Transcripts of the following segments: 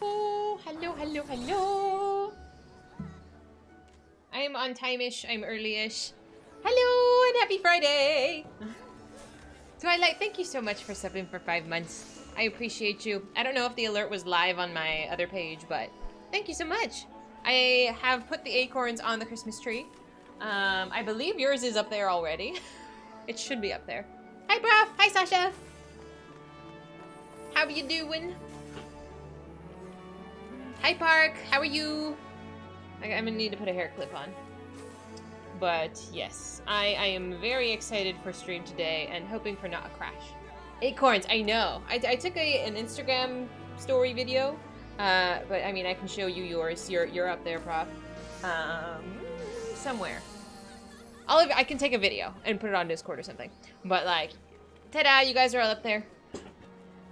Oh, hello, hello, hello. I'm on time-ish. I'm early-ish. Hello, and happy Friday. Twilight, thank you so much for subbing for 5 months. I appreciate you. I don't know if the alert was live on my other page, but thank you so much. I have put the acorns on the Christmas tree. I believe yours is up there already. It should be up there. Hi, Braf. Hi, Sasha. How are you doing? Hi, Park. How are you? I'm gonna need to put a hair clip on. But yes, I am very excited for stream today and hoping for not a crash. Acorns, I know. I took an Instagram story video, but I mean, I can show you yours. You're up there, Prof. Somewhere. I can take a video and put it on Discord or something. But like, ta-da, you guys are all up there.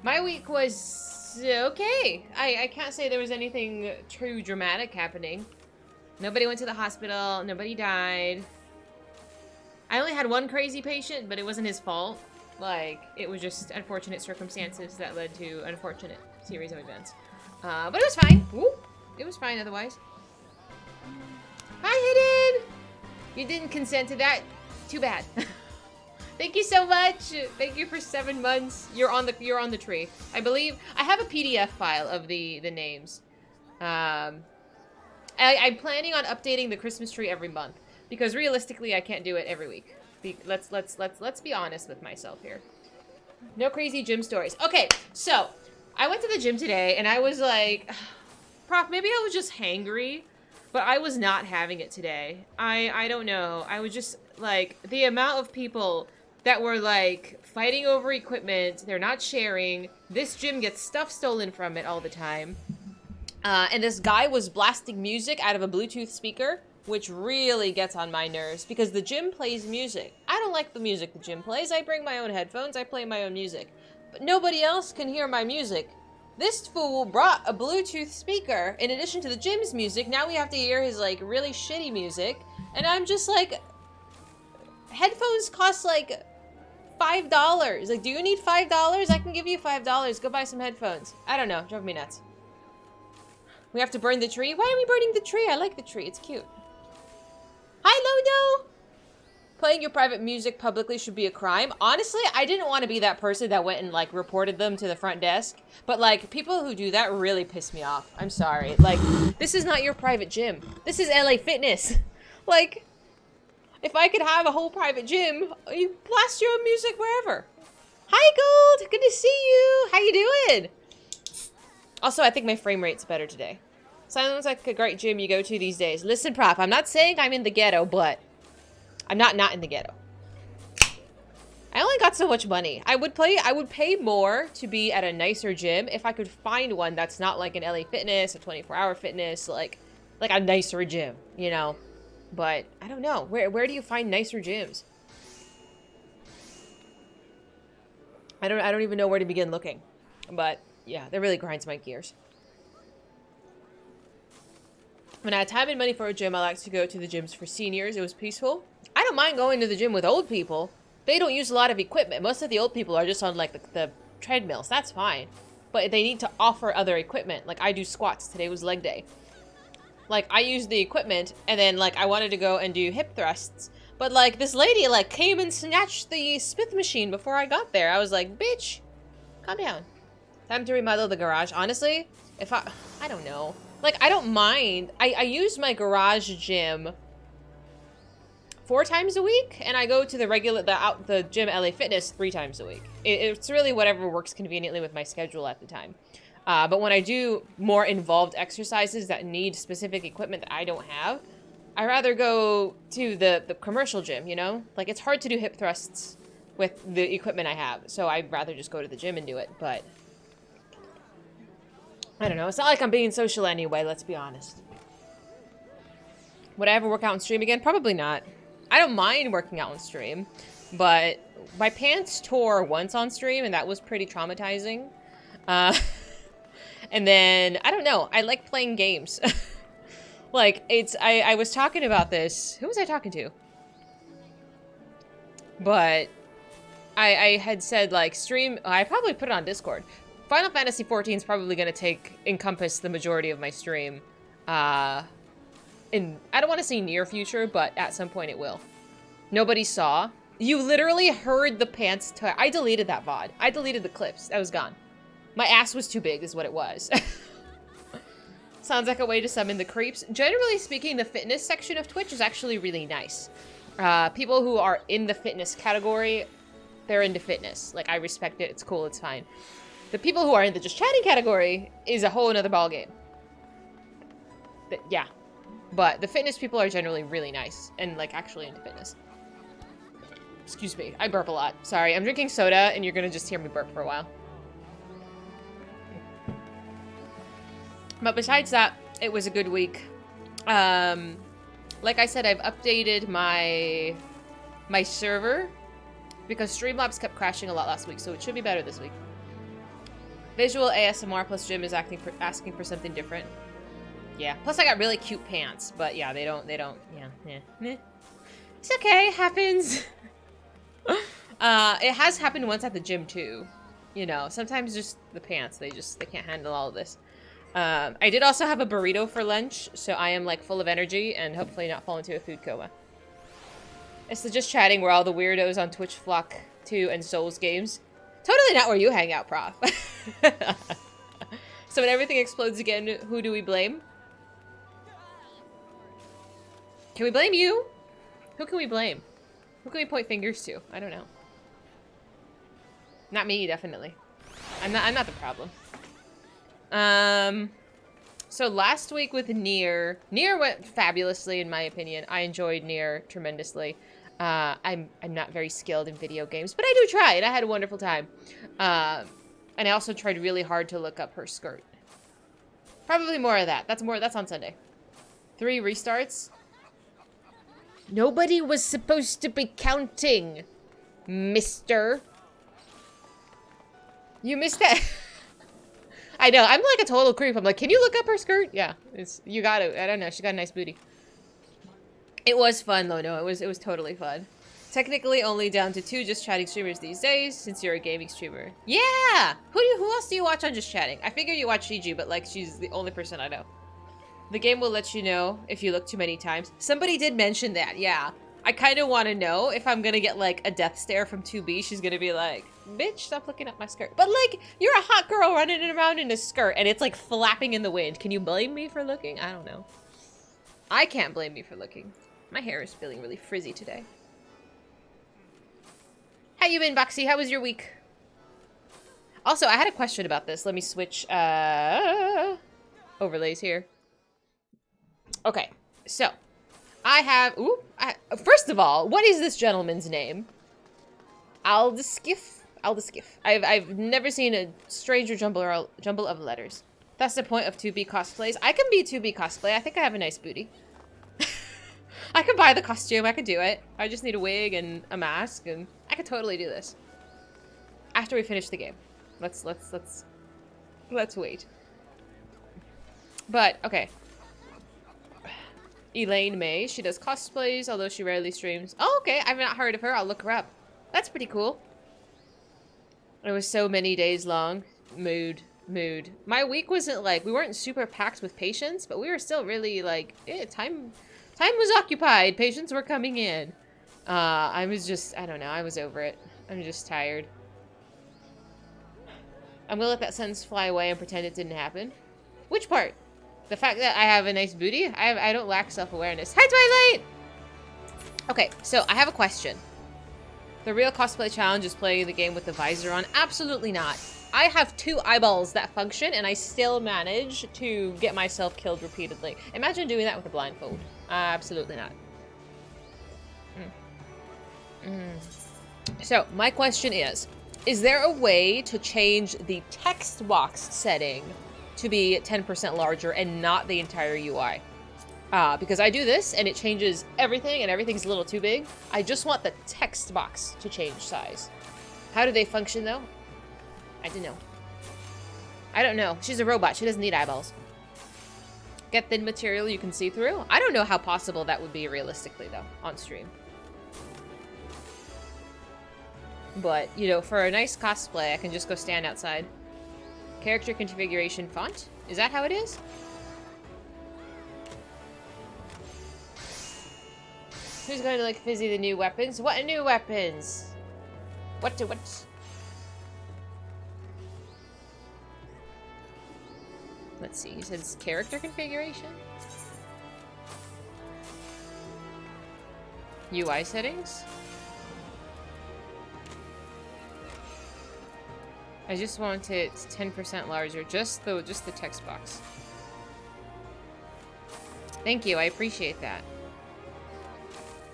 My week was okay. I can't say there was anything too dramatic happening. Nobody went to the hospital. Nobody died. I only had one crazy patient, but it wasn't his fault. Like, it was just unfortunate circumstances that led to unfortunate series of events. But it was fine. Woo! It was fine otherwise. Hi, Hidden! You didn't consent to that. Too bad. Thank you so much. Thank you for 7 months. You're on the tree. I believe I have a PDF file of the names. I'm planning on updating the Christmas tree every month because realistically I can't do it every week. Let's be honest with myself here. No crazy gym stories. Okay, so I went to the gym today and I was like, Prof, maybe I was just hangry, but I was not having it today. I don't know. I was just like the amount of people that were like fighting over equipment. They're not sharing. This gym gets stuff stolen from it all the time. And this guy was blasting music out of a Bluetooth speaker, which really gets on my nerves because the gym plays music. I don't like the music the gym plays. I bring my own headphones. I play my own music. But nobody else can hear my music. This fool brought a Bluetooth speaker in addition to the gym's music. Now we have to hear his like really shitty music. And I'm just like, headphones cost like $5. Like, do you need $5? I can give you $5. Go buy some headphones. I don't know. Drove me nuts. We have to burn the tree? Why are we burning the tree? I like the tree. It's cute. Hi, Lodo! Playing your private music publicly should be a crime. Honestly, I didn't want to be that person that went and, like, reported them to the front desk. But, like, people who do that really piss me off. I'm sorry. Like, this is not your private gym. This is LA Fitness. Like, if I could have a whole private gym, you blast your own music wherever. Hi, Gold! Good to see you! How you doing? Also, I think my frame rate's better today. Sounds like a great gym you go to these days. Listen, Prof, I'm not saying I'm in the ghetto, but I'm not in the ghetto. I only got so much money. I would pay more to be at a nicer gym if I could find one that's not like an LA Fitness, a 24-hour fitness, like a nicer gym, you know. But I don't know. Where do you find nicer gyms? I don't even know where to begin looking. But yeah, that really grinds my gears. When I had time and money for a gym, I like to go to the gyms for seniors. It was peaceful. I don't mind going to the gym with old people. They don't use a lot of equipment. Most of the old people are just on like the treadmills. That's fine. But they need to offer other equipment. Like I do squats. Today was leg day. Like I used the equipment and then like I wanted to go and do hip thrusts. But like this lady like came and snatched the Smith machine before I got there. I was like, bitch, calm down. Time to remodel the garage. Honestly, if I don't know. Like, I don't mind. I use my garage gym 4 times a week, and I go to the gym LA Fitness 3 times a week. It's really whatever works conveniently with my schedule at the time. But when I do more involved exercises that need specific equipment that I don't have, I rather go to the commercial gym, you know? Like, it's hard to do hip thrusts with the equipment I have, so I'd rather just go to the gym and do it, but I don't know. It's not like I'm being social anyway, let's be honest. Would I ever work out on stream again? Probably not. I don't mind working out on stream, but my pants tore once on stream, and that was pretty traumatizing. And then, I don't know. I like playing games. Like, I was talking about this. Who was I talking to? But I had said, like, stream... I probably put it on Discord. Final Fantasy XIV is probably going to encompass the majority of my stream. I don't want to say near future, but at some point it will. Nobody saw. You literally heard the pants tear. I deleted that VOD. I deleted the clips. That was gone. My ass was too big is what it was. Sounds like a way to summon the creeps. Generally speaking, the fitness section of Twitch is actually really nice. People who are in the fitness category, they're into fitness. Like, I respect it. It's cool. It's fine. The people who are in the just chatting category is a whole another ballgame. Yeah. But the fitness people are generally really nice and, like, actually into fitness. Excuse me. I burp a lot. Sorry. I'm drinking soda, and you're gonna just hear me burp for a while. But besides that, it was a good week. Like I said, I've updated my server because Streamlabs kept crashing a lot last week, so it should be better this week. Visual ASMR plus Jim is asking for something different. Yeah. Plus, I got really cute pants, but yeah, they don't. Yeah. It's okay. It happens. It has happened once at the gym too. You know, sometimes just the pants, they can't handle all of this. I did also have a burrito for lunch, so I am, like, full of energy and hopefully not fall into a food coma. It's the just chatting where all the weirdos on Twitch flock to and Souls games. Totally not where you hang out, Prof. So when everything explodes again, who do we blame? Can we blame you? Who can we blame? Who can we point fingers to? I don't know. Not me, definitely. I'm not the problem. So last week with Nier went fabulously in my opinion. I enjoyed Nier tremendously. I'm not very skilled in video games, but I do try, and I had a wonderful time. And I also tried really hard to look up her skirt. Probably more of that. That's on Sunday. 3 restarts. Nobody was supposed to be counting, mister. You missed that. I know, I'm like a total creep. I'm like, can you look up her skirt? Yeah, you got it. I don't know, she got a nice booty. It was fun though, no, it was totally fun. Technically only down to 2 just chatting streamers these days, since you're a gaming streamer. Yeah! Who else do you watch on just chatting? I figure you watch Gigi, but like, she's the only person I know. The game will let you know if you look too many times. Somebody did mention that, yeah. I kind of want to know if I'm gonna get like a death stare from 2B. She's gonna be like, bitch, stop looking at my skirt. But like, you're a hot girl running around in a skirt and it's like flapping in the wind. Can you blame me for looking? I don't know. I can't blame me for looking. My hair is feeling really frizzy today. How you been, Boxy? How was your week? Also, I had a question about this. Let me switch overlays here. Okay, so I have, first of all, what is this gentleman's name? Aldeskiff? I've never seen a stranger jumble of letters. That's the point of 2B cosplays. I can be 2B cosplay. I think I have a nice booty. I can buy the costume. I can do it. I just need a wig and a mask, and I could totally do this. After we finish the game. Let's wait. But, okay. Elaine May. She does cosplays, although she rarely streams. Oh, okay. I've not heard of her. I'll look her up. That's pretty cool. It was so many days long. Mood. My week wasn't like, we weren't super packed with patients, but we were still really like, time was occupied. Patients were coming in. I was just, I don't know. I was over it. I'm just tired. I'm gonna let that sentence fly away and pretend it didn't happen. Which part? The fact that I have a nice booty? I don't lack self-awareness. Hi, Twilight! Okay, so I have a question. The real cosplay challenge is playing the game with the visor on? Absolutely not. I have 2 eyeballs that function, and I still manage to get myself killed repeatedly. Imagine doing that with a blindfold. Absolutely not. So, my question is there a way to change the text box setting to be 10% larger and not the entire UI? Because I do this, and it changes everything, and everything's a little too big. I just want the text box to change size. How do they function, though? I don't know. I don't know. She's a robot. She doesn't need eyeballs. Get thin material you can see through? I don't know how possible that would be realistically, though, on stream. But, you know, for a nice cosplay, I can just go stand outside. Character configuration font? Is that how it is? Who's going to like Fizy the new weapons? What new weapons? What? Let's see, he says character configuration? UI settings? I just want it 10% larger, just the text box. Thank you, I appreciate that.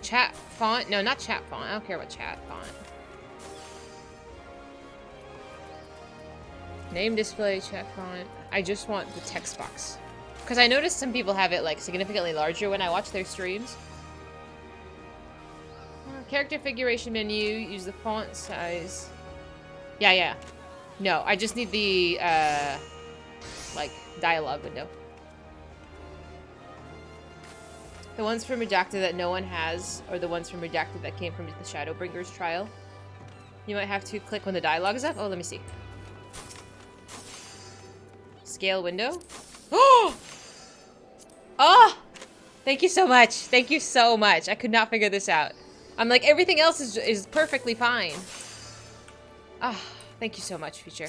Chat font? No, not chat font. I don't care about chat font. Name display, chat font. I just want the text box. Because I noticed some people have it like significantly larger when I watch their streams. Character configuration menu, use the font size. Yeah. No, I just need the, like, dialogue window. The ones from Redacted that no one has, or the ones from Redacted that came from the Shadowbringers trial. You might have to click when the dialogue is up. Oh, let me see. Scale window. Oh! Oh! Thank you so much. Thank you so much. I could not figure this out. I'm like, everything else is perfectly fine. Ah, thank you so much, Future.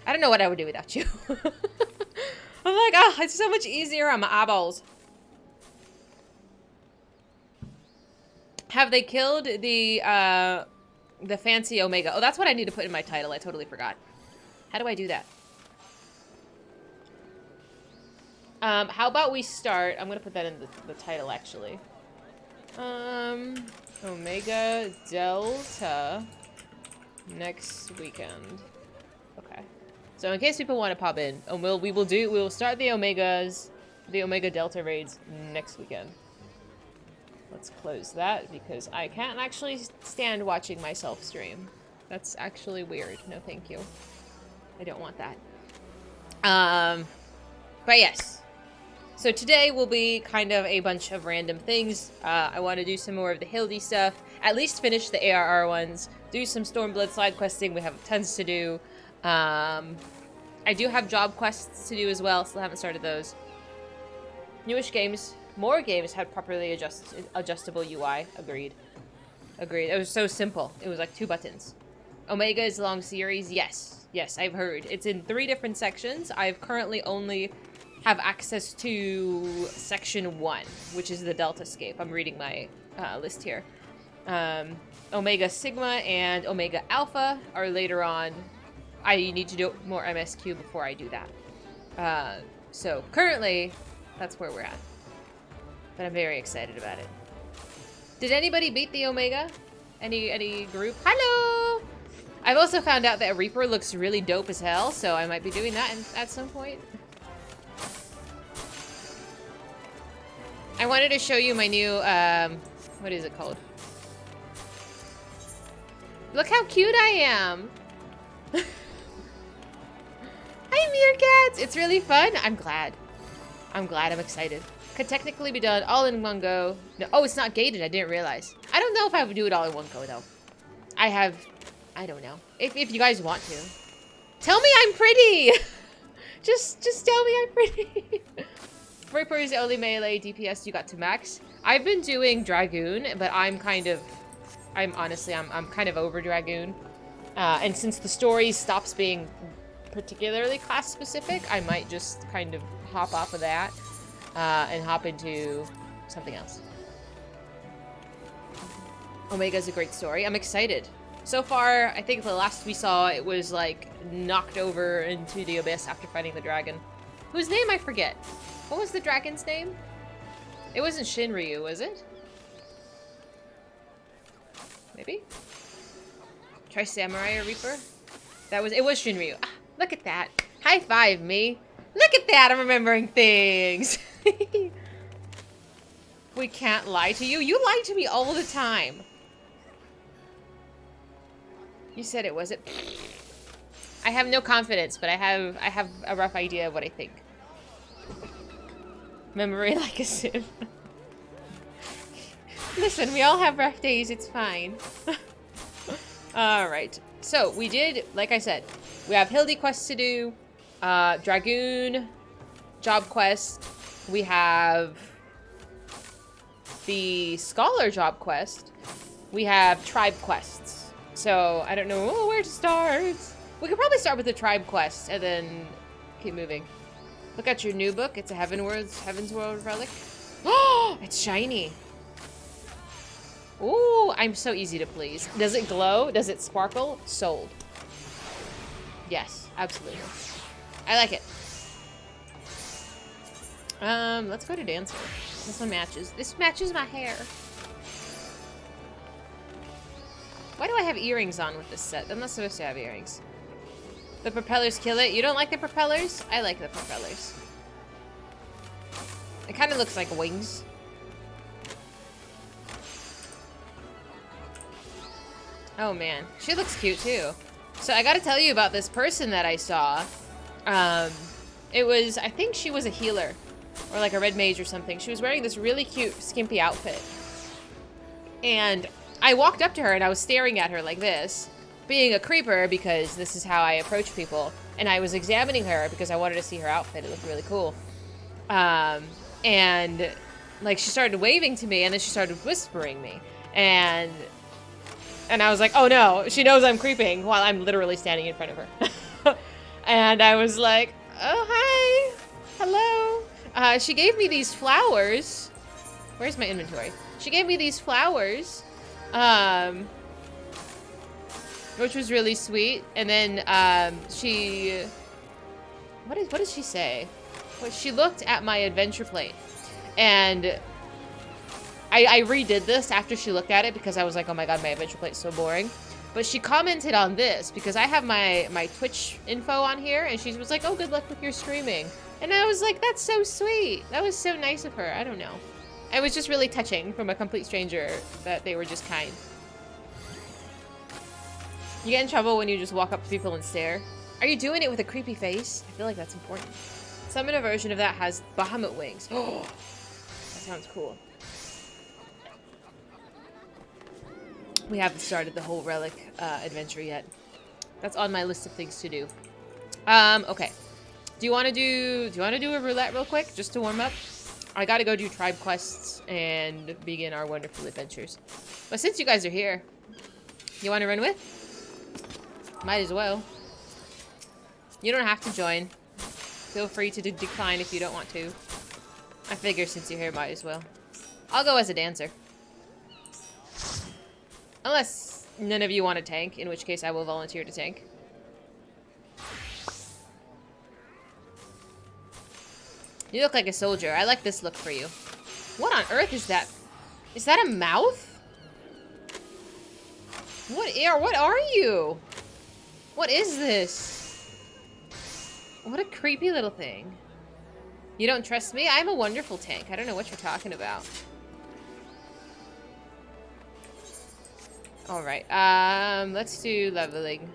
I don't know what I would do without you. I'm like, oh, it's so much easier on my eyeballs. Have they killed the fancy Omega? Oh, that's what I need to put in my title. I totally forgot. How do I do that? How about we start? I'm gonna put that in the title, actually. Omega Delta next weekend. Okay. So in case people want to pop in, we will start the Omega Delta raids next weekend. Let's close that because I can't actually stand watching myself stream. That's actually weird. No, thank you. I don't want that. But yes. So today will be kind of a bunch of random things. I want to do some more of the Hildi stuff. At least finish the ARR ones. Do some Stormblood side questing. We have tons to do. I do have job quests to do as well. Still haven't started those. Newish games. More games had properly adjustable UI. Agreed. It was so simple. It was like 2 buttons. Omega is a long series. Yes, I've heard. It's in 3 different sections. I've currently only have access to section 1, which is the Deltascape. I'm reading my list here. Omega Sigma and Omega Alpha are later on. I need to do more MSQ before I do that. So currently, that's where we're at. But I'm very excited about it. Did anybody beat the Omega? Any group? Hello! I've also found out that Reaper looks really dope as hell, so I might be doing that at some point. I wanted to show you my new, what is it called? Look how cute I am! Hi, meerkats! It's really fun. I'm glad. I'm excited. Could technically be done all in one go. No, oh, it's not gated. I didn't realize. I don't know if I would do it all in one go, though. I don't know. If you guys want to. Tell me I'm pretty! just tell me I'm pretty. Reaper is the only melee DPS you got to max. I've been doing Dragoon, but I'm kind of over Dragoon. And since the story stops being particularly class specific, I might just kind of hop off of that and hop into something else. Omega's a great story. I'm excited. So far, I think the last we saw, it was like knocked over into the abyss after fighting the dragon. Whose name I forget. What was the dragon's name? It wasn't Shinryu, was it? Maybe? Try Samurai or Reaper? It was Shinryu. Ah, look at that. High five me. Look at that, I'm remembering things. We can't lie to you. You lie to me all the time. You said it wasn't. I have no confidence, but I have a rough idea of what I think. Memory like a sieve. Listen, we all have rough days, it's fine. Alright. So, we did, like I said, we have Hildi quests to do. Dragoon job quest. We have the Scholar job quest. We have tribe quests. So I don't know where to start. We could probably start with the tribe quest and then keep moving. Look at your new book. It's a Heaven's World relic. Oh, it's shiny. Ooh, I'm so easy to please. Does it glow? Does it sparkle? Sold. Yes, absolutely. I like it. Let's go to Dancer. This one matches. This matches my hair. Why do I have earrings on with this set? I'm not supposed to have earrings. The propellers kill it. You don't like the propellers? I like the propellers. It kind of looks like wings. Oh man, she looks cute too. So I gotta tell you about this person that I saw. It was, I think she was a healer or like a red mage or something. She was wearing this really cute skimpy outfit. And I walked up to her and I was staring at her like this, being a creeper because this is how I approach people. And I was examining her because I wanted to see her outfit. It looked really cool. And like she started waving to me and then she started whispering me. And I was like, oh no, she knows I'm creeping while I'm literally standing in front of her. And I was like, oh, hi, hello. She gave me these flowers. Where's my inventory? She gave me these flowers, which was really sweet. And then she, what did she say? Well, she looked at my adventure plate, and I redid this after she looked at it because I was like, oh my god, my adventure plate's so boring. But she commented on this because I have my Twitch info on here, and she was like, oh, good luck with your streaming. And I was like, that's so sweet. That was so nice of her. I don't know. It was just really touching from a complete stranger that they were just kind. You get in trouble when you just walk up to people and stare. Are you doing it with a creepy face? I feel like that's important. Summon a version of that has Bahamut wings. Oh, that sounds cool. We haven't started the whole relic adventure yet. That's on my list of things to do. Okay. Do you want to do a roulette real quick just to warm up? I got to go do tribe quests and begin our wonderful adventures. But since you guys are here, you want to run with? Might as well. You don't have to join. Feel free to decline if you don't want to. I figure since you're here, might as well. I'll go as a dancer. Unless none of you want to tank, in which case I will volunteer to tank. You look like a soldier. I like this look for you. What on earth is that? Is that a mouth? What are you? What is this? What a creepy little thing. You don't trust me? I'm a wonderful tank. I don't know what you're talking about. Alright, let's do leveling.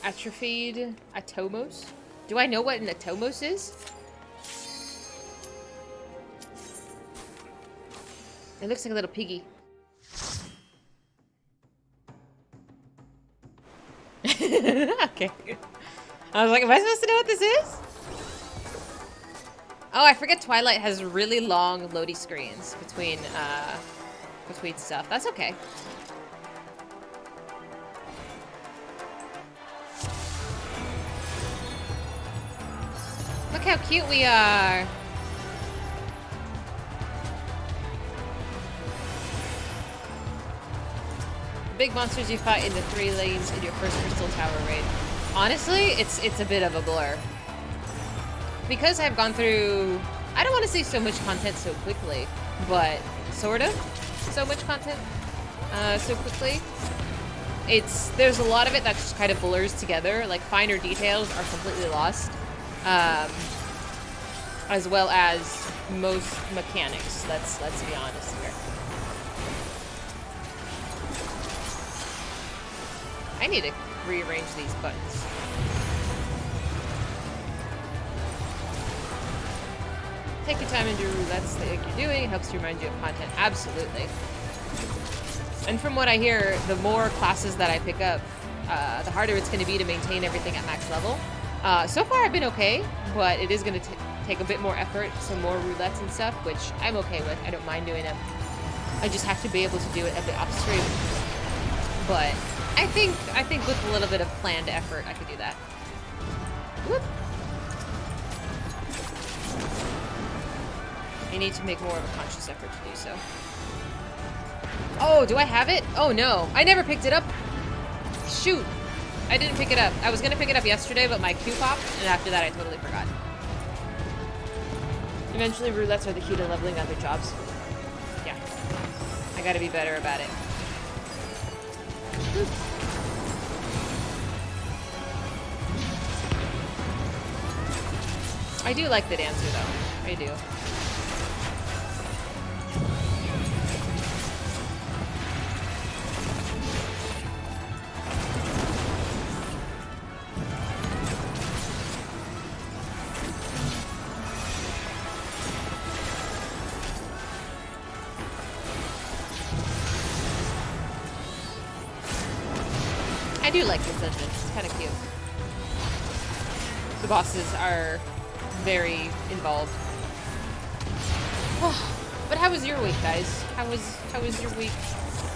Atrophied Atomos? Do I know what an Atomos is? It looks like a little piggy. Okay. I was like, am I supposed to know what this is? Oh, I forget Twilight has really long loading screens between stuff. That's okay. Look how cute we are. The big monsters you fight in the 3 lanes in your first Crystal Tower raid. Honestly, it's a bit of a blur. Because I've gone through, I don't want to say so much content so quickly, but sort of so much content so quickly. There's a lot of it that just kind of blurs together, like finer details are completely lost, as well as most mechanics. Let's be honest here. I need to rearrange these buttons. Take your time and do roulettes that you're doing. It helps to remind you of content. Absolutely. And from what I hear, the more classes that I pick up, the harder it's going to be to maintain everything at max level. So far I've been okay, but it is going to take a bit more effort, some more roulettes and stuff, which I'm okay with. I don't mind doing them. I just have to be able to do it a bit off stream. But I think with a little bit of planned effort, I could do that. Whoop. I need to make more of a conscious effort to do so. Oh, do I have it? Oh no, I never picked it up. Shoot, I didn't pick it up. I was gonna pick it up yesterday, but my queue popped, and after that I totally forgot. Eventually, roulettes are the key to leveling other jobs. Yeah, I gotta be better about it. Whew. I do like the dancer, though. I do. I do like this dungeon. It's kind of cute. The bosses are very involved. Oh, but how was your week, guys? How was your week?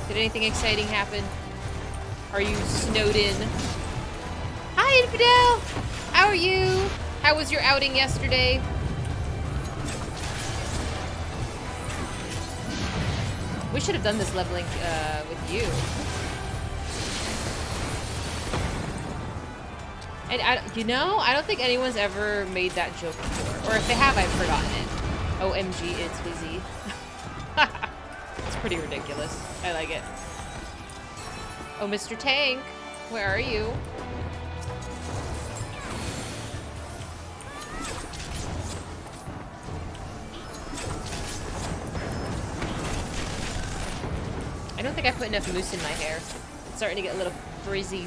Did anything exciting happen? Are you snowed in? Hi, Infidel! How are you? How was your outing yesterday? We should have done this leveling with you. And I don't think anyone's ever made that joke before. Or if they have, I've forgotten it. OMG, it's Fizy. It's pretty ridiculous. I like it. Oh, Mr. Tank, where are you? I don't think I put enough mousse in my hair. It's starting to get a little frizzy.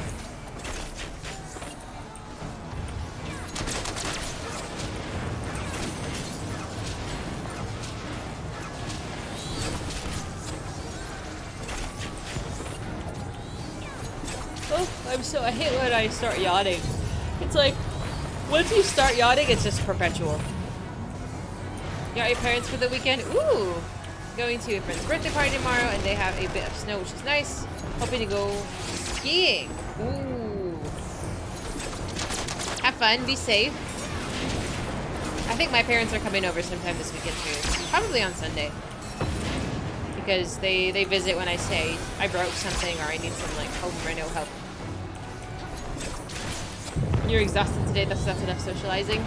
I hate when I start yawning. It's like, once you start yawning, it's just perpetual. You got your parents for the weekend? Ooh! Going to a friend's birthday party tomorrow, and they have a bit of snow, which is nice. Hoping to go skiing. Ooh. Have fun, be safe. I think my parents are coming over sometime this weekend too. Probably on Sunday. Because they visit when I say I broke something or I need some like home reno help. You're exhausted today, that's enough socializing.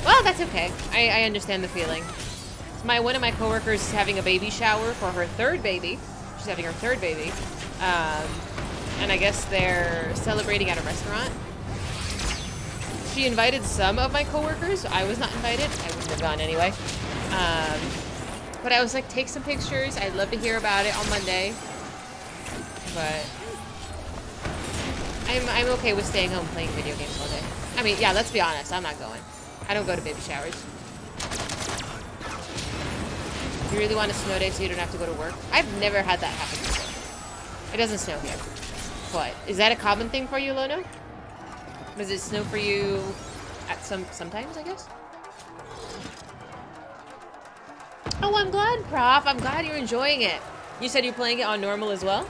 Well, that's okay. I understand the feeling. So one of my coworkers is having a baby shower for her third baby. She's having her third baby. And I guess they're celebrating at a restaurant. She invited some of my coworkers. I was not invited. I wouldn't have gone anyway. But I was like, take some pictures. I'd love to hear about it on Monday. But I'm okay with staying home playing video games all day. I mean, yeah, let's be honest. I'm not going. I don't go to baby showers. You really want a snow day so you don't have to go to work? I've never had that happen before. It doesn't snow here. But is that a common thing for you, Lono? Does it snow for you at sometimes, I guess? Oh, I'm glad, Prof. I'm glad you're enjoying it. You said you're playing it on normal as well?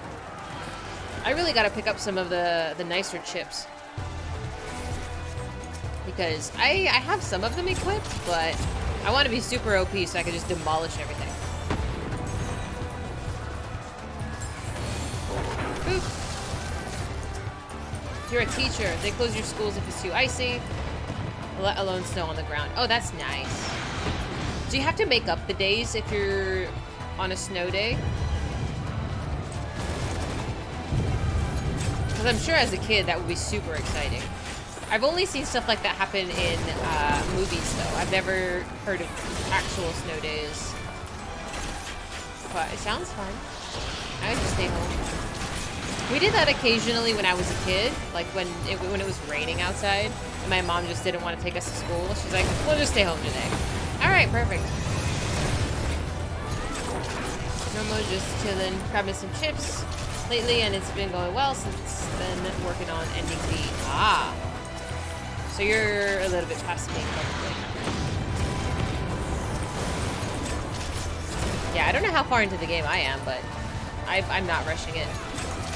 I really gotta pick up some of the nicer chips. Because I have some of them equipped, but I want to be super OP so I can just demolish everything. Boop. If you're a teacher, they close your schools if it's too icy, let alone snow on the ground. Oh, that's nice. Do you have to make up the days if you're on a snow day? Because I'm sure as a kid that would be super exciting. I've only seen stuff like that happen in movies, though. I've never heard of actual snow days. But it sounds fun. I would just stay home. We did that occasionally when I was a kid, like when it was raining outside, and my mom just didn't want to take us to school. She's like, we'll just stay home today. All right, perfect. Normal, just chilling, grabbing some chips. lately, and it's been going well since then, working on ending the... Ah! So you're a little bit past me, probably. Yeah, I don't know how far into the game I am, but I'm not rushing it.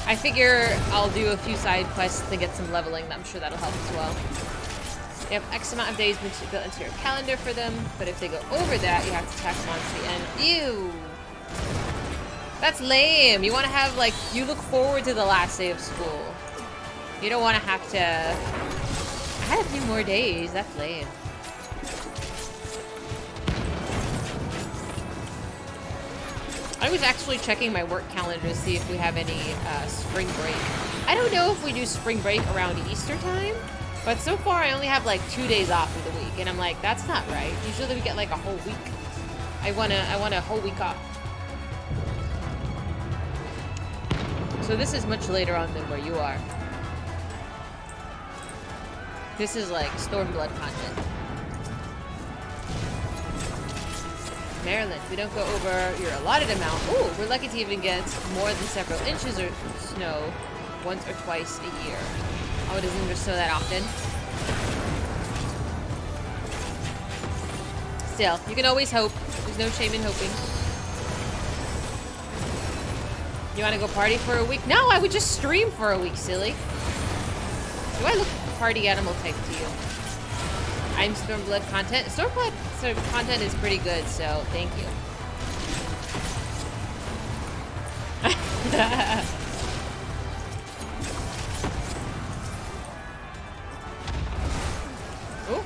I figure I'll do a few side quests to get some leveling. I'm sure that'll help as well. You have X amount of days built into your calendar for them, but if they go over that, you have to tack them on to the end. Ew! That's lame. You want to have, like, you look forward to the last day of school. You don't want to have to... I had a few more days. That's lame. I was actually checking my work calendar to see if we have any spring break. I don't know if we do spring break around Easter time, but so far I only have like 2 days off of the week, and I'm like, that's not right. Usually we get like a whole week. I want a whole week off. So this is much later on than where you are. This is like Stormblood content. Maryland, we don't go over your allotted amount. Ooh, we're lucky to even get more than several inches of snow once or twice a year. Oh, it doesn't just snow that often. Still, you can always hope. There's no shame in hoping. You want to go party for a week? No, I would just stream for a week, silly. Do I look party animal type to you? I'm Stormblood content. Stormblood content is pretty good, so thank you. Ooh.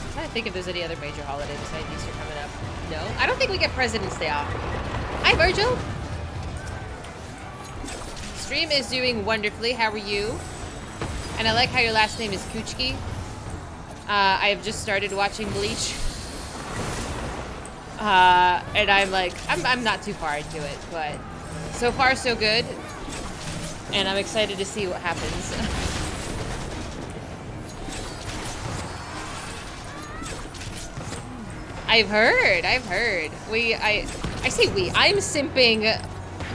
I'm trying to think if there's any other major holiday besides Easter coming up. No, I don't think we get President's Day off. Hi, Virgil. Stream is doing wonderfully. How are you? And I like how your last name is Kuchki. I have just started watching Bleach. And I'm like, I'm not too far into it, but so far so good. And I'm excited to see what happens. I've heard. I say we. I'm simping,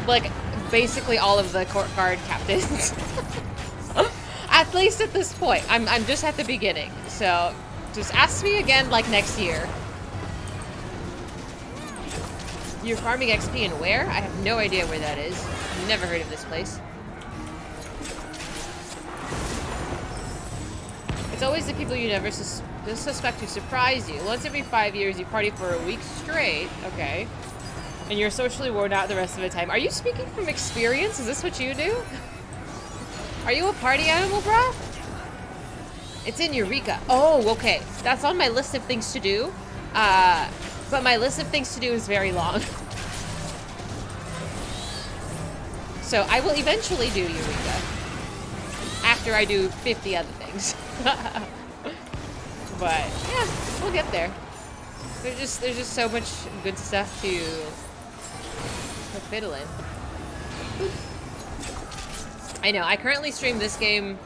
like, basically all of the court guard captains. At least at this point. I'm just at the beginning. So just ask me again like next year. You're farming XP in where? I have no idea where that is. Never heard of this place. It's always the people you never suspect who surprise you. Once every 5 years you party for a week straight. Okay. And you're socially worn out the rest of the time. Are you speaking from experience? Is this what you do? Are you a party animal, bro? It's in Eureka. Oh, okay. That's on my list of things to do. But my list of things to do is very long. So I will eventually do Eureka. After I do 50 other things. But, yeah, we'll get there. There's just so much good stuff to fiddle in. I know, I currently stream this game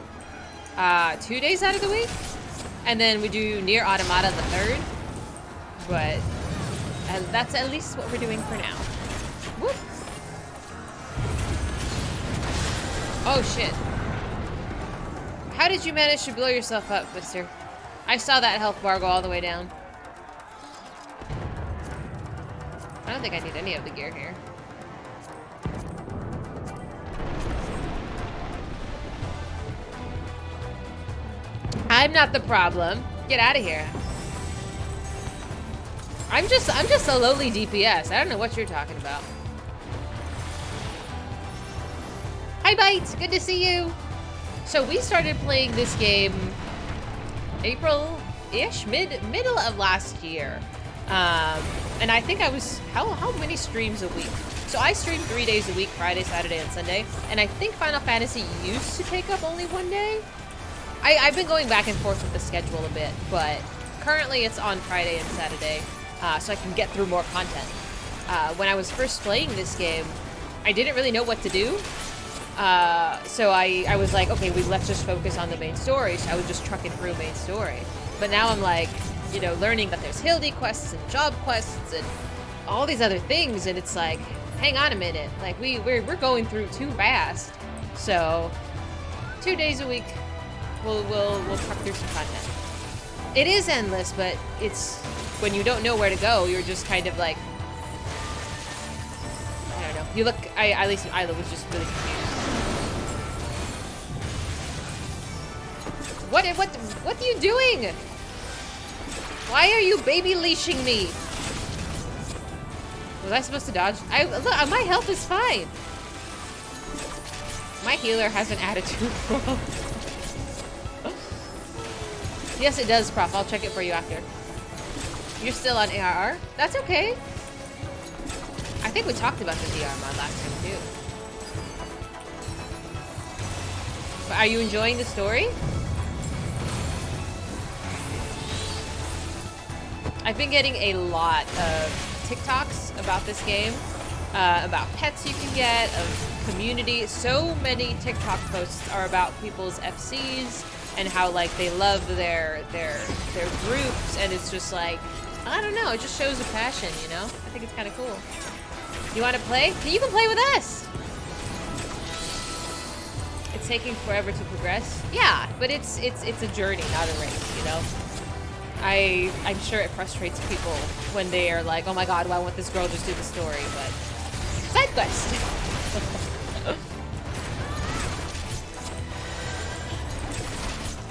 2 days out of the week. And then we do Nier Automata the 3rd. But that's at least what we're doing for now. Whoop. Oh shit. How did you manage to blow yourself up, mister? I saw that health bar go all the way down. I don't think I need any of the gear here. I'm not the problem. Get out of here. I'm just a lowly DPS. I don't know what you're talking about. Hi, Bite. Good to see you. So we started playing this game April-ish, middle of last year. And I think I was, how many streams a week? So I stream 3 days a week, Friday, Saturday, and Sunday. And I think Final Fantasy used to take up only 1 day. I've been going back and forth with the schedule a bit, but currently it's on Friday and Saturday, so I can get through more content. When I was first playing this game, I didn't really know what to do. So I was like, okay, let's just focus on the main story. So I was just trucking through main story. But now I'm like, you know, learning that there's Hildi quests and job quests and all these other things, and it's like, hang on a minute, like we're going through too fast. So 2 days a week, we'll truck through some content. It is endless, but it's when you don't know where to go, you're just kind of like, I don't know. You look, at least Isla was just really confused. What are you doing? Why are you baby leashing me? Was I supposed to dodge? Look, my health is fine. My healer has an attitude problem. Yes, it does, Prof. I'll check it for you after. You're still on ARR? That's okay. I think we talked about the DR mod last time, too. But are you enjoying the story? I've been getting a lot of TikToks about this game, about pets you can get, of community. So many TikTok posts are about people's FCs and how like they love their groups, and it's just like, I don't know, it just shows a passion, you know? I think it's kind of cool. You want to play? You can play with us! It's taking forever to progress. Yeah, but it's a journey, not a race, you know? I'm sure it frustrates people when they are like, oh my god, why won't this girl just do the story? But side quest.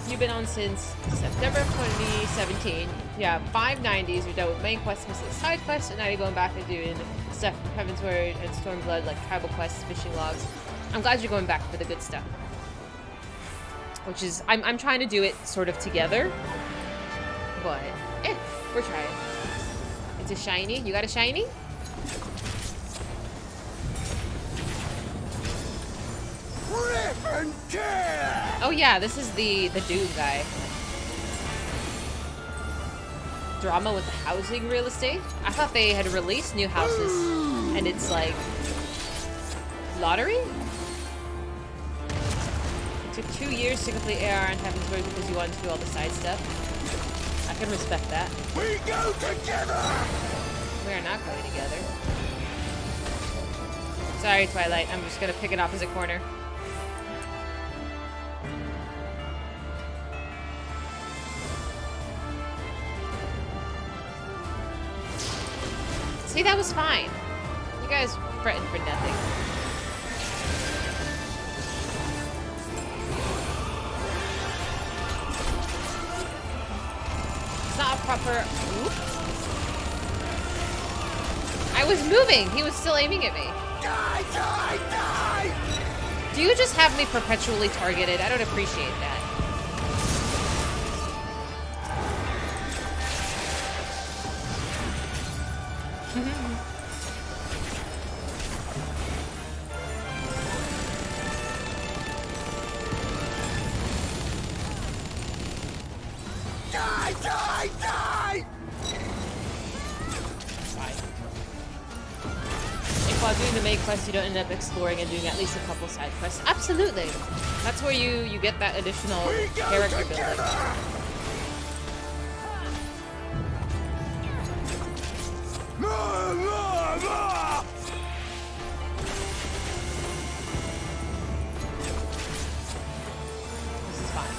You've been on since September 2017. Yeah, 590s. You're done with main quests, missing side quests, and now you're going back and doing stuff from Heaven's Word and Stormblood, like tribal quests, fishing logs. I'm glad you're going back for the good stuff. Which is, I'm trying to do it sort of together. But, we're trying. It's a shiny. You got a shiny? Oh yeah, this is the Doom guy. Drama with the housing real estate? I thought they had released new houses, and it's like lottery? It took 2 years to complete ARR on Heaven's Word because you wanted to do all the side stuff. I can respect that. We go together! We are not going together. Sorry, Twilight. I'm just gonna pick an opposite corner. See, that was fine. You guys fretting for nothing. It's not a proper... Oop. I was moving! He was still aiming at me. Die, die, die! Do you just have me perpetually targeted? I don't appreciate that. Die, die, die! Fine. If while doing the main quest you don't end up exploring and doing at least a couple side quests, absolutely. That's where you get that additional character building. This is fine.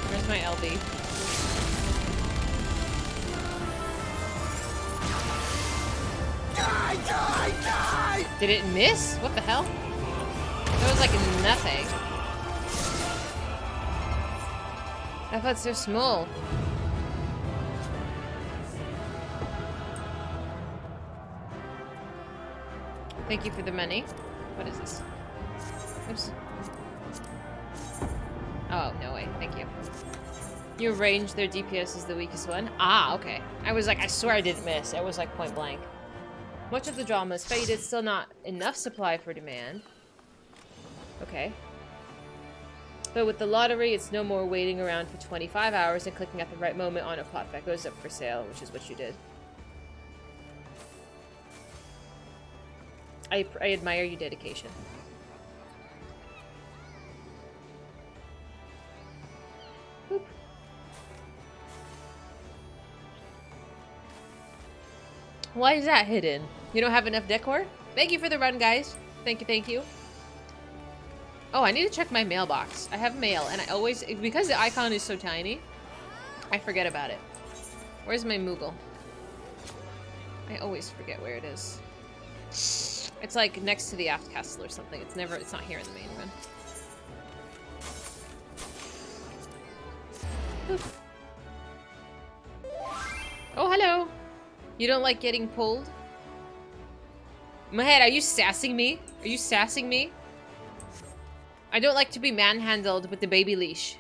Where's my LB? Die, die, die! Did it miss? What the hell? That was like nothing. I thought so small. Thank you for the money. What is this? Oops. Oh, no way. Thank you. You arranged their DPS as the weakest one? Ah, okay. I was like, I swear I didn't miss. It was like point blank. Much of the drama is faded, still not enough supply for demand. Okay. But with the lottery, it's no more waiting around for 25 hours and clicking at the right moment on a plot that goes up for sale, which is what you did. I admire your dedication. Boop. Why is that hidden? You don't have enough decor? Thank you for the run, guys. Thank you, thank you. Oh, I need to check my mailbox. I have mail, and I always... Because the icon is so tiny, I forget about it. Where's my Moogle? I always forget where it is. It's like next to the aft castle or something. It's not here in the main run. Oof. Oh, hello. You don't like getting pulled? Mahed, are you sassing me? Are you sassing me? I don't like to be manhandled with the baby leash.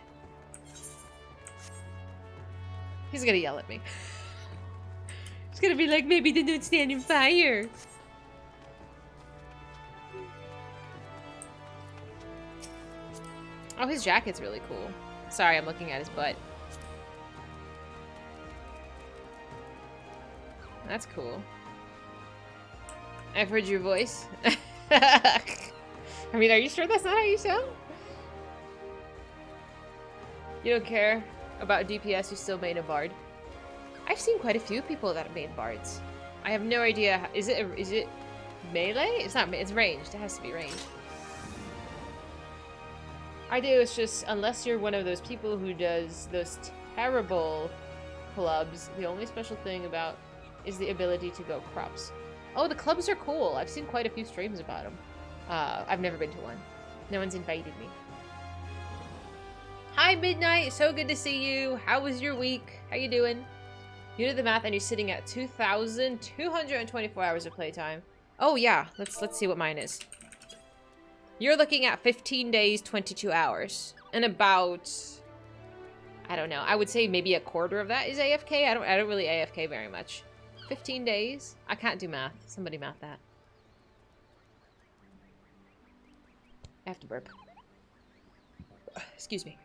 He's gonna yell at me. He's gonna be like, maybe they don't stand in fire. Oh, his jacket's really cool. Sorry, I'm looking at his butt. That's cool. I've heard your voice. I mean, are you sure that's not how you sound? You don't care about DPS, you still made a bard. I've seen quite a few people that have made bards. I have no idea. Is it melee? It's not. It's ranged. It has to be ranged. I do. It's just unless you're one of those people who does those terrible clubs. The only special thing about is the ability to go crops. Oh, the clubs are cool. I've seen quite a few streams about them. I've never been to one. No one's invited me. Hi, Midnight. So good to see you. How was your week? How you doing? You did the math and you're sitting at 2,224 hours of playtime. Oh yeah, let's see what mine is. You're looking at 15 days, 22 hours. And about, I don't know, I would say maybe a quarter of that is AFK. I don't really AFK very much. 15 days? I can't do math. Somebody math that. I have to burp. Excuse me.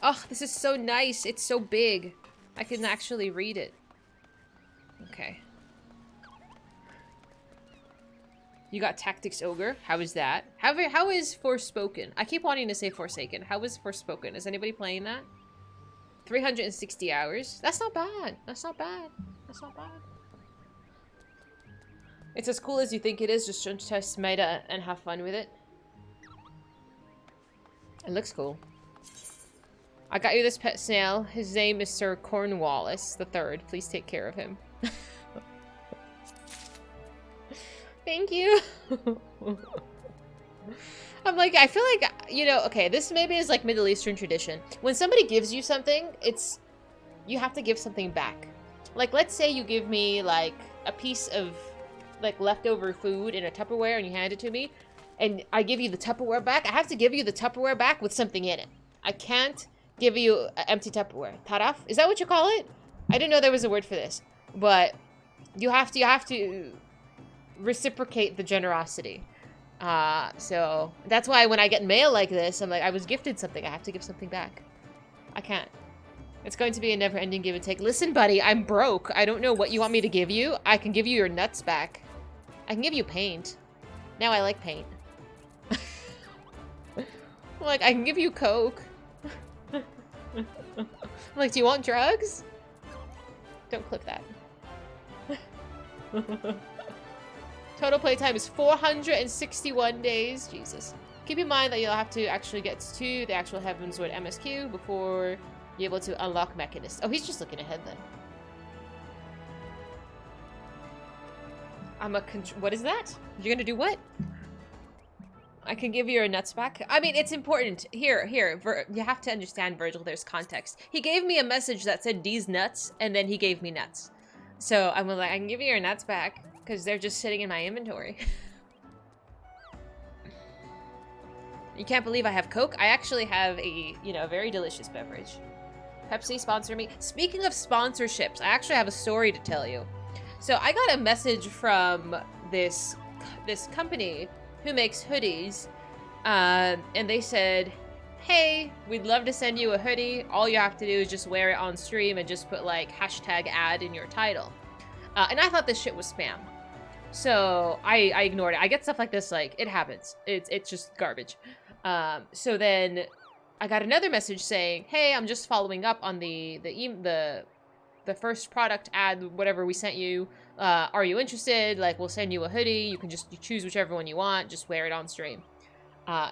Oh, this is so nice. It's so big. I can actually read it. Okay. You got Tactics Ogre. How is that? How is Forspoken? I keep wanting to say Forsaken. How is Forspoken? Is anybody playing that? 360 hours. That's not bad. That's not bad. That's not bad. It's as cool as you think it is. Just test meta and have fun with it. It looks cool. I got you this pet snail. His name is Sir Cornwallis III. Please take care of him. Thank you. I'm like, I feel like, you know, okay, this maybe is like Middle Eastern tradition. When somebody gives you something, you have to give something back. Like, let's say you give me like a piece of like leftover food in a Tupperware and you hand it to me and I give you the Tupperware back. I have to give you the Tupperware back with something in it. I can't give you an empty Tupperware. Taraf? Is that what you call it? I didn't know there was a word for this. But you have to reciprocate the generosity. So that's why when I get mail like this, I'm like, I was gifted something. I have to give something back. I can't. It's going to be a never-ending give and take. Listen, buddy, I'm broke. I don't know what you want me to give you. I can give you your nuts back. I can give you paint. Now I like paint. Like, I can give you Coke. Like, do you want drugs? Don't clip that. Total playtime is 461 days. Jesus. Keep in mind that you'll have to actually get to the actual Heavensward MSQ before you're able to unlock Mechanist. Oh, he's just looking ahead then. What is that? You're gonna do what? I can give you your nuts back. I mean, it's important. Here, you have to understand, Virgil, there's context. He gave me a message that said, "These nuts," and then he gave me nuts. So I'm like, I can give you your nuts back, because they're just sitting in my inventory. You can't believe I have Coke? I actually have a, very delicious beverage. Pepsi, sponsor me. Speaking of sponsorships, I actually have a story to tell you. So I got a message from this company who makes hoodies, and they said, hey, we'd love to send you a hoodie. All you have to do is just wear it on stream and just put like hashtag ad in your title. And I thought this shit was spam. So I ignored it. I get stuff like this, like, it happens. It's just garbage. So then I got another message saying, hey, I'm just following up on the first product ad, whatever we sent you. Are you interested? Like, we'll send you a hoodie. You can just choose whichever one you want. Just wear it on stream.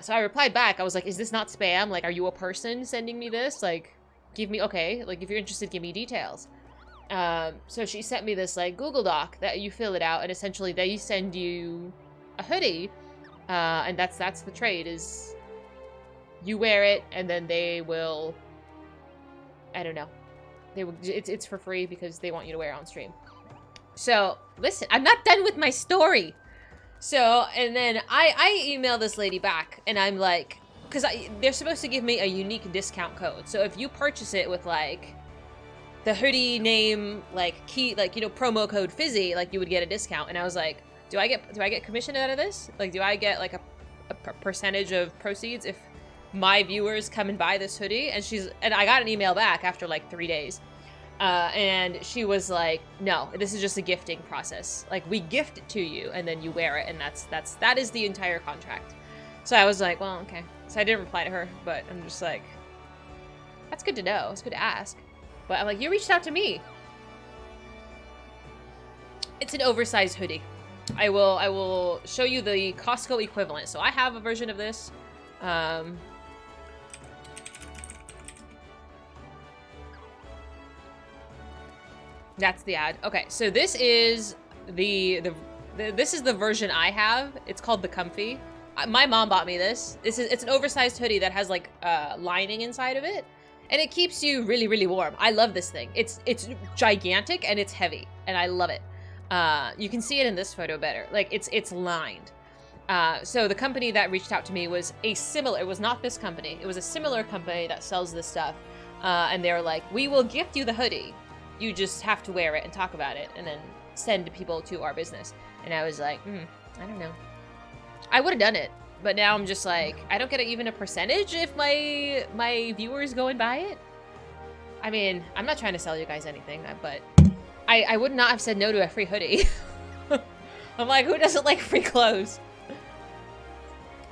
So I replied back. I was like, is this not spam? Like, are you a person sending me this? Like, give me, okay. Like, if you're interested, give me details. So she sent me this, like, Google Doc that you fill it out, and essentially they send you a hoodie, and that's the trade, is you wear it, and then they will, I don't know, it's for free because they want you to wear it on stream. So, listen, I'm not done with my story. So, and then I email this lady back, and I'm like, because they're supposed to give me a unique discount code, so if you purchase it with, like, the hoodie name, like, key, like, you know, promo code Fizy, like, you would get a discount. And I was like, do I get commission out of this? Like, do I get, like, a percentage of proceeds if my viewers come and buy this hoodie? And I got an email back after, like, 3 days. And she was like, no, this is just a gifting process. Like, we gift it to you, and then you wear it, and that is the entire contract. So I was like, well, okay. So I didn't reply to her, but I'm just like, that's good to know. It's good to ask. But I'm like, you reached out to me. It's an oversized hoodie. I will show you the Costco equivalent. So I have a version of this. That's the ad. Okay, so this is this is the version I have. It's called the Comfy. My mom bought me this. It's an oversized hoodie that has, like, lining inside of it. And it keeps you really, really warm. I love this thing. It's gigantic and it's heavy, and I love it. You can see it in this photo better. Like, it's lined. So the company that reached out to me was it was not this company. It was a similar company that sells this stuff. And they were like, we will gift you the hoodie. You just have to wear it and talk about it and then send people to our business. And I was like, I don't know. I would have done it. But now I'm just like, I don't get even a percentage if my viewers go and buy it. I mean, I'm not trying to sell you guys anything, but I would not have said no to a free hoodie. I'm like, who doesn't like free clothes?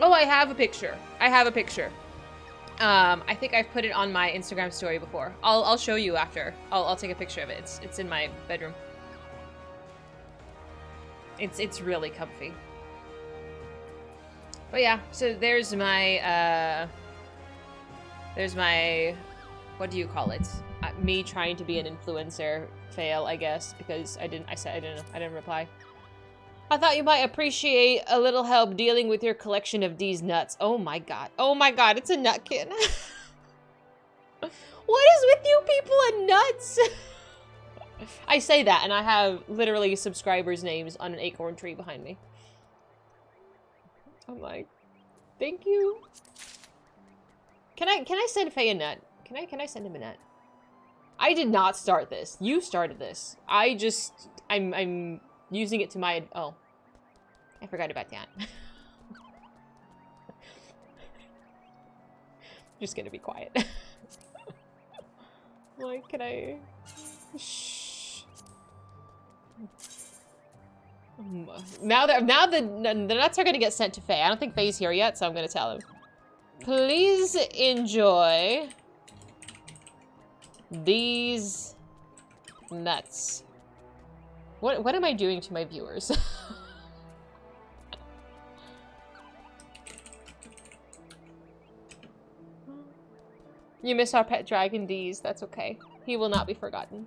Oh, I have a picture. I think I've put it on my Instagram story before. I'll show you after. I'll take a picture of it. It's in my bedroom. It's really comfy. But yeah, so there's my, what do you call it? Me trying to be an influencer fail, I guess, because I didn't reply. I thought you might appreciate a little help dealing with your collection of these nuts. Oh my god, it's a nutkin. What is with you people and nuts? I say that, and I have literally subscribers' names on an acorn tree behind me. I'm like, thank you. Can I send Faye a nut? Can I send him a nut? I did not start this. You started this. I'm using it to my, oh, I forgot about that. Just gonna be quiet. Like, can I? Shh. Now the nuts are gonna get sent to Faye. I don't think Faye's here yet, so I'm gonna tell him. Please enjoy these nuts. What am I doing to my viewers? You miss our pet dragon D's. That's okay. He will not be forgotten.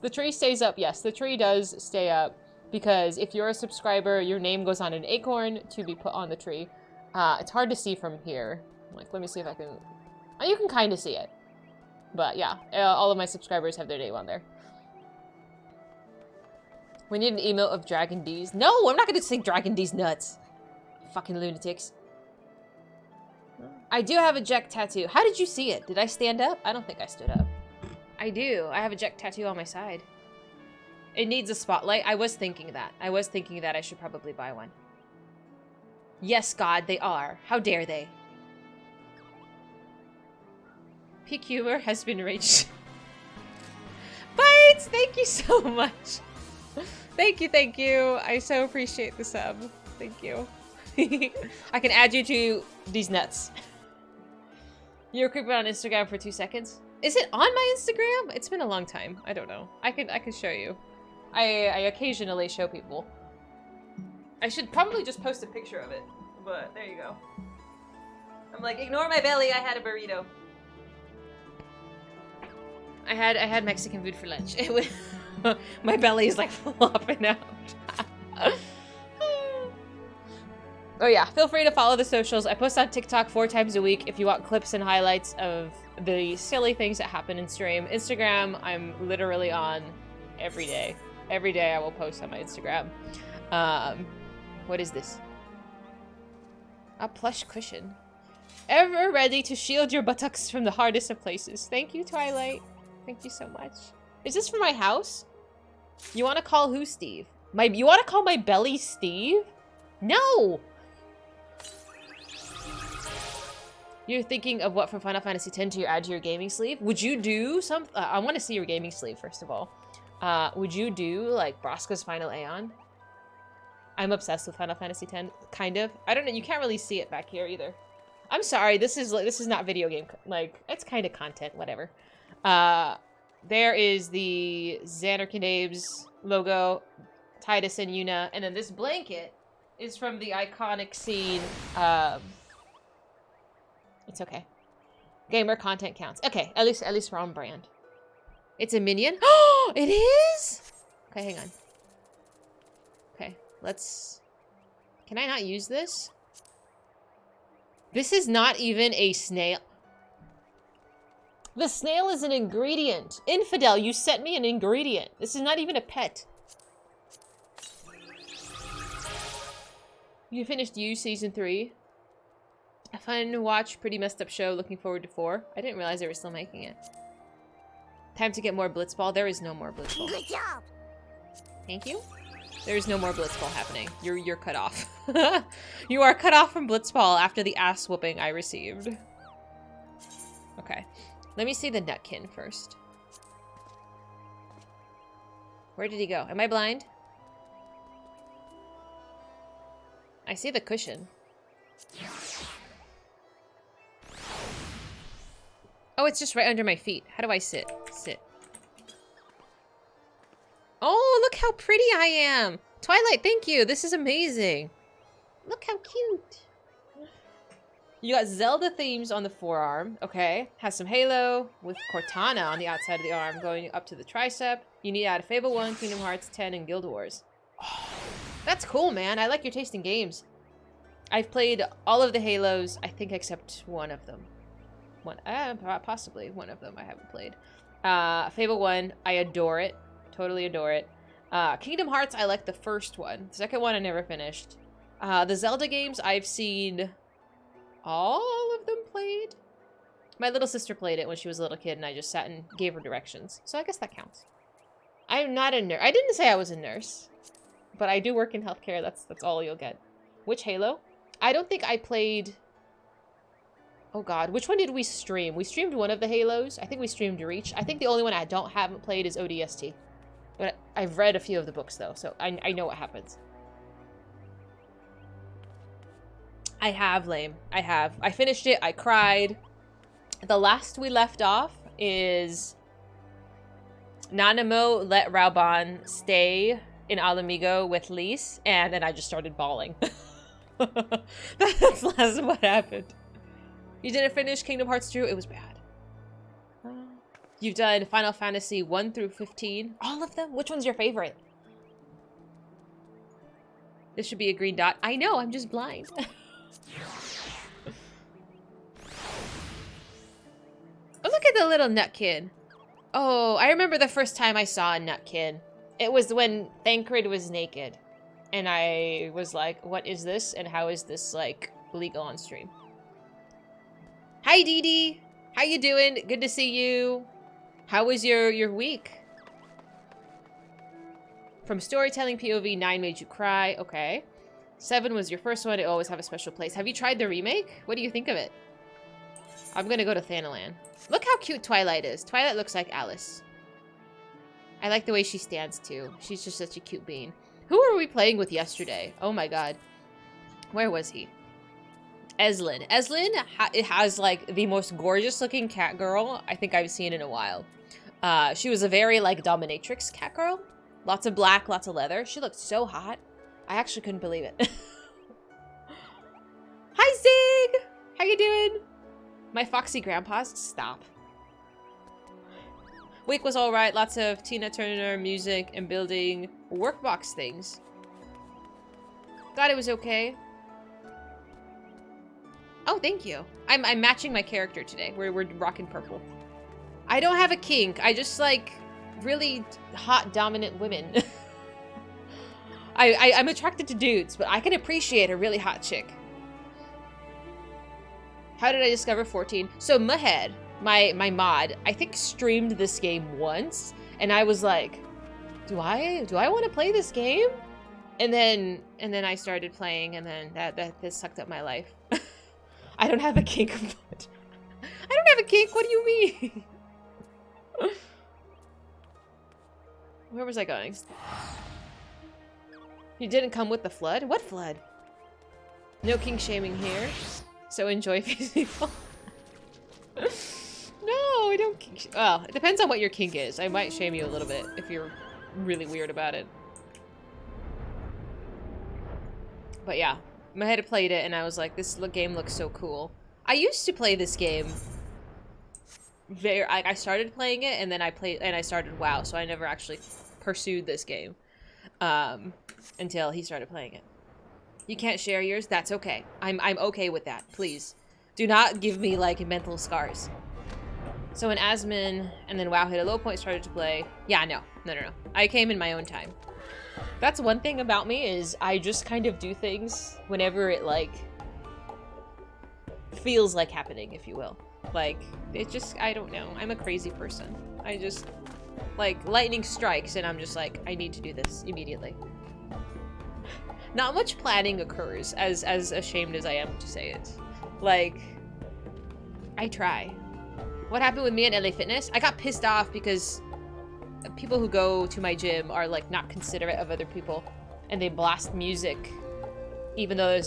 The tree stays up. Yes, the tree does stay up. Because if you're a subscriber, your name goes on an acorn to be put on the tree. It's hard to see from here. Like, let me see if I can... You can kind of see it. But yeah, all of my subscribers have their name on there. We need an emote of Dragon D's. No, I'm not going to say Dragon D's nuts. Fucking lunatics. I do have a Jack tattoo. How did you see it? Did I stand up? I don't think I stood up. I do. I have a Jack tattoo on my side. It needs a spotlight. I was thinking that. I should probably buy one. Yes, God, they are. How dare they? Peak humor has been reached. Bites! Thank you so much. Thank you, thank you. I so appreciate the sub. Thank you. I can add you to these nuts. You were creeping on Instagram for 2 seconds. Is it on my Instagram? It's been a long time. I don't know. I can show you. I occasionally show people. I should probably just post a picture of it, but there you go. I'm like, ignore my belly. I had a burrito. I had Mexican food for lunch. It was my belly is like flopping out. Oh yeah, feel free to follow the socials. I post on TikTok 4 times a week if you want clips and highlights of the silly things that happen in stream. Instagram, I'm literally on every day. Every day I will post on my Instagram. What is this? A plush cushion. Ever ready to shield your buttocks from the hardest of places. Thank you, Twilight. Thank you so much. Is this for my house? You want to call who Steve? You want to call my belly Steve? No! You're thinking of what from Final Fantasy X to add to your gaming sleeve? Would you do some... I want to see your gaming sleeve, first of all. Would you do, like, Braska's Final Aeon? I'm obsessed with Final Fantasy X, kind of. I don't know, you can't really see it back here either. I'm sorry, this is not video game... Like, it's kind of content, whatever. There is the Xanarkanabe's logo, Titus and Yuna, and then this blanket is from the iconic scene, it's okay. Gamer content counts. Okay, at least we're on brand. It's a minion? Oh, it is? Okay, hang on. Okay, let's... Can I not use this? This is not even a snail. The snail is an ingredient. Infidel, you sent me an ingredient. This is not even a pet. You finished You Season 3. A fun watch, pretty messed up show. Looking forward to 4. I didn't realize they were still making it. Time to get more Blitzball. There is no more Blitzball. Good job. Thank you. There is no more Blitzball happening. You're cut off. You are cut off from Blitzball after the ass whooping I received. Okay. Let me see the Nutkin first. Where did he go? Am I blind? I see the cushion. Oh, it's just right under my feet. How do I sit? Sit. Oh, look how pretty I am. Twilight, thank you. This is amazing. Look how cute. You got Zelda themes on the forearm. Okay. Has some Halo with Cortana on the outside of the arm going up to the tricep. You need to add a Fable 1, Kingdom Hearts 10, and Guild Wars. Oh, that's cool, man. I like your taste in games. I've played all of the Halos, I think, except one of them. Possibly one of them I haven't played. Fable 1, I adore it. Totally adore it. Kingdom Hearts, I like the first one. The second one, I never finished. The Zelda games, I've seen all of them played. My little sister played it when she was a little kid, and I just sat and gave her directions. So I guess that counts. I'm not a nurse. I didn't say I was a nurse, but I do work in healthcare. That's all you'll get. Which Halo? I don't think I played... Oh god, which one did we stream? We streamed one of the Halos. I think we streamed Reach. I think the only one I haven't played is ODST. But I've read a few of the books though, so I know what happens. I have, lame. I have. I finished it, I cried. The last we left off is Nanamo let Raoban stay in Alamigo with Lise, and then I just started bawling. That's last of what happened. You didn't finish Kingdom Hearts 2? It was bad. You've done Final Fantasy 1 through 15. All of them? Which one's your favorite? This should be a green dot. I know, I'm just blind. Oh, look at the little Nutkin. Oh, I remember the first time I saw a Nutkin. It was when Thancred was naked. And I was like, what is this? And how is this, like, legal on stream? Hi, Dee Dee. How you doing? Good to see you. How was your week? From storytelling POV, 9 made you cry. Okay. 7 was your first one. It always have a special place. Have you tried the remake? What do you think of it? I'm gonna go to Thanalan. Look how cute Twilight is. Twilight looks like Alice. I like the way she stands too. She's just such a cute bean. Who were we playing with yesterday? Oh my god. Where was he? Eslin. Eslin it has like the most gorgeous looking cat girl I think I've seen in a while. She was a very like dominatrix cat girl. Lots of black, lots of leather. She looked so hot. I actually couldn't believe it. Hi Zig! How you doing? My foxy grandpas? Stop. Week was alright. Lots of Tina Turner music and building workbox things. Thought it was okay. Oh, thank you. I'm matching my character today. We're rocking purple. I don't have a kink. I just like really hot, dominant women. I'm attracted to dudes, but I can appreciate a really hot chick. How did I discover 14? So Mahed, my mod, I think streamed this game once, and I was like, do I want to play this game? And then I started playing, and then that sucked up my life. I don't have a kink. I don't have a kink. What do you mean? Where was I going? You didn't come with the flood? What flood? No kink shaming here. So enjoy Fizy. No, I don't kink. Well, it depends on what your kink is. I might shame you a little bit if you're really weird about it. But yeah, I had played it and I was like, this game looks so cool. I used to play this game. I started playing it and then I started WoW, so I never actually pursued this game until he started playing it. You can't share yours? That's okay. I'm okay with that. Please. Do not give me, like, mental scars. So when Asmin and then WoW hit a low point, started to play... Yeah, no. I came in my own time. That's one thing about me, is I just kind of do things whenever it, like... feels like happening, if you will. Like, it just... I don't know. I'm a crazy person. I just... Like, lightning strikes, and I'm just like, I need to do this immediately. Not much planning occurs, as ashamed as I am to say it. Like, I try. What happened with me and LA Fitness? I got pissed off because people who go to my gym are, like, not considerate of other people. And they blast music, even though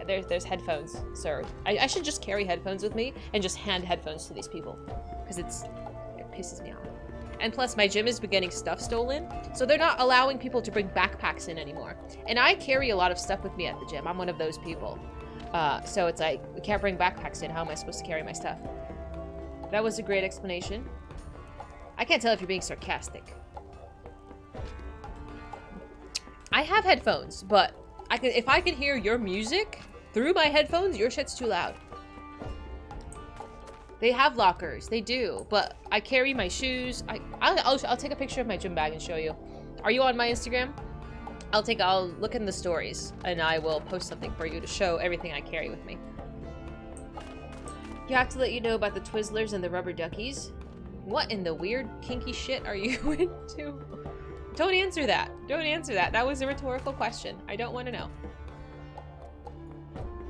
there's headphones. So I should just carry headphones with me and just hand headphones to these people. Because it pisses me off. And plus, my gym is getting stuff stolen, so they're not allowing people to bring backpacks in anymore. And I carry a lot of stuff with me at the gym. I'm one of those people. So it's like, we can't bring backpacks in. How am I supposed to carry my stuff? That was a great explanation. I can't tell if you're being sarcastic. I have headphones, but if I can hear your music through my headphones, your shit's too loud. They have lockers, they do, but I carry my shoes. I'll take a picture of my gym bag and show you. Are you on my Instagram? I'll look in the stories and I will post something for you to show everything I carry with me. You have to let you know about the Twizzlers and the rubber duckies. What in the weird kinky shit are you into? Don't answer that. Don't answer that. That was a rhetorical question. I don't want to know.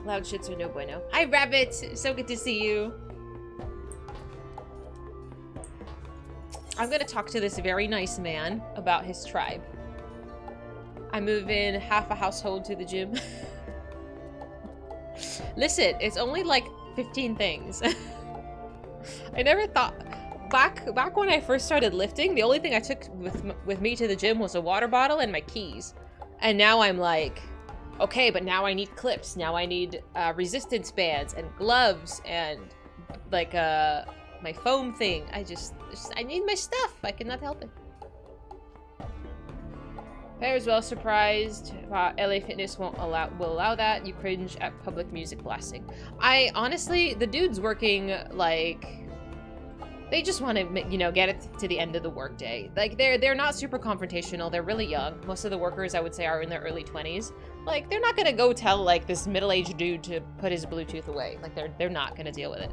Loud shits are no bueno. Hi, Rabbit. So good to see you. I'm gonna talk to this very nice man about his tribe. I move in half a household to the gym. Listen, it's only like 15 things. I never thought... Back when I first started lifting, the only thing I took with me to the gym was a water bottle and my keys. And now I'm like, okay, but now I need clips. Now I need resistance bands and gloves and like my foam thing. I need my stuff. I cannot help it. Fair as well surprised. LA Fitness will allow that. You cringe at public music blasting. I honestly, the dudes working, like, they just want to, you know, get it to the end of the workday. Like, they're not super confrontational. They're really young. Most of the workers, I would say, are in their early 20s. Like, they're not gonna go tell, like, this middle-aged dude to put his Bluetooth away. Like, they're not gonna deal with it.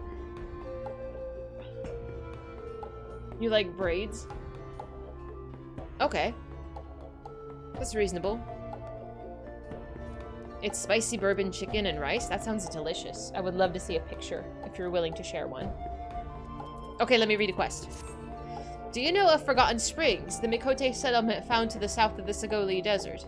You like braids? Okay. That's reasonable. It's spicy bourbon chicken and rice. That sounds delicious. I would love to see a picture if you're willing to share one. Okay, let me read a quest. Do you know of Forgotten Springs, the Mikote settlement found to the south of the Sagoli Desert?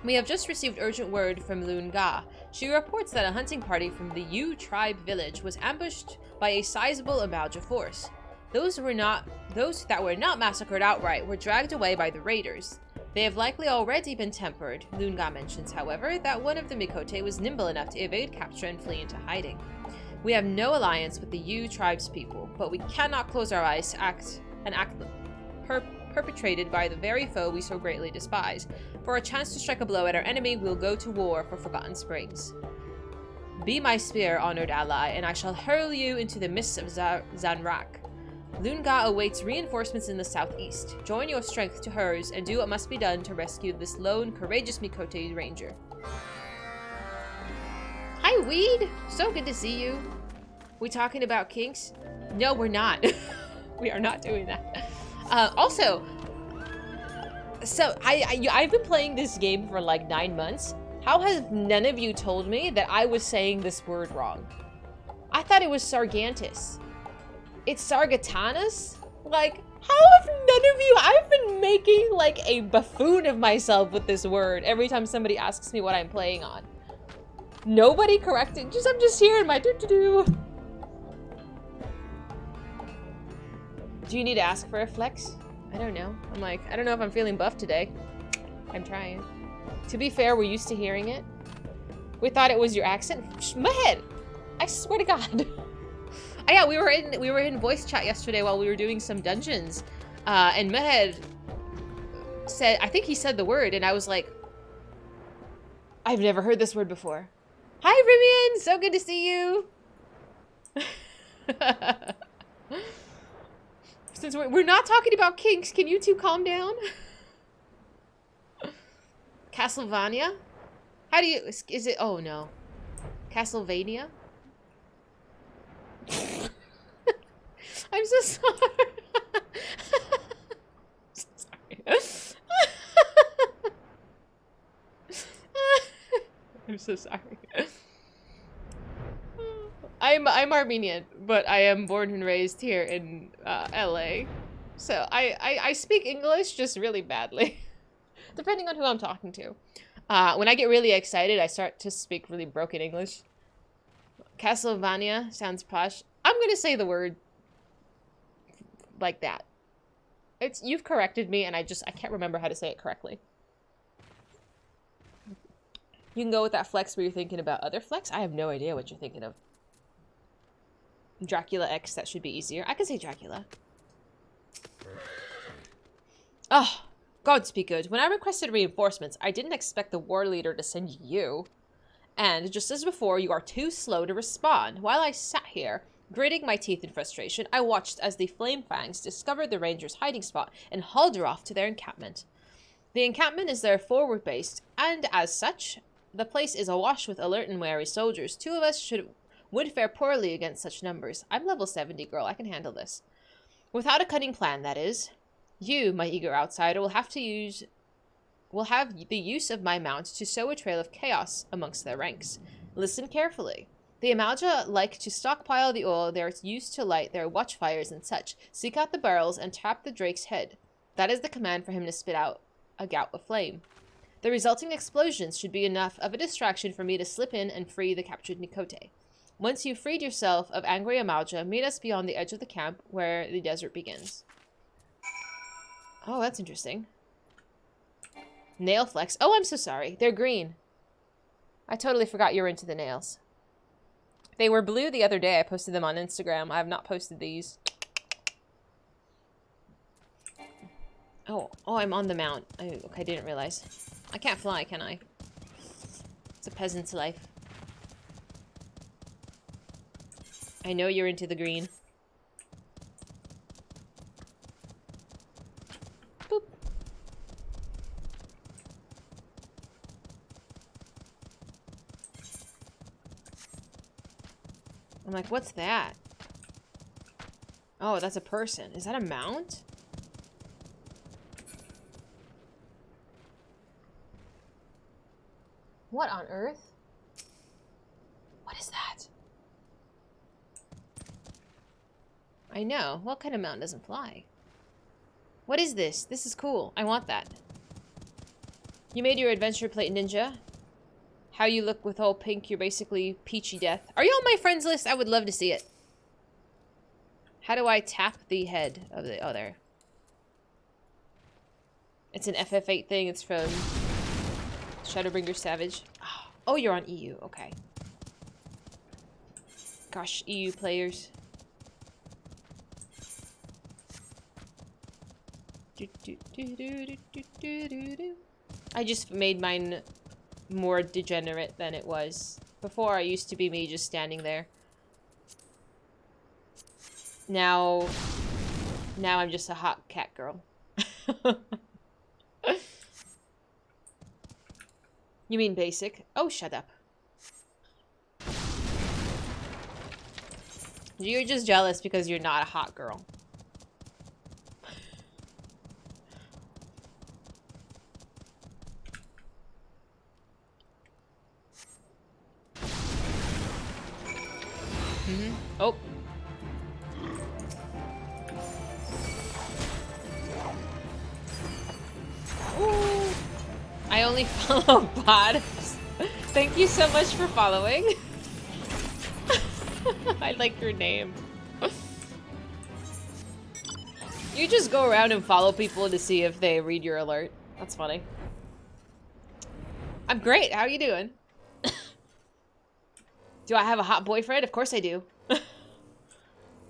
We have just received urgent word from Lunga. She reports that a hunting party from the Yu tribe village was ambushed by a sizable Amalja force. Those that were not massacred outright were dragged away by the raiders. They have likely already been tempered. Lunga mentions, however, that one of the Mikote was nimble enough to evade capture and flee into hiding. We have no alliance with the Yu tribe's people, but we cannot close our eyes to act perpetrated by the very foe we so greatly despise. For a chance to strike a blow at our enemy, we'll go to war for Forgotten Springs. Be my spear, honored ally, and I shall hurl you into the mists of Zanrak. Lunga awaits reinforcements in the southeast. Join your strength to hers and do what must be done to rescue this lone, courageous Mikote ranger. Hi, Weed! So good to see you. We talking about kinks? No, we're not. We are not doing that. Also, so I've been playing this game for like 9 months. How have none of you told me that I was saying this word wrong? I thought it was Sargantus. It's Sargatanus? Like, how have none of you? I've been making like a buffoon of myself with this word every time somebody asks me what I'm playing on. Nobody corrected. I'm just here in my do-do-do. Do you need to ask for a flex? I don't know. I don't know if I'm feeling buff today. I'm trying. To be fair, we're used to hearing it. We thought it was your accent. Mahed! I swear to God. Oh yeah, we were in voice chat yesterday while we were doing some dungeons. And Mahed said, I think he said the word, and I was like, I've never heard this word before. Hi, Rimian! So good to see you! Since we're not talking about kinks, can you two calm down? Castlevania? How do you... Is it... Oh, no. Castlevania? I'm so sorry. I'm so sorry. I'm Armenian, but I am born and raised here in LA. So I speak English just really badly, depending on who I'm talking to. When I get really excited, I start to speak really broken English. Castlevania sounds posh. I'm gonna say the word like that. You've corrected me, and I can't remember how to say it correctly. You can go with that flex where you're thinking about other flex. I have no idea what you're thinking of. Dracula X, that should be easier. I can say Dracula. Oh, gods be good. When I requested reinforcements, I didn't expect the war leader to send you. And just as before, you are too slow to respond. While I sat here, gritting my teeth in frustration, I watched as the Flame Fangs discovered the ranger's hiding spot and hauled her off to their encampment. The encampment is their forward base, and as such, the place is awash with alert and wary soldiers. Two of us would fare poorly against such numbers. I'm level 70, girl. I can handle this. Without a cunning plan, that is. You, my eager outsider, will have the use of my mount to sow a trail of chaos amongst their ranks. Listen carefully. The Amalja like to stockpile the oil they're used to light their watchfires and such. Seek out the barrels and tap the drake's head. That is the command for him to spit out a gout of flame. The resulting explosions should be enough of a distraction for me to slip in and free the captured Nikote. Once you've freed yourself of angry Amalja, meet us beyond the edge of the camp where the desert begins. Oh, that's interesting. Nail flex. Oh, I'm so sorry. They're green. I totally forgot you were into the nails. They were blue the other day. I posted them on Instagram. I have not posted these. Oh, I'm on the mount. Okay, I didn't realize. I can't fly, can I? It's a peasant's life. I know you're into the green. Boop. I'm like, what's that? Oh, that's a person. Is that a mount? What on earth? What is that? I know. What kind of mountain doesn't fly? What is this? This is cool. I want that. You made your adventure plate, ninja. How you look with all pink, you're basically peachy death. Are you on my friends list? I would love to see it. How do I tap the head of the... Oh, there. It's an FF8 thing. It's from Shadowbringer Savage. Oh, you're on EU. Okay. Gosh, EU players. I just made mine more degenerate than it was. Before, I used to be me just standing there. Now I'm just a hot cat girl. You mean basic? Oh, shut up. You're just jealous because you're not a hot girl. Oh. Ooh. I only follow bots. Thank you so much for following. I like your name. You just go around and follow people to see if they read your alert. That's funny. I'm great. How are you doing? Do I have a hot boyfriend? Of course I do.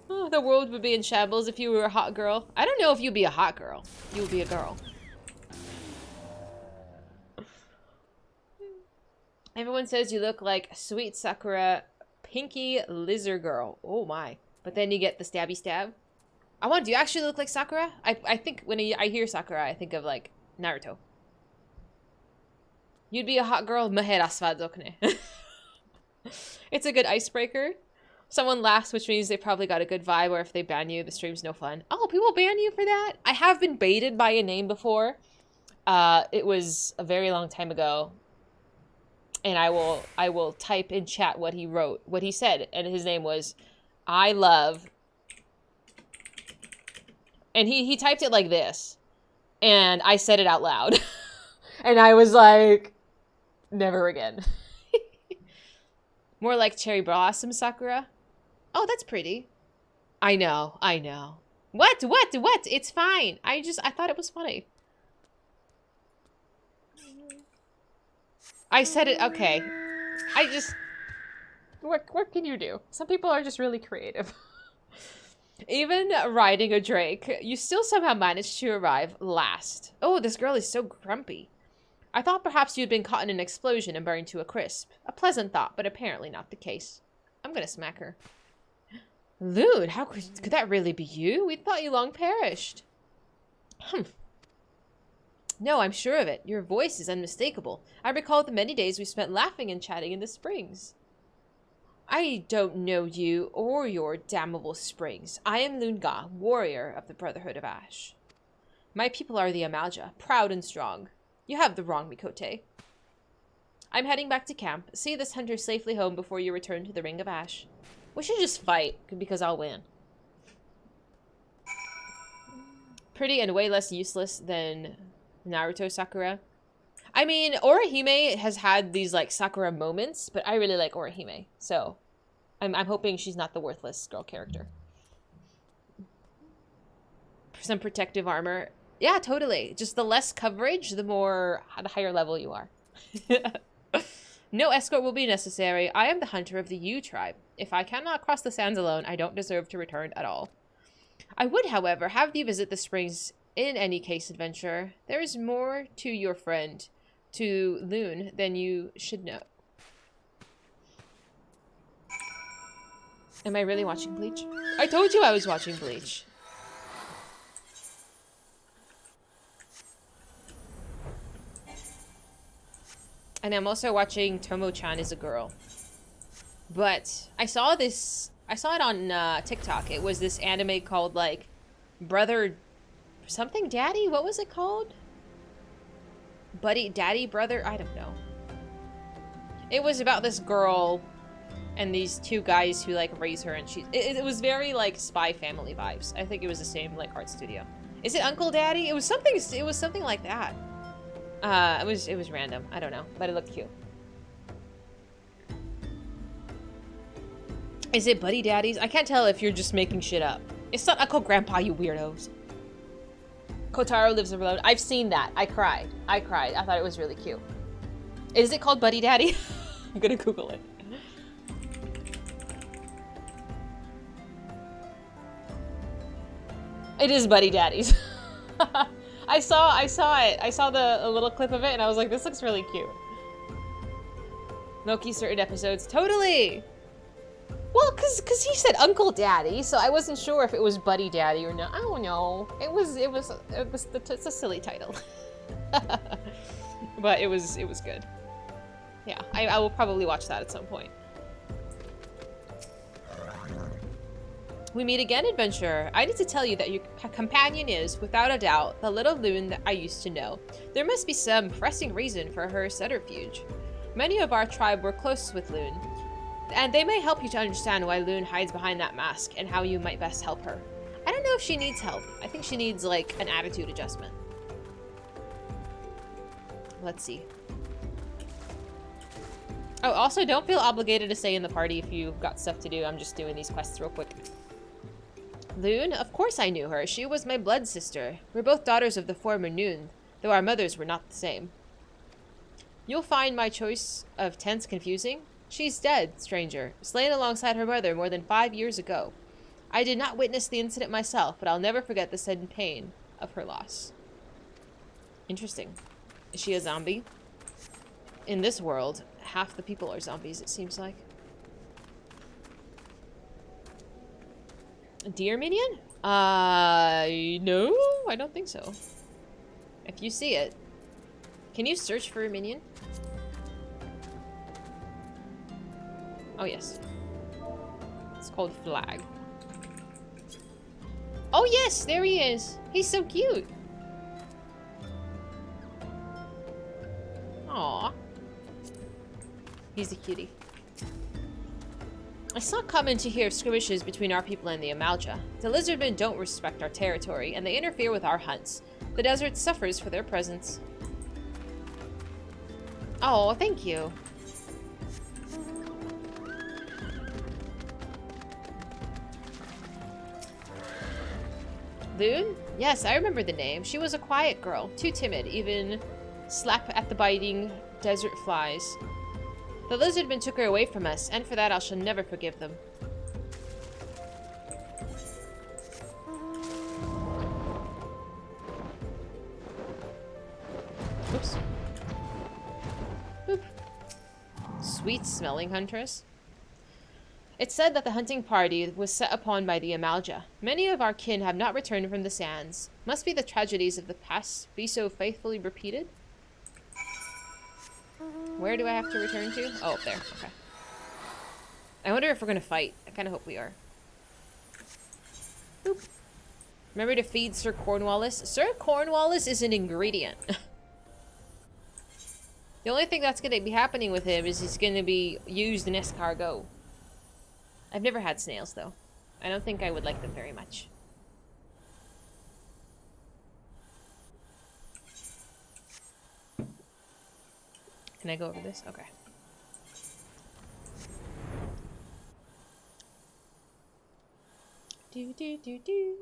Oh, the world would be in shambles if you were a hot girl. I don't know if you'd be a hot girl. You would be a girl. Everyone says you look like Sweet Sakura Pinky Lizard Girl. Oh my. But then you get the stabby stab. Do you actually look like Sakura? I think when I hear Sakura, I think of like Naruto. You'd be a hot girl. It's a good icebreaker. Someone laughs, which means they probably got a good vibe, or if they ban you, the stream's no fun. Oh, people ban you for that? I have been baited by a name before. It was a very long time ago. And I will type in chat what he wrote, what he said, and his name was I love. And he typed it like this. And I said it out loud. And I was like, never again. More like cherry blossom Sakura. Oh, that's pretty. I know. What? It's fine. I thought it was funny. I said it, okay. What can you do? Some people are just really creative. Even riding a Drake, you still somehow managed to arrive last. Oh, this girl is so grumpy. I thought perhaps you'd been caught in an explosion and burned to a crisp. A pleasant thought, but apparently not the case. I'm gonna smack her. Loon, how could that really be you? We thought you long perished. No, I'm sure of it. Your voice is unmistakable. I recall the many days we spent laughing and chatting in the springs. I don't know you or your damnable springs. I am Lunga, warrior of the Brotherhood of Ash. My people are the Amalja, proud and strong. You have the wrong Mikote. I'm heading back to camp. See this hunter safely home before you return to the Ring of Ash. We should just fight, because I'll win. Pretty and way less useless than Naruto Sakura. I mean, Orihime has had these, like, Sakura moments, but I really like Orihime. So, I'm hoping she's not the worthless girl character. Some protective armor. Yeah, totally. Just the less coverage, the higher level you are. No escort will be necessary. I am the hunter of the Yu tribe. If I cannot cross the sands alone, I don't deserve to return at all. I would, however, have you visit the springs in any case, adventurer. There is more to your friend, to Loon, than you should know. Am I really watching Bleach? I told you I was watching Bleach. And I'm also watching Tomo-chan is a girl. But I saw it on TikTok. It was this anime called, like, Brother something Daddy? What was it called? Buddy, Daddy, Brother? I don't know. It was about this girl and these two guys who like raise her, and it was very like Spy Family vibes. I think it was the same like art studio. Is it Uncle Daddy? It was something like that. It was random. I don't know, but it looked cute. Is it Buddy Daddies? I can't tell if you're just making shit up. It's not Uncle Grandpa, you weirdos. Kotaro lives alone. I've seen that. I cried. I thought it was really cute. Is it called Buddy Daddy? I'm gonna Google it. It is Buddy Daddies. I saw it. I saw a little clip of it, and I was like, this looks really cute. Moki certain episodes. Totally! Well, cause he said Uncle Daddy, so I wasn't sure if it was Buddy Daddy or not. I don't know. It's a silly title. But it was good. Yeah, I will probably watch that at some point. We meet again, adventurer. I need to tell you that your companion is, without a doubt, the little loon that I used to know. There must be some pressing reason for her subterfuge. Many of our tribe were close with Loon, and they may help you to understand why Loon hides behind that mask and how you might best help her. I don't know if she needs help. I think she needs, like, an attitude adjustment. Let's see. Oh, also, don't feel obligated to stay in the party if you've got stuff to do. I'm just doing these quests real quick. Loon? Of course I knew her. She was my blood sister. We're both daughters of the former Noon, though our mothers were not the same. You'll find my choice of tense confusing. She's dead, stranger, slain alongside her mother more than 5 years ago. I did not witness the incident myself, but I'll never forget the sudden pain of her loss. Interesting. Is she a zombie? In this world, half the people are zombies, it seems like. Deer minion? No, I don't think so. If you see it, can you search for a minion? Oh, yes. It's called Flag. Oh, yes, there he is. He's so cute. Aww. He's a cutie. I saw coming to hear skirmishes between our people and the Amalja. The lizardmen don't respect our territory, and they interfere with our hunts. The desert suffers for their presence. Oh, thank you. Loon? Yes, I remember the name. She was a quiet girl, too timid, even slap at the biting desert flies. The lizardmen took her away from us, and for that I shall never forgive them. Oops. Boop. Sweet-smelling huntress. It's said that the hunting party was set upon by the Amalja. Many of our kin have not returned from the sands. Must be the tragedies of the past be so faithfully repeated? Where do I have to return to? Oh, up there. Okay. I wonder if we're gonna fight. I kind of hope we are. Boop. Remember to feed Sir Cornwallis. Sir Cornwallis is an ingredient. The only thing that's gonna be happening with him is he's gonna be used in escargot. I've never had snails, though. I don't think I would like them very much. Can I go over this? Okay. Do do do do.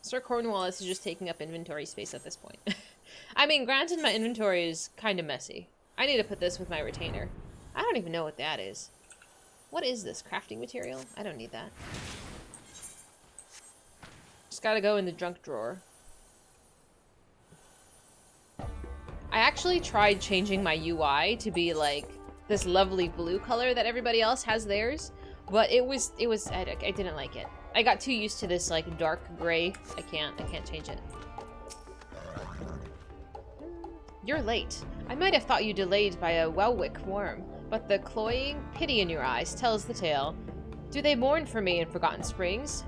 Sir Cornwallis is just taking up inventory space at this point. I mean, granted, my inventory is kind of messy. I need to put this with my retainer. I don't even know what that is. What is this? Crafting material? I don't need that. Just gotta go in the junk drawer. I actually tried changing my UI to be like this lovely blue color that everybody else has theirs, but I didn't like it. I got too used to this like dark gray. I can't change it. You're late. I might have thought you delayed by a Welwick worm, but the cloying pity in your eyes tells the tale. Do they mourn for me in Forgotten Springs?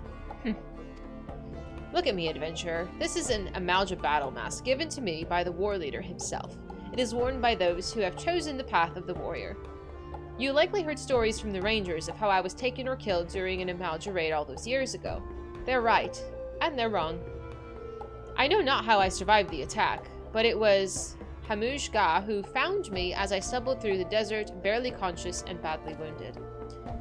Look at me, adventurer. This is an Amalja battle mask given to me by the war leader himself. It is worn by those who have chosen the path of the warrior. You likely heard stories from the rangers of how I was taken or killed during an Amalja raid all those years ago. They're right, and they're wrong. I know not how I survived the attack, but it was Hamush Ga who found me as I stumbled through the desert, barely conscious and badly wounded.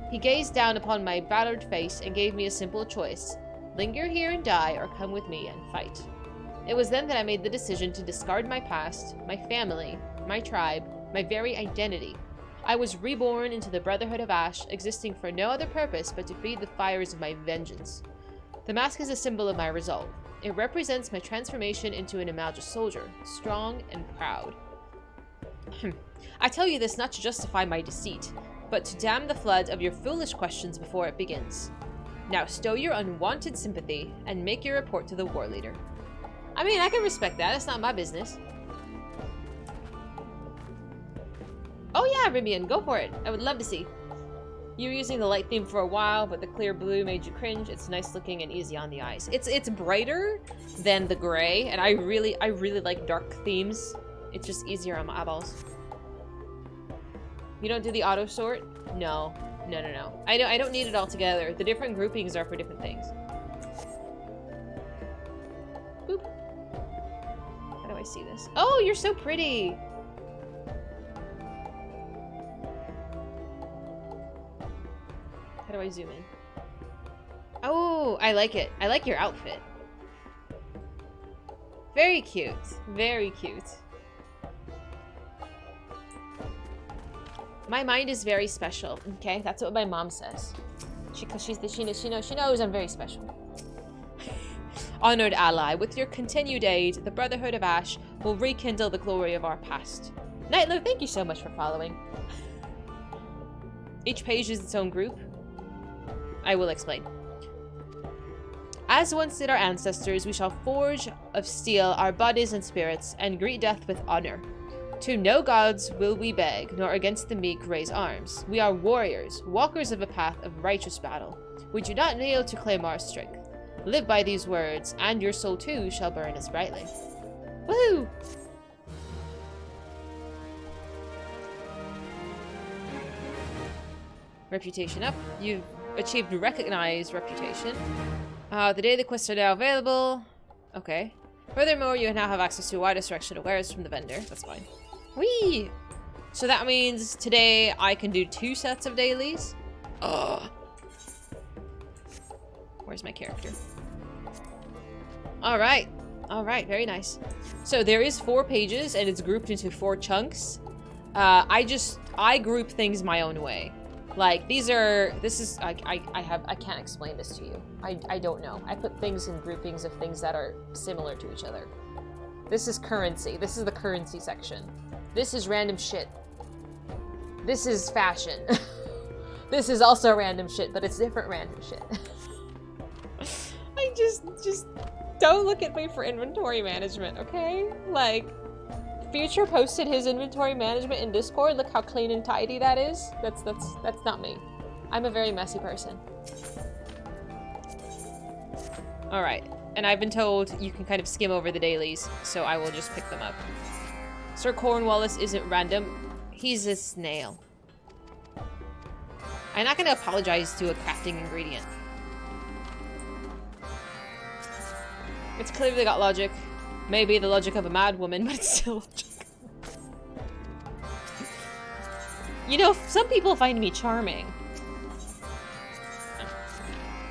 He gazed down upon my battered face and gave me a simple choice: linger here and die, or come with me and fight. It was then that I made the decision to discard my past, my family, my tribe, my very identity. I was reborn into the Brotherhood of Ash, existing for no other purpose but to feed the fires of my vengeance. The mask is a symbol of my resolve. It represents my transformation into an Amalja soldier, strong and proud. I tell you this not to justify my deceit, but to dam the flood of your foolish questions before it begins. Now stow your unwanted sympathy and make your report to the war leader. I mean, I can respect that. It's not my business. Oh yeah, Ribian, go for it. I would love to see. You were using the light theme for a while, but the clear blue made you cringe. It's nice looking and easy on the eyes. It's brighter than the gray, and I really like dark themes. It's just easier on my eyeballs. You don't do the auto sort? No. No. I don't need it all together. The different groupings are for different things. Boop. How do I see this? Oh, you're so pretty! How do I zoom in? Oh, I like it. I like your outfit. Very cute. Very cute. My mind is very special. Okay, that's what my mom says. She knows I'm very special. Honored ally, with your continued aid, the Brotherhood of Ash will rekindle the glory of our past. Nightlow, thank you so much for following. Each page is its own group. I will explain. As once did our ancestors, we shall forge of steel our bodies and spirits, and greet death with honor. To no gods will we beg, nor against the meek raise arms. We are warriors, walkers of a path of righteous battle. We do not kneel to claim our strength. Live by these words, and your soul too shall burn as brightly. Woo! Reputation up. You've achieved recognized reputation. The daily quests are now available. Okay. Furthermore, you now have access to a wider selection of wares from the vendor. That's fine. Whee! So that means today I can do 2 sets of dailies. Ugh. Where's my character? Alright. Alright, very nice. So there is 4 pages and it's grouped into 4 chunks. I group things my own way. Like, I can't explain this to you. I don't know. I put things in groupings of things that are similar to each other. This is currency. This is the currency section. This is random shit. This is fashion. This is also random shit, but it's different random shit. I just don't look at me for inventory management, okay? Like, Future posted his inventory management in Discord. Look how clean and tidy that is. That's not me. I'm a very messy person. Alright. And I've been told you can kind of skim over the dailies, so I will just pick them up. Sir Cornwallis isn't random. He's a snail. I'm not going to apologize to a crafting ingredient. It's clearly got logic. Maybe the logic of a mad woman, but it's still logic. You know, some people find me charming.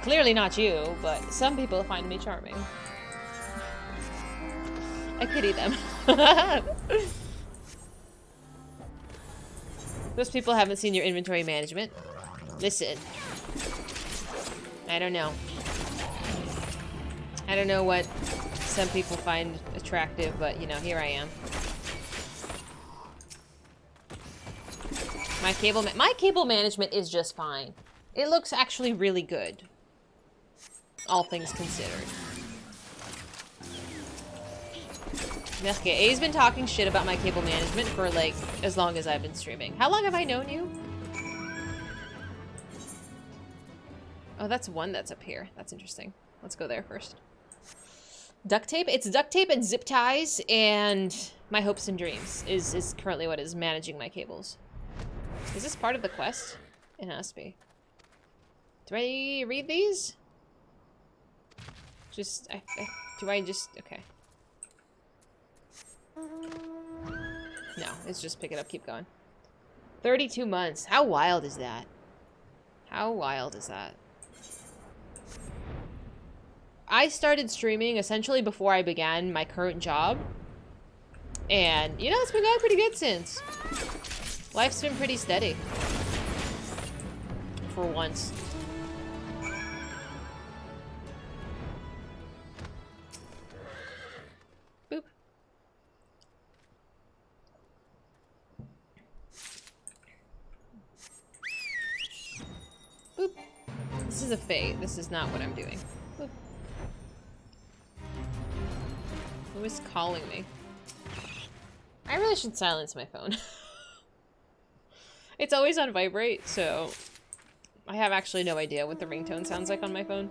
Clearly not you, but some people find me charming. I pity them. Those people haven't seen your inventory management. Listen. I don't know. I don't know what some people find attractive, but, you know, here I am. My cable management is just fine. It looks actually really good. All things considered. Okay, A's been talking shit about my cable management for, like, as long as I've been streaming. How long have I known you? Oh, that's one that's up here. That's interesting. Let's go there first. Duct tape? It's duct tape and zip ties, and my hopes and dreams is currently what is managing my cables. Is this part of the quest? It has to be. Do I read these? Just, do I just, okay. No, it's just pick it up, keep going. 32 months. How wild is that? How wild is that? I started streaming essentially before I began my current job. And, you know, it's been going pretty good since. Life's been pretty steady. For once. Boop. Boop. This is a fate. This is not what I'm doing. Boop. Who is calling me? I really should silence my phone. It's always on vibrate, so I have actually no idea what the ringtone sounds like on my phone.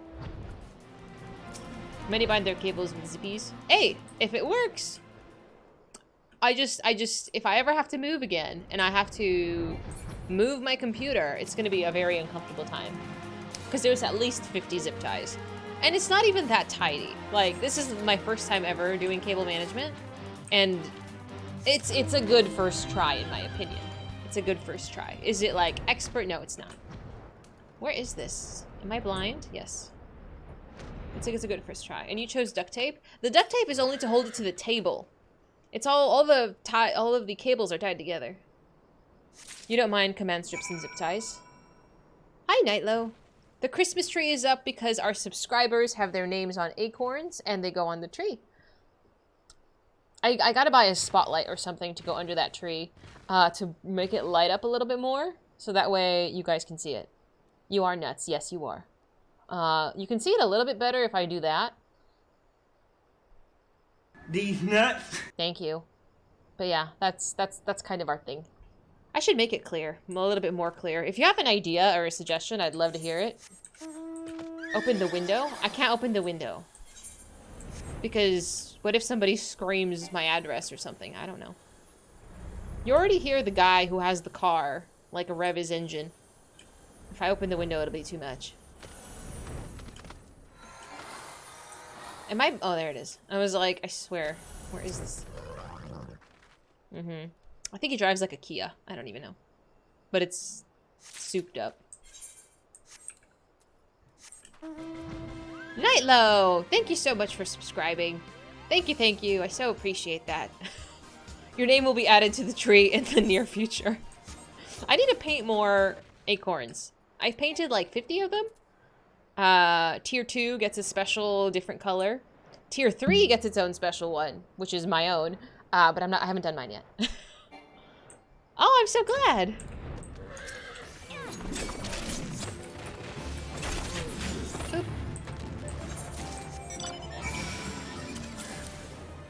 Many bind their cables with zippies. Hey, if it works! I just, if I ever have to move again, and I have to move my computer, it's gonna be a very uncomfortable time. Because there's at least 50 zip ties. And it's not even that tidy. Like, this is my first time ever doing cable management, and it's a good first try, in my opinion. It's a good first try. Is it, like, expert? No, it's not. Where is this? Am I blind? Yes. It's like it's a good first try. And you chose duct tape? The duct tape is only to hold it to the table. It's all of the cables are tied together. You don't mind command strips and zip ties? Hi, Nightlow. The Christmas tree is up because our subscribers have their names on acorns and they go on the tree. I gotta buy a spotlight or something to go under that tree to make it light up a little bit more, so that way you guys can see it. You are nuts. Yes, you are. You can see it a little bit better if I do that. These nuts. Thank you. But yeah, that's kind of our thing. I should make it clear, a little bit more clear. If you have an idea or a suggestion, I'd love to hear it. Open the window? I can't open the window. Because what if somebody screams my address or something? I don't know. You already hear the guy who has the car, like, rev his engine. If I open the window, it'll be too much. Am I? Oh, there it is. I was like, I swear. Where is this? I think he drives like a Kia. I don't even know. But it's souped up. Nightlow! Thank you so much for subscribing. Thank you, thank you. I so appreciate that. Your name will be added to the tree in the near future. I need to paint more acorns. I've painted like 50 of them. Tier 2 gets a special different color. Tier 3 gets its own special one, which is my own. But I haven't done mine yet. Oh, I'm so glad. Oop.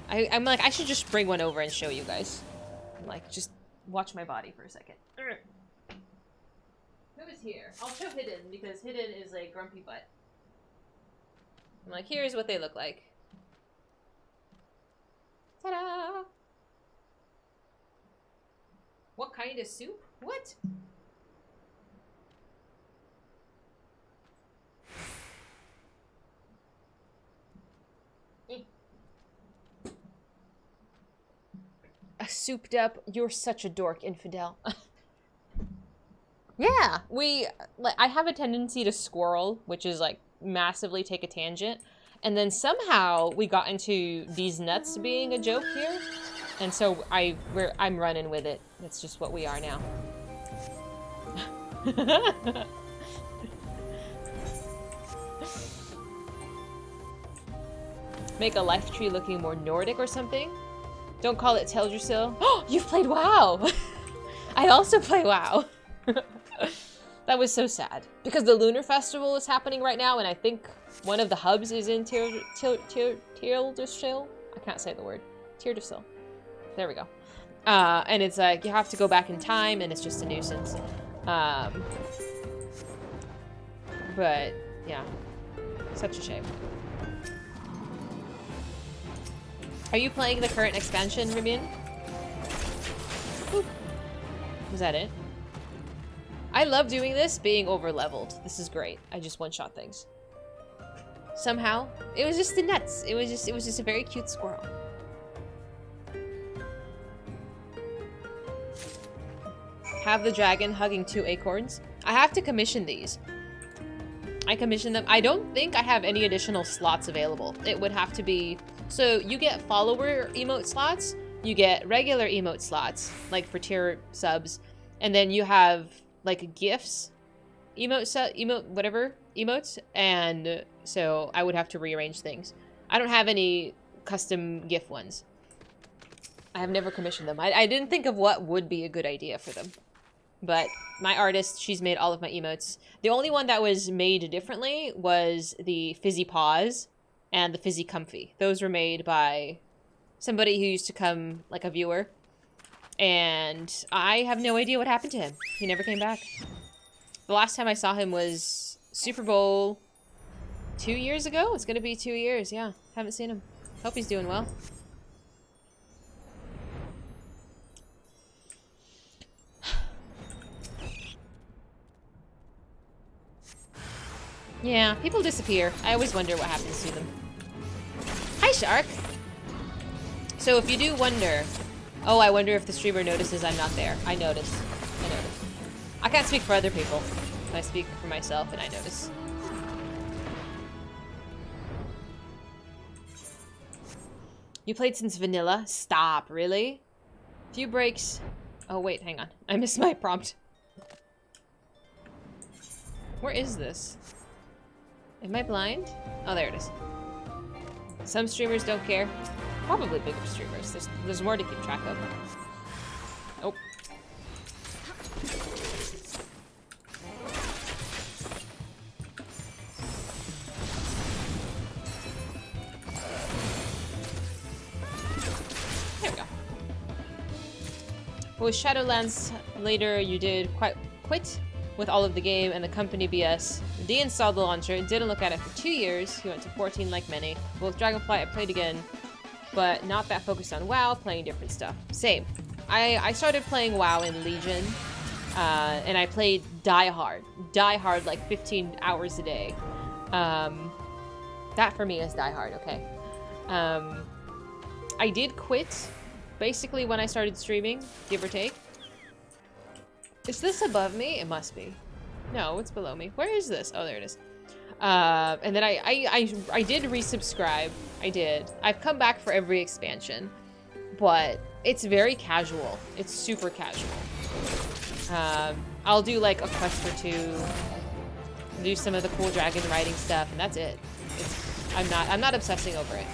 I'm like, I should just bring one over and show you guys. Like, just watch my body for a second. Who is here? I'll show Hidden, because Hidden is a grumpy butt. I'm like, here's what they look like. Ta-da! What kind of soup? What? A souped up, you're such a dork, infidel. Yeah, I have a tendency to squirrel, which is like massively take a tangent. And then somehow we got into these nuts being a joke here. And so I'm running with it. That's just what we are now. Make a life tree looking more Nordic or something. Don't call it Teldrassil. Oh, you've played WoW! I also play WoW. That was so sad. Because the Lunar Festival is happening right now, and I think one of the hubs is in Teldrassil. I can't say the word. Teldrassil. There we go. And it's like, you have to go back in time, and it's just a nuisance. But, yeah. Such a shame. Are you playing the current expansion, Ribian? Was that it? I love doing this, being over-leveled. This is great. I just one-shot things. Somehow, it was just the nuts. It was just a very cute squirrel. Have the dragon hugging 2 acorns. I have to commission these. I commissioned them. I don't think I have any additional slots available. It would have to be... So you get follower emote slots, you get regular emote slots, like for tier subs, and then you have like gifts, emotes, and so I would have to rearrange things. I don't have any custom gift ones. I have never commissioned them. I didn't think of what would be a good idea for them. But my artist, she's made all of my emotes. The only one that was made differently was the Fizy Paws and the Fizy Comfy. Those were made by somebody who used to come, like a viewer. And I have no idea what happened to him. He never came back. The last time I saw him was Super Bowl 2 years ago? It's gonna be 2 years, yeah. Haven't seen him. Hope he's doing well. Yeah, people disappear. I always wonder what happens to them. Hi, Shark! So if you do wonder... Oh, I wonder if the streamer notices I'm not there. I notice. I notice. I can't speak for other people. But I speak for myself and I notice. You played since vanilla? Stop, really? Few breaks... Oh, wait, hang on. I missed my prompt. Where is this? Am I blind? Oh, there it is. Some streamers don't care. Probably bigger streamers. There's more to keep track of. Oh. There we go. But with Shadowlands later, you did quit with all of the game and the company BS. Deinstalled the launcher, didn't look at it for 2 years. He went to 14 like many. But with Dragonflight, I played again, but not that focused on WoW, playing different stuff. Same. I started playing WoW in Legion, and I played Die Hard like 15 hours a day. That for me is Die Hard, okay. I did quit, basically when I started streaming, give or take. Is this above me? It must be. No, it's below me. Where is this? Oh, there it is. And then I did resubscribe. I did. I've come back for every expansion, but it's very casual. It's super casual. I'll do like a quest or two, do some of the cool dragon riding stuff, and that's it. I'm not obsessing over it.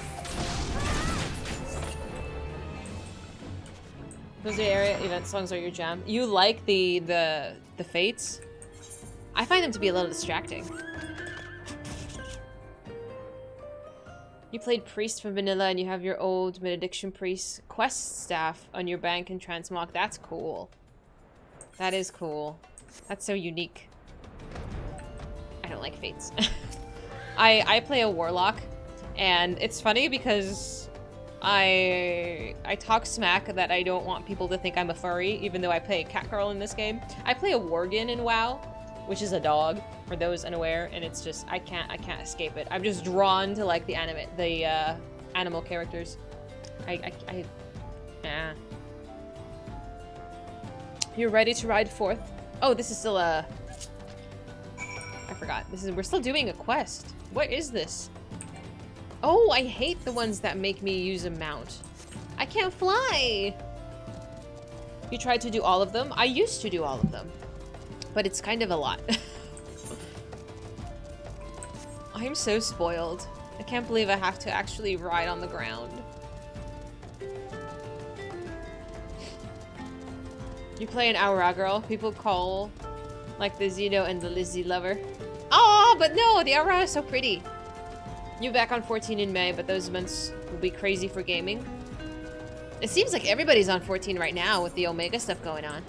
Those area event songs are your jam. You like the fates? I find them to be a little distracting. You played Priest from Vanilla and you have your old Benediction Priest quest staff on your bank and transmog. That's cool. That is cool. That's so unique. I don't like fates. I play a warlock, and it's funny because I talk smack that I don't want people to think I'm a furry, even though I play a cat girl in this game. I play a worgen in WoW, which is a dog, for those unaware, and it's just, I can't escape it. I'm just drawn to like the animal characters. Yeah. You're ready to ride forth? Oh, this is still a... I forgot. We're still doing a quest. What is this? Oh, I hate the ones that make me use a mount. I can't fly! You tried to do all of them? I used to do all of them. But it's kind of a lot. I'm so spoiled. I can't believe I have to actually ride on the ground. You play an ARR girl. People call like the Zeno and the Lizzie lover. Oh, but no, the ARR is so pretty. You back on 14 in May, but those months will be crazy for gaming. It seems like everybody's on 14 right now with the Omega stuff going on.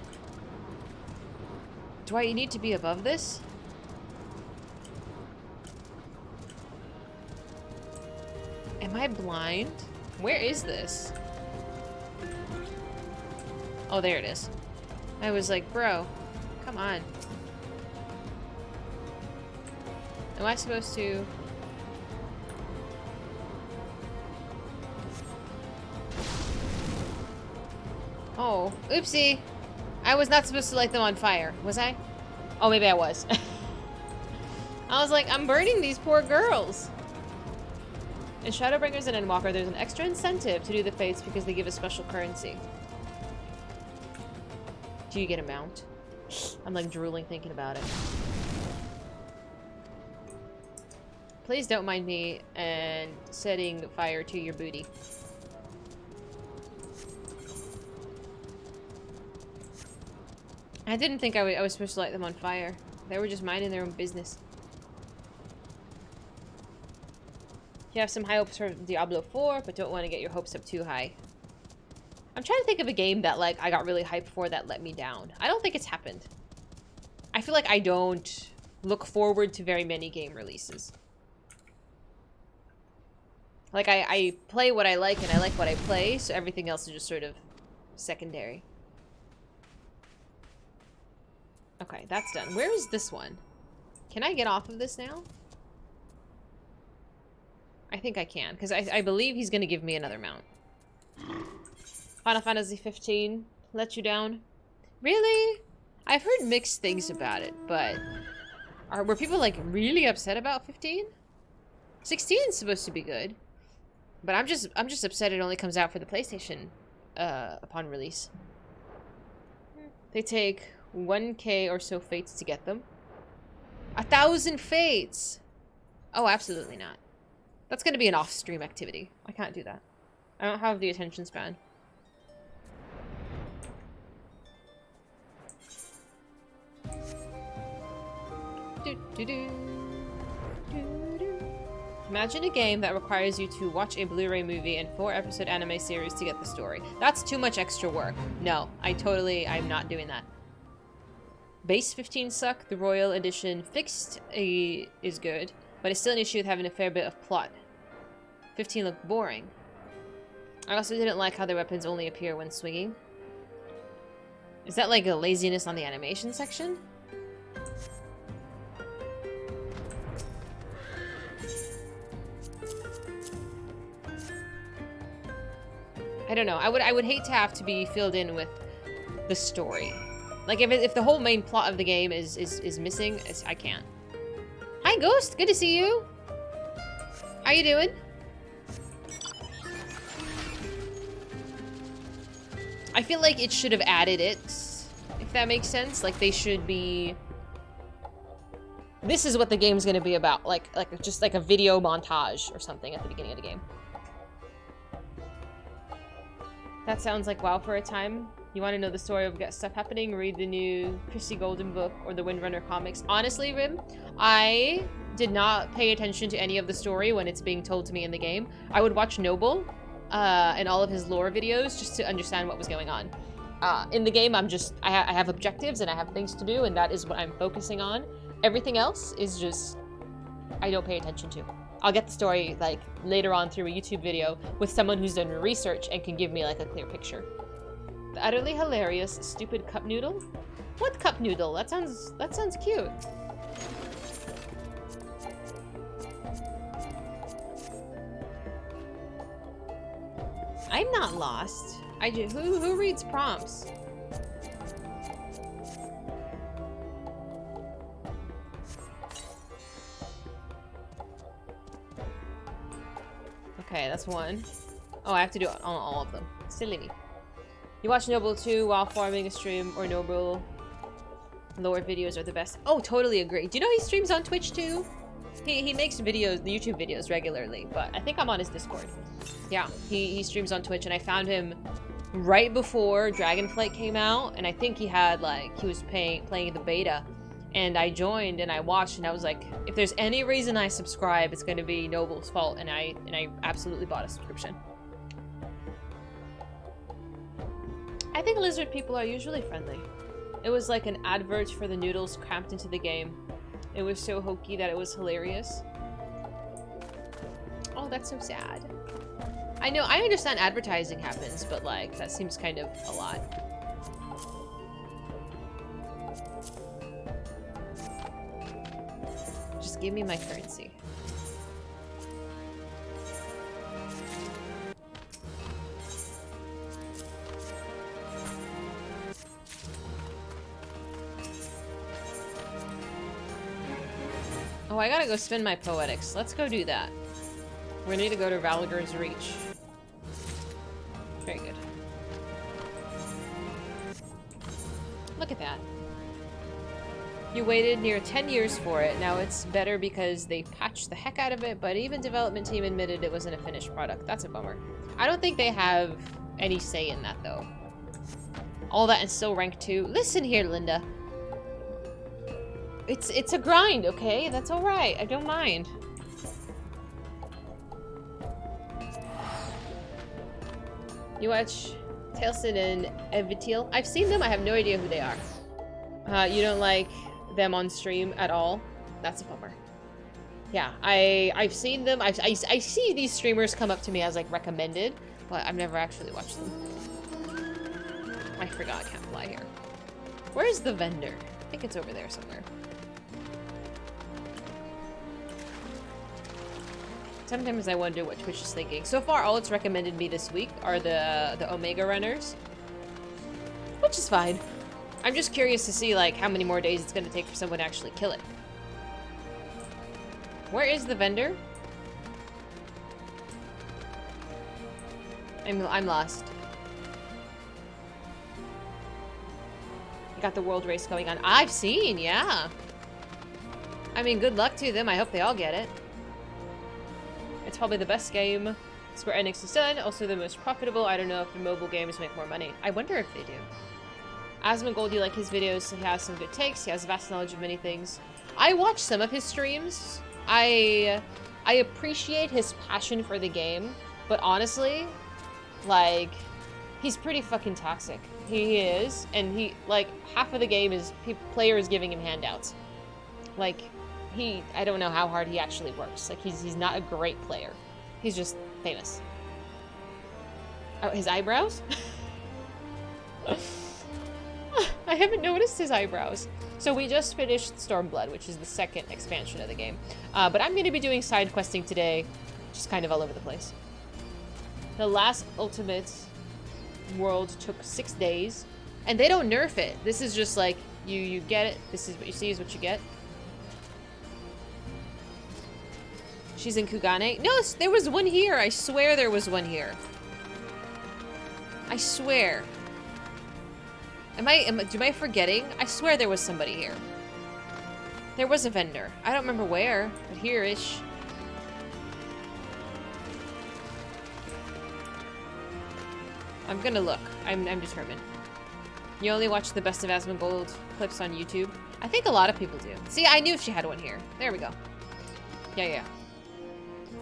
Do I need to be above this? Am I blind? Where is this? Oh, there it is. I was like, bro, come on. Am I supposed to... Oh, oopsie. I was not supposed to light them on fire, was I? Oh, maybe I was. I was like, I'm burning these poor girls. In Shadowbringers and Endwalker, there's an extra incentive to do the fates because they give a special currency. Do you get a mount? I'm like drooling thinking about it. Please don't mind me and setting fire to your booty. I didn't think I was supposed to light them on fire. They were just minding their own business. You have some high hopes for Diablo 4, but don't want to get your hopes up too high. I'm trying to think of a game that, like, I got really hyped for that let me down. I don't think it's happened. I feel like I don't look forward to very many game releases. Like, I play what I like and I like what I play, so everything else is just sort of secondary. Okay, that's done. Where is this one? Can I get off of this now? I think I can, because I believe he's going to give me another mount. Final Fantasy 15 let you down? Really? I've heard mixed things about it, but were people like really upset about 15? 16 is supposed to be good, but I'm just upset it only comes out for the PlayStation upon release. They take 1K or so fates to get them. 1,000 fates! Oh, absolutely not. That's gonna be an off-stream activity. I can't do that. I don't have the attention span. Imagine a game that requires you to watch a Blu-ray movie and 4-episode anime series to get the story. That's too much extra work. No, I'm not doing that. Base 15 suck. The Royal Edition fixed is good, but it's still an issue with having a fair bit of plot. 15 looked boring. I also didn't like how the weapons only appear when swinging. Is that like a laziness on the animation section? I don't know. I would hate to have to be filled in with the story. Like if the whole main plot of the game is missing, I can't. Hi Ghost, good to see you. How you doing? I feel like it should have added it, if that makes sense. Like they should be. This is what the game's gonna be about, like just like a video montage or something at the beginning of the game. That sounds like WoW for a time. You want to know the story of Get Stuff Happening? Read the new Chrissy Golden book or the Windrunner comics. Honestly, Rim, I did not pay attention to any of the story when it's being told to me in the game. I would watch Noble and all of his lore videos just to understand what was going on. In the game, I have objectives and I have things to do, and that is what I'm focusing on. Everything else is just, I don't pay attention to. I'll get the story like later on through a YouTube video with someone who's done research and can give me like a clear picture. The utterly hilarious stupid cup noodle? What cup noodle? That sounds cute. I'm not lost. Who reads prompts? Okay, that's one. Oh, I have to do it on all of them. Silly me. You watch Noble 2 while farming a stream, or Noble lore videos are the best. Oh, totally agree. Do you know he streams on Twitch too? He makes videos, the YouTube videos regularly, but I think I'm on his Discord. Yeah, he streams on Twitch, and I found him right before Dragonflight came out, and I think he had like, he was playing the beta, and I joined and I watched, and I was like, if there's any reason I subscribe, it's gonna be Noble's fault, and I absolutely bought a subscription. I think lizard people are usually friendly. It was like an advert for the noodles cramped into the game. It was so hokey that it was hilarious. Oh, that's so sad. I know, I understand advertising happens, but like, that seems kind of a lot. Just give me my currency. Oh, I gotta go spend my poetics. Let's go do that. We need to go to Valgar's Reach. Very good. Look at that. You waited near 10 years for it. Now it's better because they patched the heck out of it, but even development team admitted it wasn't a finished product. That's a bummer. I don't think they have any say in that, though. All that and still rank 2. Listen here, Linda. It's a grind, okay? That's alright. I don't mind. You watch Tailson and Evitil? I've seen them. I have no idea who they are. You don't like them on stream at all? That's a bummer. Yeah, I've seen them. I see these streamers come up to me as like recommended, but I've never actually watched them. I forgot I can't fly here. Where's the vendor? I think it's over there somewhere. Sometimes I wonder what Twitch is thinking. So far, all it's recommended me this week are the Omega runners, which is fine. I'm just curious to see like how many more days it's going to take for someone to actually kill it. Where is the vendor? I'm lost. You got the world race going on. I've seen, yeah. I mean, good luck to them. I hope they all get it. It's probably the best game Square Enix has done, also the most profitable. I don't know if the mobile games make more money. I wonder if they do. Asmongold, you like his videos, he has some good takes, he has vast knowledge of many things. I watch some of his streams. I appreciate his passion for the game, but honestly, like, he's pretty fucking toxic. He is, and he, like, half of the game is players giving him handouts. Like, I don't know how hard he actually works. Like, he's not a great player. He's just famous. Oh, his eyebrows? I haven't noticed his eyebrows. So we just finished Stormblood, which is the second expansion of the game. But I'm going to be doing side questing today, just kind of all over the place. The last Ultimate World took 6 days, and they don't nerf it. This is just like, you get it. This is what you see is what you get. She's in Kugane. No, there was one here. I swear there was one here. I swear. Am I forgetting? I swear there was somebody here. There was a vendor. I don't remember where, but here-ish. I'm gonna look. I'm determined. You only watch the best of Asmongold clips on YouTube? I think a lot of people do. See, I knew she had one here. There we go. Yeah.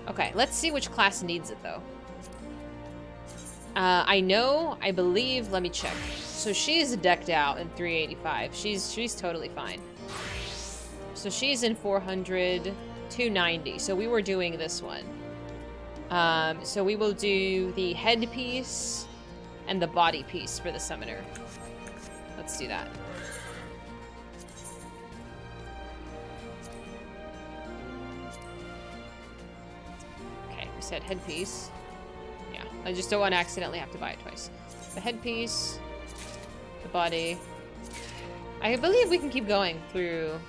Okay, let's see which class needs it, though. I believe, let me check. So she's decked out in 385. She's totally fine. So she's in 400, 290. So we were doing this one. So we will do the headpiece and the body piece for the summoner. Let's do that. Okay, we said headpiece. Yeah, I just don't want to accidentally have to buy it twice. The headpiece, the body. I believe we can keep going through.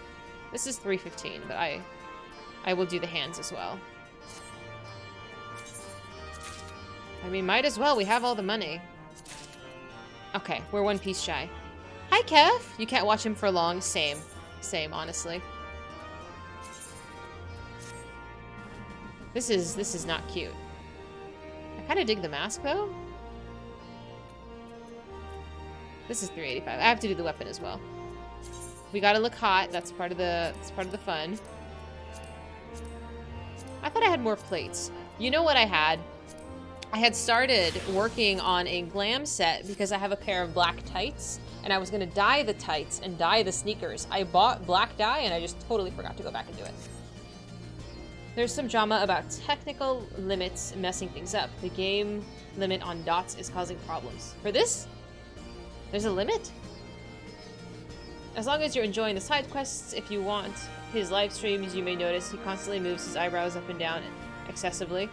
This is 315, but I will do the hands as well. I mean, might as well. We have all the money. Okay, we're one piece shy. Hi, Kev. You can't watch him for long. Same, honestly. This is not cute. I kind of dig the mask, though. This is 385. I have to do the weapon as well. We gotta look hot. That's part of the fun. I thought I had more plates. You know what I had? I had started working on a glam set because I have a pair of black tights, and I was gonna dye the tights and dye the sneakers. I bought black dye, and I just totally forgot to go back and do it. There's some drama about technical limits messing things up. The game limit on dots is causing problems. For this? There's a limit? As long as you're enjoying the side quests, if you want his live streams, you may notice he constantly moves his eyebrows up and down excessively.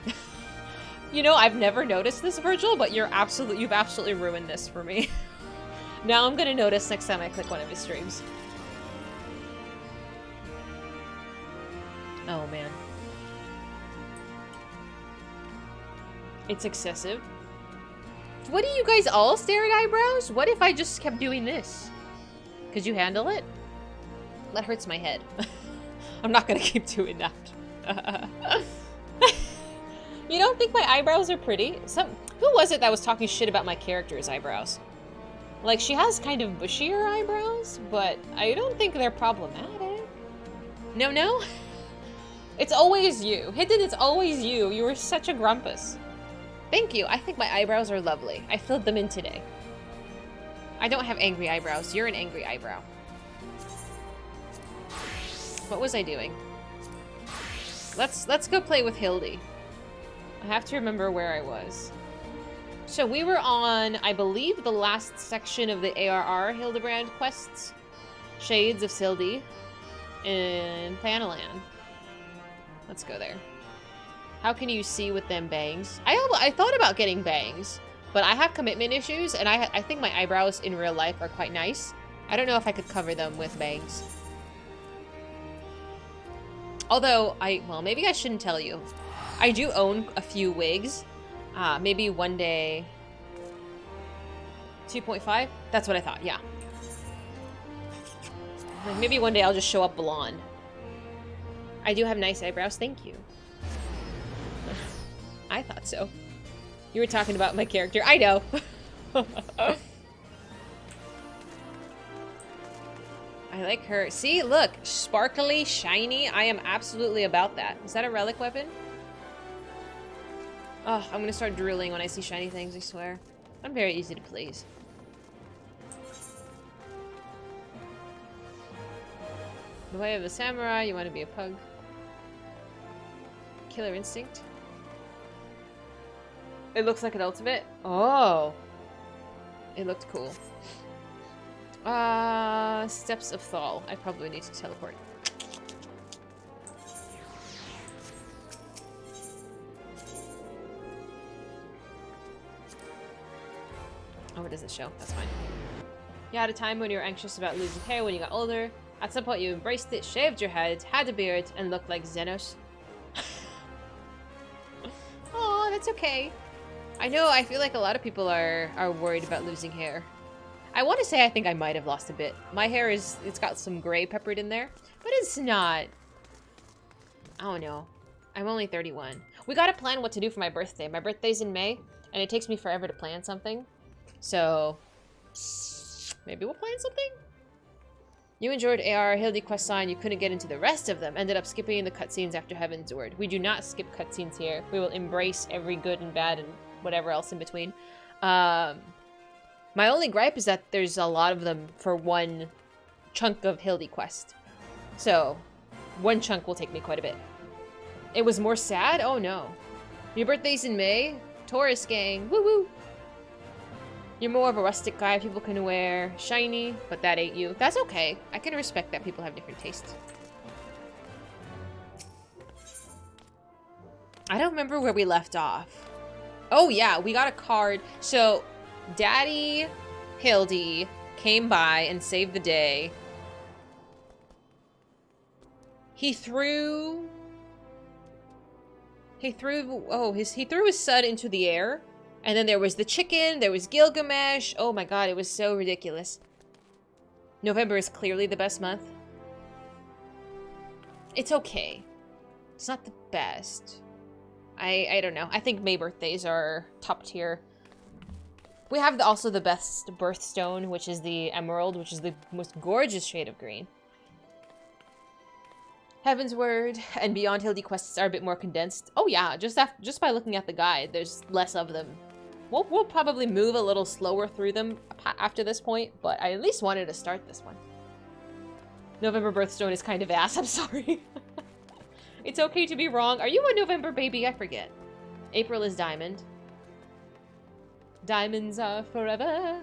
You know, I've never noticed this, Virgil, but you've absolutely ruined this for me. Now I'm gonna notice next time I click one of his streams. Oh, man. It's excessive. What do you guys all stare at eyebrows? What if I just kept doing this? Could you handle it? That hurts my head. I'm not gonna keep doing that. You don't think my eyebrows are pretty? Who was it that was talking shit about my character's eyebrows? Like, she has kind of bushier eyebrows, but I don't think they're problematic. No? It's always you. Hidden, it's always you. You were such a grumpus. Thank you. I think my eyebrows are lovely. I filled them in today. I don't have angry eyebrows. You're an angry eyebrow. What was I doing? Let's go play with Hildi. I have to remember where I was. So we were on, I believe, the last section of the ARR Hildebrand quests. Shades of Hildi in Thanalan. Let's go there. How can you see with them bangs? I thought about getting bangs, but I have commitment issues, and I think my eyebrows in real life are quite nice. I don't know if I could cover them with bangs. Although, well, maybe I shouldn't tell you. I do own a few wigs. Maybe one day... 2.5? That's what I thought, yeah. Like maybe one day I'll just show up blonde. I do have nice eyebrows, thank you. I thought so. You were talking about my character. I know. I like her. See, look. Sparkly, shiny. I am absolutely about that. Is that a relic weapon? Oh, I'm gonna start drooling when I see shiny things, I swear. I'm very easy to please. The way of the samurai, you want to be a pug. Killer instinct. It looks like an ultimate. Oh. It looked cool. Steps of Thal. I probably need to teleport. Oh, it doesn't show. That's fine. You had a time when you were anxious about losing hair when you got older. At some point you embraced it, shaved your head, had a beard, and looked like Xenos. Oh, that's okay. I know, I feel like a lot of people are worried about losing hair. I want to say I think I might have lost a bit. My hair it's got some gray peppered in there, but it's not. I don't know. I'm only 31. We gotta plan what to do for my birthday. My birthday's in May, and it takes me forever to plan something. So, maybe we'll plan something? You enjoyed AR Hildi quest line. You couldn't get into the rest of them. Ended up skipping the cutscenes after Heaven's Word. We do not skip cutscenes here. We will embrace every good and bad and whatever else in between. My only gripe is that there's a lot of them for one chunk of Hildi quest. So, one chunk will take me quite a bit. It was more sad? Oh no. Your birthday's in May? Taurus gang. Woo woo. You're more of a rustic guy people can wear shiny, but that ain't you. That's okay. I can respect that people have different tastes. I don't remember where we left off. Oh yeah, we got a card. So, Daddy Hildi came by and saved the day. He threw his son into the air. And then there was the chicken, there was Gilgamesh. Oh my god, it was so ridiculous. November is clearly the best month. It's okay. It's not the best. I don't know. I think May birthdays are top tier. We have also the best birthstone, which is the emerald, which is the most gorgeous shade of green. Heaven's Word and Beyond Hildi quests are a bit more condensed. Oh yeah, just by looking at the guide, there's less of them. We'll probably move a little slower through them after this point, but I at least wanted to start this one. November Birthstone is kind of ass, I'm sorry. It's okay to be wrong. Are you a November baby? I forget. April is diamond. Diamonds are forever.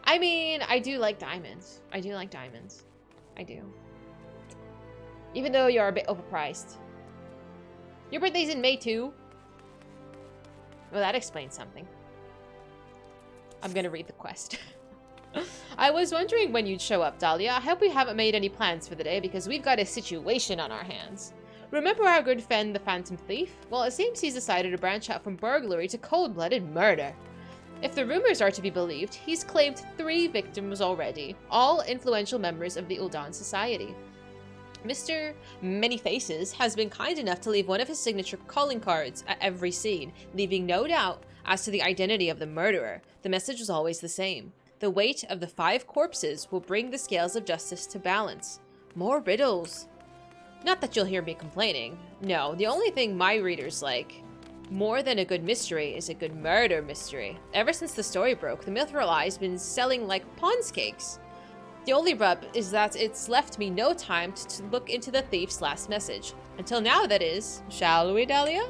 I mean, I do like diamonds. I do like diamonds. I do. Even though you're a bit overpriced. Your birthday's in May too. Well, that explains something. I'm gonna read the quest. I was wondering when you'd show up, Dahlia. I hope we haven't made any plans for the day because we've got a situation on our hands. Remember our good friend, the Phantom Thief? Well, it seems he's decided to branch out from burglary to cold-blooded murder. If the rumors are to be believed, he's claimed 3 victims already, all influential members of the Uldan Society. Mr. Many Faces has been kind enough to leave one of his signature calling cards at every scene, leaving no doubt as to the identity of the murderer. The message was always the same. The weight of the 5 corpses will bring the scales of justice to balance. More riddles. Not that you'll hear me complaining. No, the only thing my readers like more than a good mystery is a good murder mystery. Ever since the story broke, the Mithril Eye's been selling like Pond's cakes. The only rub is that it's left me no time to look into the thief's last message. Until now, that is. Shall we, Dahlia?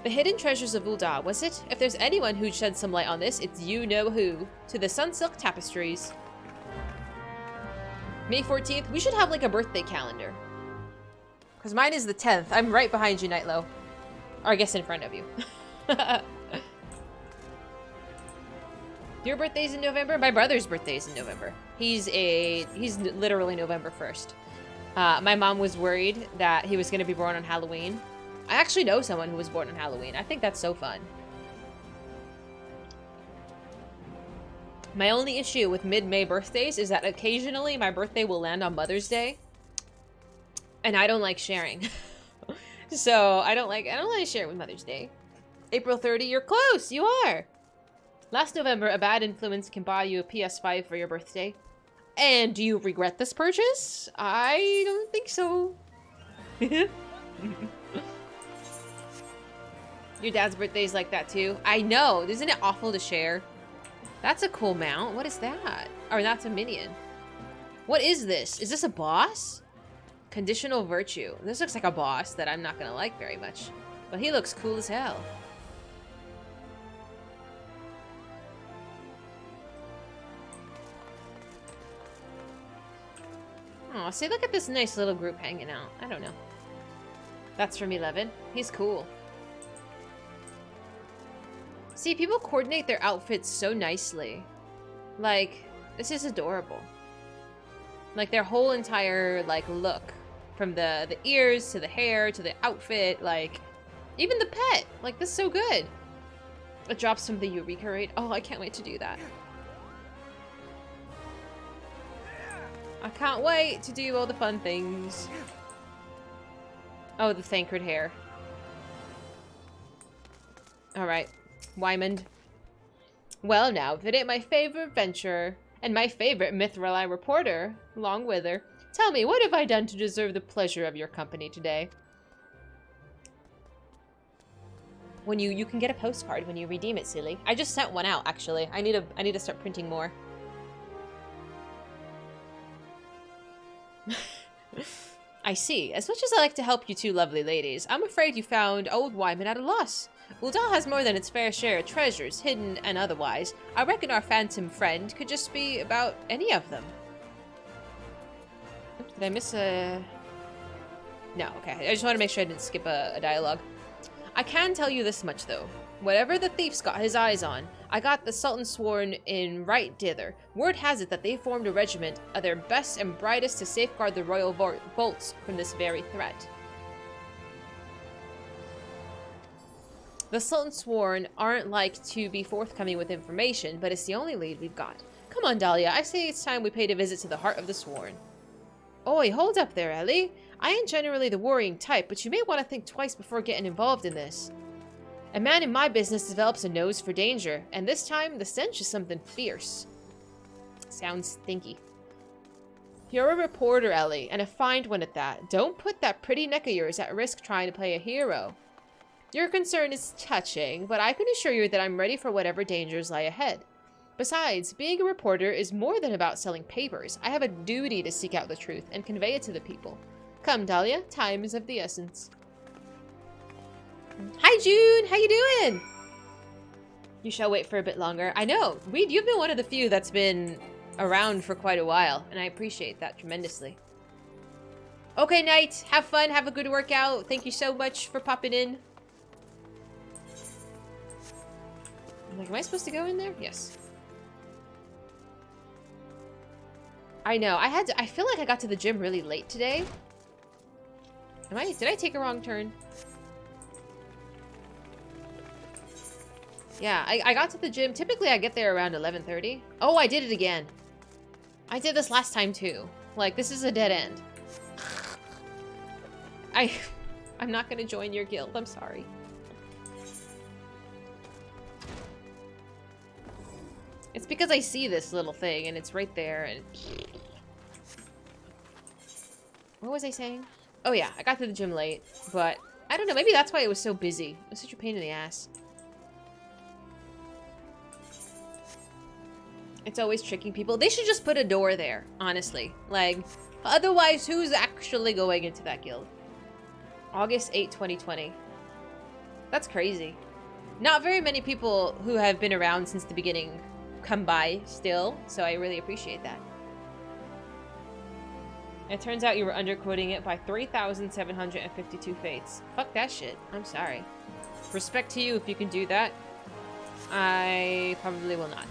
The hidden treasures of Ulda, was it? If there's anyone who'd shed some light on this, it's you-know-who. To the Sunsilk Tapestries. May 14th, we should have like a birthday calendar. Because mine is the 10th. I'm right behind you, Nightlow. Or I guess in front of you. Your birthday's in November? My brother's birthday's in November. He's literally November 1st. My mom was worried that he was going to be born on Halloween. I actually know someone who was born on Halloween. I think that's so fun. My only issue with mid-May birthdays is that occasionally my birthday will land on Mother's Day. And I don't like sharing. So I don't like to share it with Mother's Day. April 30, you're close. You are. Last November, a bad influence can buy you a PS5 for your birthday. And do you regret this purchase? I don't think so. Your dad's birthday is like that too. I know. Isn't it awful to share? That's a cool mount. What is that? Or that's a minion. What is this? Is this a boss? Conditional Virtue. This looks like a boss that I'm not going to like very much. But he looks cool as hell. Oh, see, look at this nice little group hanging out. I don't know. That's from 11. He's cool. See, people coordinate their outfits so nicely. Like, this is adorable. Like, their whole entire, like, look. From the ears, to the hair, to the outfit, like... Even the pet! Like, this is so good. It drops from the Eureka raid. Oh, I can't wait to do that. I can't wait to do all the fun things. Oh, the Thancred hair. Alright. Wymond. Well now, if it ain't my favorite adventurer, and my favorite Mithril Eye reporter, along with her, tell me, what have I done to deserve the pleasure of your company today? When you can get a postcard when you redeem it, silly. I just sent one out, actually. I need to start printing more. I see. As much as I like to help you two lovely ladies, I'm afraid you found old Wyman at a loss. Uldan has more than its fair share of treasures, hidden and otherwise. I reckon our phantom friend could just be about any of them. Did I miss a... No, okay. I just want to make sure I didn't skip a dialogue. I can tell you this much, though. Whatever the thief's got his eyes on, I got the Sultan sworn in right dither. Word has it that they formed a regiment of their best and brightest to safeguard the royal vaults from this very threat. The Sultan sworn aren't like to be forthcoming with information, but it's the only lead we've got. Come on, Dahlia, I say it's time we paid a visit to the heart of the sworn. Oi, hold up there, Ellie. I ain't generally the worrying type, but you may want to think twice before getting involved in this. A man in my business develops a nose for danger, and this time the stench is something fierce. Sounds stinky. You're a reporter, Ellie, and a fine one at that. Don't put that pretty neck of yours at risk trying to play a hero. Your concern is touching, but I can assure you that I'm ready for whatever dangers lie ahead. Besides, being a reporter is more than about selling papers. I have a duty to seek out the truth and convey it to the people. Come, Dahlia. Time is of the essence. Hi, June. How you doing? You shall wait for a bit longer. I know. You've been one of the few that's been around for quite a while, and I appreciate that tremendously. Okay, Knight. Have fun. Have a good workout. Thank you so much for popping in. I'm like, am I supposed to go in there? Yes. I know. I feel like I got to the gym really late today. Did I take a wrong turn? Yeah, I got to the gym. Typically, I get there around 11:30. Oh, I did it again. I did this last time, too. Like, this is a dead end. I'm not gonna join your guild. I'm sorry. It's because I see this little thing, and it's right there, and... What was I saying? Oh, yeah, I got to the gym late, but... I don't know, maybe that's why it was so busy. It was such a pain in the ass. It's always tricking people. They should just put a door there, honestly. Like, otherwise, who's actually going into that guild? August 8, 2020. That's crazy. Not very many people who have been around since the beginning come by still, so I really appreciate that. It turns out you were underquoting it by 3,752 fates. Fuck that shit. I'm sorry. Respect to you if you can do that. I probably will not.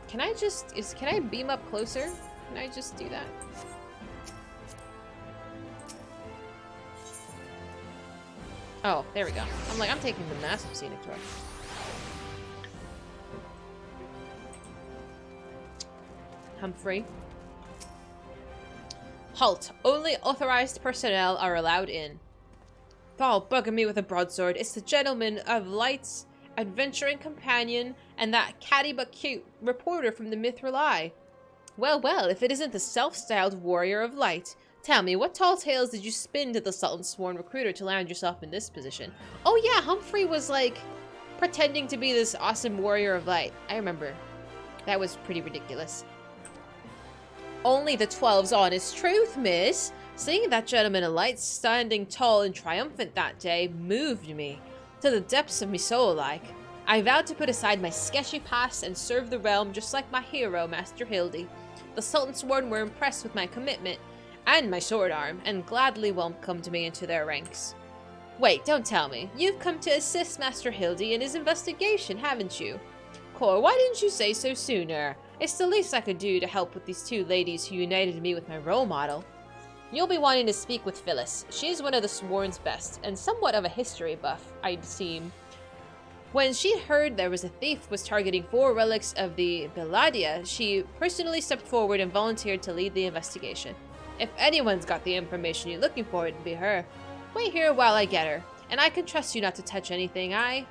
Can I beam up closer? Can I just do that? Oh, there we go. I'm like, I'm taking the massive scenic tour. Humphrey. Halt. Only authorized personnel are allowed in. Thal bugging me with a broadsword. It's the gentleman of Light's adventuring companion and that catty but cute reporter from the Mithril Eye. Well, well, if it isn't the self-styled warrior of light. Tell me, what tall tales did you spin to the Sultan's sworn recruiter to land yourself in this position? Oh yeah, Humphrey was like pretending to be this awesome warrior of light. I remember. That was pretty ridiculous. Only the 12's honest truth, miss. Seeing that gentleman of light standing tall and triumphant that day moved me to the depths of me soul like. I vowed to put aside my sketchy past and serve the realm just like my hero, Master Hildi. The Sultan's sworn were impressed with my commitment and my sword arm, and gladly welcomed me into their ranks. Wait, don't tell me. You've come to assist Master Hildi in his investigation, haven't you? Cor, why didn't you say so sooner? It's the least I could do to help with these two ladies who united me with my role model. You'll be wanting to speak with Phyllis. She's one of the Sworn's best, and somewhat of a history buff, I'd seem. When she heard there was a thief was targeting 4 relics of the Belladia, she personally stepped forward and volunteered to lead the investigation. If anyone's got the information you're looking for, it'd be her. Wait here while I get her, and I can trust you not to touch anything. I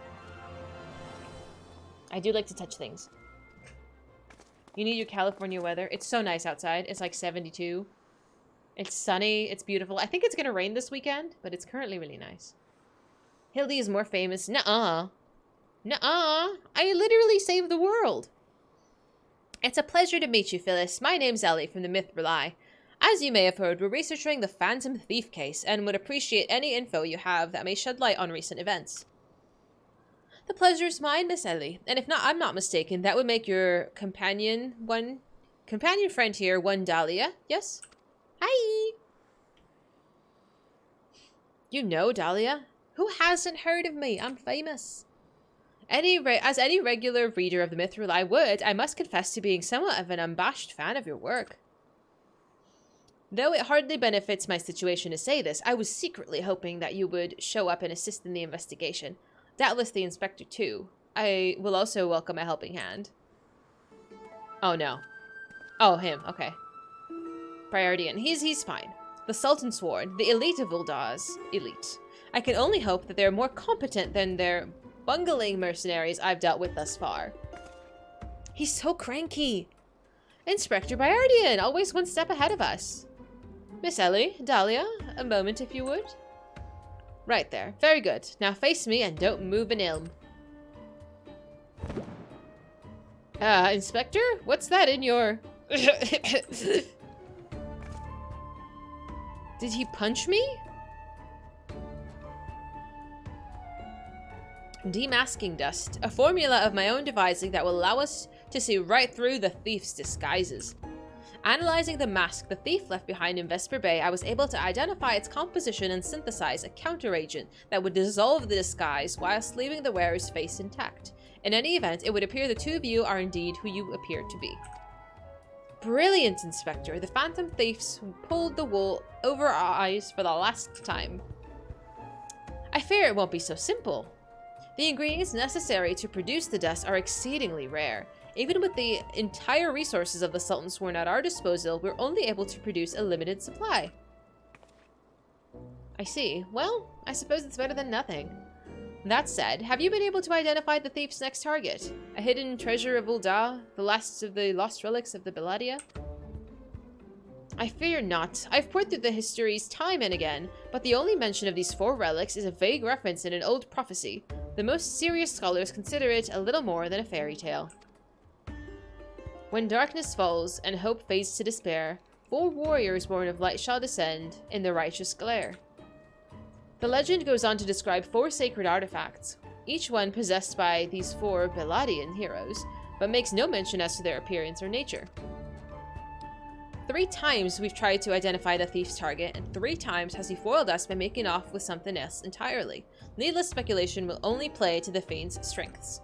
do like to touch things. You need your California weather. It's so nice outside. It's like 72. It's sunny. It's beautiful. I think it's gonna rain this weekend, but it's currently really nice. Hildi is more famous. Nuh-uh. Nuh-uh. I literally saved the world. It's a pleasure to meet you, Phyllis. My name's Ellie from the Mithril Eye. As you may have heard, we're researching the Phantom Thief case and would appreciate any info you have that may shed light on recent events. The pleasure's mine, Miss Ellie, and if not, I'm not mistaken, that would make your companion friend here, one Dahlia, yes? Hi! You know Dahlia? Who hasn't heard of me? I'm famous. As any regular reader of the Mithril Eye would, I must confess to being somewhat of an unabashed fan of your work. Though it hardly benefits my situation to say this, I was secretly hoping that you would show up and assist in the investigation. Doubtless the inspector, too. I will also welcome a helping hand. Oh, no. Oh, him. Okay. Priority in. He's fine. The Sultan Sworn, the elite of Uldar's elite. I can only hope that they're more competent than their bungling mercenaries I've dealt with thus far. He's so cranky. Inspector Byardian, always one step ahead of us. Miss Ellie, Dahlia, a moment if you would. Right there. Very good. Now face me and don't move an ilm. Inspector? What's that in your... Did he punch me? Demasking dust, a formula of my own devising that will allow us to see right through the thief's disguises. Analyzing the mask the thief left behind in Vesper Bay, I was able to identify its composition and synthesize a counteragent that would dissolve the disguise whilst leaving the wearer's face intact. In any event, it would appear the two of you are indeed who you appear to be. Brilliant, Inspector. The phantom thieves pulled the wool over our eyes for the last time. I fear it won't be so simple. The ingredients necessary to produce the dust are exceedingly rare. Even with the entire resources of the Sultan Sworn at our disposal, we're only able to produce a limited supply. I see. Well, I suppose it's better than nothing. That said, have you been able to identify the thief's next target? A hidden treasure of Ul'dah, the last of the lost relics of the Belladia? I fear not. I've poured through the histories time and again, but the only mention of these 4 relics is a vague reference in an old prophecy. The most serious scholars consider it a little more than a fairy tale. When darkness falls and hope fades to despair, 4 warriors born of light shall descend in the righteous glare. The legend goes on to describe 4 sacred artifacts, each one possessed by these 4 Belladian heroes, but makes no mention as to their appearance or nature. 3 times we've tried to identify the thief's target, and 3 times has he foiled us by making off with something else entirely. Needless speculation will only play to the fiend's strengths.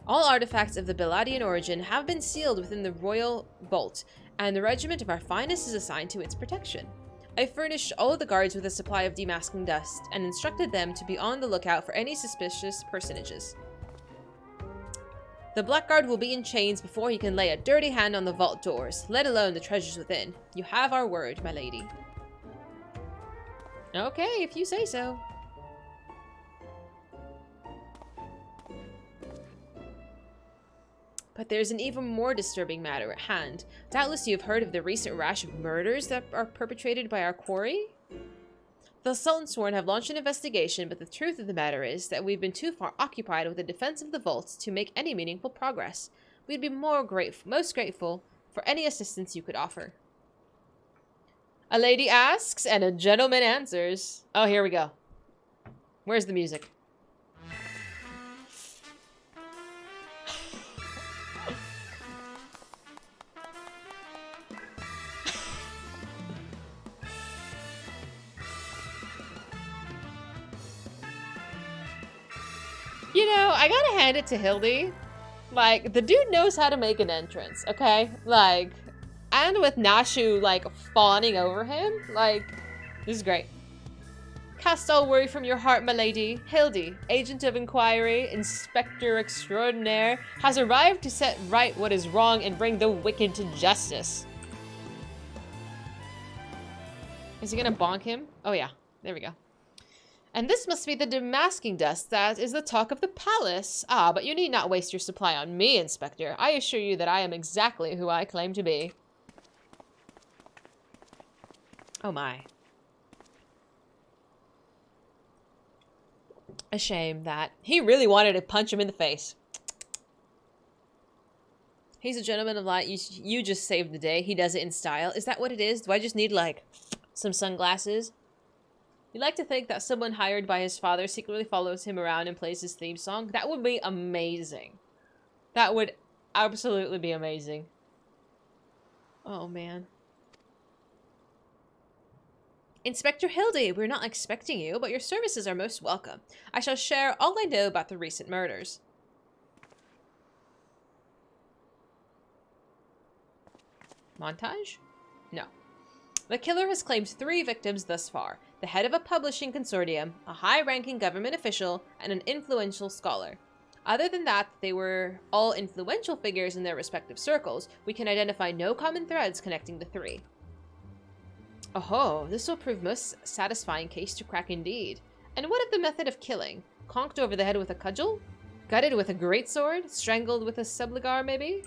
All artifacts of the Belladian origin have been sealed within the royal vault, and the regiment of our finest is assigned to its protection. I furnished all of the guards with a supply of demasking dust, and instructed them to be on the lookout for any suspicious personages. The Blackguard will be in chains before he can lay a dirty hand on the vault doors, let alone the treasures within. You have our word, my lady. Okay, if you say so. But there's an even more disturbing matter at hand. Doubtless you have heard of the recent rash of murders that are perpetrated by our quarry? The Sultan Sworn have launched an investigation, but the truth of the matter is that we've been too far occupied with the defense of the vaults to make any meaningful progress. We'd be most grateful for any assistance you could offer. A lady asks, and a gentleman answers. Oh, here we go. Where's the music? You know, I gotta hand it to Hildi. Like, the dude knows how to make an entrance, okay? Like, and with Nashu, like, fawning over him, like, this is great. Cast all worry from your heart, my lady. Hildi, agent of inquiry, inspector extraordinaire, has arrived to set right what is wrong and bring the wicked to justice. Is he gonna bonk him? Oh yeah, there we go. And this must be the demasking dust that is the talk of the palace. Ah, but you need not waste your supply on me, Inspector. I assure you that I am exactly who I claim to be. Oh my. A shame that he really wanted to punch him in the face. He's a gentleman of light. You just saved the day. He does it in style. Is that what it is? Do I just need, like, some sunglasses? You'd like to think that someone hired by his father secretly follows him around and plays his theme song? That would be amazing. That would absolutely be amazing. Oh, man. Inspector Hildi, we're not expecting you, but your services are most welcome. I shall share all I know about the recent murders. Montage? No. The killer has claimed 3 victims thus far. The head of a publishing consortium, a high-ranking government official, and an influential scholar. Other than that, they were all influential figures in their respective circles. We can identify no common threads connecting the 3. Oh, this will prove most satisfying case to crack indeed. And what of the method of killing? Conked over the head with a cudgel? Gutted with a greatsword? Strangled with a subligar, maybe?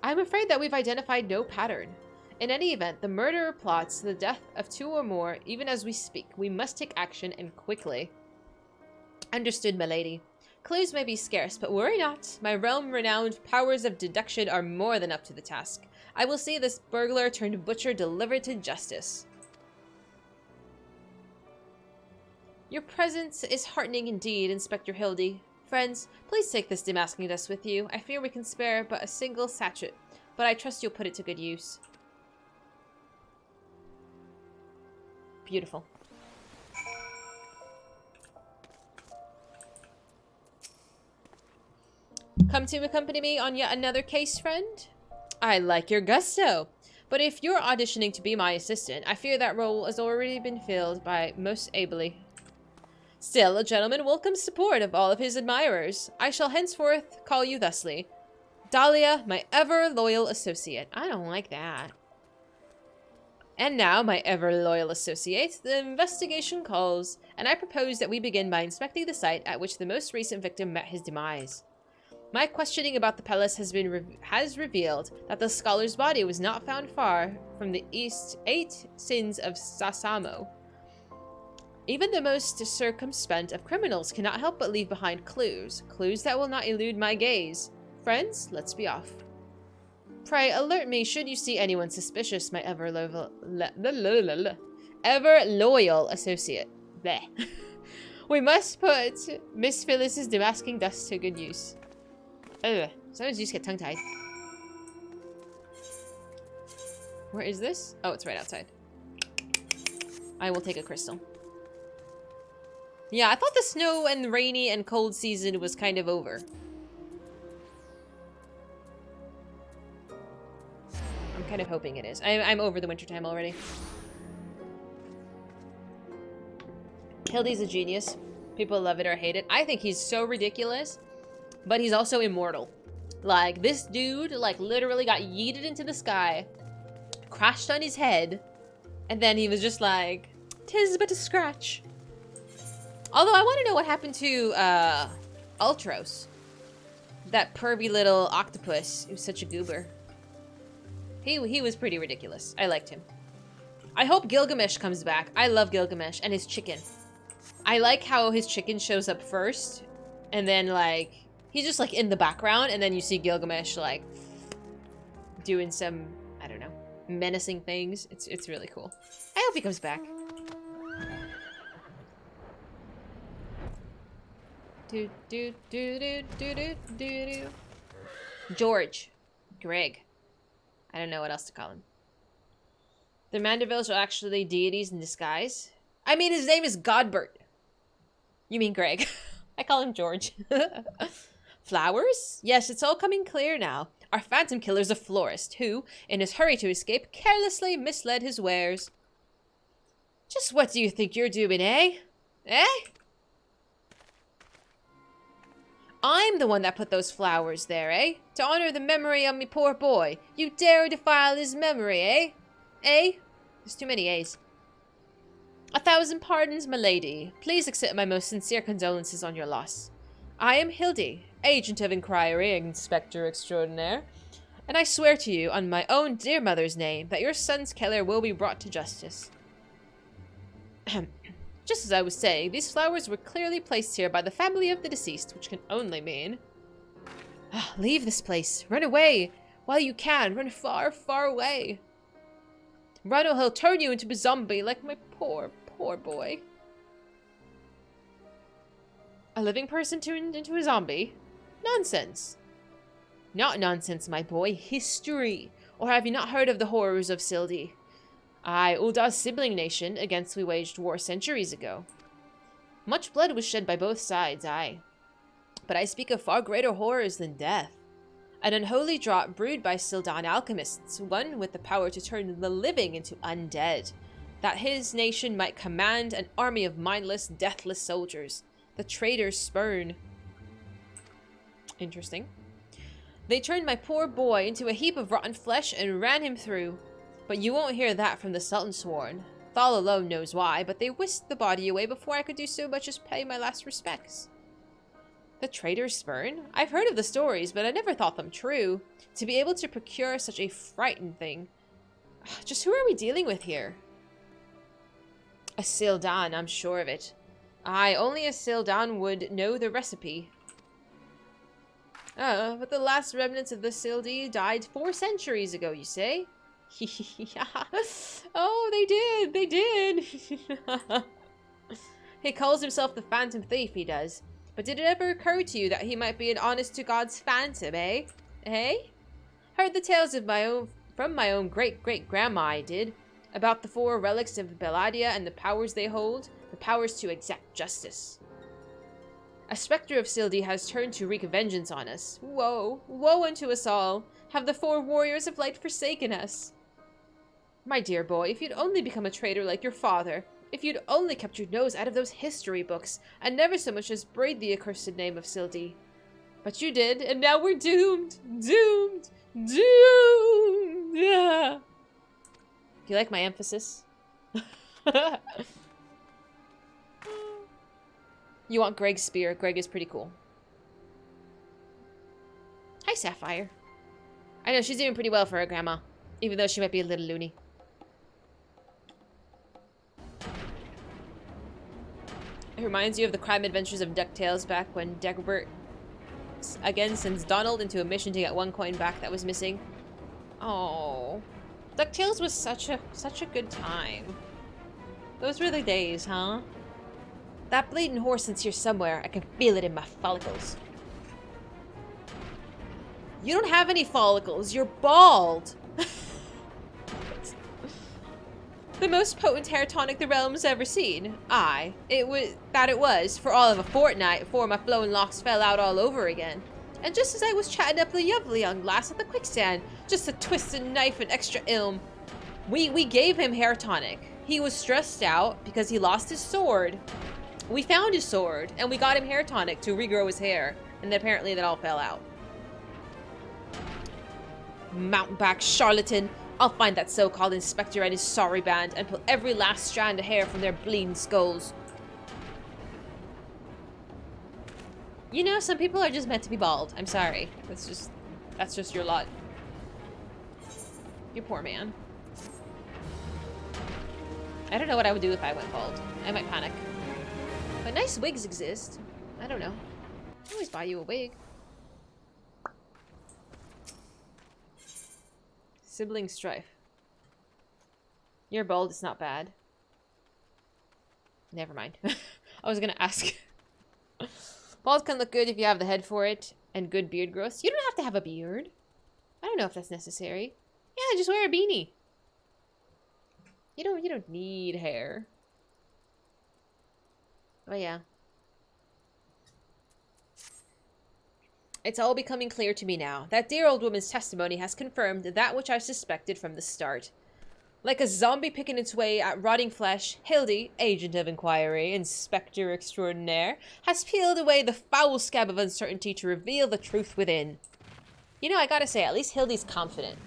I'm afraid that we've identified no pattern. In any event, the murderer plots the death of 2 or more, even as we speak. We must take action, and quickly. Understood, my lady. Clues may be scarce, but worry not. My realm-renowned powers of deduction are more than up to the task. I will see this burglar turned butcher delivered to justice. Your presence is heartening indeed, Inspector Hildi. Friends, please take this demasking dust with you. I fear we can spare but a single sachet, but I trust you'll put it to good use. Beautiful. Come to accompany me on yet another case, friend? I like your gusto. But if you're auditioning to be my assistant, I fear that role has already been filled by most ably. Still, a gentleman welcomes support of all of his admirers. I shall henceforth call you thusly. Dahlia, my ever-loyal associate. I don't like that. And now, my ever-loyal associate, the investigation calls, and I propose that we begin by inspecting the site at which the most recent victim met his demise. My questioning about the palace has revealed that the scholar's body was not found far from the east 8 sins of Sasamo. Even the most circumspect of criminals cannot help but leave behind clues that will not elude my gaze. Friends, let's be off. Pray alert me should you see anyone suspicious, my ever-loyal associate. Bleh. We must put Miss Phyllis's demasking dust to good use. Ugh, sometimes you just get tongue-tied. Where is this? Oh, it's right outside. I will take a crystal. Yeah, I thought the snow and rainy and cold season was kind of over. I'm kind of hoping it is. I'm over the wintertime already. Hildi's a genius. People love it or hate it. I think he's so ridiculous, but he's also immortal. Like, this dude, like, literally got yeeted into the sky, crashed on his head, and then he was just like, "'Tis but a scratch." Although I want to know what happened to Ultros. That pervy little octopus who's such a goober. He was pretty ridiculous. I liked him. I hope Gilgamesh comes back. I love Gilgamesh and his chicken. I like how his chicken shows up first, and then, like, he's just, like, in the background, and then you see Gilgamesh, like, doing some, I don't know, menacing things. It's really cool. I hope he comes back. George. Greg. I don't know what else to call him. The Mandervilles are actually deities in disguise. I mean, his name is Godbert. You mean Greg. I call him George. Flowers? Yes, it's all coming clear now. Our phantom killer's a florist who, in his hurry to escape, carelessly misled his wares. Just what do you think you're doing, eh? Eh? I'm the one that put those flowers there, eh? To honor the memory of me poor boy. You dare defile his memory, eh? Eh? There's too many A's. 1,000 pardons, my lady. Please accept my most sincere condolences on your loss. I am Hildi, agent of inquiry, Inspector Extraordinaire, and I swear to you, on my own dear mother's name, that your son's killer will be brought to justice. Just as I was saying, these flowers were clearly placed here by the family of the deceased, which can only mean... Leave this place. Run away. While you can, run far, far away. Run or he'll turn you into a zombie like my poor, poor boy. A living person turned into a zombie? Nonsense. Not nonsense, my boy. History. Or have you not heard of the horrors of Sildi? Aye, Ulda's sibling nation, against we waged war centuries ago. Much blood was shed by both sides, aye. But I speak of far greater horrors than death. An unholy draught brewed by Sildan alchemists, one with the power to turn the living into undead, that his nation might command an army of mindless, deathless soldiers. The traitors spurn. Interesting. They turned my poor boy into a heap of rotten flesh and ran him through. But you won't hear that from the Sultan Sworn. Thal alone knows why, but they whisked the body away before I could do so much as pay my last respects. The traitors spurn? I've heard of the stories, but I never thought them true. To be able to procure such a frightened thing. Just who are we dealing with here? A Sildan, I'm sure of it. Aye, only a Sildan would know the recipe. But the last remnants of the Hildi died 4 centuries ago, you say? Oh, they did. He calls himself the Phantom Thief, he does. But did it ever occur to you that he might be an honest-to-God's phantom, eh? Eh? Heard the tales of from my own great-great-grandma, I did. About the 4 relics of Belladia and the powers they hold. The powers to exact justice. A spectre of Hildi has turned to wreak vengeance on us. Woe! Woe unto us all! Have the 4 warriors of light forsaken us? My dear boy, if you'd only become a traitor like your father, if you'd only kept your nose out of those history books, and never so much as breathed the accursed name of Hildi. But you did, and now we're doomed! Doomed! Doomed! Yeah. Do you like my emphasis? You want Greg's spear. Greg is pretty cool. Hi, Sapphire. I know, she's doing pretty well for her grandma, even though she might be a little loony. It reminds you of the crime adventures of DuckTales back when Dagobert again sends Donald into a mission to get 1 coin back that was missing. Oh, DuckTales was such a good time. Those were the days, huh? That bleeding horse is here somewhere. I can feel it in my follicles. You don't have any follicles. You're bald. The most potent hair tonic the realm's ever seen. Aye, it was, for all of a fortnight before my flowing locks fell out all over again. And just as I was chatting up the lovely young lass at the quicksand, just a twisted knife and extra ilm, we gave him hair tonic. He was stressed out because he lost his sword. We found his sword, and we got him hair tonic to regrow his hair, and apparently that all fell out. Mountainback charlatan. I'll find that so-called inspector and his sorry band and pull every last strand of hair from their bleeding skulls. You know, some people are just meant to be bald. I'm sorry. That's just your lot. You poor man. I don't know what I would do if I went bald. I might panic. But nice wigs exist. I don't know. I always buy you a wig. Sibling strife. You're bald, it's not bad. Never mind. I was gonna ask. Bald can look good if you have the head for it, and good beard growth. You don't have to have a beard. I don't know if that's necessary. Yeah, just wear a beanie. You don't need hair. Oh yeah. It's all becoming clear to me now. That dear old woman's testimony has confirmed that which I suspected from the start. Like a zombie picking its way at rotting flesh, Hildi, agent of inquiry, inspector extraordinaire, has peeled away the foul scab of uncertainty to reveal the truth within. You know, I gotta say, at least Hildi's confident.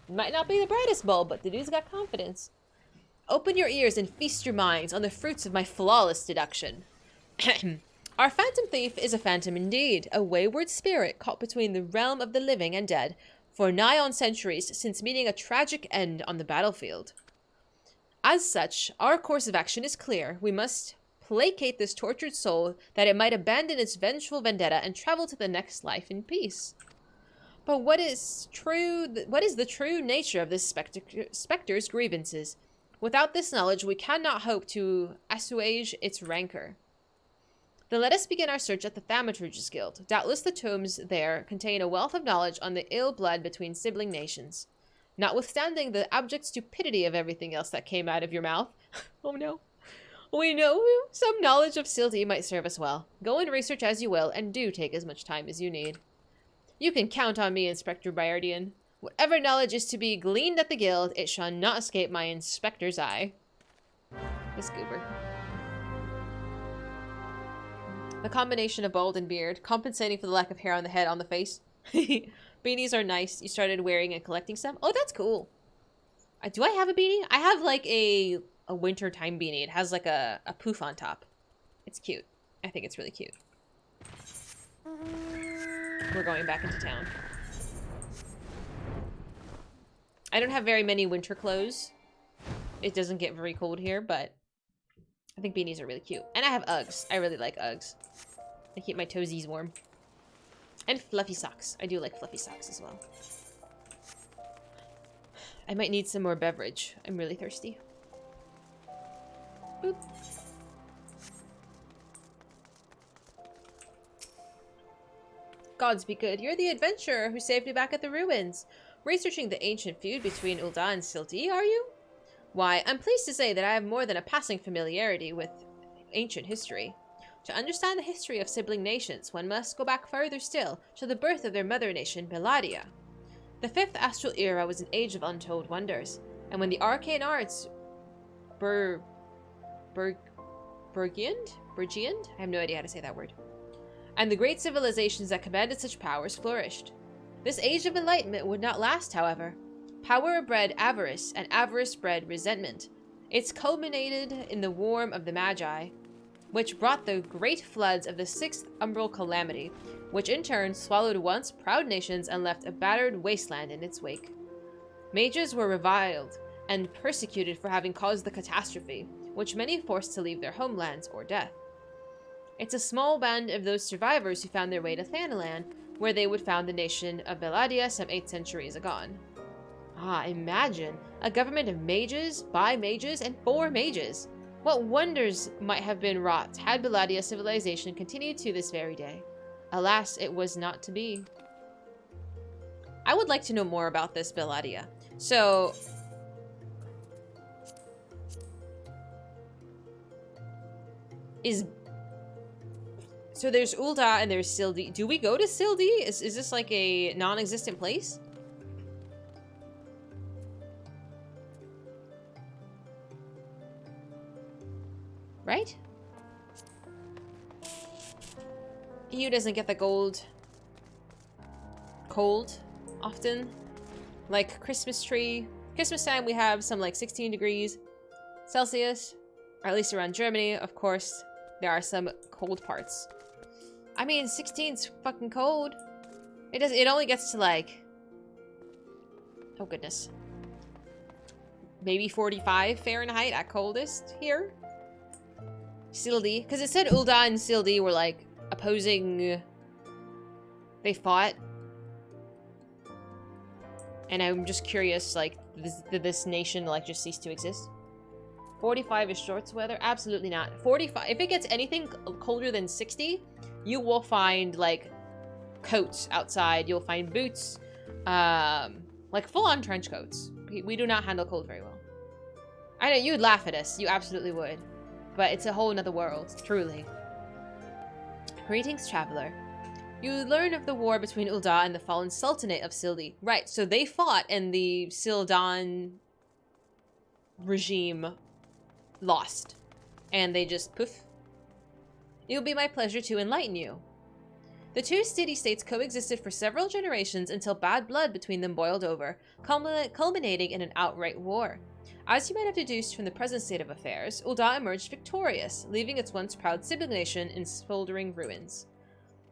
Might not be the brightest bulb, but the dude's got confidence. Open your ears and feast your minds on the fruits of my flawless deduction. Our phantom thief is a phantom indeed, a wayward spirit caught between the realm of the living and dead for nigh on centuries since meeting a tragic end on the battlefield. As such, our course of action is clear. We must placate this tortured soul that it might abandon its vengeful vendetta and travel to the next life in peace. But what is the true nature of this specter's grievances? Without this knowledge, we cannot hope to assuage its rancor. Then let us begin our search at the Thaumaturge's Guild. Doubtless the tomes there contain a wealth of knowledge on the ill blood between sibling nations. Notwithstanding the abject stupidity of everything else that came out of your mouth. Oh no. We know some knowledge of Hildi might serve us well. Go and research as you will, and do take as much time as you need. You can count on me, Inspector Bayardian. Whatever knowledge is to be gleaned at the guild, it shall not escape my inspector's eye. Miss Goober. The combination of bald and beard, compensating for the lack of hair on the head on the face. Beanies are nice. You started wearing and collecting some? Oh, that's cool. Do I have a beanie? I have like a wintertime beanie. It has like a poof on top. It's cute. I think it's really cute. We're going back into town. I don't have very many winter clothes. It doesn't get very cold here, but I think beanies are really cute. And I have Uggs. I really like Uggs. They keep my toesies warm. And fluffy socks. I do like fluffy socks as well. I might need some more beverage. I'm really thirsty. Boop. Gods be good. You're the adventurer who saved me back at the ruins. Researching the ancient feud between Ul'dah and Hildi, are you? Why, I'm pleased to say that I have more than a passing familiarity with ancient history. To understand the history of sibling nations, one must go back further still, to the birth of their mother nation, Belladia. The 5th Astral Era was an age of untold wonders, and when the arcane arts burgeoned? I have no idea how to say that word. And the great civilizations that commanded such powers flourished. This age of enlightenment would not last, however. Power bred avarice, and avarice bred resentment. It's culminated in the War of the Magi, which brought the great floods of the 6th Umbral Calamity, which in turn swallowed once proud nations and left a battered wasteland in its wake. Mages were reviled and persecuted for having caused the catastrophe, which many forced to leave their homelands or death. It's a small band of those survivors who found their way to Thanalan, where they would found the nation of Belladia some 8 centuries agone. Ah, imagine! A government of mages, by mages, and for mages! What wonders might have been wrought had Belladia civilization continued to this very day. Alas, it was not to be. I would like to know more about this Belladia. So there's Ul'dah and there's Hildi. Do we go to Hildi? Is this like a non-existent place? Right? EU doesn't get the gold cold often. Like Christmas tree. Christmas time we have some like 16 degrees Celsius. Or at least around Germany, of course. There are some cold parts. I mean, 16's fucking cold. It only gets to like... Oh goodness. Maybe 45 Fahrenheit at coldest here. Hildi. Because it said Ul'dah and Hildi were like opposing... They fought. And I'm just curious, like, did this nation like just cease to exist? 45 is shorts weather? Absolutely not. 45. If it gets anything colder than 60, you will find like coats outside. You'll find boots, like full-on trench coats. We do not handle cold very well. I know you'd laugh at us. You absolutely would. But it's a whole nother world, truly. Greetings, traveler. You learn of the war between Ul'dah and the fallen Sultanate of Hildi. Right, so they fought and the Sildan regime lost. And they just poof. It will be my pleasure to enlighten you. The two city-states coexisted for several generations until bad blood between them boiled over, culminating in an outright war. As you might have deduced from the present state of affairs, Ul'dah emerged victorious, leaving its once proud sibling nation in smoldering ruins.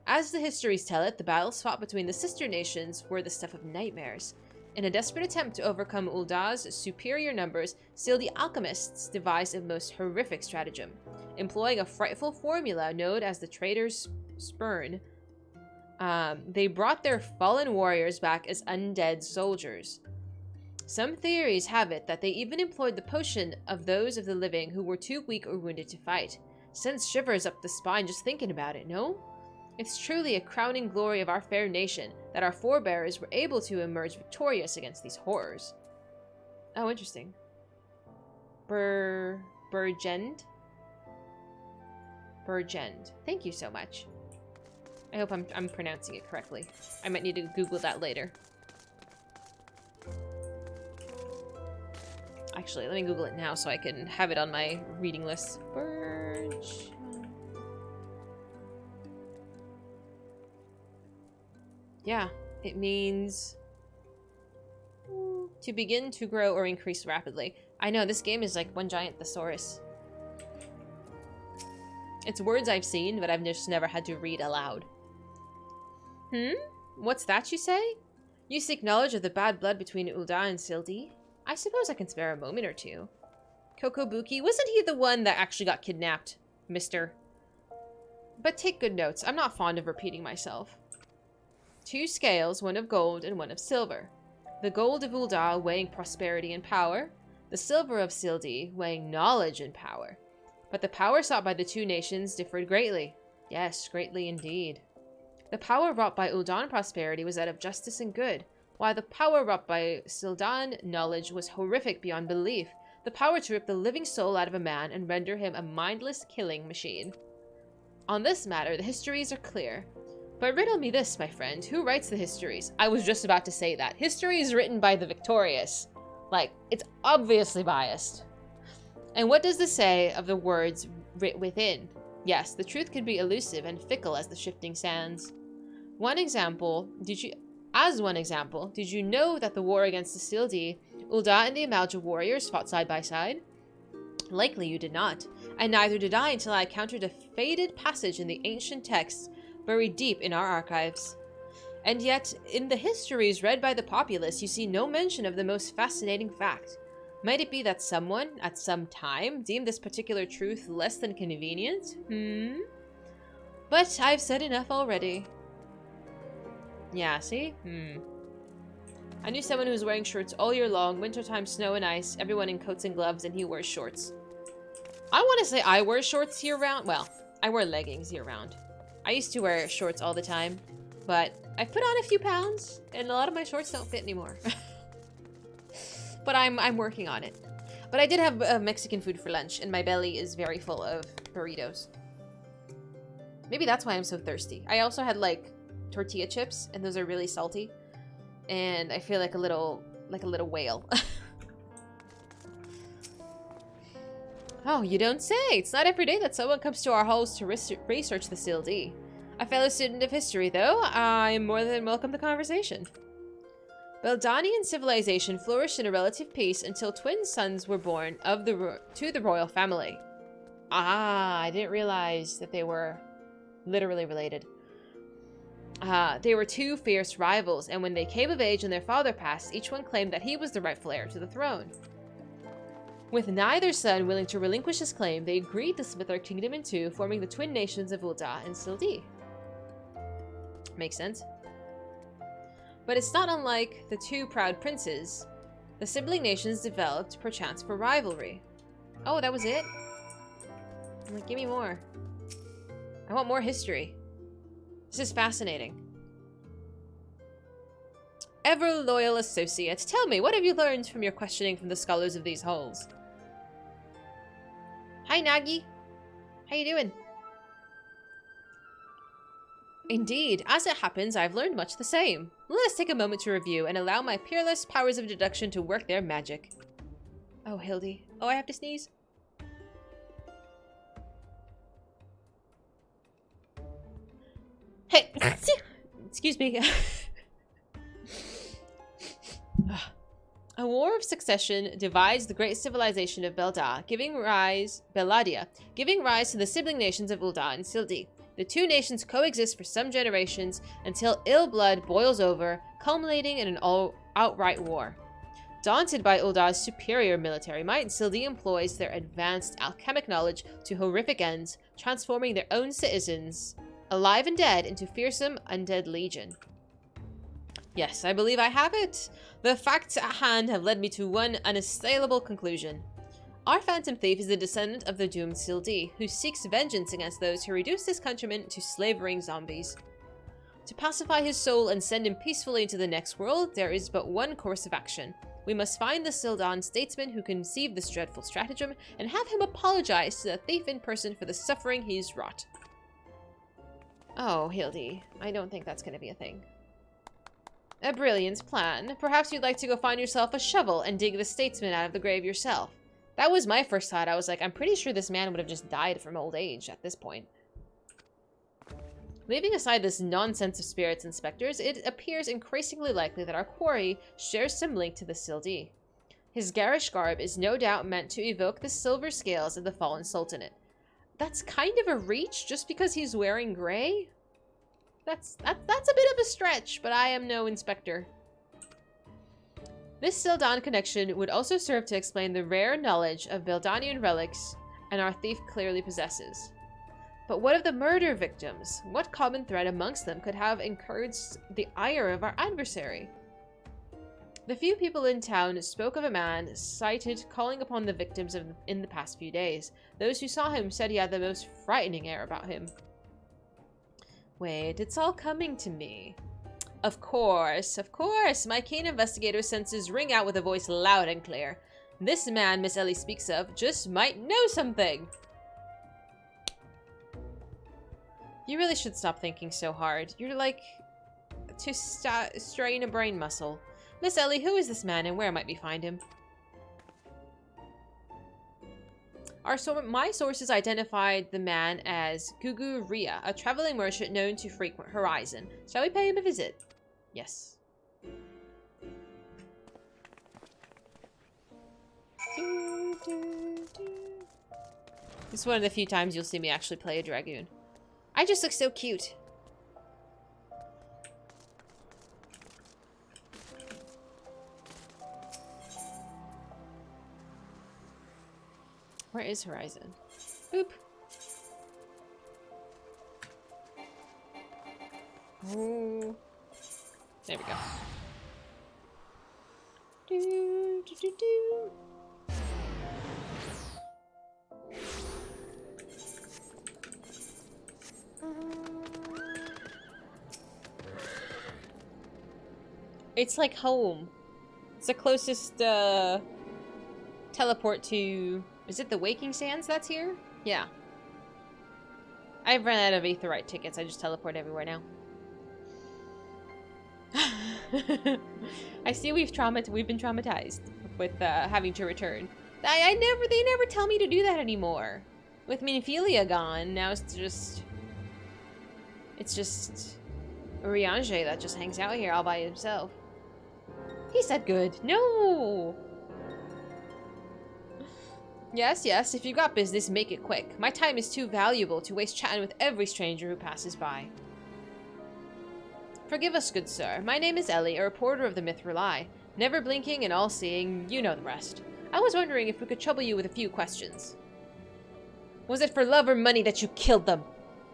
As the histories tell it, the battles fought between the sister nations were the stuff of nightmares. In a desperate attempt to overcome Uldah's superior numbers, Hildi alchemists devised a most horrific stratagem. Employing a frightful formula known as the Traitor's Spurn, they brought their fallen warriors back as undead soldiers. Some theories have it that they even employed the potion of those of the living who were too weak or wounded to fight. Sends shivers up the spine just thinking about it, no? It's truly a crowning glory of our fair nation that our forebears were able to emerge victorious against these horrors. Oh, interesting. Burgend? Burgend. Thank you so much. I hope I'm pronouncing it correctly. I might need to Google that later. Actually, let me Google it now so I can have it on my reading list. Yeah, it means to begin to grow or increase rapidly. I know, this game is like one giant thesaurus. It's words I've seen, but I've just never had to read aloud. What's that you say? You seek knowledge of the bad blood between Ul'dah and Hildi? I suppose I can spare a moment or two. Kokobuki, wasn't he the one that actually got kidnapped, mister? But take good notes. I'm not fond of repeating myself. 2 scales, one of gold and one of silver. The gold of Ul'dah weighing prosperity and power, the silver of Sildi weighing knowledge and power. But the power sought by the 2 nations differed greatly. Yes, greatly indeed. The power wrought by Ul'dah prosperity was that of justice and good, while the power wrought by Sildan knowledge was horrific beyond belief, the power to rip the living soul out of a man and render him a mindless killing machine. On this matter, the histories are clear. But riddle me this, my friend, who writes the histories? I was just about to say that. History is written by the victorious. Like, it's obviously biased. And what does this say of the words writ within? Yes, the truth can be elusive and fickle as the shifting sands. As one example, did you know that the war against the Sildi, Ul'dah and the Amalja warriors fought side by side? Likely you did not, and neither did I until I encountered a faded passage in the ancient texts buried deep in our archives. And yet, in the histories read by the populace, you see no mention of the most fascinating fact. Might it be that someone, at some time, deemed this particular truth less than convenient? But I've said enough already. Yeah, see? I knew someone who was wearing shorts all year long, wintertime snow and ice, everyone in coats and gloves, and he wears shorts. I want to say I wear shorts year-round. Well, I wear leggings year-round. I used to wear shorts all the time, but I've put on a few pounds, and a lot of my shorts don't fit anymore. But I'm working on it. But I did have Mexican food for lunch, and my belly is very full of burritos. Maybe that's why I'm so thirsty. I also had, like, tortilla chips, and those are really salty. And I feel like a little whale. Oh, you don't say. It's not every day that someone comes to our halls to research the Sildi. A fellow student of history, though, I'm more than welcome to conversation. Beldanian civilization flourished in a relative peace until twin sons were born to the royal family. Ah, I didn't realize that they were literally related. They were 2 fierce rivals, and when they came of age and their father passed, each one claimed that he was the rightful heir to the throne. With neither son willing to relinquish his claim, they agreed to split their kingdom in 2, forming the twin nations of Ul'dah and Sildi. Makes sense. But it's not unlike the 2 proud princes. The sibling nations developed, perchance, for rivalry. Oh, that was it? I'm like, give me more. I want more history. This is fascinating. Ever loyal associate, tell me, what have you learned from your questioning from the scholars of these halls? Hi, Nagi. How you doing? Indeed, as it happens, I've learned much the same. Let us take a moment to review and allow my peerless powers of deduction to work their magic. Oh, Hildi. Oh, I have to sneeze? Hey! Excuse me. A war of succession divides the great civilization of Belladia, giving rise to the sibling nations of Ul'dah and Sildi. The 2 nations coexist for some generations until ill blood boils over, culminating in an outright war. Daunted by Uldah's superior military might, Sildi employs their advanced alchemic knowledge to horrific ends, transforming their own citizens, alive and dead, into fearsome undead legion. Yes, I believe I have it. The facts at hand have led me to one unassailable conclusion. Our phantom thief is the descendant of the doomed Sildi, who seeks vengeance against those who reduced his countrymen to slavering zombies. To pacify his soul and send him peacefully into the next world, there is but one course of action. We must find the Sildan statesman who conceived this dreadful stratagem and have him apologize to the thief in person for the suffering he's wrought. Oh, Hildi, I don't think that's going to be a thing. A brilliant plan. Perhaps you'd like to go find yourself a shovel and dig the statesman out of the grave yourself. That was my first thought. I was like, I'm pretty sure this man would have just died from old age at this point. Leaving aside this nonsense of spirits and specters, it appears increasingly likely that our quarry shares some link to the Sildi. His garish garb is no doubt meant to evoke the silver scales of the fallen sultanate. That's kind of a reach just because he's wearing gray? That's a bit of a stretch, but I am no inspector. This Sildan connection would also serve to explain the rare knowledge of Beldanian relics and our thief clearly possesses. But what of the murder victims? What common thread amongst them could have encouraged the ire of our adversary? The few people in town spoke of a man sighted calling upon the victims in the past few days. Those who saw him said he had the most frightening air about him. Wait, it's all coming to me. Of course. My keen investigator senses ring out with a voice loud and clear. This man Miss Ellie speaks of just might know something. You really should stop thinking so hard. You're like to strain a brain muscle. Miss Ellie, who is this man and where might we find him? My sources identified the man as Gugu Ria, a traveling merchant known to frequent Horizon. Shall we pay him a visit? Yes. This is one of the few times you'll see me actually play a Dragoon. I just look so cute. Where is Horizon? Oop. Oh. There we go. Do, do, do, do. It's like home. It's the closest teleport to... Is it the Waking Sands that's here? Yeah. I've run out of Aetheryte tickets. I just teleport everywhere now. I see we've been traumatized with having to return. They never tell me to do that anymore. With Minophilia gone, now it's just Urianger that just hangs out here all by himself. He said good. No! Yes, if you got business, make it quick. My time is too valuable to waste chatting with every stranger who passes by. Forgive us, good sir. My name is Ellie, a reporter of the Mithril Eye. Never blinking and all-seeing, you know the rest. I was wondering if we could trouble you with a few questions. Was it for love or money that you killed them?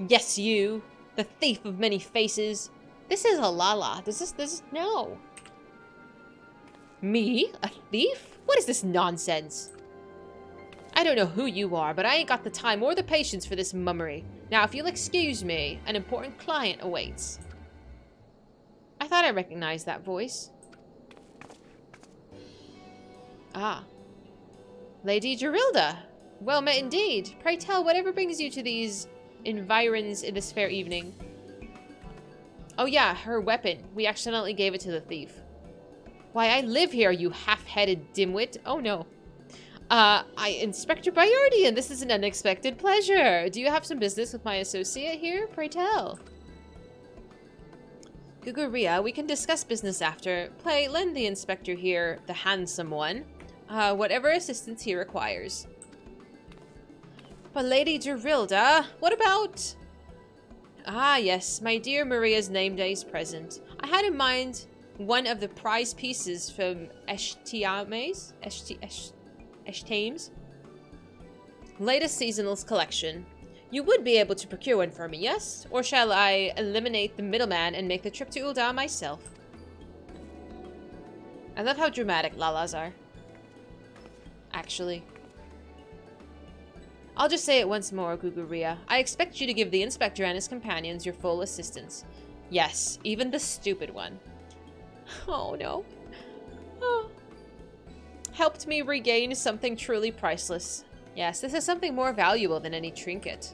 Yes, you. The thief of many faces. This is a Lala. This is... No. Me? A thief? What is this nonsense? I don't know who you are, but I ain't got the time or the patience for this mummery. Now, if you'll excuse me, an important client awaits. I thought I recognized that voice. Ah. Lady Gerilda. Well met indeed. Pray tell, whatever brings you to these environs in this fair evening? Oh yeah, her weapon. We accidentally gave it to the thief. Why, I live here, you half-headed dimwit. Oh no. Inspector Bayardian, this is an unexpected pleasure. Do you have some business with my associate here? Pray tell. Guguria, we can discuss business after. Play, lend the inspector here, the handsome one, whatever assistance he requires. But Lady Gerilda, what about... Ah, yes, my dear Maria's name day is present. I had in mind one of the prize pieces from Eshtame's latest seasonals collection. You would be able to procure one for me, yes? Or shall I eliminate the middleman and make the trip to Ul'dah myself? I love how dramatic Lalas are. Actually. I'll just say it once more, Guguria. I expect you to give the inspector and his companions your full assistance. Yes, even the stupid one. Oh, no. Oh. Helped me regain something truly priceless. Yes, this is something more valuable than any trinket.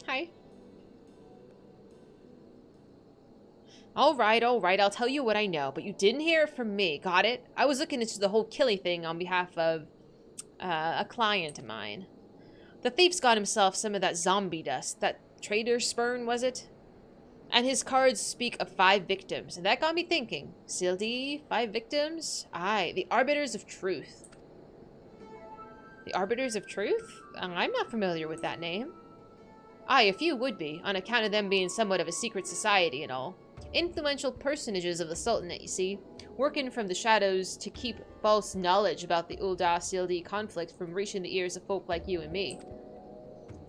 Hi. All right, I'll tell you what I know, but you didn't hear it from me, got it? I was looking into the whole killing thing on behalf of a client of mine. The thief's got himself some of that zombie dust, that traitor spurn, was it? And his cards speak of 5 victims, and that got me thinking. Hildi, 5 victims? Aye, the Arbiters of Truth. The Arbiters of Truth? I'm not familiar with that name. Aye, a few would be, on account of them being somewhat of a secret society and all. Influential personages of the Sultanate, you see. working from the shadows to keep false knowledge about the Ul'dah-Hildi conflict from reaching the ears of folk like you and me.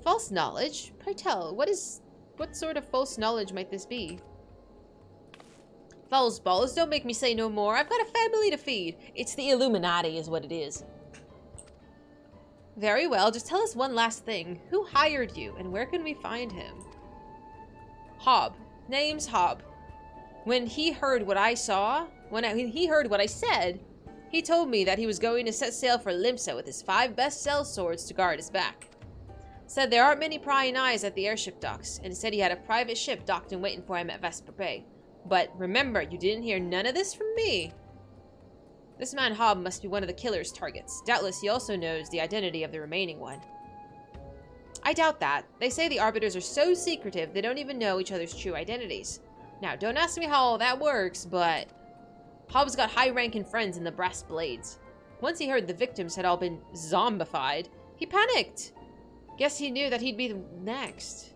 False knowledge? Pray tell, what sort of false knowledge might this be? False balls, don't make me say no more. I've got a family to feed. It's the Illuminati is what it is. Very well, just tell us one last thing. Who hired you, and where can we find him? Hob. Name's Hob. When he heard what I saw, when he heard what I said, he told me that he was going to set sail for Limsa with his 5 best sellswords to guard his back. Said there aren't many prying eyes at the airship docks, and said he had a private ship docked and waiting for him at Vesper Bay. But remember, you didn't hear none of this from me. This man Hob must be one of the killer's targets. Doubtless he also knows the identity of the remaining one. I doubt that. They say the Arbiters are so secretive they don't even know each other's true identities. Now, don't ask me how all that works, but Hob's got high-ranking friends in the Brass Blades. Once he heard the victims had all been zombified, he panicked. Guess he knew that he'd be the next.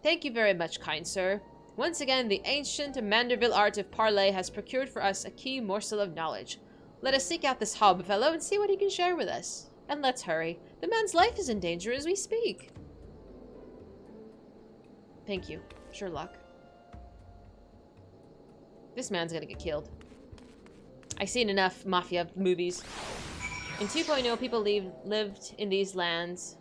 Thank you very much, kind sir. Once again, the ancient Manderville art of parley has procured for us a key morsel of knowledge. Let us seek out this Hob fellow and see what he can share with us. And let's hurry. The man's life is in danger as we speak. Thank you, Sherlock. This man's gonna get killed. I've seen enough Mafia movies. In 2.0, people lived in these lands.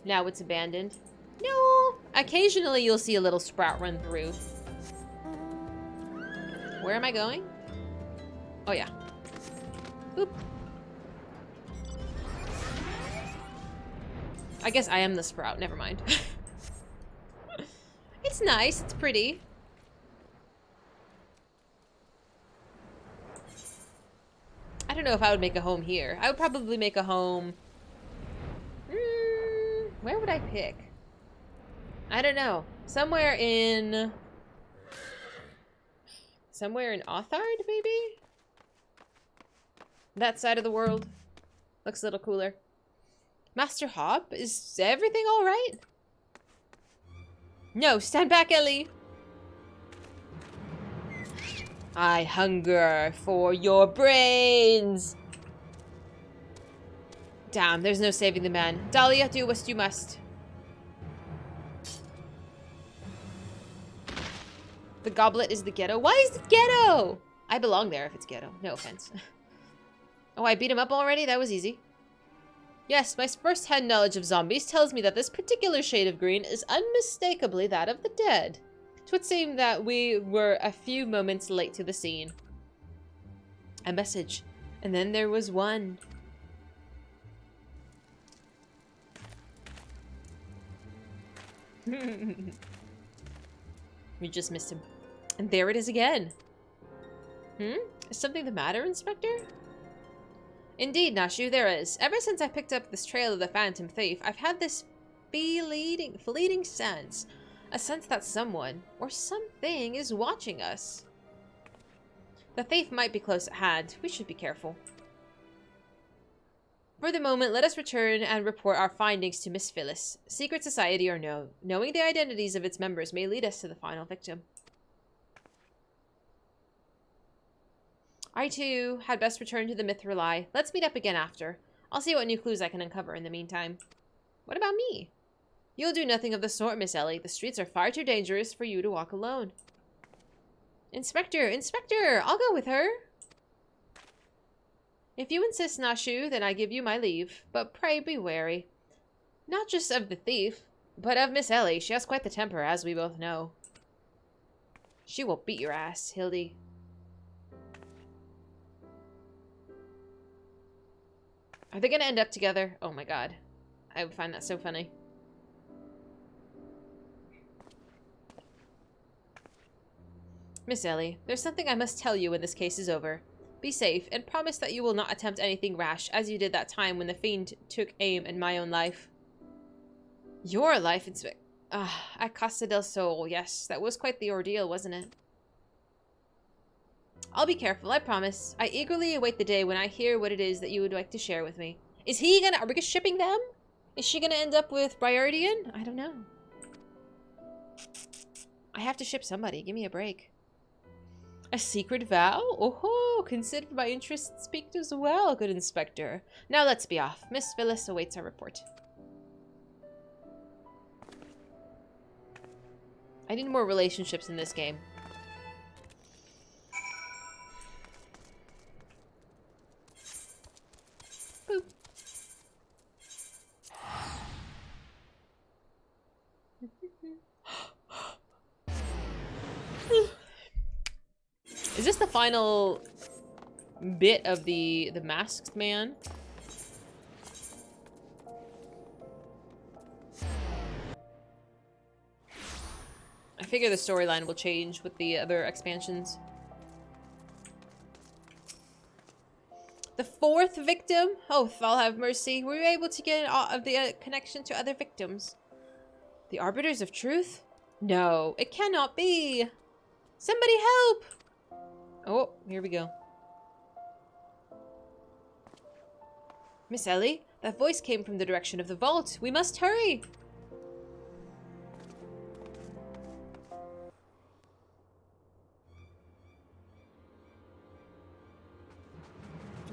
Now it's abandoned. No! Occasionally you'll see a little sprout run through. Where am I going? Oh yeah. Boop. I guess I am the sprout, never mind. It's nice, it's pretty. I don't know if I would make a home here. I would probably make a home... where would I pick? I don't know. Somewhere in Othard, maybe? That side of the world. Looks a little cooler. Master Hob, is everything alright? No, stand back, Ellie! I hunger for your brains! Damn, there's no saving the man. Dahlia, do what you must. The goblet is the ghetto. Why is it ghetto? I belong there if it's ghetto. No offense. Oh, I beat him up already? That was easy. Yes, my first-hand knowledge of zombies tells me that this particular shade of green is unmistakably that of the dead. 'Twould seem that we were a few moments late to the scene. A message. And then there was one. We just missed him. And there it is again. Is something the matter, Inspector? Indeed, Nashu, there is. Ever since I picked up this trail of the Phantom Thief, I've had this fleeting sense. A sense that someone, or something, is watching us. The thief might be close at hand. We should be careful. For the moment, let us return and report our findings to Miss Phyllis. Secret society or no, knowing the identities of its members may lead us to the final victim. I, too, had best return to the Mithril. Let's meet up again after. I'll see what new clues I can uncover in the meantime. What about me? You'll do nothing of the sort, Miss Ellie. The streets are far too dangerous for you to walk alone. Inspector! I'll go with her! If you insist, Nashu, then I give you my leave. But pray be wary. Not just of the thief, but of Miss Ellie. She has quite the temper, as we both know. She will beat your ass, Hildi. Are they gonna end up together? Oh my god. I would find that so funny. Miss Ellie, there's something I must tell you when this case is over. Be safe, and promise that you will not attempt anything rash, as you did that time when the fiend took aim at my own life. Your life, at Costa del Sol, yes. That was quite the ordeal, wasn't it? I'll be careful, I promise. I eagerly await the day when I hear what it is that you would like to share with me. Are we shipping them? Is she gonna end up with Briardian? I don't know. I have to ship somebody. Give me a break. A secret vow? Oh, consider my interests piqued as well, good inspector. Now let's be off. Miss Phyllis awaits our report. I need more relationships in this game. Boop. Is this the final bit of the masked man? I figure the storyline will change with the other expansions. The fourth victim? Oh, I'll have mercy. Were you able to get the connection to other victims? The Arbiters of Truth? No, it cannot be. Somebody help! Oh, here we go. Miss Ellie, that voice came from the direction of the vault. We must hurry.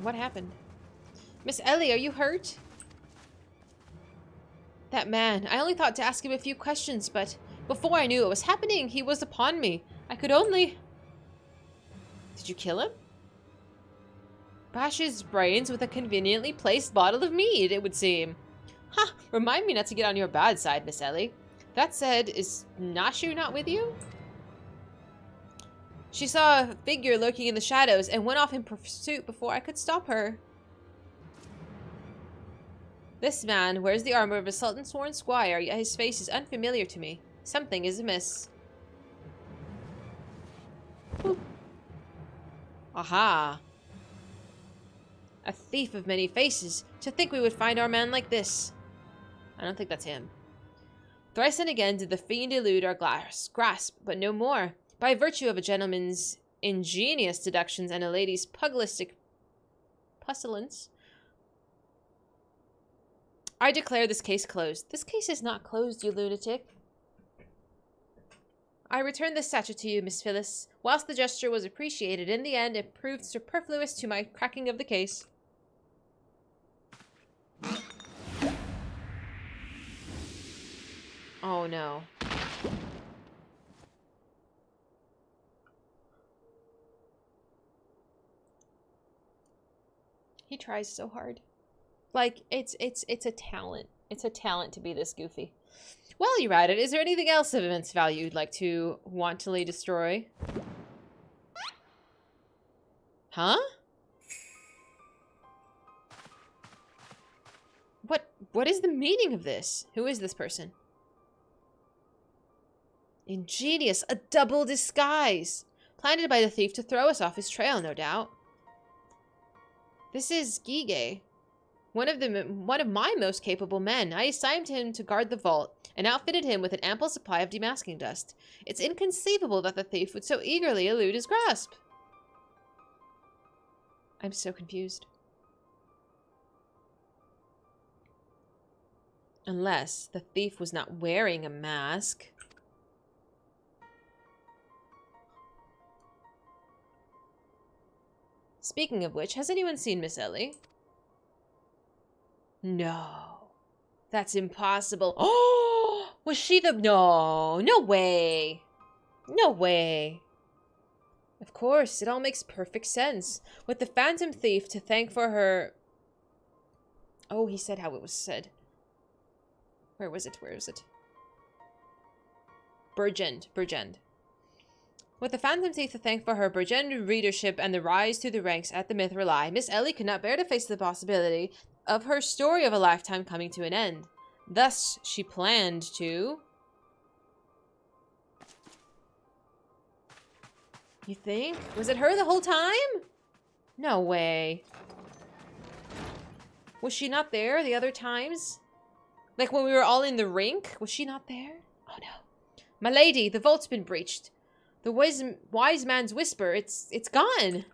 What happened? Miss Ellie, are you hurt? That man, I only thought to ask him a few questions, but before I knew what was happening, he was upon me. I could only... Did you kill him? Bash his brains with a conveniently placed bottle of mead, it would seem. Ha! Remind me not to get on your bad side, Miss Ellie. That said, is Nashu not with you? She saw a figure lurking in the shadows and went off in pursuit before I could stop her. This man wears the armor of a Sultan's sworn squire, yet his face is unfamiliar to me. Something is amiss. Boop. Aha! A thief of many faces. To think we would find our man like this. I don't think that's him. Thrice and again did the fiend elude our grasp, but no more. By virtue of a gentleman's ingenious deductions and a lady's pugilistic pestilence, I declare this case closed. This case is not closed, you lunatic. I return this statue to you, Miss Phyllis. Whilst the gesture was appreciated, in the end it proved superfluous to my cracking of the case. Oh no. He tries so hard. Like, it's a talent. It's a talent to be this goofy. Well, you're at it. Is there anything else of immense value you'd like to wantonly destroy? Huh? What is the meaning of this? Who is this person? Ingenious, a double disguise. Planted by the thief to throw us off his trail, no doubt. This is Gige. One of my most capable men. I assigned him to guard the vault and outfitted him with an ample supply of demasking dust. It's inconceivable that the thief would so eagerly elude his grasp. I'm so confused. Unless the thief was not wearing a mask. Speaking of which, has anyone seen Miss Ellie? No. That's impossible. Oh! Was she the... No. No way. No way. Of course, it all makes perfect sense. With the Phantom Thief to thank for her... Oh, he said how it was said. Where was it? Where is it? Burgend. With the Phantom Thief to thank for her Burgend readership and the rise through the ranks at the Mithril Eye, Miss Ellie could not bear to face the possibility of her story of a lifetime coming to an end. Thus, she planned to... You think? Was it her the whole time? No way. Was she not there the other times? Like when we were all in the rink? Was she not there? Oh no. My lady, the vault's been breached. The wise man's whisper, it's gone.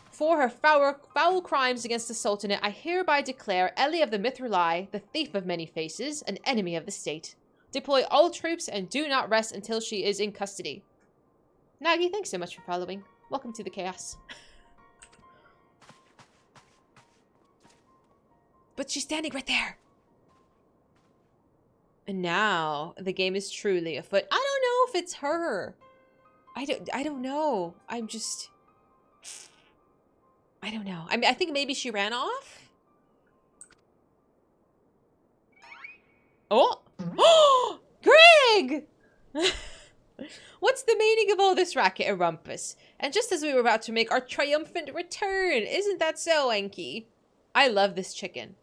For her foul crimes against the Sultanate, I hereby declare Ellie of the Mithril Eye, the thief of many faces, an enemy of the state. Deploy all troops and do not rest until she is in custody. Nagi, thanks so much for following. Welcome to the chaos. But she's standing right there. And now the game is truly afoot. I don't know if it's her. I don't know. I don't know. I mean, I think maybe she ran off. Oh! Oh! Greg! What's the meaning of all this racket and rumpus? And just as we were about to make our triumphant return, isn't that so, Enki? I love this chicken.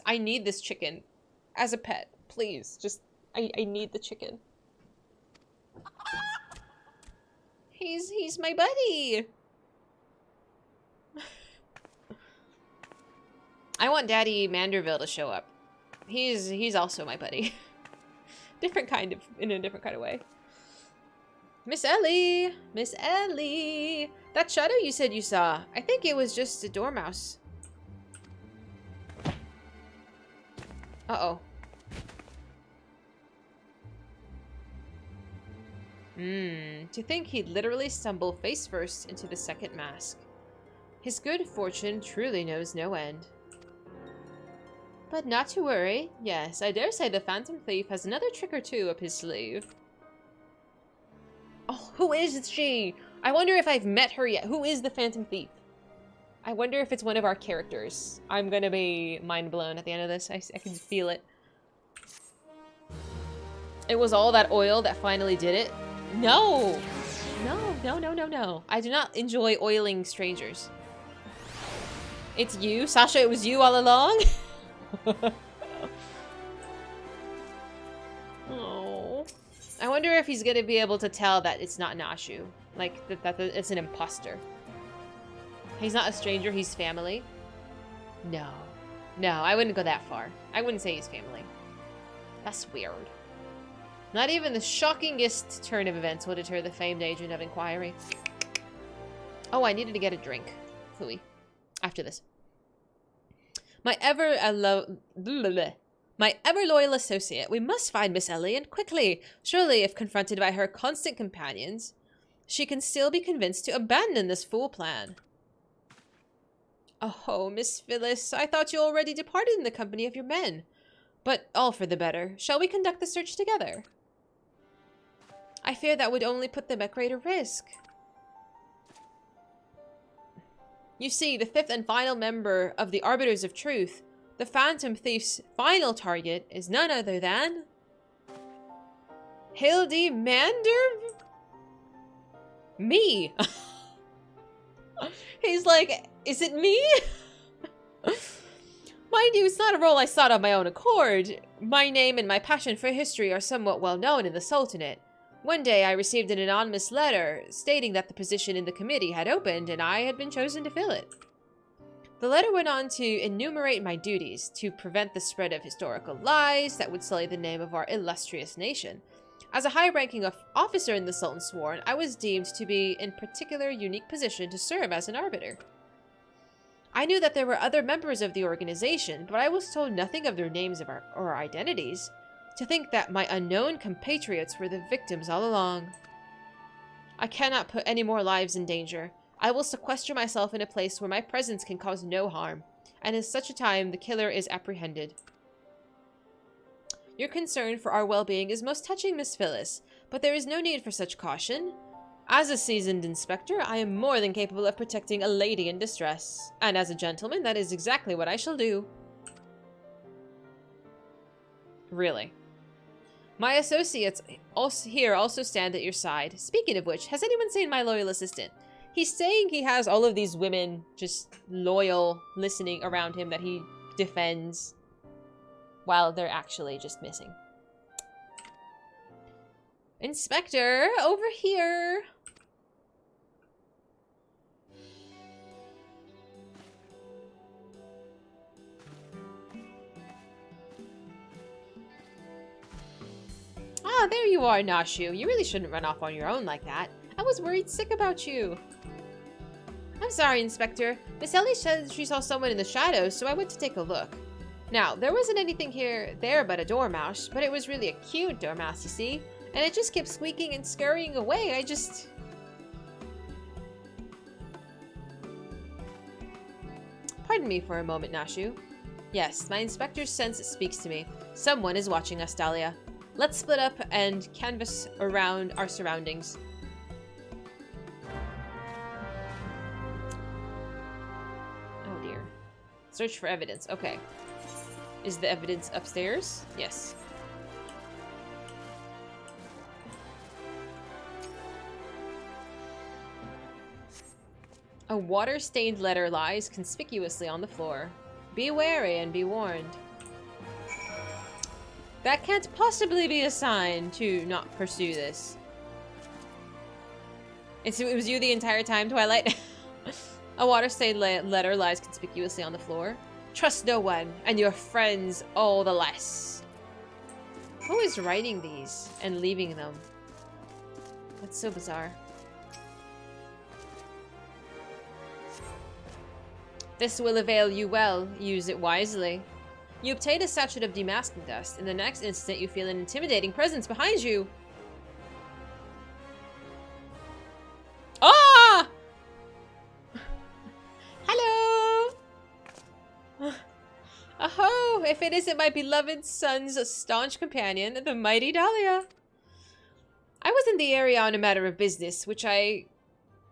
I need this chicken as a pet. Please, just, I need the chicken. He's my buddy. I want Daddy Manderville to show up. He's also my buddy. In a different kind of way. Miss Ellie! Miss Ellie! That shadow you said you saw, I think it was just a dormouse. Uh-oh. To think he'd literally stumble face first into the second mask. His good fortune truly knows no end. But not to worry. Yes, I dare say the Phantom Thief has another trick or two up his sleeve. Oh, who is she? I wonder if I've met her yet. Who is the Phantom Thief? I wonder if it's one of our characters. I'm gonna be mind blown at the end of this. I can feel it. It was all that oil that finally did it. No! No. I do not enjoy oiling strangers. It's you? Sasha, it was you all along? Oh. I wonder if he's gonna be able to tell that it's not Nashu. Like, that it's an imposter. He's not a stranger, he's family. No. No, I wouldn't go that far. I wouldn't say he's family. That's weird. Not even the shockingest turn of events will deter the famed agent of inquiry. Oh, I needed to get a drink. Phooey. After this. My ever loyal associate, we must find Miss Ellie, and quickly. Surely, if confronted by her constant companions, she can still be convinced to abandon this fool plan. Oh, Miss Phyllis, I thought you already departed in the company of your men. But all for the better. Shall we conduct the search together? I fear that would only put them at greater risk. You see, the fifth and final member of the Arbiters of Truth, the Phantom Thief's final target, is none other than... Hildi Mander? Me! He's like, is it me? Mind you, it's not a role I sought on my own accord. My name and my passion for history are somewhat well known in the Sultanate. One day I received an anonymous letter stating that the position in the committee had opened and I had been chosen to fill it. The letter went on to enumerate my duties to prevent the spread of historical lies that would sully the name of our illustrious nation. As a high-ranking officer in the Sultan's Sworn, I was deemed to be in particular unique position to serve as an arbiter. I knew that there were other members of the organization, but I was told nothing of their names or identities. To think that my unknown compatriots were the victims all along. I cannot put any more lives in danger. I will sequester myself in a place where my presence can cause no harm, and at such a time the killer is apprehended. Your concern for our well-being is most touching, Miss Phyllis, but there is no need for such caution. As a seasoned inspector, I am more than capable of protecting a lady in distress, and as a gentleman, that is exactly what I shall do. Really? My associates also stand at your side. Speaking of which, has anyone seen my loyal assistant? He's saying he has all of these women just loyal, listening around him that he defends, while they're actually just missing. Inspector, over here! Ah, there you are, Nashu. You really shouldn't run off on your own like that. I was worried sick about you. I'm sorry, Inspector. Miss Ellie said she saw someone in the shadows, so I went to take a look. Now, there wasn't anything there but a dormouse, but it was really a cute dormouse, you see? And it just kept squeaking and scurrying away. Pardon me for a moment, Nashu. Yes, my inspector's sense speaks to me. Someone is watching us, Dahlia. Let's split up and canvass around our surroundings. Oh dear. Search for evidence. Okay. Is the evidence upstairs? Yes. A water-stained letter lies conspicuously on the floor. Be wary and be warned. That can't possibly be a sign to not pursue this. It was you the entire time, Twilight? A water-stained letter lies conspicuously on the floor. Trust no one, and your friends all the less. Who is writing these and leaving them? That's so bizarre. This will avail you well. Use it wisely. You obtain a sachet of demasking dust. In the next instant, you feel an intimidating presence behind you. Ah! Hello! Aho! If it isn't my beloved son's staunch companion, the mighty Dahlia. I was in the area on a matter of business, which I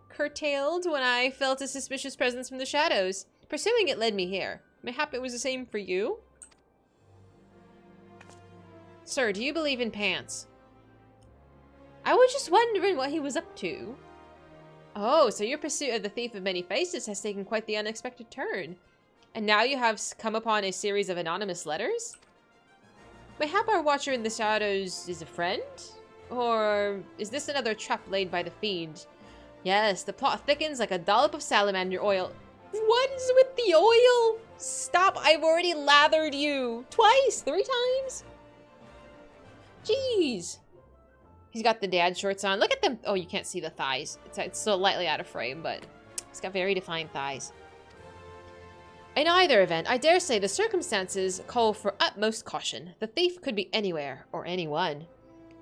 curtailed when I felt a suspicious presence from the shadows. Pursuing it led me here. Mayhap it was the same for you? Sir, do you believe in pants? I was just wondering what he was up to. Oh, so your pursuit of the Thief of Many Faces has taken quite the unexpected turn. And now you have come upon a series of anonymous letters? Mayhap our watcher in the shadows is a friend? Or is this another trap laid by the fiend? Yes, the plot thickens like a dollop of salamander oil. What is with the oil? Stop, I've already lathered you. Twice, 3 times? Jeez. He's got the dad shorts on. Look at them. Oh, you can't see the thighs. It's so lightly out of frame, but he's got very defined thighs. In either event, I dare say the circumstances call for utmost caution. The thief could be anywhere, or anyone.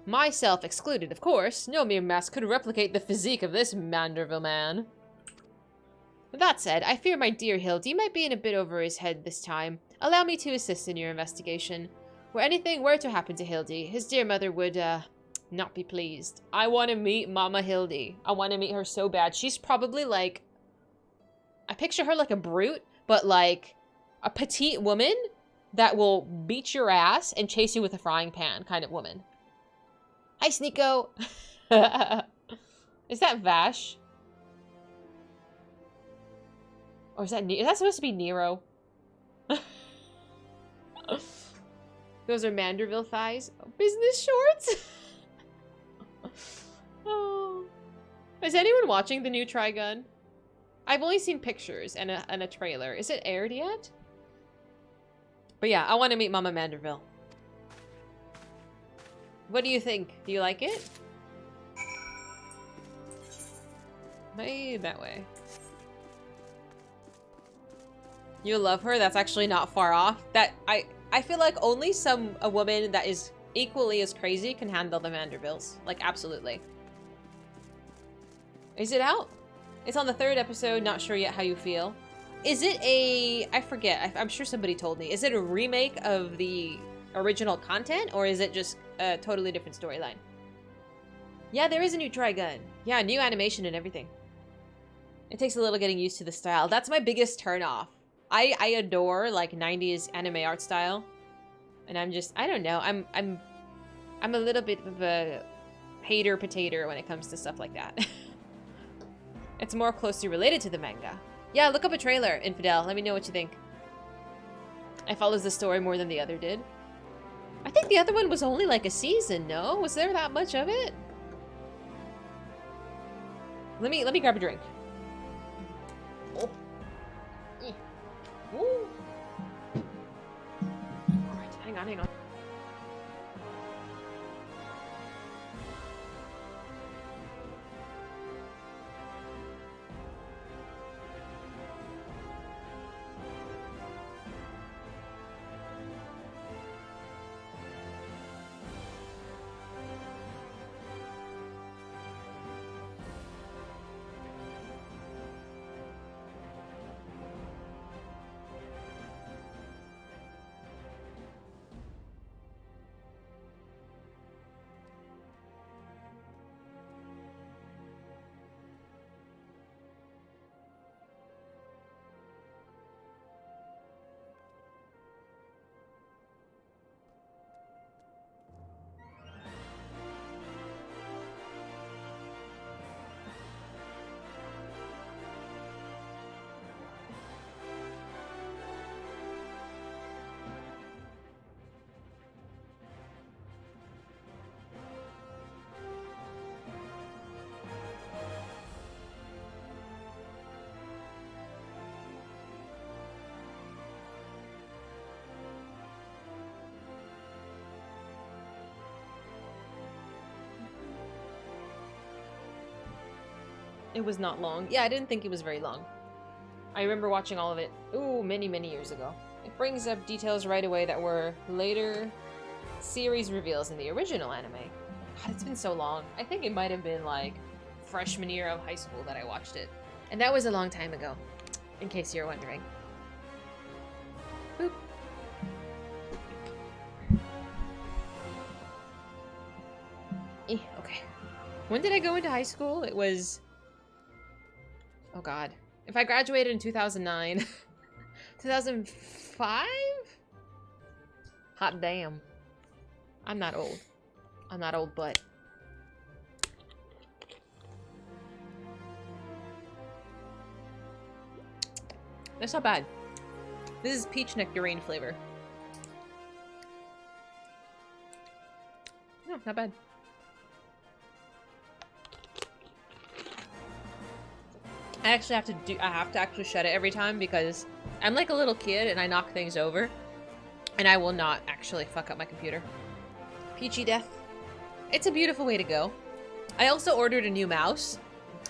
Myself excluded, of course. No mere mask could replicate the physique of this Manderville man. That said, I fear my dear Hildi might be in a bit over his head this time. Allow me to assist in your investigation. Were anything were to happen to Hildi, his dear mother would, not be pleased. I want to meet Mama Hildi. I want to meet her so bad. She's probably like... I picture her like a brute, but like a petite woman that will beat your ass and chase you with a frying pan kind of woman. Hi, Sneeko. Is that Vash? Or is that supposed to be Nero? Those are Manderville thighs. Oh, business shorts? Oh. Is anyone watching the new Trigun? I've only seen pictures and a trailer. Is it aired yet? But yeah, I want to meet Mama Manderville. What do you think? Do you like it? Maybe that way. You love her? That's actually not far off. I feel like only a woman that is equally as crazy can handle the Mandervilles. Like, absolutely. Is it out? It's on the 3rd episode, not sure yet how you feel. Is it a... I forget. I'm sure somebody told me. Is it a remake of the original content, or is it just a totally different storyline? Yeah, there is a new Trigun. Yeah, new animation and everything. It takes a little getting used to the style. That's my biggest turnoff. I adore like 90s anime art style, and I'm just, I don't know, I'm a little bit of a hater potato when it comes to stuff like that. It's more closely related to the manga. Yeah, look up a trailer, Infidel. Let me know what you think. I follows the story more than the other did. I think the other one was only like a season, no? Was there that much of it? Let me grab a drink. Oh. Ooh. Alright, hang on. It was not long. Yeah, I didn't think it was very long. I remember watching all of it, ooh, many, many years ago. It brings up details right away that were later series reveals in the original anime. God, it's been so long. I think it might have been like freshman year of high school that I watched it. And that was a long time ago, in case you're wondering. Boop. Okay. When did I go into high school? It was... Oh god. If I graduated in 2009... 2005? Hot damn. I'm not old. I'm not old, but... That's not bad. This is peach nectarine flavor. No, not bad. I have to actually shut it every time because I'm like a little kid and I knock things over. And I will not actually fuck up my computer. Peachy death. It's a beautiful way to go. I also ordered a new mouse.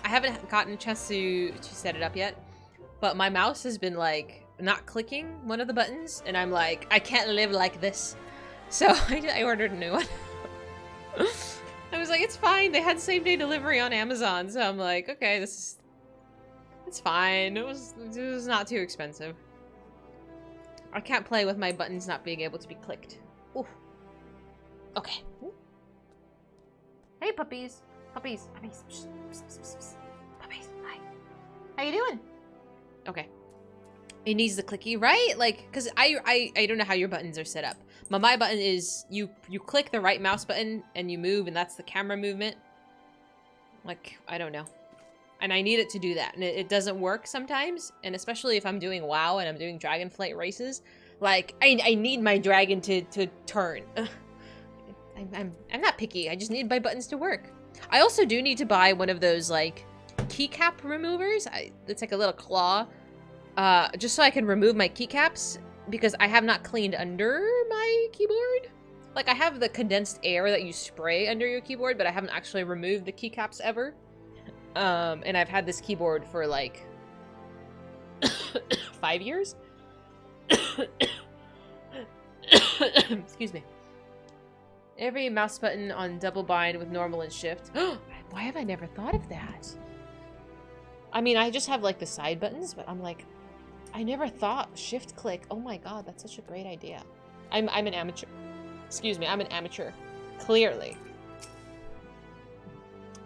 I haven't gotten a chance to set it up yet. But my mouse has been like not clicking one of the buttons. And I'm like, I can't live like this. So I ordered a new one. I was like, it's fine. They had same day delivery on Amazon. So I'm like, okay, it's fine. It was not too expensive. I can't play with my buttons not being able to be clicked. Ooh. Okay. Ooh. Hey, puppies. Puppies. Puppies. Psst, psst, psst, psst. Puppies. Hi. How you doing? Okay. It needs the clicky, right? Like, because I don't know how your buttons are set up. But my button is, you click the right mouse button and you move, and that's the camera movement. Like, I don't know. And I need it to do that. And it doesn't work sometimes. And especially if I'm doing WoW and I'm doing Dragonflight races. Like, I need my dragon to turn. I'm not picky. I just need my buttons to work. I also do need to buy one of those, like, keycap removers. It's like a little claw. Just so I can remove my keycaps. Because I have not cleaned under my keyboard. Like, I have the condensed air that you spray under your keyboard. But I haven't actually removed the keycaps ever. And I've had this keyboard for like 5 years. Excuse me. Every mouse button on double bind with normal and shift. Why have I never thought of that? I mean, I just have like the side buttons, but I'm like, I never thought shift click. Oh my god, that's such a great idea. I'm an amateur. Excuse me, I'm an amateur. Clearly.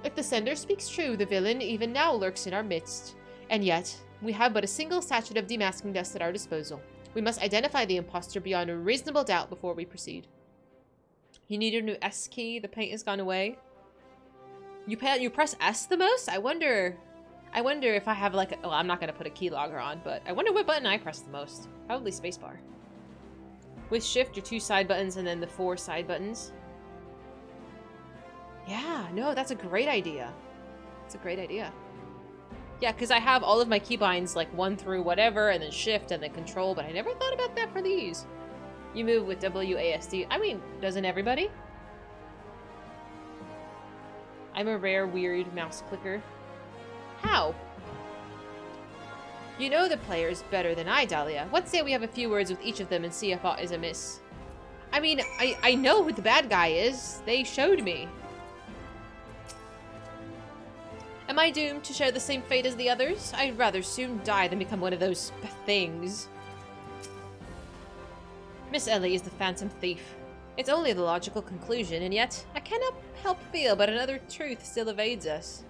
If the sender speaks true, the villain even now lurks in our midst. And yet, we have but a single sachet of demasking dust at our disposal. We must identify the imposter beyond a reasonable doubt before we proceed. You need a new S key. The paint has gone away. You press S the most? I wonder if I have like a... Well, I'm not going to put a keylogger on, but I wonder what button I press the most. Probably spacebar. With shift, your 2 side buttons and then the 4 side buttons. Yeah, no, that's a great idea. It's a great idea. Yeah, because I have all of my keybinds, like 1 through whatever, and then shift, and then control, but I never thought about that for these. You move with WASD. I mean, doesn't everybody? I'm a rare, weird mouse clicker. How? You know the players better than I, Dahlia. What say we have a few words with each of them and see if aught is amiss? I mean, I know who the bad guy is. They showed me. Am I doomed to share the same fate as the others? I'd rather soon die than become one of those things. Miss Ellie is the phantom thief. It's only the logical conclusion, and yet I cannot help feel but another truth still evades us.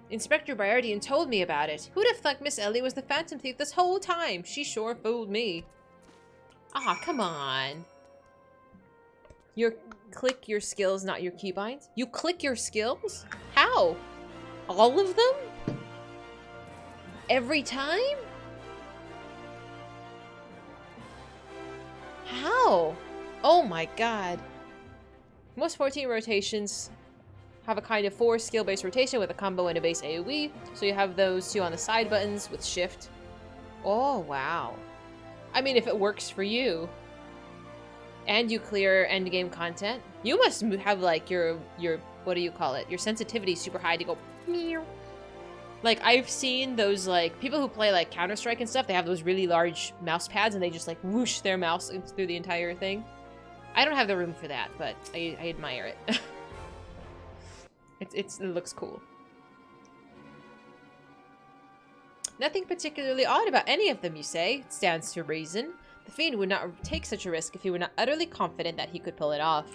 Inspector Briardian told me about it. Who'd have thought Miss Ellie was the phantom thief this whole time? She sure fooled me. Ah, come on. Click your skills, not your keybinds? You click your skills? How? All of them? Every time? How? Oh my god. Most 14 rotations have a kind of 4 skill-based rotation with a combo and a base AoE. So you have those 2 on the side buttons with shift. Oh, wow. I mean, if it works for you. And you clear endgame content. You must have like your what do you call it? Your sensitivity super high to go meow. Like I've seen those like people who play like Counter-Strike and stuff, they have those really large mouse pads and they just like whoosh their mouse through the entire thing. I don't have the room for that, but I admire it. it looks cool. Nothing particularly odd about any of them, you say? It stands to reason. The Fiend would not take such a risk if he were not utterly confident that he could pull it off.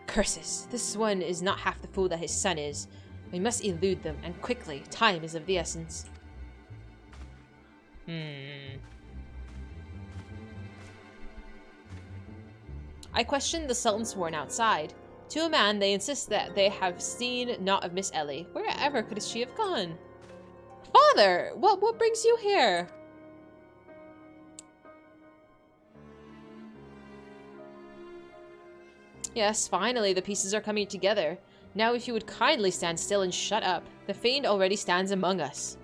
Curses. This one is not half the fool that his son is. We must elude them, and quickly. Time is of the essence. I questioned the Sultan sworn outside. To a man, they insist that they have seen naught of Miss Ellie. Wherever could she have gone? Father! What brings you here? Yes, finally, the pieces are coming together. Now if you would kindly stand still and shut up. The Fiend already stands among us.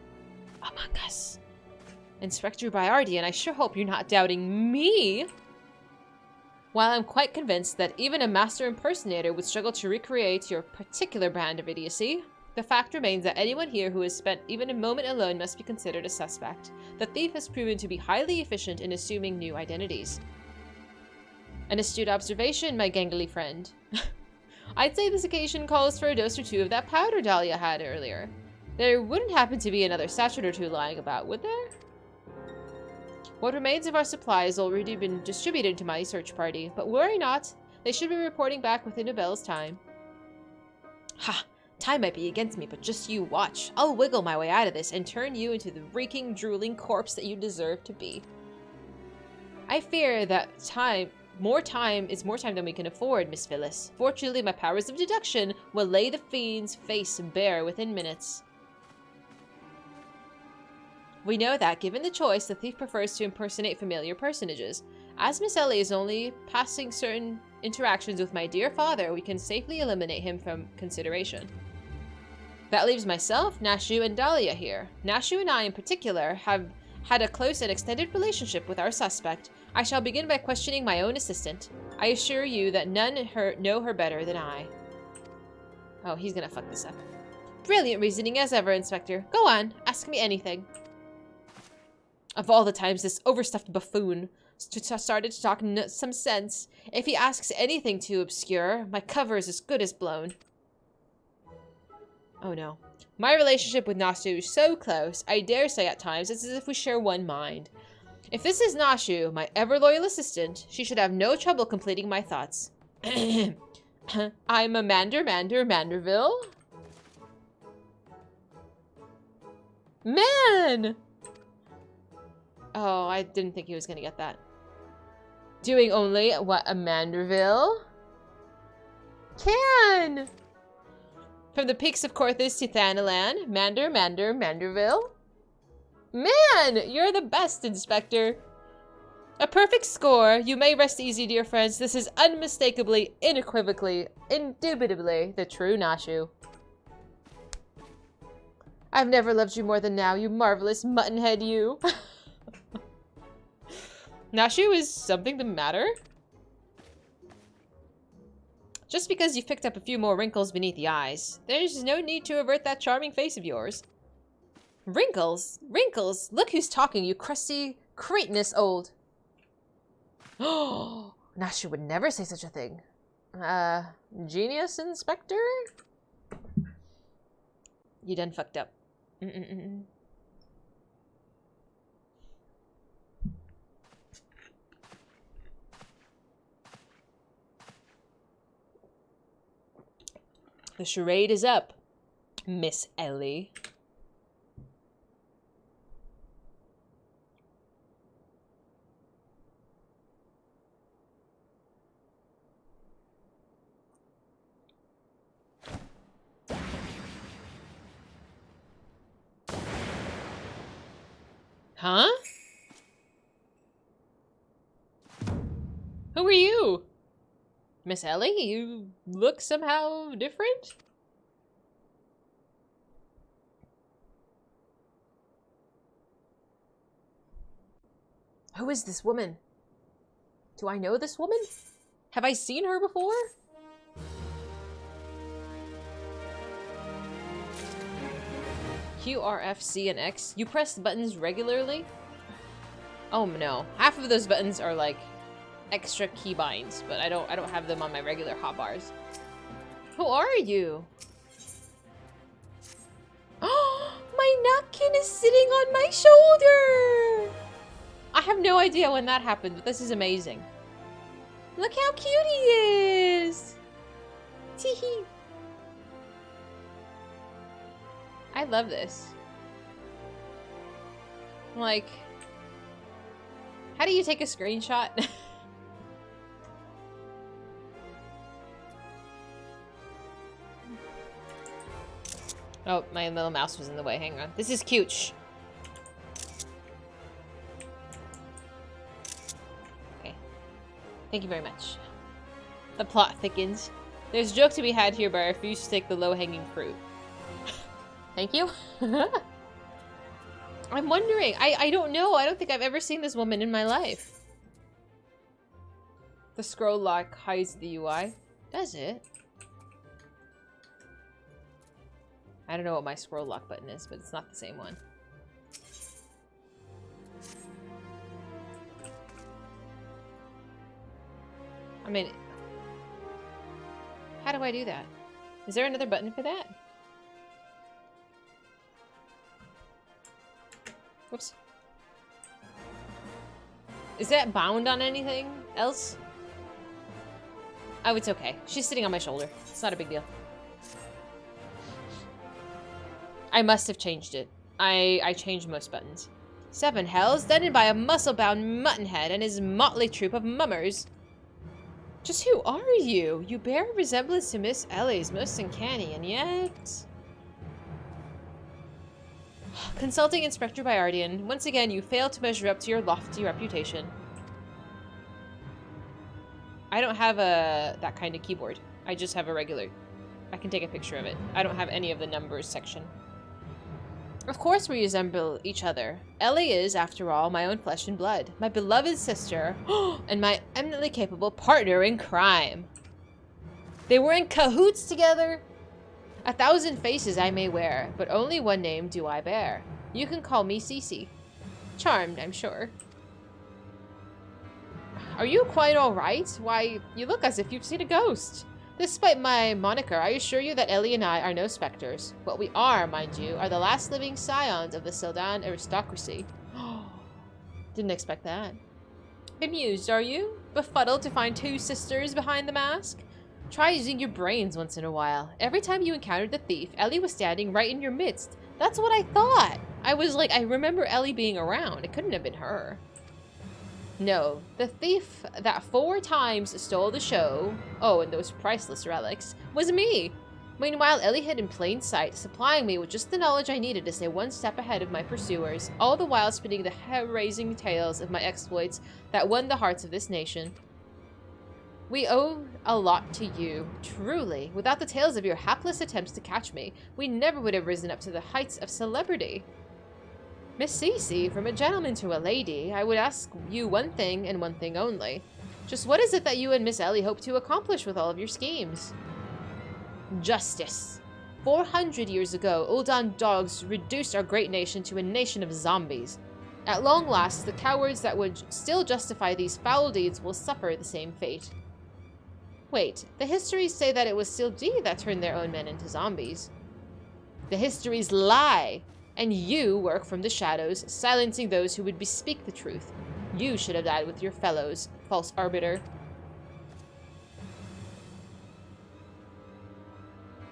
Among us. Inspector Bayardian, I sure hope you're not doubting me. While I'm quite convinced that even a master impersonator would struggle to recreate your particular brand of idiocy, the fact remains that anyone here who has spent even a moment alone must be considered a suspect. The thief has proven to be highly efficient in assuming new identities. An astute observation, my gangly friend. I'd say this occasion calls for a dose or two of that powder Dahlia had earlier. There wouldn't happen to be another sachet or two lying about, would there? What remains of our supply has already been distributed to my search party, but worry not. They should be reporting back within a bell's time. Ha! Time might be against me, but just you watch. I'll wiggle my way out of this and turn you into the reeking, drooling corpse that you deserve to be. I fear that more time is more time than we can afford, Miss Phyllis. Fortunately, my powers of deduction will lay the Fiend's face bare within minutes. We know that, given the choice, the thief prefers to impersonate familiar personages. As Miss Ellie is only passing certain interactions with my dear father, we can safely eliminate him from consideration. That leaves myself, Nashu, and Dahlia here. Nashu and I, in particular, have had a close and extended relationship with our suspect. I shall begin by questioning my own assistant. I assure you that none know her better than I. Oh, he's gonna fuck this up. Brilliant reasoning as ever, Inspector. Go on, ask me anything. Of all the times this overstuffed buffoon started to talk some sense, if he asks anything too obscure, my cover is as good as blown. Oh no. My relationship with Nashu is so close, I dare say at times it's as if we share one mind. If this is Nashu, my ever-loyal assistant, she should have no trouble completing my thoughts. I'm a Manderville. Man! Oh, I didn't think he was gonna get that. Doing only what a Manderville can! From the peaks of Corthus to Thanalan, Manderville. Man, you're the best, Inspector. A perfect score. You may rest easy, dear friends. This is unmistakably, unequivocally, indubitably the true Nashu. I've never loved you more than now, you marvelous muttonhead, you. Nashu, is something the matter? Just because you've picked up a few more wrinkles beneath the eyes, there's no need to avert that charming face of yours. Wrinkles? Wrinkles? Look who's talking, you crusty, cretinous old... Oh, Nashu would never say such a thing. Genius, Inspector? You done fucked up. The charade is up, Miss Ellie. Huh? Who are you? Miss Ellie, you look somehow different? Who is this woman? Do I know this woman? Have I seen her before? Q, R, F, C, and X. You press the buttons regularly? Oh no. Half of those buttons are like extra keybinds, but I don't have them on my regular hotbars. Who are you? Oh, my napkin is sitting on my shoulder! I have no idea when that happened, but this is amazing. Look how cute he is! Teehee. I love this. Like, how do you take a screenshot? Oh, my little mouse was in the way. Hang on. This is cute. Okay. Thank you very much. The plot thickens. There's a joke to be had here, but I refuse to take the low-hanging fruit. Thank you. I'm wondering. I don't know. I don't think I've ever seen this woman in my life. The scroll lock hides the UI. Does it? I don't know what my scroll lock button is, but it's not the same one. I mean, how do I do that? Is there another button for that? Whoops. Is that bound on anything else? Oh, it's okay. She's sitting on my shoulder. It's not a big deal. I must have changed it. I changed most buttons. 7 hells, dented by a muscle-bound muttonhead and his motley troop of mummers. Just who are you? You bear a resemblance to Miss Ellie's, most uncanny, and yet... Consulting Inspector Byardian, once again you fail to measure up to your lofty reputation. I don't have that kind of keyboard. I just have a regular. I can take a picture of it. I don't have any of the numbers section. Of course we resemble each other. Ellie is, after all, my own flesh and blood, my beloved sister, and my eminently capable partner in crime. They were in cahoots together? 1,000 faces I may wear, but only one name do I bear. You can call me Cece. Charmed, I'm sure. Are you quite all right? Why, you look as if you've seen a ghost. Despite my moniker, I assure you that Ellie and I are no specters. What we are, mind you, are the last living scions of the Sildan aristocracy. Didn't expect that. Bemused, are you? Befuddled to find 2 sisters behind the mask? Try using your brains once in a while. Every time you encountered the thief, Ellie was standing right in your midst. That's what I thought. I was like, I remember Ellie being around. It couldn't have been her. No, the thief that 4 times stole the show, oh, and those priceless relics, was me. Meanwhile, Ellie hid in plain sight, supplying me with just the knowledge I needed to stay one step ahead of my pursuers, all the while spinning the hair-raising tales of my exploits that won the hearts of this nation. We owe a lot to you, truly. Without the tales of your hapless attempts to catch me, we never would have risen up to the heights of celebrity. Miss Cece, from a gentleman to a lady, I would ask you one thing and one thing only. Just what is it that you and Miss Ellie hope to accomplish with all of your schemes? Justice. 400 years ago, Uldan dogs reduced our great nation to a nation of zombies. At long last, the cowards that would still justify these foul deeds will suffer the same fate. Wait, the histories say that it was Hildi that turned their own men into zombies. The histories lie! And you work from the shadows, silencing those who would bespeak the truth. You should have died with your fellows, false arbiter.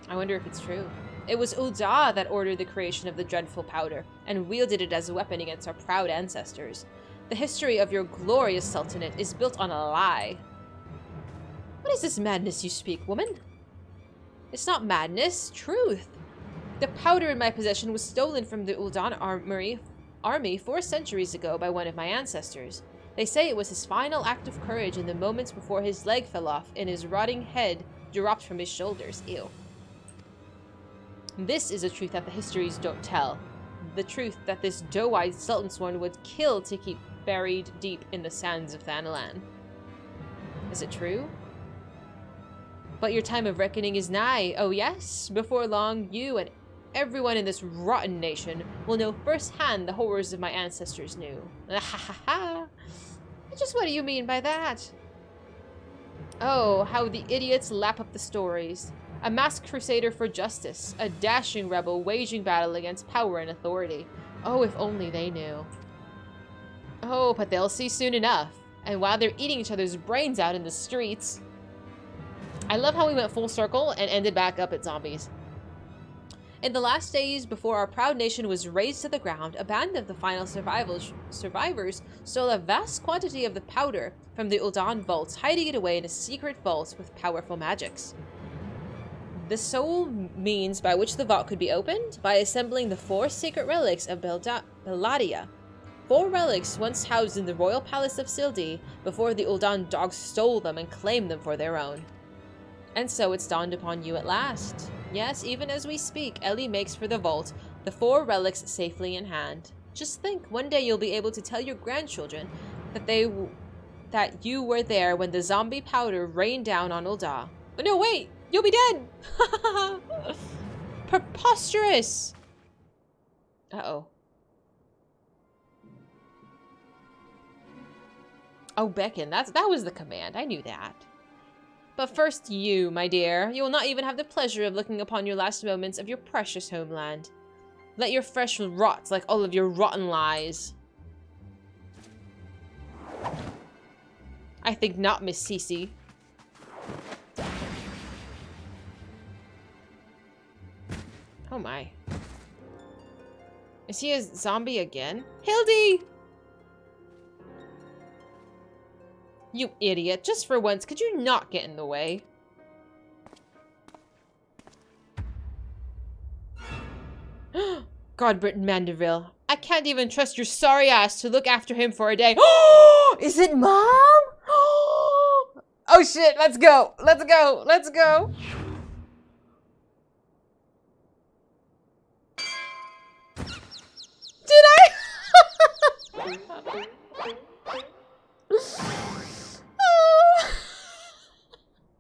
I wonder if it's true. It was Ulda that ordered the creation of the dreadful powder, and wielded it as a weapon against our proud ancestors. The history of your glorious sultanate is built on a lie. What is this madness you speak, woman? It's not madness, truth. The powder in my possession was stolen from the Uldan army 4 centuries ago by one of my ancestors. They say it was his final act of courage in the moments before his leg fell off and his rotting head dropped from his shoulders. Ew. This is a truth that the histories don't tell. The truth that this doe-eyed Sultansworn would kill to keep buried deep in the sands of Thanalan. Is it true? But your time of reckoning is nigh. Oh yes, before long, you and everyone in this rotten nation will know firsthand the horrors of my ancestors knew. Ha ha ha. Just what do you mean by that? Oh, how the idiots lap up the stories. A masked crusader for justice, a dashing rebel waging battle against power and authority. Oh, if only they knew. Oh, but they'll see soon enough. And while they're eating each other's brains out in the streets. I love how we went full circle and ended back up at zombies. In the last days before our proud nation was razed to the ground, a band of the final survivors stole a vast quantity of the powder from the Ul'dan vaults, hiding it away in a secret vault with powerful magics. The sole means by which the vault could be opened, by assembling the 4 sacred relics of Belladia. 4 relics once housed in the royal palace of Sildi before the Ul'dan dogs stole them and claimed them for their own. And so it's dawned upon you at last. Yes, even as we speak, Ellie makes for the vault, the 4 relics safely in hand. Just think, one day you'll be able to tell your grandchildren that you were there when the zombie powder rained down on Ul'dah. Oh, no, wait! You'll be dead! Preposterous! Uh-oh. Oh, beckon. That was the command. I knew that. But first you, my dear. You will not even have the pleasure of looking upon your last moments of your precious homeland. Let your flesh rot like all of your rotten lies. I think not, Miss Cece. Oh my. Is he a zombie again? Hildi! You idiot. Just for once, could you not get in the way? Godbert Mandeville. I can't even trust your sorry ass to look after him for a day. Is it Mom? Oh shit, let's go. Let's go. Let's go. Did I?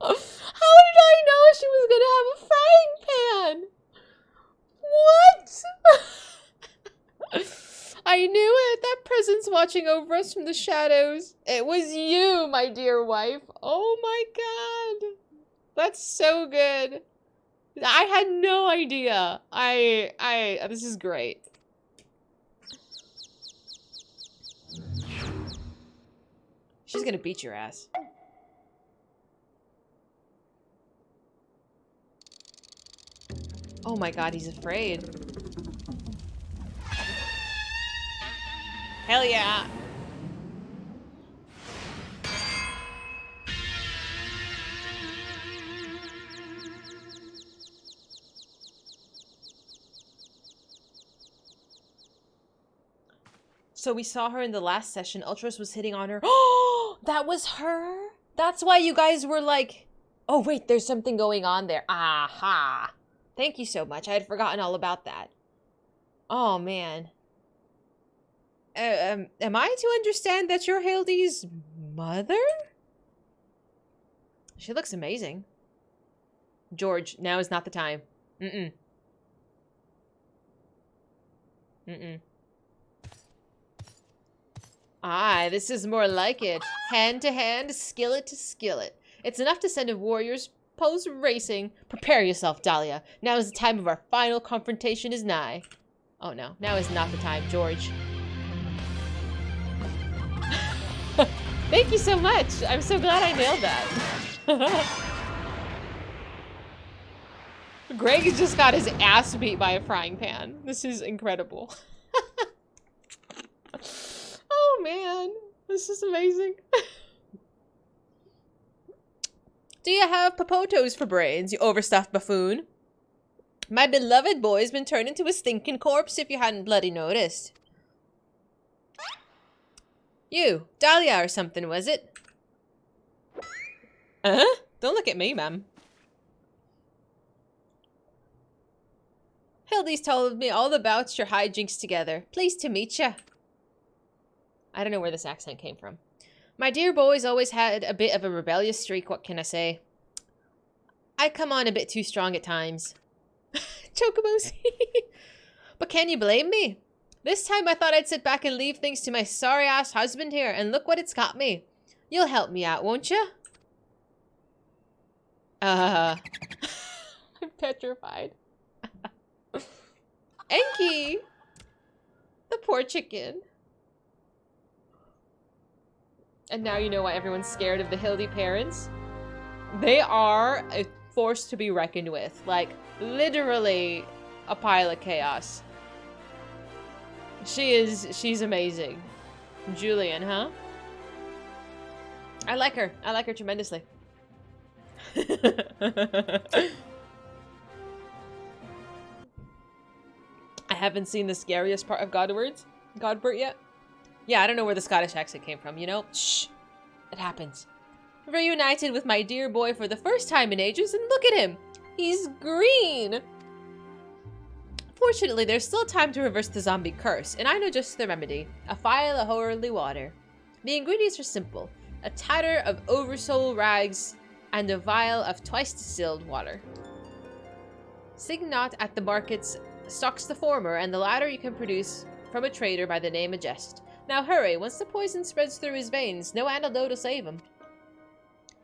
How did I know she was gonna have a frying pan? What? I knew it. That presence watching over us from the shadows. It was you, my dear wife. Oh my god. That's so good. I had no idea. This is great. She's gonna beat your ass. Oh my god, he's afraid. Hell yeah! So we saw her in the last session. Ultros was hitting on her. Oh, that was her? That's why you guys were like, oh wait, there's something going on there. Aha. Thank you so much. I had forgotten all about that. Oh, man. Am I to understand that you're Hildi's mother? She looks amazing. George, now is not the time. Mm-mm. Mm-mm. Aye, this is more like it. Hand to hand, skillet to skillet. It's enough to send a warrior's pose racing. Prepare yourself, Dahlia. Now is the time of our final confrontation is nigh. Oh no, now is not the time, George. Thank you so much. I'm so glad I nailed that. Greg has just got his ass beat by a frying pan. This is incredible. Oh man, this is amazing. Do you have popotos for brains, you overstuffed buffoon? My beloved boy's been turned into a stinking corpse if you hadn't bloody noticed. You, Dahlia or something, was it? Uh-huh. Don't look at me, ma'am. Hildi's told me all about your hijinks together. Pleased to meet ya. I don't know where this accent came from. My dear boy's always had a bit of a rebellious streak, what can I say? I come on a bit too strong at times. Chocobos. But can you blame me? This time I thought I'd sit back and leave things to my sorry-ass husband here, and look what it's got me. You'll help me out, won't you? I'm petrified. Enki! The poor chicken. And now you know why everyone's scared of the Hildi parents. They are a force to be reckoned with. Like, literally a pile of chaos. She's amazing. Julian, huh? I like her. I like her tremendously. I haven't seen the scariest part of Godbert yet. Yeah, I don't know where the Scottish accent came from, you know? Shh. It happens. Reunited with my dear boy for the first time in ages, and look at him! He's green! Fortunately, there's still time to reverse the zombie curse, and I know just the remedy. A phial of holy water. The ingredients are simple. A tatter of oversoul rags, and a vial of twice distilled water. Signot at the markets stocks the former, and the latter you can produce from a trader by the name of Jest. Now hurry, once the poison spreads through his veins, no antidote will save him.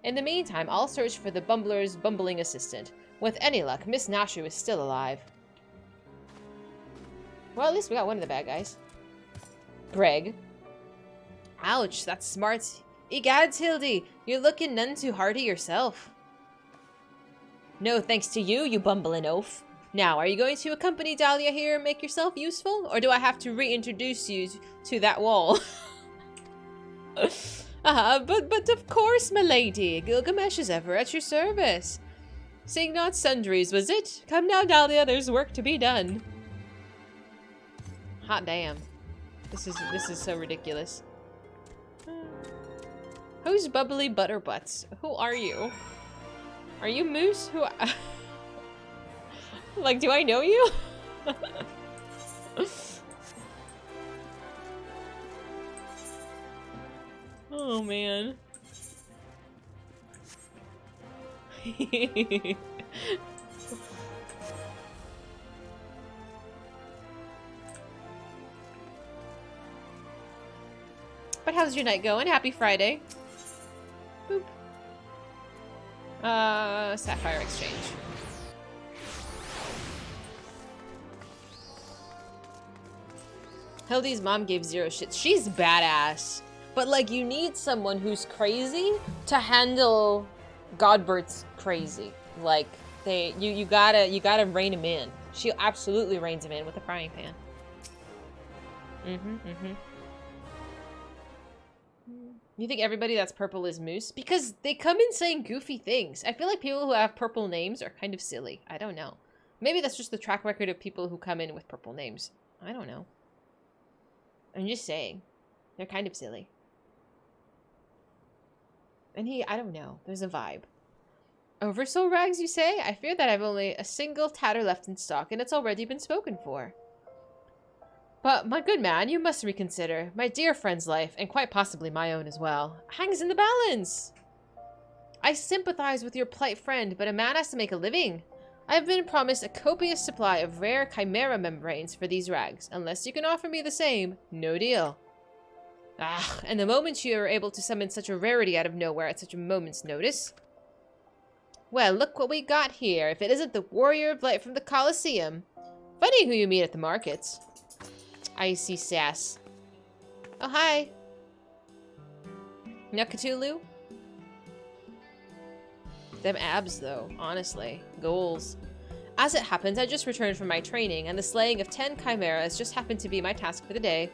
In the meantime, I'll search for the bumbler's bumbling assistant. With any luck, Miss Nasher is still alive. Well, at least we got one of the bad guys. Greg. Ouch, that's smart. Egads, Hildi, you're looking none too hearty yourself. No thanks to you, you bumbling oaf. Now, are you going to accompany Dahlia here and make yourself useful? Or do I have to reintroduce you to that wall? But of course, my lady. Gilgamesh is ever at your service. Signot sundries, was it? Come now, Dahlia, there's work to be done. Hot damn. This is so ridiculous. Who's Bubbly Butterbutts? Who are you? Are you Moose? Who? Like, do I know you? Oh, man. But how's your night going? Happy Friday. Boop. Sapphire Exchange. Hildi's mom gave zero shits. She's badass. But, like, you need someone who's crazy to handle Godbert's crazy. Like, you gotta rein him in. She absolutely reins him in with a frying pan. You think everybody that's purple is Moose? Because they come in saying goofy things. I feel like people who have purple names are kind of silly. I don't know. Maybe that's just the track record of people who come in with purple names. I don't know. I'm just saying. They're kind of silly. And I don't know. There's a vibe. Oversoul rags, you say? I fear that I've only a single tatter left in stock, and it's already been spoken for. But, my good man, you must reconsider. My dear friend's life, and quite possibly my own as well, hangs in the balance. I sympathize with your plight, friend, but a man has to make a living. I have been promised a copious supply of rare chimera membranes for these rags. Unless you can offer me the same, no deal. Ah, and the moment you are able to summon such a rarity out of nowhere at such a moment's notice. Well, look what we got here, if it isn't the warrior of light from the Colosseum. Funny who you meet at the markets. I see sass. Oh, hi. Now, Cthulhu? Them abs, though, honestly. Goals. As it happens, I just returned from my training, and the slaying of 10 chimeras just happened to be my task for the day.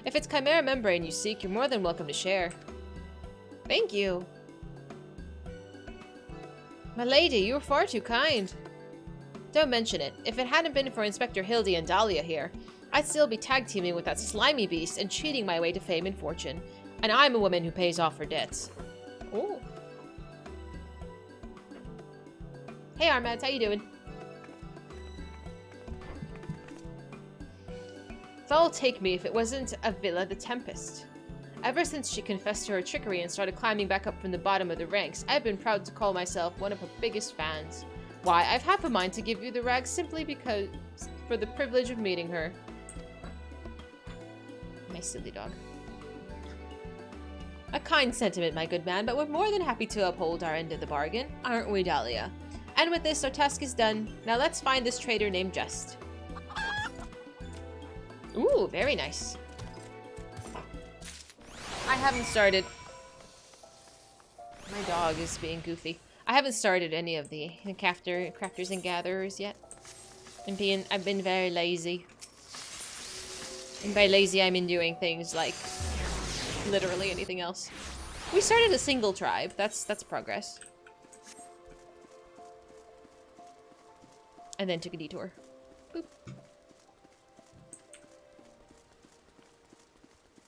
If it's chimera membrane you seek, you're more than welcome to share. Thank you. My lady, you were far too kind. Don't mention it. If it hadn't been for Inspector Hildi and Dahlia here, I'd still be tag-teaming with that slimy beast and cheating my way to fame and fortune. And I'm a woman who pays off her debts. Ooh. Hey, Armads, how you doing? Foul take me if it wasn't a Villa the Tempest. Ever since she confessed to her trickery and started climbing back up from the bottom of the ranks, I've been proud to call myself one of her biggest fans. Why, I've half a mind to give you the rags simply because for the privilege of meeting her. My silly dog. A kind sentiment, my good man, but we're more than happy to uphold our end of the bargain, aren't we, Dahlia? And with this, our task is done. Now let's find this traitor named Just. Ooh, very nice. I haven't started. My dog is being goofy. I haven't started any of the crafters and gatherers yet. I've been very lazy. And by lazy, I mean doing things like literally anything else. We started a single tribe. That's progress. And then took a detour. Boop.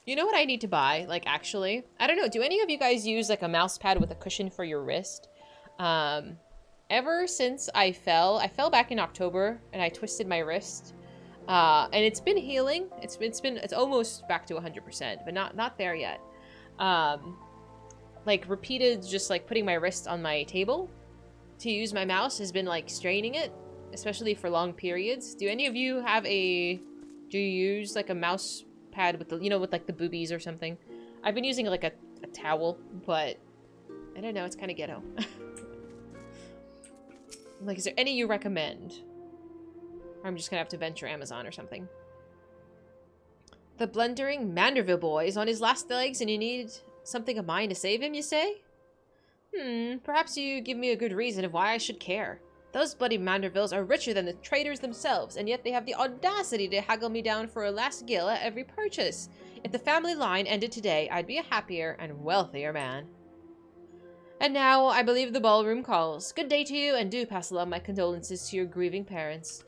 You know what I need to buy? Like, actually, I don't know. Do any of you guys use like a mouse pad with a cushion for your wrist? Ever since I fell back in October and I twisted my wrist. And it's been healing. It's almost back to 100%, but not there yet. Like repeated, just like putting my wrist on my table to use my mouse has been like straining it, especially for long periods. Do any of you do you use like a mouse pad with the, with like the boobies or something? I've been using like a towel, but I don't know, it's kind of ghetto. Like, is there any you recommend? Or I'm just gonna have to venture Amazon or something. The blundering Manderville boy is on his last legs and you need something of mine to save him, you say? Perhaps you give me a good reason of why I should care. Those bloody Mandervilles are richer than the traders themselves, and yet they have the audacity to haggle me down for a last gill at every purchase. If the family line ended today, I'd be a happier and wealthier man. And now, I believe the ballroom calls. Good day to you, and do pass along my condolences to your grieving parents.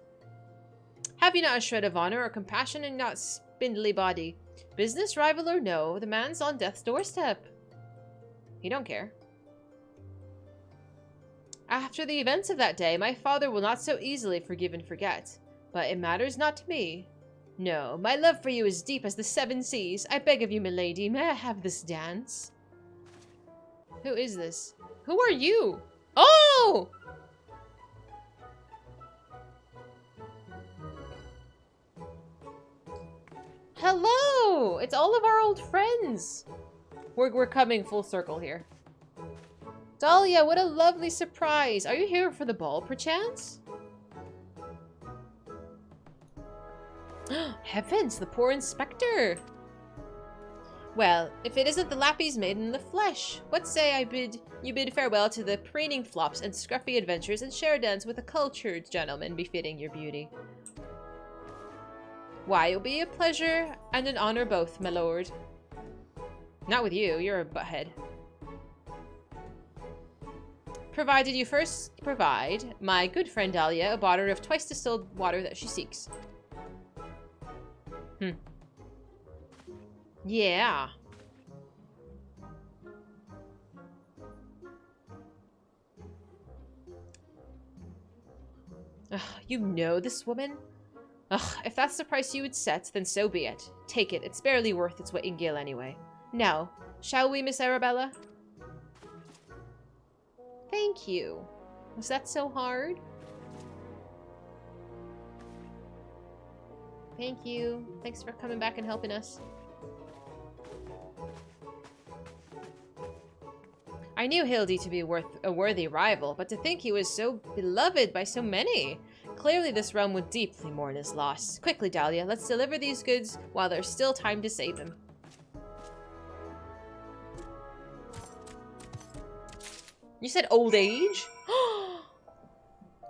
Have you not a shred of honor or compassion in that spindly body? Business, rival, or no, the man's on death's doorstep. He don't care. After the events of that day, my father will not so easily forgive and forget. But it matters not to me. No, my love for you is deep as the seven seas. I beg of you, milady, may I have this dance? Who is this? Who are you? Oh! Hello! It's all of our old friends. We're coming full circle here. Dahlia, what a lovely surprise. Are you here for the ball, perchance? Heavens, the poor inspector. Well, if it isn't the Lappy's maiden in the flesh, what say you bid farewell to the preening flops and scruffy adventures and share a dance with a cultured gentleman befitting your beauty. Why, it'll be a pleasure and an honor both, my lord. Not with you, you're a butthead. Provided you first provide my good friend Dahlia a bottle of twice distilled water that she seeks. Yeah. Ugh, you know this woman? Ugh, if that's the price you would set, then so be it. Take it, it's barely worth its weight in gil anyway. Now, shall we, Miss Arabella? Thank you. Was that so hard? Thank you. Thanks for coming back and helping us. I knew Hildi to be a worthy rival, but to think he was so beloved by so many. Clearly this realm would deeply mourn his loss. Quickly, Dahlia, let's deliver these goods while there's still time to save him. You said old age?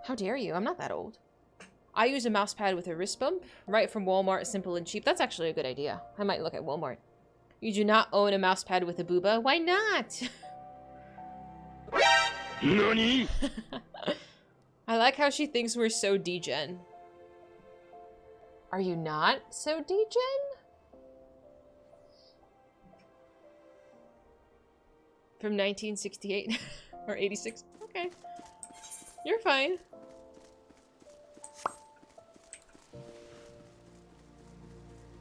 How dare you? I'm not that old. I use a mouse pad with a wrist bump, right from Walmart, simple and cheap. That's actually a good idea. I might look at Walmart. You do not own a mouse pad with a booba? Why not? Nani? I like how she thinks we're so degen. Are you not so degen? From 1968 or 86. Okay. You're fine.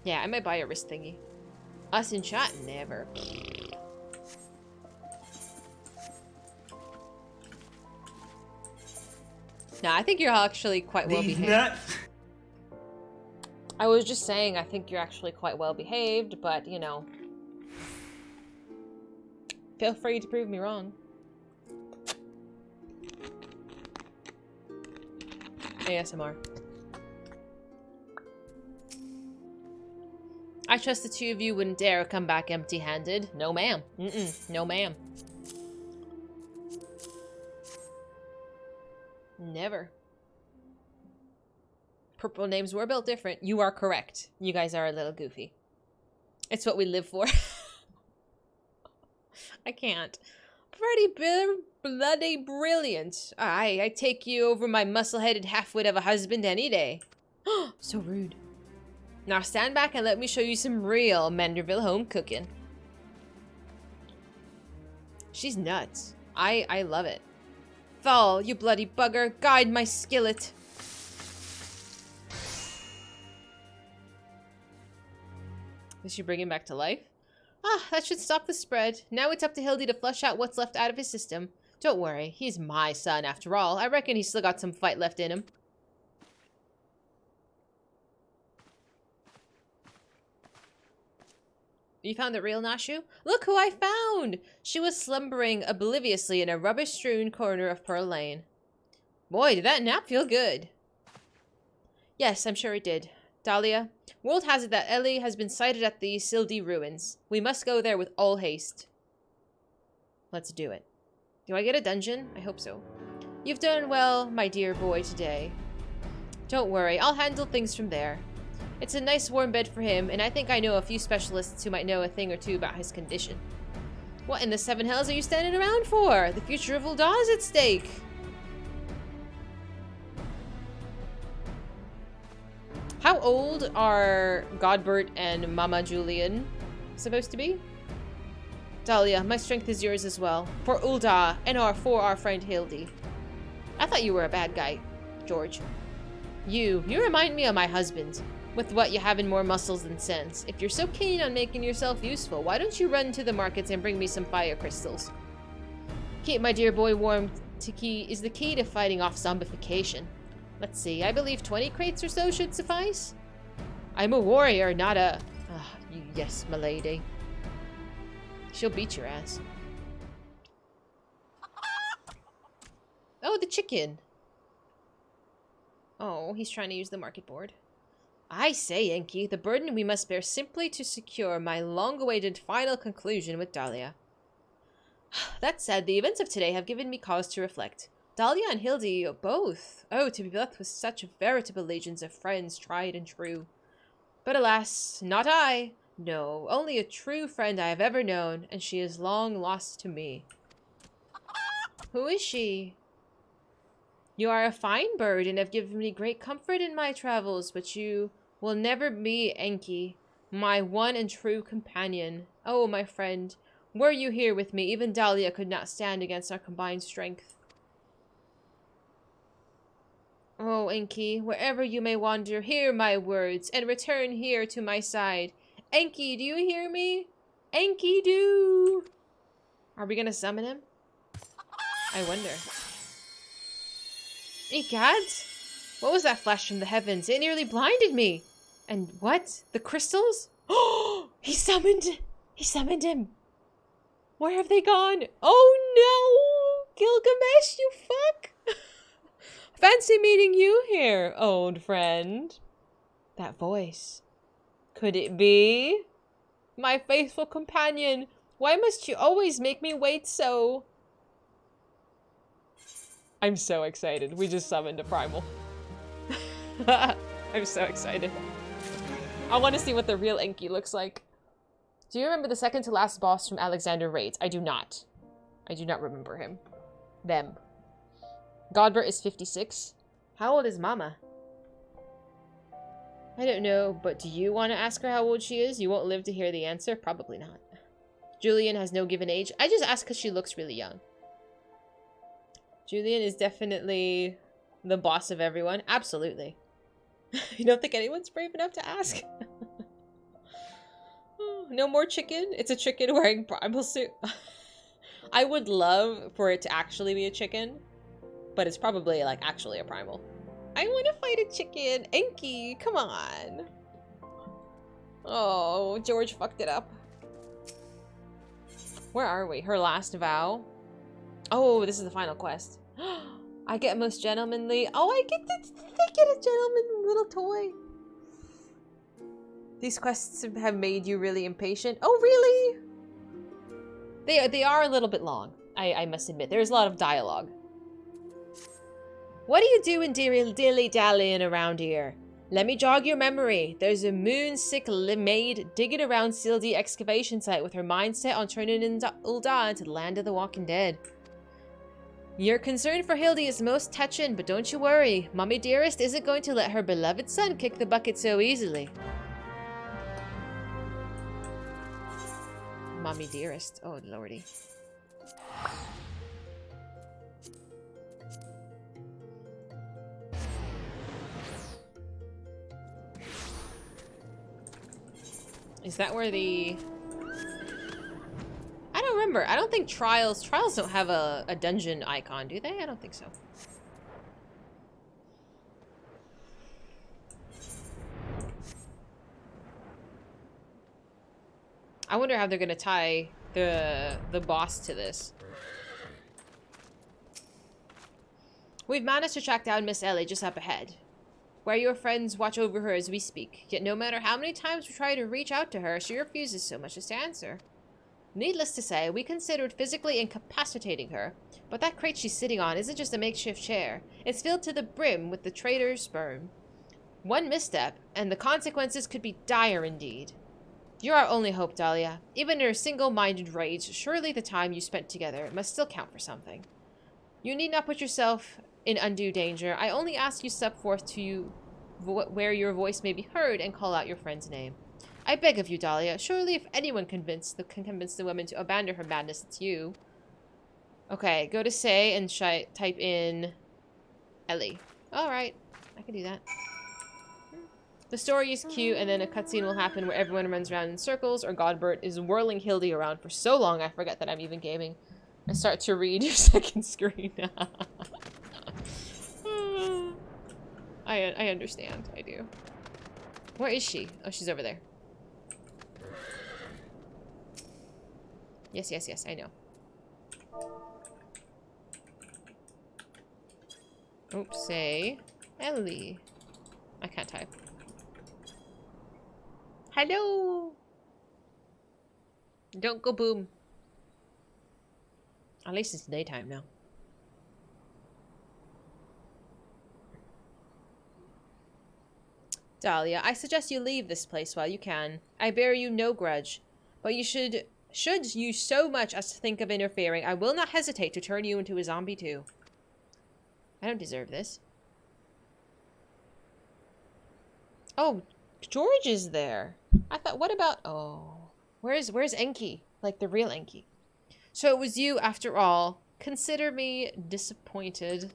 Yeah, I might buy a wrist thingy. Us in chat? Never. Nah, I think you're actually quite well behaved. Nuts. I was just saying, I think you're actually quite well behaved, but, you know. Feel free to prove me wrong. ASMR. I trust the two of you wouldn't dare come back empty-handed. No, ma'am. No, ma'am. Never. Purple names were built different. You are correct. You guys are a little goofy. It's what we live for. I can't. Bloody brilliant. I take you over my muscle-headed half-wit of a husband any day. So rude. Now stand back and let me show you some real Manderville home cooking. She's nuts. I love it. Fall, you bloody bugger. Guide my skillet. Did she bring him back to life? Ah, that should stop the spread. Now it's up to Hildi to flush out what's left out of his system. Don't worry, he's my son after all. I reckon he's still got some fight left in him. You found the real Nashu? Look who I found! She was slumbering obliviously in a rubbish-strewn corner of Pearl Lane. Boy, did that nap feel good. Yes, I'm sure it did. Dahlia, word has it that Ellie has been sighted at the Sildi ruins. We must go there with all haste. Let's do it. Do I get a dungeon? I hope so. You've done well, my dear boy, today. Don't worry, I'll handle things from there. It's a nice warm bed for him, and I think I know a few specialists who might know a thing or two about his condition. What in the seven hells are you standing around for? The future of Ul'dah is at stake. How old are Godbert and Mama Julian supposed to be? Dahlia, my strength is yours as well. For Ul'dah and for our friend Hildi. I thought you were a bad guy, George. You remind me of my husband. With what you have in more muscles than sense. If you're so keen on making yourself useful, why don't you run to the markets and bring me some fire crystals? Keep my dear boy warm is the key to fighting off zombification. Let's see, I believe 20 crates or so should suffice? I'm a warrior, not a... yes, milady. She'll beat your ass. Oh, the chicken. Oh, he's trying to use the market board. I say, Enki, the burden we must bear simply to secure my long-awaited final conclusion with Dahlia. That said, the events of today have given me cause to reflect. Dahlia and Hildi both. Oh, to be left with such veritable legions of friends, tried and true. But alas, not I. No, only a true friend I have ever known, and she is long lost to me. Who is she? You are a fine bird and have given me great comfort in my travels, but you will never be Enki, my one and true companion. Oh, my friend, were you here with me, even Dahlia could not stand against our combined strength. Oh, Enki, wherever you may wander, hear my words, and return here to my side. Enki, do you hear me? Enki, do! Are we gonna summon him? I wonder. Egad! What was that flash from the heavens? It nearly blinded me! And what? The crystals? Oh! He summoned him! Where have they gone? Oh no! Gilgamesh, you fuck! Fancy meeting you here, old friend. That voice. Could it be? My faithful companion, why must you always make me wait so? I'm so excited. We just summoned a primal. I'm so excited. I want to see what the real Enki looks like. Do you remember the second to last boss from Alexander Raids? I do not. I do not remember him. Them. Godbert is 56. How old is Mama? I don't know, but do you want to ask her how old she is? You won't live to hear the answer? Probably not. Julian has no given age. I just asked because she looks really young. Julian is definitely the boss of everyone. Absolutely. You don't think anyone's brave enough to ask? Oh, No more chicken? It's a chicken wearing primal suit. I would love for it to actually be a chicken, but it's probably like actually a primal. I want to fight a chicken. Enki, come on. Oh, George fucked it up. Where are we? Her last vow? Oh, this is the final quest. I get most gentlemanly. Oh, I get a gentleman little toy. These quests have made you really impatient. Oh, really? They are a little bit long. I must admit. There's a lot of dialogue. What are you doing dilly-dallying around here? Let me jog your memory. There's a moon-sick maid digging around Hildi excavation site with her mind set on turning in Ul'dah into the land of the walking dead. Your concern for Hildi is most touching, but don't you worry. Mommy Dearest isn't going to let her beloved son kick the bucket so easily. Mommy Dearest. Oh, lordy. Is that where the... I don't remember. I don't think Trials don't have a dungeon icon, do they? I don't think so. I wonder how they're gonna tie the boss to this. We've managed to track down Miss Ellie just up ahead, where your friends watch over her as we speak. Yet no matter how many times we try to reach out to her, she refuses so much as to answer. Needless to say, we considered physically incapacitating her, but that crate she's sitting on isn't just a makeshift chair. It's filled to the brim with the traitor's sperm. One misstep, and the consequences could be dire indeed. You're our only hope, Dahlia. Even in her single-minded rage, surely the time you spent together must still count for something. You need not put yourself in undue danger. I only ask you step forth to where your voice may be heard and call out your friend's name. I beg of you, Dahlia. Surely if anyone can convince the woman to abandon her madness, it's you. Okay, go to say and type in Ellie. Alright, I can do that. The story is cute, and then a cutscene will happen where everyone runs around in circles, or Godbert is whirling Hildi around for so long I forget that I'm even gaming. I start to read your second screen. I understand. I do. Where is she? Oh, she's over there. Yes, yes, yes, I know. Oops, say Ellie. I can't type. Hello! Don't go boom. At least it's daytime now. Dahlia, I suggest you leave this place while you can. I bear you no grudge. But you should you so much as to think of interfering, I will not hesitate to turn you into a zombie too. I don't deserve this. Oh, George is there. I thought, what about... Oh. Where's Enki? Like the real Enki. So it was you after all. Consider me disappointed.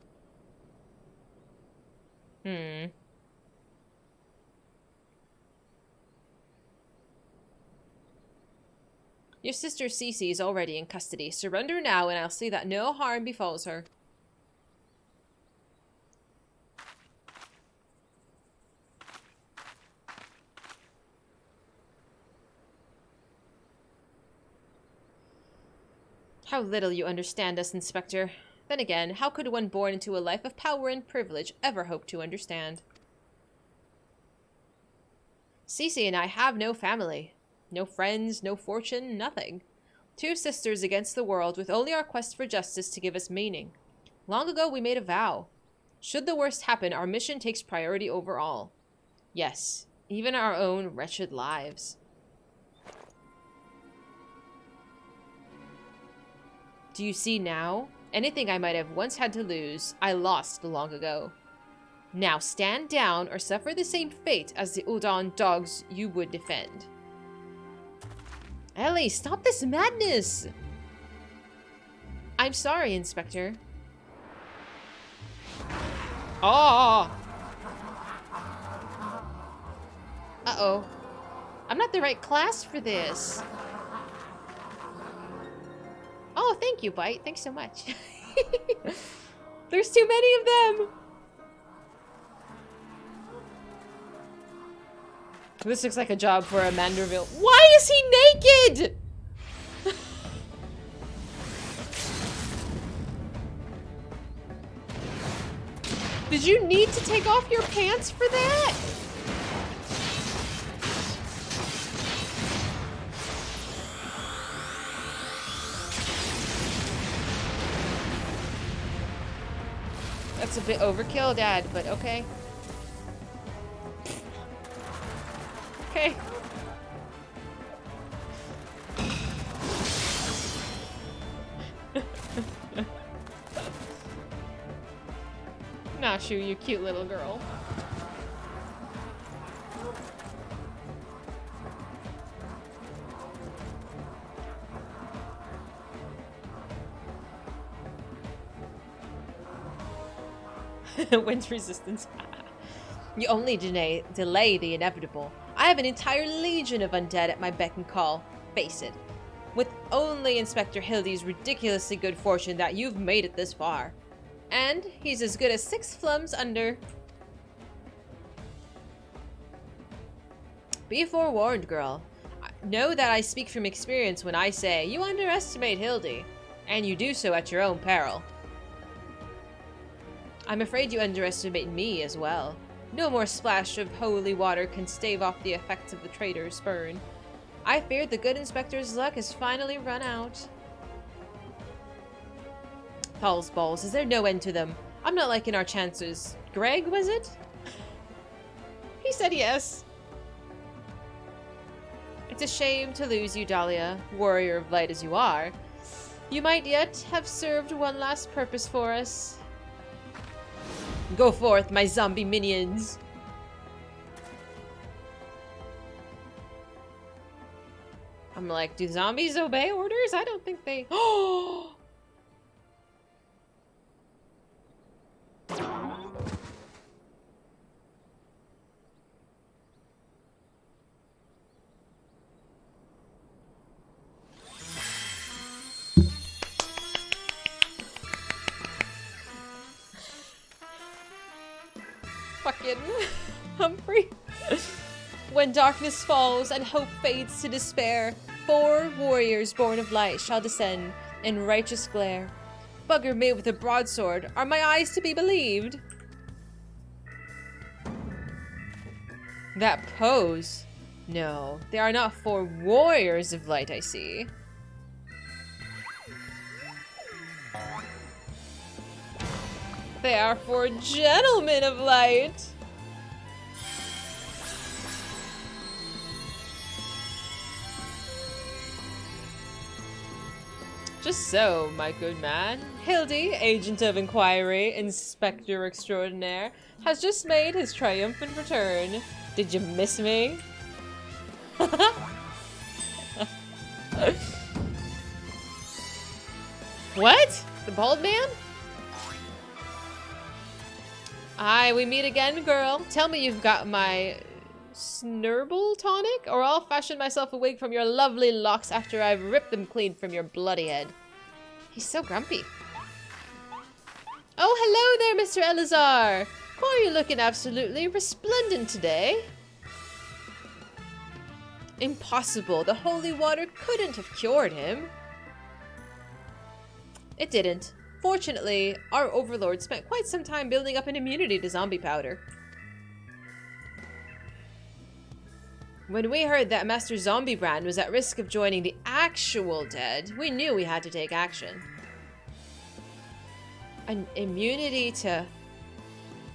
Your sister Cece is already in custody. Surrender now and I'll see that no harm befalls her. How little you understand us, Inspector. Then again, how could one born into a life of power and privilege ever hope to understand? Cece and I have no family. No friends, no fortune, nothing. Two sisters against the world with only our quest for justice to give us meaning. Long ago we made a vow. Should the worst happen, our mission takes priority over all. Yes, even our own wretched lives. Do you see now? Anything I might have once had to lose, I lost long ago. Now stand down or suffer the same fate as the Ul'dah dogs you would defend. Ellie, stop this madness! I'm sorry, Inspector. Oh! Uh-oh. I'm not the right class for this. Oh, thank you, Bite. Thanks so much. There's too many of them. This looks like a job for a Manderville. Why is he naked? Did you need to take off your pants for that? That's a bit overkill, Dad, but okay. Okay. Nashu, you cute little girl. Wind resistance. You only delay the inevitable. I have an entire legion of undead at my beck and call. Face it. With only Inspector Hildi's ridiculously good fortune that you've made it this far. And he's as good as 6 flums under. Be forewarned, girl. Know that I speak from experience when I say you underestimate Hildi. And you do so at your own peril. I'm afraid you underestimate me as well. No more splash of holy water can stave off the effects of the traitor's burn. I fear the good inspector's luck has finally run out. Thal's balls, is there no end to them? I'm not liking our chances. Greg, was it? He said yes. It's a shame to lose you, Dahlia, warrior of light as you are. You might yet have served one last purpose for us. Go forth, my zombie minions! I'm like, do zombies obey orders? I don't think they... Oh! Fucking Humphrey. When darkness falls and hope fades to despair, 4 warriors born of light shall descend in righteous glare. Bugger me with a broadsword. Are my eyes to be believed? That pose? No, they are not 4 warriors of light, I see. They are 4 gentlemen of light. Just so, my good man. Hildi, agent of inquiry, inspector extraordinaire, has just made his triumphant return. Did you miss me? What? The bald man? Aye, we meet again, girl. Tell me you've got my snurble tonic, or I'll fashion myself a wig from your lovely locks after I've ripped them clean from your bloody head. He's so grumpy. Oh, hello there, Mr. Elazar. Why are you looking absolutely resplendent today? Impossible. The holy water couldn't have cured him. It didn't. Fortunately, our overlord spent quite some time building up an immunity to zombie powder. When we heard that Master Zombie Brand was at risk of joining the actual dead, we knew we had to take action. An immunity to...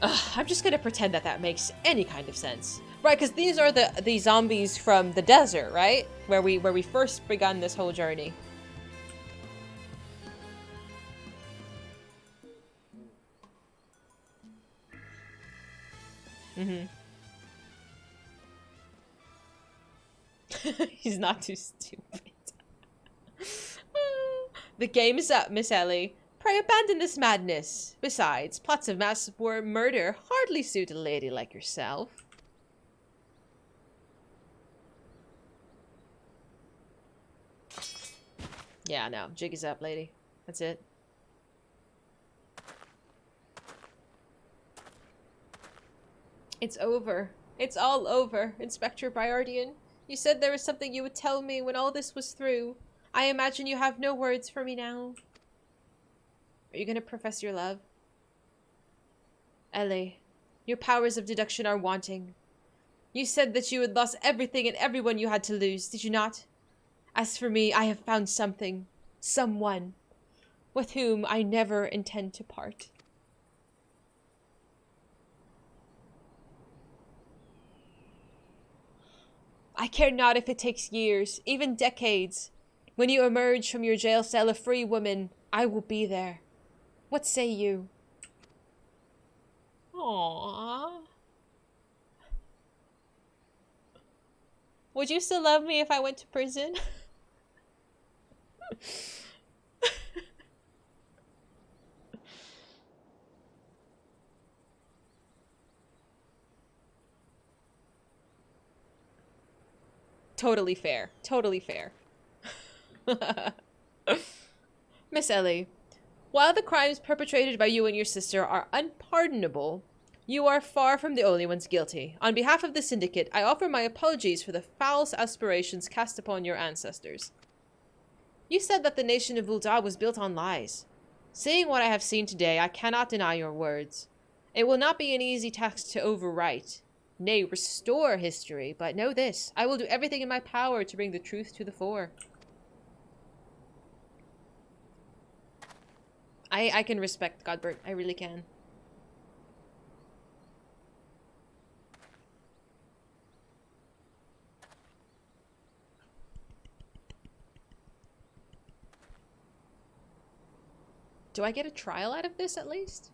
I'm just gonna pretend that that makes any kind of sense. Right, because these are the zombies from the desert, right? Where we first begun this whole journey. Mm-hmm. He's not too stupid. The game is up, Miss Ellie. Pray abandon this madness. Besides, plots of mass murder hardly suit a lady like yourself. Yeah, no. Jig is up, lady. That's it. It's over. It's all over, Inspector Briardian. You said there was something you would tell me when all this was through. I imagine you have no words for me now. Are you going to profess your love? Ellie, your powers of deduction are wanting. You said that you had lost everything and everyone you had to lose, did you not? As for me, I have found something, someone, with whom I never intend to part. I care not if it takes years, even decades. When you emerge from your jail cell a free woman, I will be there. What say you? Aww. Would you still love me if I went to prison? Totally fair. Totally fair. Miss Ellie, while the crimes perpetrated by you and your sister are unpardonable, you are far from the only ones guilty. On behalf of the Syndicate, I offer my apologies for the foul aspirations cast upon your ancestors. You said that the nation of Ul'dah was built on lies. Seeing what I have seen today, I cannot deny your words. It will not be an easy task to overwrite, nay, restore history, but know this, I will do everything in my power to bring the truth to the fore. I can respect Godbert, I really can. Do I get a trial out of this, at least?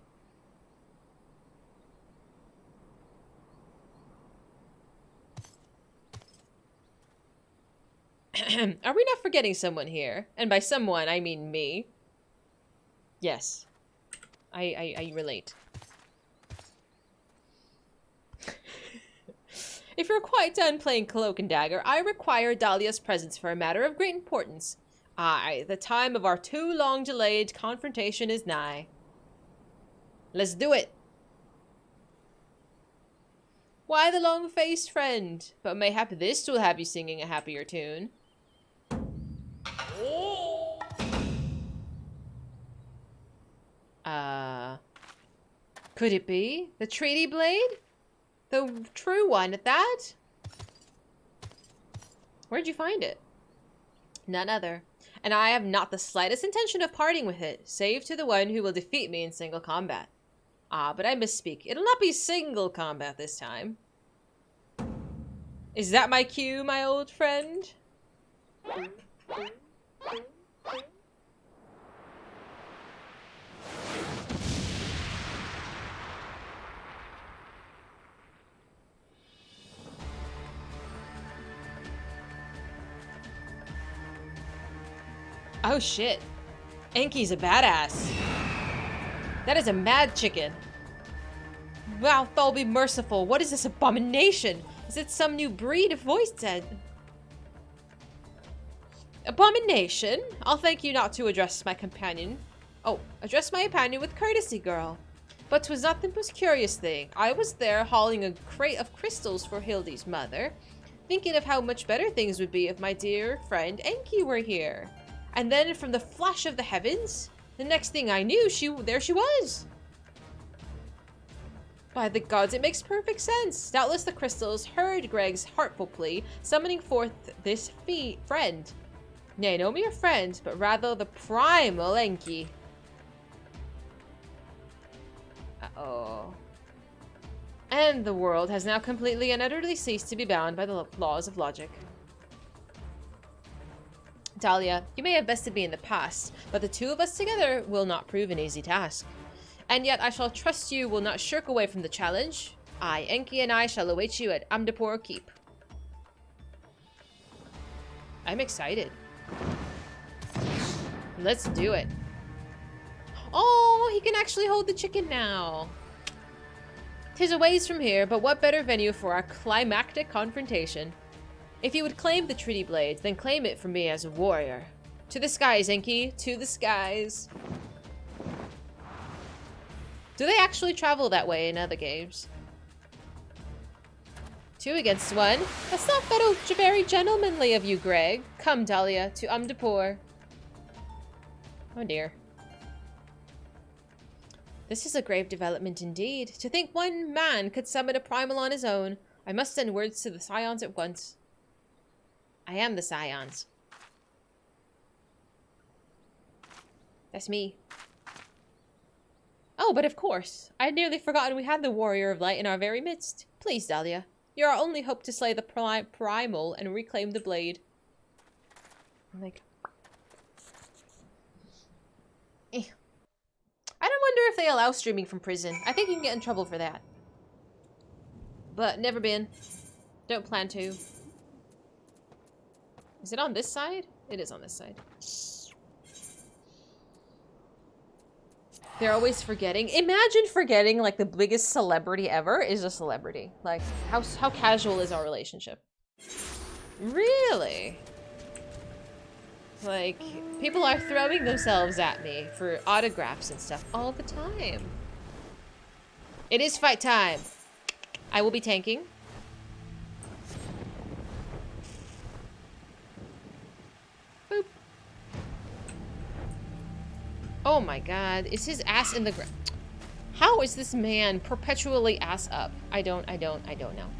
Are we not forgetting someone here? And by someone, I mean me. Yes. I relate. If you're quite done playing Cloak and Dagger, I require Dahlia's presence for a matter of great importance. Aye, the time of our too long delayed confrontation is nigh. Let's do it! Why the long-faced friend? But mayhap this will have you singing a happier tune. Could it be? The treaty blade? The true one at that? Where'd you find it? None other. And I have not the slightest intention of parting with it, save to the one who will defeat me in single combat. Ah, but I misspeak. It'll not be single combat this time. Is that my cue, my old friend? Oh shit. Enki's a badass. That is a mad chicken. Wow, Thal be merciful. What is this abomination? Is it some new breed of voice dead? Abomination? I'll thank you not to address my companion. Oh, address my companion with courtesy, girl. But 'twas not the most curious thing. I was there hauling a crate of crystals for Hildi's mother, thinking of how much better things would be if my dear friend Enki were here. And then from the flash of the heavens, the next thing I knew, there she was. By the gods, it makes perfect sense. Doubtless the crystals heard Greg's heartful plea, summoning forth this friend. Nay, no mere friend, but rather the primal Enki. Uh-oh. And the world has now completely and utterly ceased to be bound by the laws of logic. Dahlia, you may have bested me in the past, but the two of us together will not prove an easy task. And yet I shall trust you will not shirk away from the challenge. I, Enki, and I shall await you at Amdapur Keep. I'm excited. Let's do it. Oh, he can actually hold the chicken now. 'Tis a ways from here, but what better venue for our climactic confrontation? If you would claim the treaty blade, then claim it from me as a warrior. To the skies, Enki. To the skies. Do they actually travel that way in other games? 2 against 1. That's not very gentlemanly of you, Greg. Come, Dahlia, to Umdapur. Oh dear. This is a grave development indeed. To think one man could summon a primal on his own. I must send words to the Scions at once. I am the Scions. That's me. Oh, but of course. I'd nearly forgotten we had the Warrior of Light in our very midst. Please, Dahlia. You're our only hope to slay the primal and reclaim the blade. I'm like... Eh. I don't wonder if they allow streaming from prison. I think you can get in trouble for that. But never been. Don't plan to. Is it on this side? It is on this side. They're always forgetting. Imagine forgetting, like, the biggest celebrity ever is a celebrity. Like, how casual is our relationship? Really? Like, people are throwing themselves at me for autographs and stuff all the time. It is fight time. I will be tanking. Boop. Oh my god. Is his ass in the ground? How is this man perpetually ass up? I don't know.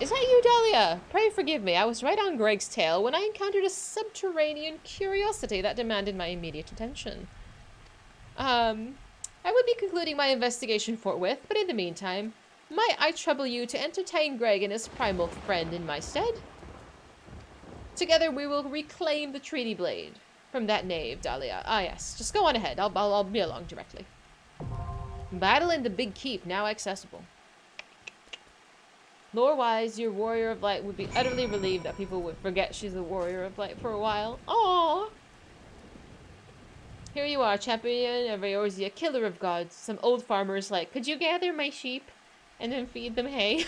Is that you, Dahlia? Pray forgive me. I was right on Greg's tail when I encountered a subterranean curiosity that demanded my immediate attention. I would be concluding my investigation forthwith, but in the meantime, might I trouble you to entertain Greg and his primal friend in my stead? Together we will reclaim the treaty blade from that knave, Dahlia. Ah, yes. Just go on ahead. I'll be along directly. Battle in the big keep, now accessible. Lore-wise, your Warrior of Light would be utterly relieved that people would forget she's the Warrior of Light for a while. Aww! Here you are, champion of Eorzea, killer of gods. Some old farmers like, could you gather my sheep and then feed them hay?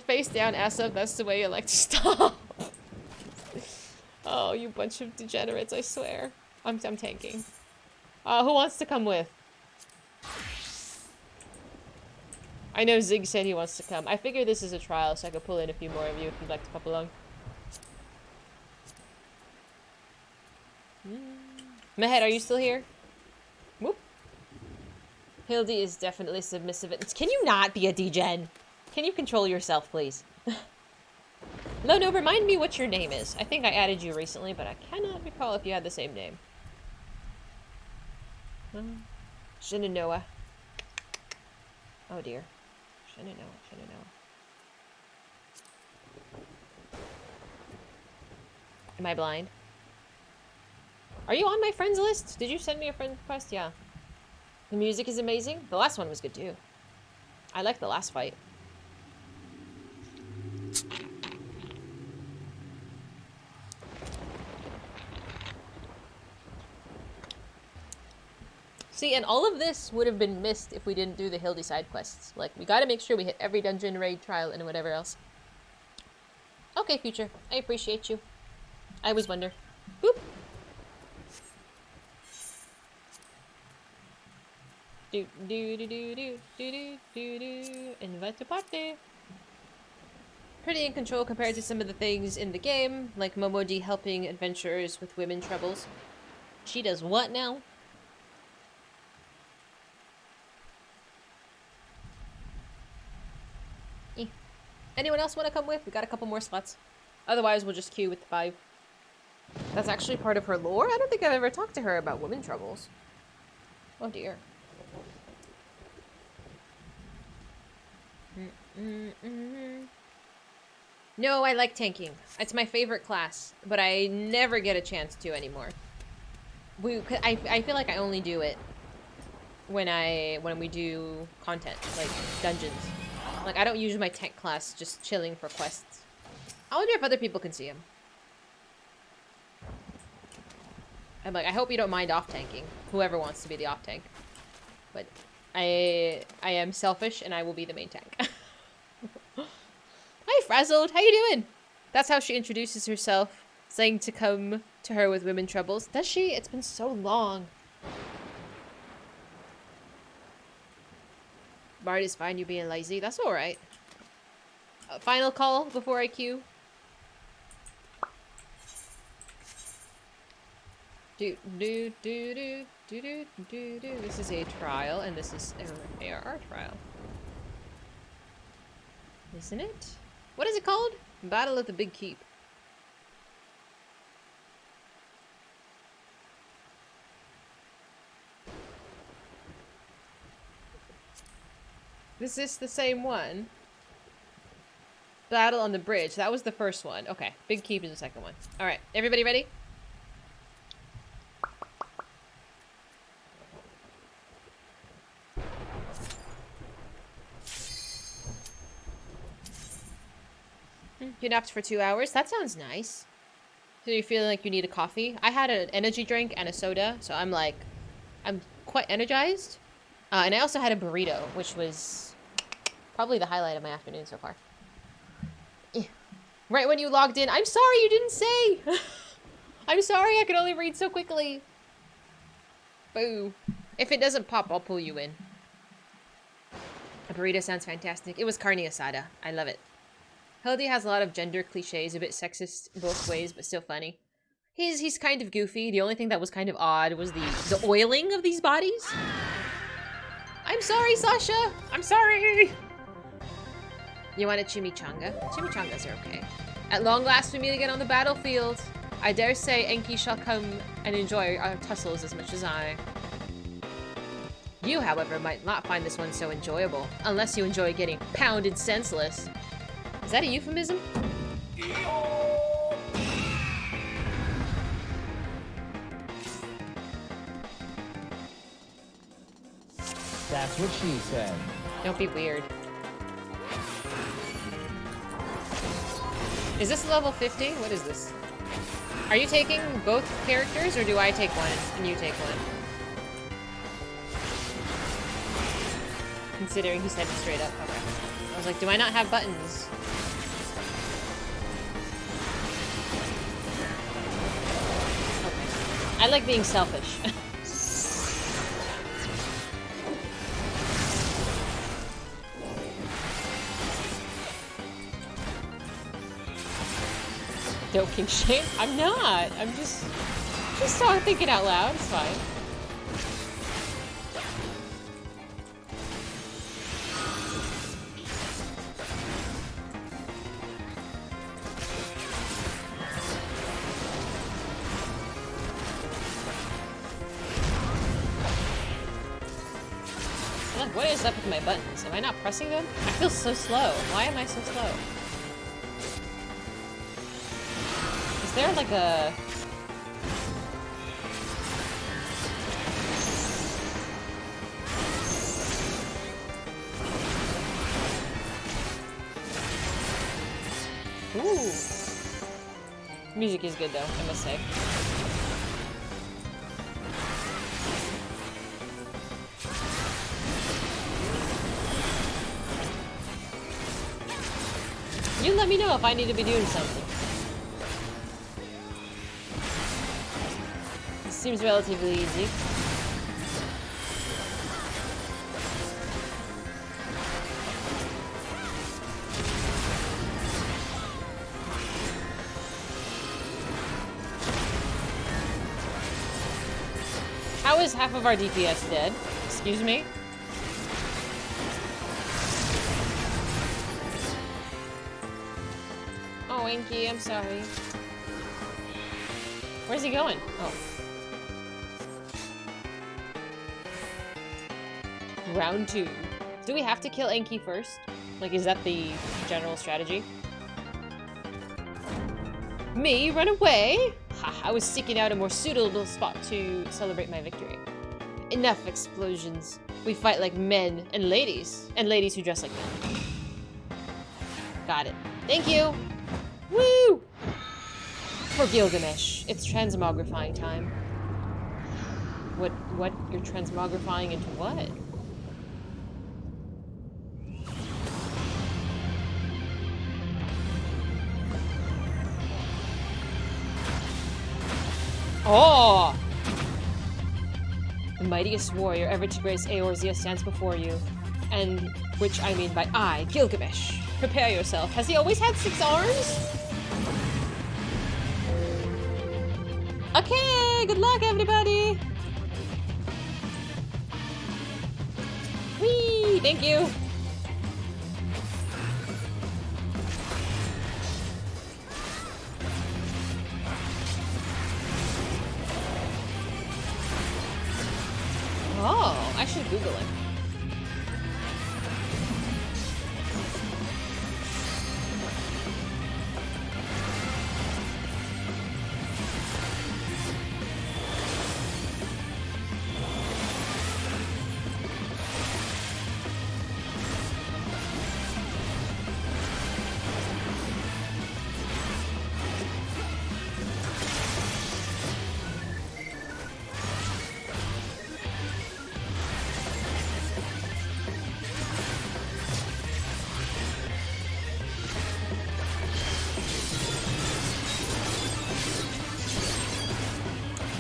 Face down, ass up, that's the way you like to stop. Oh, you bunch of degenerates, I swear. I'm tanking. Who wants to come with? I know Zig said he wants to come. I figure this is a trial, so I could pull in a few more of you if you'd like to pop along. Mehed, are you still here? Whoop. Hildi is definitely submissive. Can you not be a degen? Can you control yourself, please? No, remind me what your name is. I think I added you recently, but I cannot recall if you had the same name. Shenanoa. Oh dear. Shenanoa. Am I blind? Are you on my friends list? Did you send me a friend request? Yeah. The music is amazing. The last one was good too. I liked the last fight. See, and all of this would have been missed if we didn't do the Hildi side quests. Like, we gotta make sure we hit every dungeon, raid, trial, and whatever else. Okay, Future. I appreciate you. I always wonder. Boop! Invite to party. Pretty in control compared to some of the things in the game, like Momodi helping adventurers with women troubles. She does what now? Anyone else want to come with? We got a couple more slots. Otherwise, we'll just queue with the 5. That's actually part of her lore? I don't think I've ever talked to her about women troubles. Oh dear. No, I like tanking. It's my favorite class, but I never get a chance to anymore. I feel like I only do it when we do content, like dungeons. Like, I don't use my tank class just chilling for quests. I wonder if other people can see him. I'm like, I hope you don't mind off-tanking. Whoever wants to be the off-tank. But I am selfish, and I will be the main tank. Hi, Frazzled. How you doing? That's how she introduces herself, saying to come to her with women troubles. Does she? It's been so long. Bard is fine, you being lazy. That's alright. Final call before I queue. This is a trial, and this is an ARR trial. Isn't it? What is it called? Battle at the Big Keep. Is this the same one? Battle on the Bridge. That was the first one. Okay. Big Keep is the second one. Alright. Everybody ready? You napped for 2 hours? That sounds nice. So you're feeling like you need a coffee? I had an energy drink and a soda, so I'm quite energized. And I also had a burrito, which was probably the highlight of my afternoon so far. Right when you logged in, I'm sorry you didn't say! I'm sorry I could only read so quickly. Boo. If it doesn't pop, I'll pull you in. A burrito sounds fantastic. It was carne asada. I love it. Hildi has a lot of gender cliches, a bit sexist both ways, but still funny. He's kind of goofy. The only thing that was kind of odd was the oiling of these bodies. I'm sorry, Sasha! I'm sorry! You want a chimichanga? Chimichangas are okay. At long last we meet again on the battlefield. I dare say Enki shall come and enjoy our tussles as much as I. You, however, might not find this one so enjoyable, unless you enjoy getting pounded senseless. Is that a euphemism? That's what she said. Don't be weird. Is this level 50? What is this? Are you taking both characters, or do I take one and you take one? Considering he's headed straight up. Okay. I was like, do I not have buttons? Okay. I like being selfish. Joking shame? I'm not. I'm just thinking out loud. It's fine. Like, what is up with my buttons? Am I not pressing them? I feel so slow. Why am I so slow? Is there like a... Ooh. Music is good though, I must say. You let me know if I need to be doing something. This seems relatively easy. How is half of our DPS dead? Excuse me? Oh, Inky, I'm sorry. Where's he going? Oh. Round 2. Do we have to kill Enki first? Like, is that the general strategy? Me? Run away? Ha, I was seeking out a more suitable spot to celebrate my victory. Enough explosions. We fight like men and ladies who dress like men. Got it. Thank you! Woo! For Gilgamesh, it's transmogrifying time. What? You're transmogrifying into what? Oh! The mightiest warrior ever to grace Eorzea stands before you. And which I mean by I, Gilgamesh. Prepare yourself. Has he always had 6 arms? Okay, good luck everybody! Whee! Thank you! Oh, I should Google it.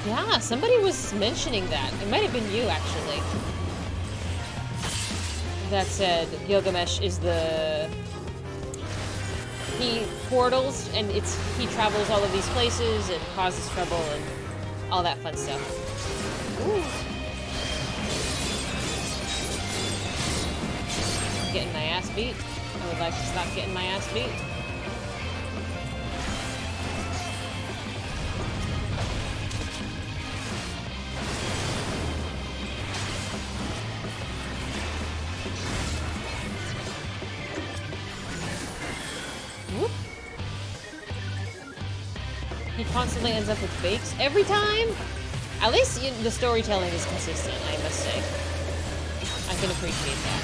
Yeah, somebody was mentioning that. It might have been you, actually. That said, Gilgamesh is the... He portals, and he travels all of these places and causes trouble and all that fun stuff. Ooh. Getting my ass beat. I would like to stop getting my ass beat. He constantly ends up with fakes every time. At least the storytelling is consistent, I must say. I can appreciate that.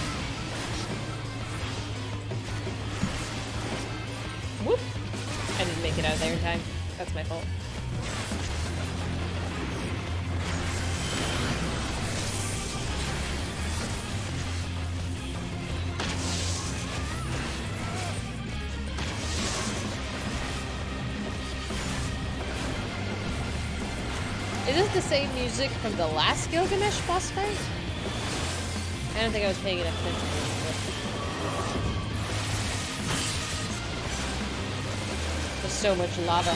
Whoop! I didn't make it out of there in time. That's my fault. Is this the same music from the last Gilgamesh boss fight? I don't think I was paying enough attention to it. There's so much lava.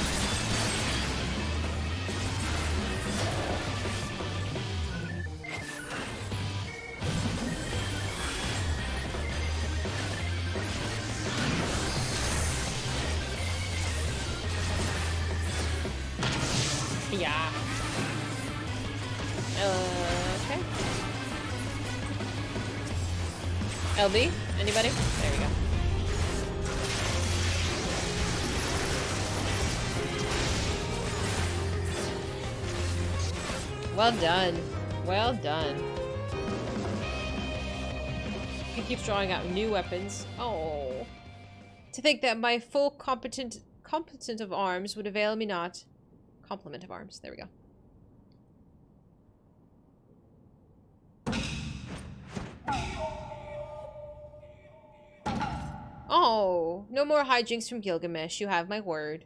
Yeah. Okay. LB? Anybody? There we go. Well done. Well done. He keeps drawing out new weapons. Oh. To think that my full competent of arms would avail me not. Complement of arms. There we go. Oh, no more hijinks from Gilgamesh. You have my word.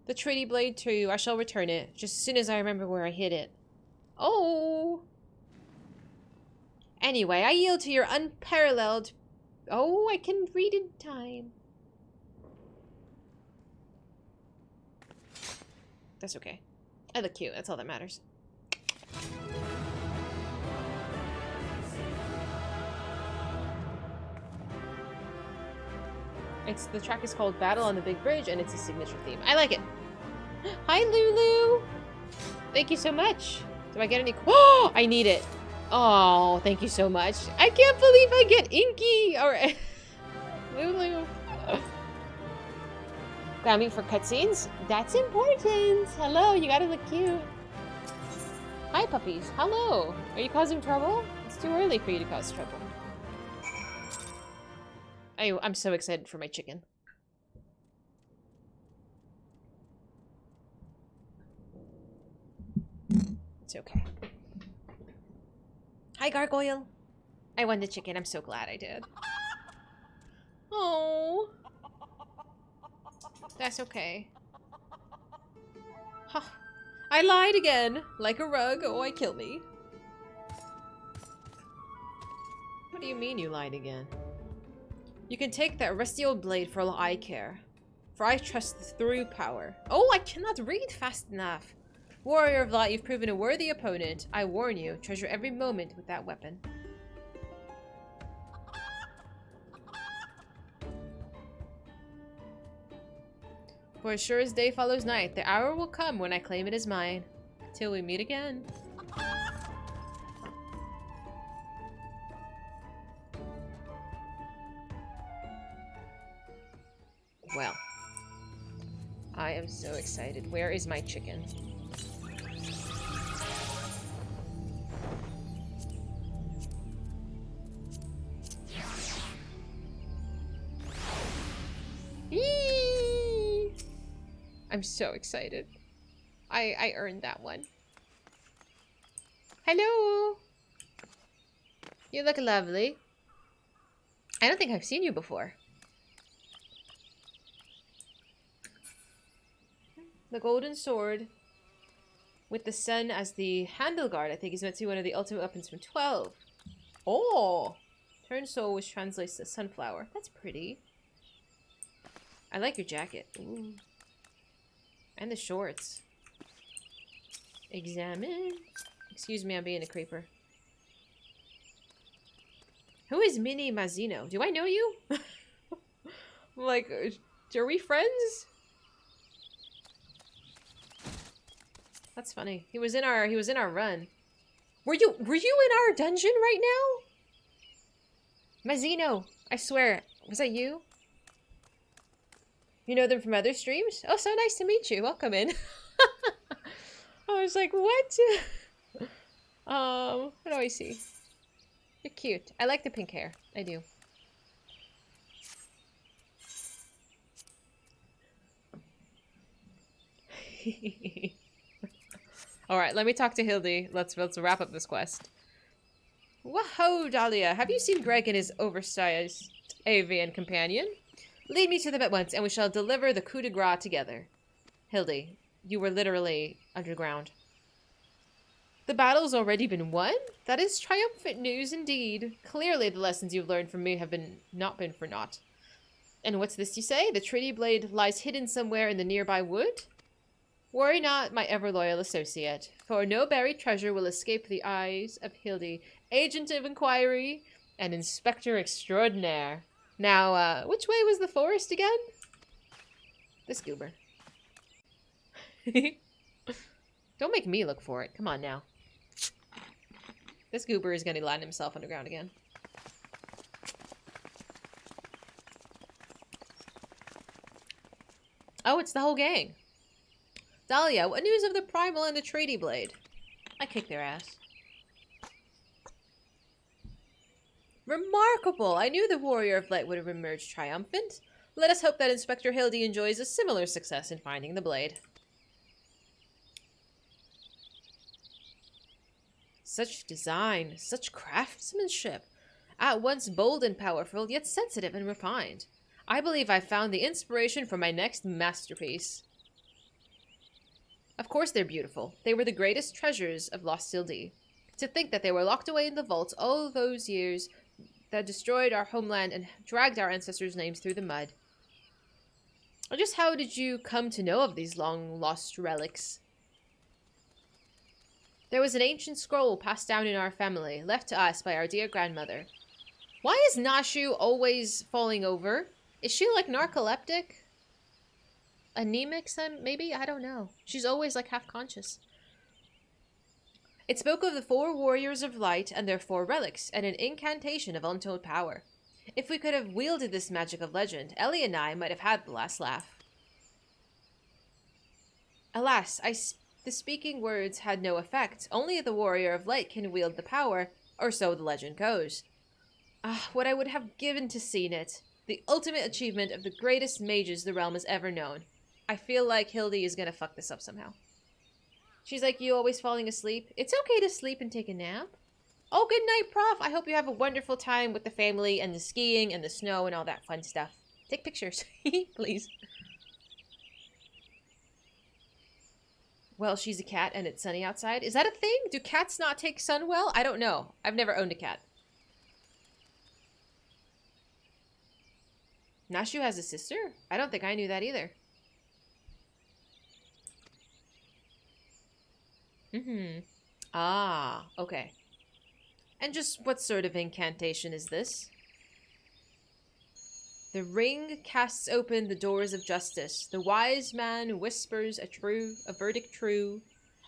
The Trinity Blade too. I shall return it just as soon as I remember where I hid it. Oh. Anyway, I yield to your unparalleled... Oh, I can read in time. That's okay. I look cute. That's all that matters. The track is called Battle on the Big Bridge, and it's a signature theme. I like it. Hi, Lulu. Thank you so much. Do I get any? Oh, I need it. Oh, thank you so much. I can't believe I get Inky or Lulu. Grabbing for cutscenes? That's important. Hello, you gotta look cute. Hi, puppies. Hello. Are you causing trouble? It's too early for you to cause trouble. I'm so excited for my chicken. It's okay. Hi, Gargoyle. I won the chicken. I'm so glad I did. Oh. That's okay. Huh. I lied again. Like a rug. Oh, I kill me. What do you mean you lied again? You can take that rusty old blade for all I care. For I trust the through power. Oh, I cannot read fast enough. Warrior of Light, you've proven a worthy opponent. I warn you, treasure every moment with that weapon. For as sure as day follows night, the hour will come when I claim it as mine. Till we meet again. Well, I am so excited. Where is my chicken? Eee! I'm so excited. I earned that one. Hello! You look lovely. I don't think I've seen you before. The golden sword with the sun as the handle guard, I think, is meant to be one of the ultimate weapons from 12. Oh! Turn soul, which translates to sunflower. That's pretty. I like your jacket. Ooh. And the shorts. Examine. Excuse me, I'm being a creeper. Who is Mini Mazzino? Do I know you? Like, are we friends? That's funny. He was in our run. Were you in our dungeon right now? Mazzino, I swear, was that you? You know them from other streams? Oh, so nice to meet you. Welcome in. I was like, what? What do I see? You're cute. I like the pink hair. I do. Alright, let me talk to Hildi. Let's wrap up this quest. Whoa, Dahlia. Have you seen Greg and his oversized avian companion? Lead me to them at once, and we shall deliver the coup de grace together. Hildi, you were literally underground. The battle's already been won? That is triumphant news indeed. Clearly the lessons you've learned from me have not been for naught. And what's this you say? The treaty blade lies hidden somewhere in the nearby wood? Worry not, my ever-loyal associate, for no buried treasure will escape the eyes of Hildi, agent of inquiry and inspector extraordinaire. Now, which way was the forest again? This goober. Don't make me look for it. Come on now. This goober is going to land himself underground again. Oh, it's the whole gang. Dahlia, what news of the Primal and the Treaty Blade? I kicked their ass. Remarkable! I knew the Warrior of Light would have emerged triumphant. Let us hope that Inspector Hildi enjoys a similar success in finding the blade. Such design, such craftsmanship. At once bold and powerful, yet sensitive and refined. I believe I found the inspiration for my next masterpiece. Of course they're beautiful. They were the greatest treasures of Lost Hildi. To think that they were locked away in the vaults all those years that destroyed our homeland and dragged our ancestors' names through the mud. Just how did you come to know of these long-lost relics? There was an ancient scroll passed down in our family, left to us by our dear grandmother. Why is Nashu always falling over? Is she like narcoleptic? Anemic, maybe? I don't know. She's always like half conscious. It spoke of the 4 warriors of light and their 4 relics, and an incantation of untold power. If we could have wielded this magic of legend, Ellie and I might have had the last laugh. Alas, the speaking words had no effect. Only the warrior of light can wield the power, or so the legend goes. Ah, what I would have given to seen it. The ultimate achievement of the greatest mages the realm has ever known. I feel like Hildi is gonna fuck this up somehow. She's like, you always falling asleep? It's okay to sleep and take a nap. Oh, good night, Prof. I hope you have a wonderful time with the family and the skiing and the snow and all that fun stuff. Take pictures, please. Well, she's a cat and it's sunny outside. Is that a thing? Do cats not take sun well? I don't know. I've never owned a cat. Nashu has a sister? I don't think I knew that either. Ah, okay. And just what sort of incantation is this? The ring casts open the doors of justice. The wise man whispers a verdict true.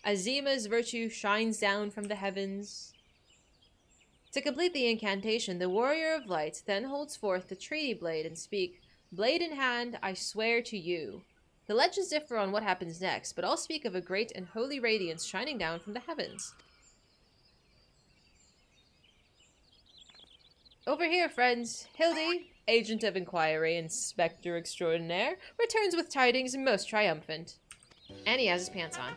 Azima's virtue shines down from the heavens. To complete the incantation, the warrior of light then holds forth the treaty blade and speak, "Blade in hand, I swear to you." The legends differ on what happens next, but all speak of a great and holy radiance shining down from the heavens. Over here, friends. Hildi, agent of inquiry, inspector extraordinaire, returns with tidings most triumphant. And he has his pants on.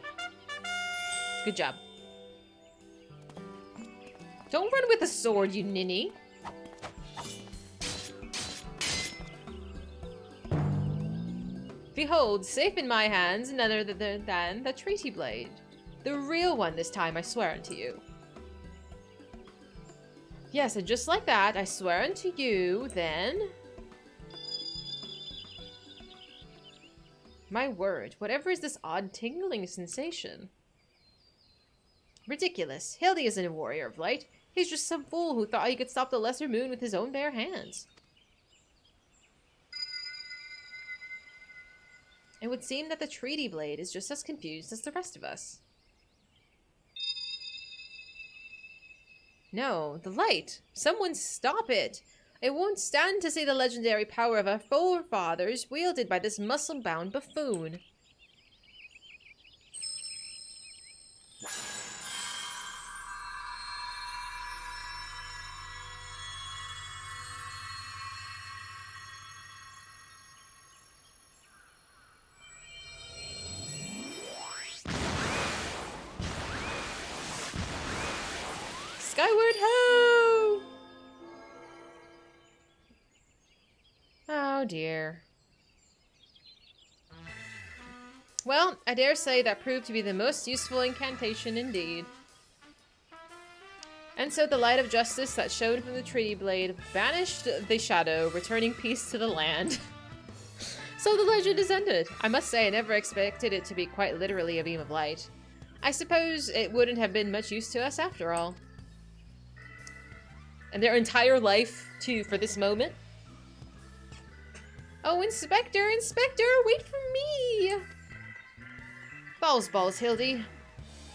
Good job. Don't run with a sword, you ninny. Behold, safe in my hands, none other than the treaty blade. The real one this time, I swear unto you. Yes, and just like that, I swear unto you, then... My word, whatever is this odd tingling sensation? Ridiculous. Hildi isn't a warrior of light. He's just some fool who thought he could stop the lesser moon with his own bare hands. It would seem that the treaty blade is just as confused as the rest of us. No, the light! Someone stop it! It won't stand to see the legendary power of our forefathers wielded by this muscle-bound buffoon. Skyward ho! Oh dear. Well, I dare say that proved to be the most useful incantation indeed. And so the light of justice that shone from the treaty blade banished the shadow, returning peace to the land. So the legend is ended. I must say I never expected it to be quite literally a beam of light. I suppose it wouldn't have been much use to us after all. And their entire life, too, for this moment. Oh, Inspector, Inspector, wait for me! Balls, Hildi.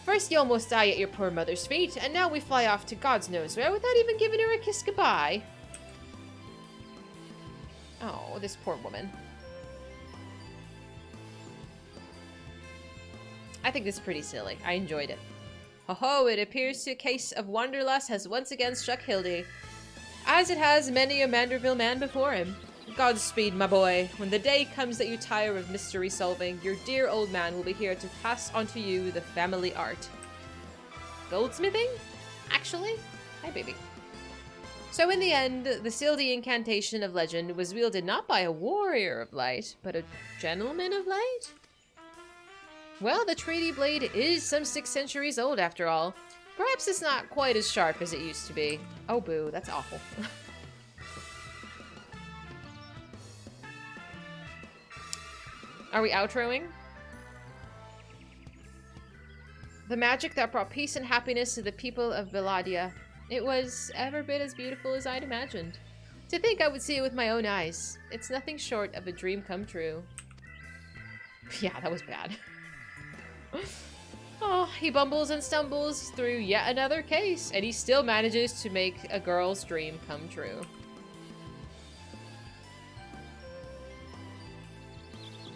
First you almost die at your poor mother's feet, and now we fly off to God's knows where without even giving her a kiss goodbye. Oh, this poor woman. I think this is pretty silly. I enjoyed it. Ho-ho, it appears a case of wanderlust has once again struck Hildi, as it has many a Manderville man before him. Godspeed, my boy. When the day comes that you tire of mystery solving, your dear old man will be here to pass on to you the family art. Goldsmithing? Actually? Hi, baby. So in the end, the Sildi incantation of legend was wielded not by a warrior of light, but a gentleman of light? Well, the treaty blade is some 6 centuries old after all. Perhaps it's not quite as sharp as it used to be. Oh boo, that's awful. Are we outroing? The magic that brought peace and happiness to the people of Villadia. It was every bit as beautiful as I'd imagined. To think I would see it with my own eyes. It's nothing short of a dream come true. Yeah, that was bad. Oh, he bumbles and stumbles through yet another case, and he still manages to make a girl's dream come true.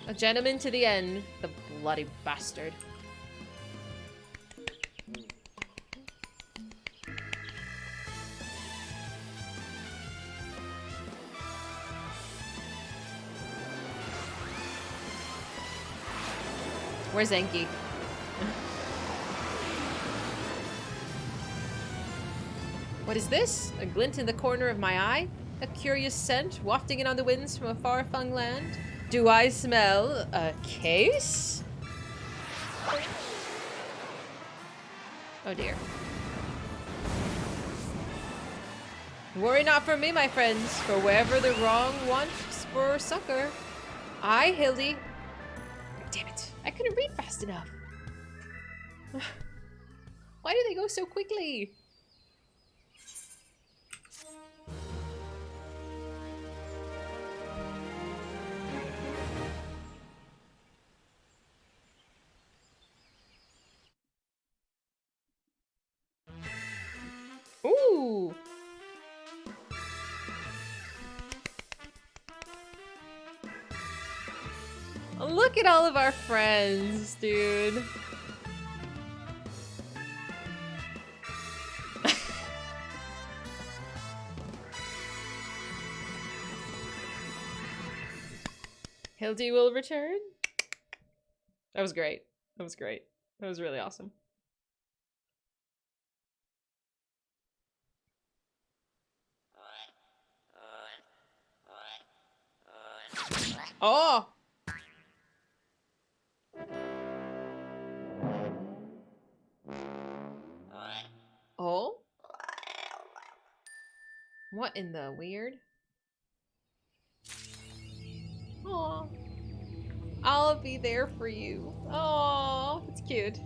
A gentleman to the end, the bloody bastard. Where's Enki? What is this? A glint in the corner of my eye? A curious scent wafting in on the winds from a far-flung land? Do I smell a case? Oh dear. Worry not for me, my friends, for wherever the wrong wants for succor. I, Hildi. Damn it. I couldn't read fast enough. Why do they go so quickly? Ooh. Look at all of our friends, dude. Hildi will return. That was great. That was great. That was really awesome. Oh! Oh? What in the weird? Oh, I'll be there for you. Oh, that's cute.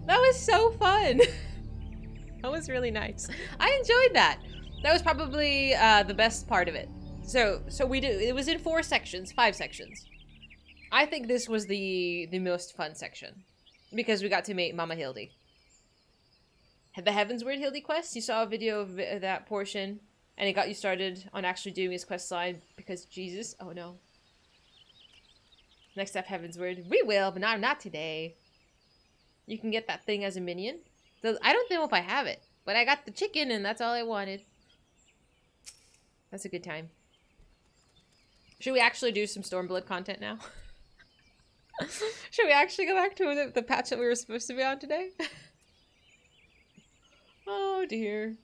That was so fun. That was really nice. I enjoyed that. That was probably the best part of it. So we did. It was in 5 sections. I think this was the most fun section because we got to meet Mama Hildi. The Heavensward Hildi quest. You saw a video of that portion, and it got you started on actually doing his quest line because Jesus. Oh no. Next up, Heavensward. We will, but not today. You can get that thing as a minion. I don't know if I have it, but I got the chicken, and that's all I wanted. That's a good time. Should we actually do some Stormblood content now? Should we actually go back to the patch that we were supposed to be on today? Oh dear.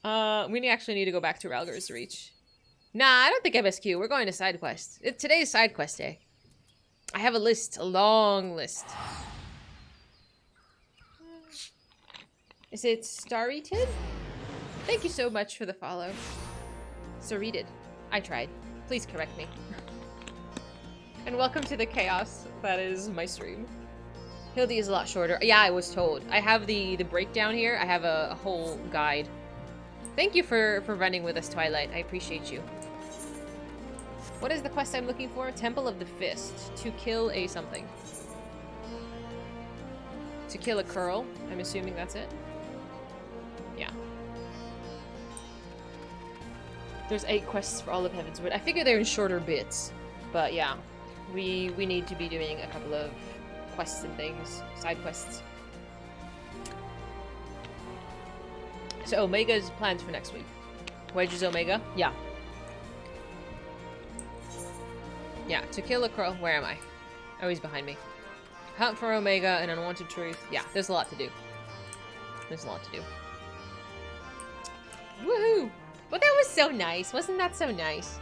We actually need to go back to Ralgor's Reach. Nah, I don't think MSQ. We're going to side quest. Today's side quest day. I have a list, a long list. Is it Starry-Tid? Thank you so much for the follow. Sorry-Tid. I tried. Please correct me. And welcome to the chaos that is my stream. Hildi is a lot shorter. Yeah, I was told. I have the breakdown here. I have a whole guide. Thank you for running with us, Twilight. I appreciate you. What is the quest I'm looking for? Temple of the Fist. To kill a something. To kill a curl. I'm assuming that's it. Yeah. There's 8 quests for all of Heavensward. I figure they're in shorter bits. But yeah. We need to be doing a couple of quests and things. Side quests. So Omega's plans for next week. Wedge's Omega? Yeah. Yeah, to kill a curl. Where am I? Oh, he's behind me. Hunt for Omega and Unwanted Truth. Yeah, there's a lot to do. There's a lot to do. Woohoo! But that was so nice. Wasn't that so nice?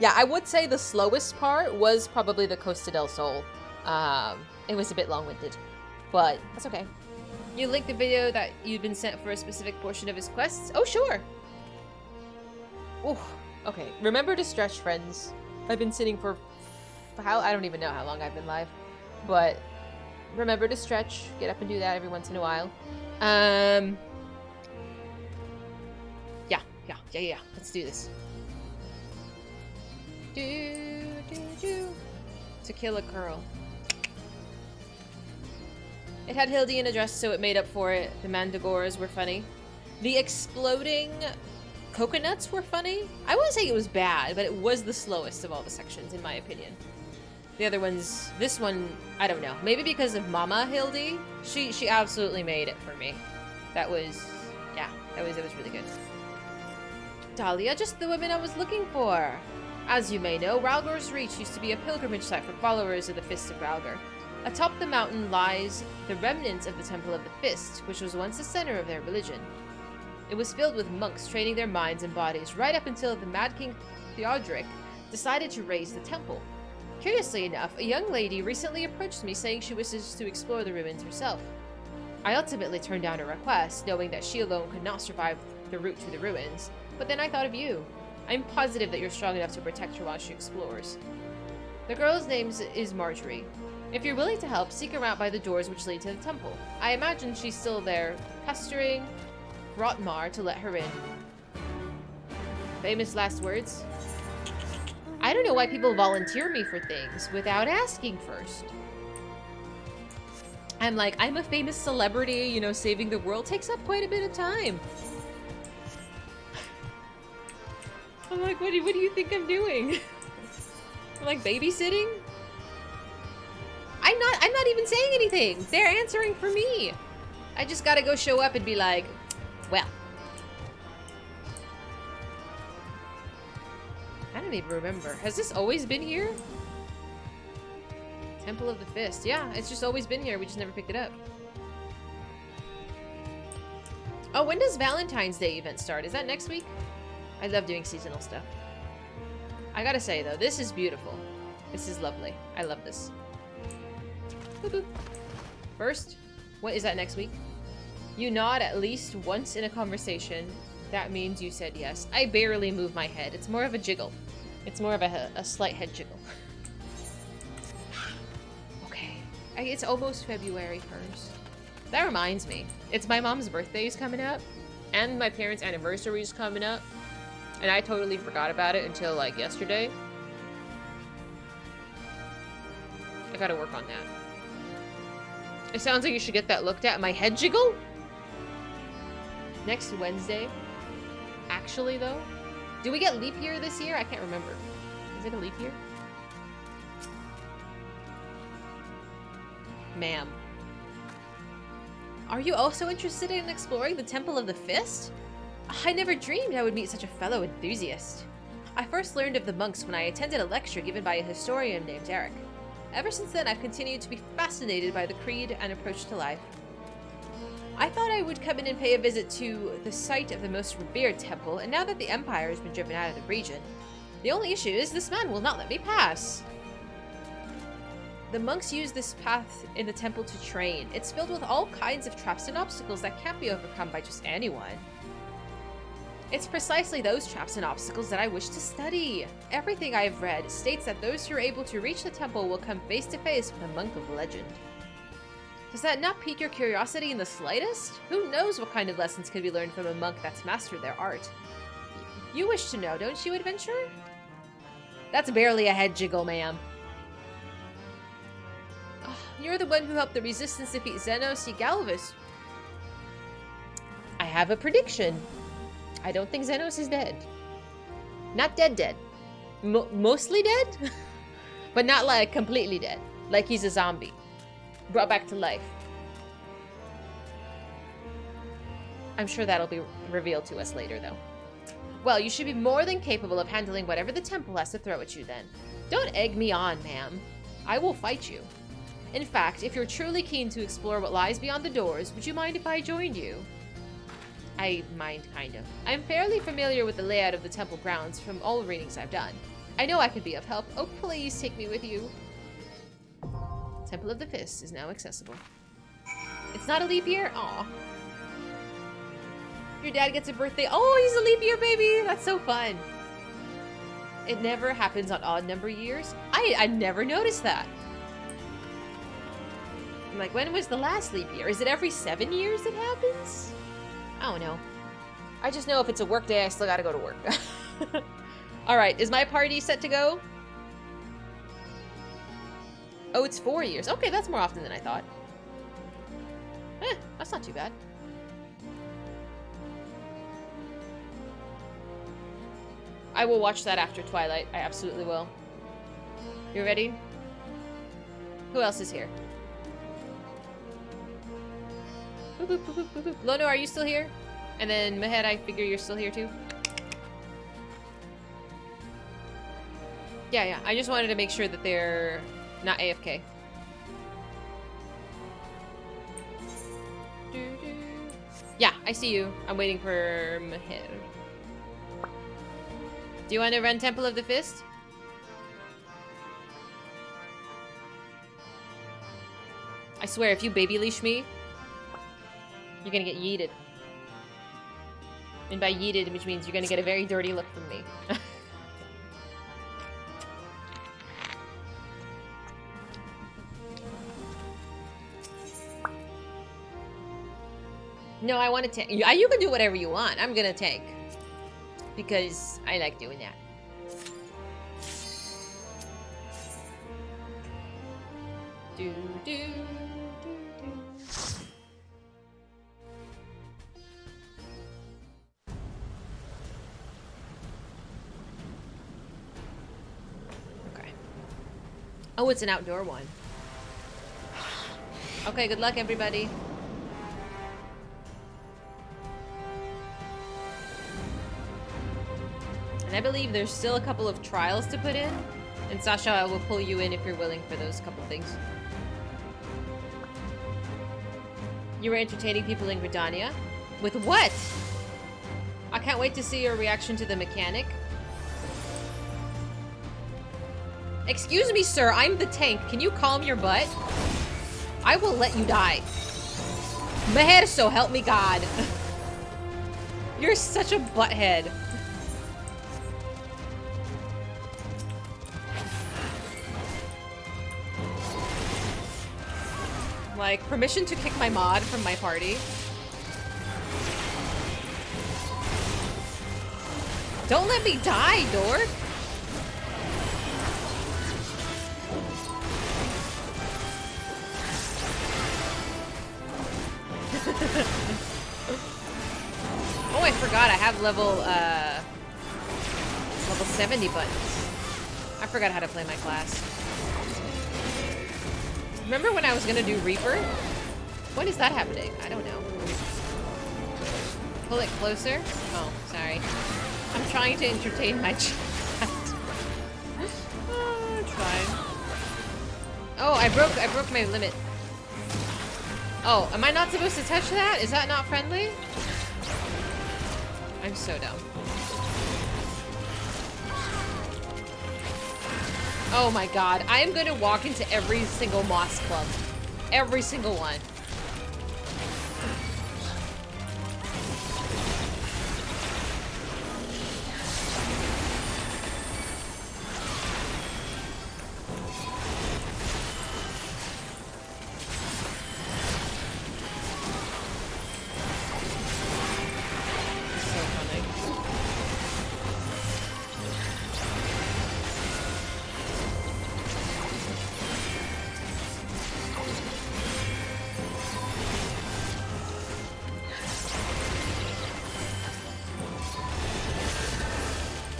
Yeah, I would say the slowest part was probably the Costa del Sol. It was a bit long-winded, but that's okay. You linked the video that you've been sent for a specific portion of his quests? Oh, sure. Ooh, okay. Remember to stretch, friends. I've been sitting for how I don't even know how long I've been live, but remember to stretch. Get up and do that every once in a while. Yeah. Let's do this. To kill a curl. It had Hildi in a dress, so it made up for it. The Mandragoras were funny. The exploding coconuts were funny. I wouldn't say it was bad, but it was the slowest of all the sections, in my opinion. The other ones, this one, I don't know. Maybe because of Mama Hildi, she absolutely made it for me. That was, yeah, it was really good. Dahlia, just the women I was looking for. As you may know, Ralgor's Reach used to be a pilgrimage site for followers of the Fist of Ralgor. Atop the mountain lies the remnants of the Temple of the Fist, which was once the center of their religion. It was filled with monks training their minds and bodies right up until the Mad King Theodoric decided to raise the temple. Curiously enough, a young lady recently approached me saying she wishes to explore the ruins herself. I ultimately turned down her request, knowing that she alone could not survive the route to the ruins. But then I thought of you. I'm positive that you're strong enough to protect her while she explores. The girl's name is Marjorie. If you're willing to help, seek her out by the doors which lead to the temple. I imagine she's still there, pestering Rotmar to let her in. Famous last words? I don't know why people volunteer me for things without asking first. I'm like, I'm a famous celebrity, you know, saving the world takes up quite a bit of time. I'm like, what do you think I'm doing? I'm like babysitting? I'm not even saying anything. They're answering for me. I just gotta go show up and be like, well. I don't even remember. Has this always been here? Temple of the Fist. Yeah, it's just always been here. We just never picked it up. Oh, when does Valentine's Day event start? Is that next week? I love doing seasonal stuff. I gotta say, though, this is beautiful. This is lovely. I love this. Boop, boop. First, what is that next week? You nod at least once in a conversation. That means you said yes. I barely move my head. It's more of a jiggle. It's more of a slight head jiggle. Okay. It's almost February 1st. That reminds me. It's my mom's birthday is coming up. And my parents' anniversary is coming up. And I totally forgot about it until, like, yesterday. I gotta work on that. It sounds like you should get that looked at. My head jiggle? Next Wednesday. Actually, though. Do we get leap year this year? I can't remember. Is it a leap year? Ma'am. Are you also interested in exploring the Temple of the Fist? I never dreamed I would meet such a fellow enthusiast. I first learned of the monks when I attended a lecture given by a historian named Eric. Ever since then, I've continued to be fascinated by the creed and approach to life. I thought I would come in and pay a visit to the site of the most revered temple, and now that the Empire has been driven out of the region, the only issue is this man will not let me pass. The monks use this path in the temple to train. It's filled with all kinds of traps and obstacles that can't be overcome by just anyone. It's precisely those traps and obstacles that I wish to study. Everything I have read states that those who are able to reach the temple will come face to face with a monk of legend. Does that not pique your curiosity in the slightest? Who knows what kind of lessons can be learned from a monk that's mastered their art? You wish to know, don't you, adventurer? That's barely a head jiggle, ma'am. Oh, you're the one who helped the resistance defeat Xenos Galvus. I have a prediction. I don't think Xenos is dead. Not dead. Mostly dead? But not like completely dead. Like he's a zombie. Brought back to life. I'm sure that'll be revealed to us later, though. Well, you should be more than capable of handling whatever the temple has to throw at you, then. Don't egg me on, ma'am. I will fight you. In fact, if you're truly keen to explore what lies beyond the doors, would you mind if I joined you? I mind, kind of. I'm fairly familiar with the layout of the temple grounds from all readings I've done. I know I could be of help. Oh, please take me with you. Temple of the Fist is now accessible. It's not a leap year? Aw. Your dad gets a birthday. Oh, he's a leap year baby. That's so fun. It never happens on odd number years. I never noticed that. I'm like, when was the last leap year? Is it every 7 years it happens? I don't know. I just know if it's a work day, I still gotta go to work. Alright, is my party set to go? Oh, it's 4 years. Okay, that's more often than I thought. That's not too bad. I will watch that after Twilight. I absolutely will. You ready? Who else is here? Boop, boop, boop, boop, boop. Lono, are you still here? And then Mehed, I figure you're still here too. Yeah. I just wanted to make sure that they're not AFK. Yeah, I see you. I'm waiting for Mehed. Do you want to run Temple of the Fist? I swear, if you baby leash me, You're gonna get yeeted. And by yeeted, which means you're gonna get a very dirty look from me. No, I want to tank. You can do whatever you want. I'm gonna tank. Because I like doing that. Do, do, do, do. Okay. Oh, it's an outdoor one. Okay, good luck, everybody. And I believe there's still a couple of trials to put in. And Sasha, I will pull you in if you're willing for those couple things. You were entertaining people in Gridania? With what? I can't wait to see your reaction to the mechanic. Excuse me, sir, I'm the tank. Can you calm your butt? I will let you die. Meher, so help me God. You're such a butthead. Like, permission to kick my mod from my party. Don't let me die, dork! Oh, I forgot I have level 70 buttons. I forgot how to play my class. Remember when I was gonna do Reaper? When is that happening? I don't know. Pull it closer? Oh, sorry. I'm trying to entertain my chat. Oh, it's fine. Oh, I broke my limit. Oh, am I not supposed to touch that? Is that not friendly? I'm so dumb. Oh my god, I am gonna walk into every single moss club. Every single one.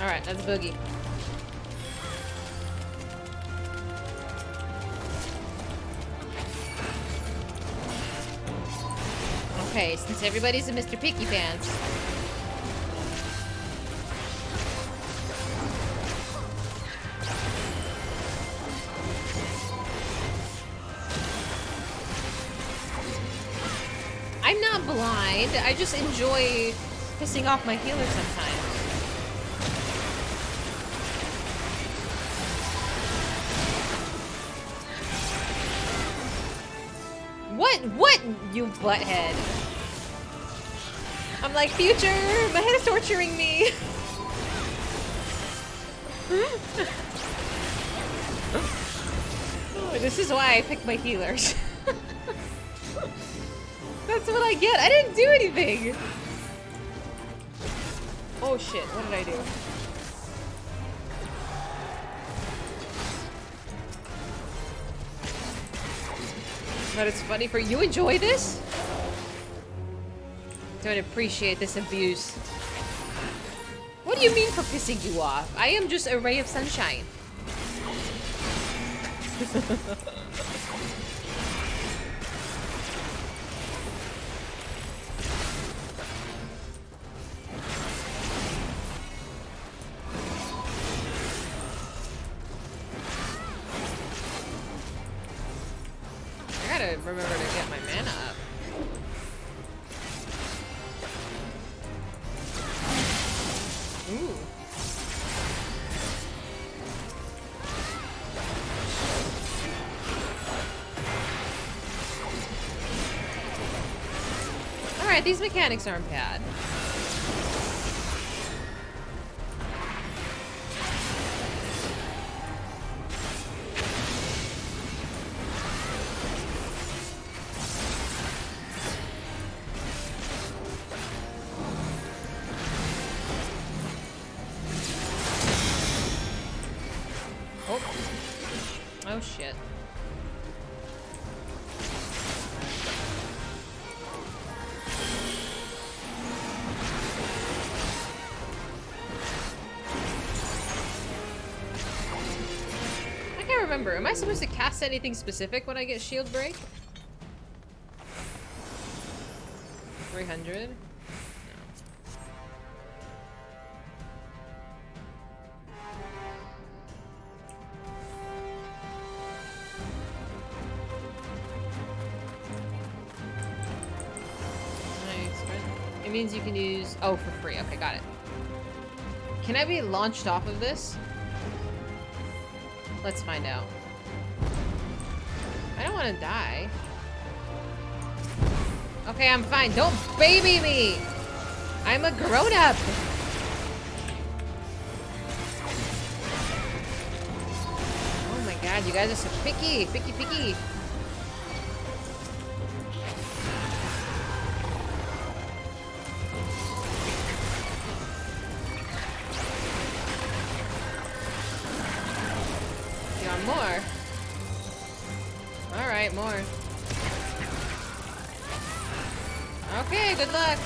Alright, that's Boogie. Okay, since everybody's a Mr. Picky Pants. I'm not blind, I just enjoy pissing off my healer sometimes. What, you butthead? I'm like, future, my head is torturing me. Oh, this is why I pick my healers. That's what I get. I didn't do anything. Oh shit, what did I do? But it's funny for you. Enjoy this? Don't appreciate this abuse. What do you mean for pissing you off? I am just a ray of sunshine. I gotta remember to get my mana up. Ooh. Alright, these mechanics aren't bad. Oh shit. I can't remember. Am I supposed to cast anything specific when I get shield break? 300? It means you can use... Oh, for free. Okay, got it. Can I be launched off of this? Let's find out. I don't want to die. Okay, I'm fine. Don't baby me! I'm a grown-up! Oh my god, you guys are so picky! Picky, picky! More. Alright, more. Okay, good luck.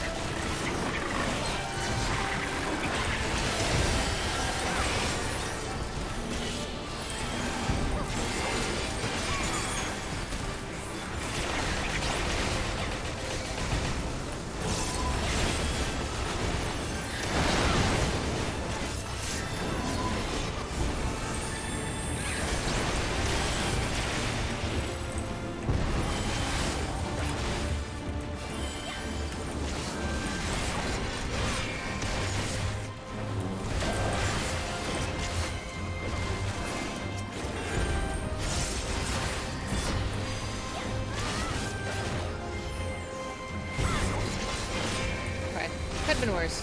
Been worse.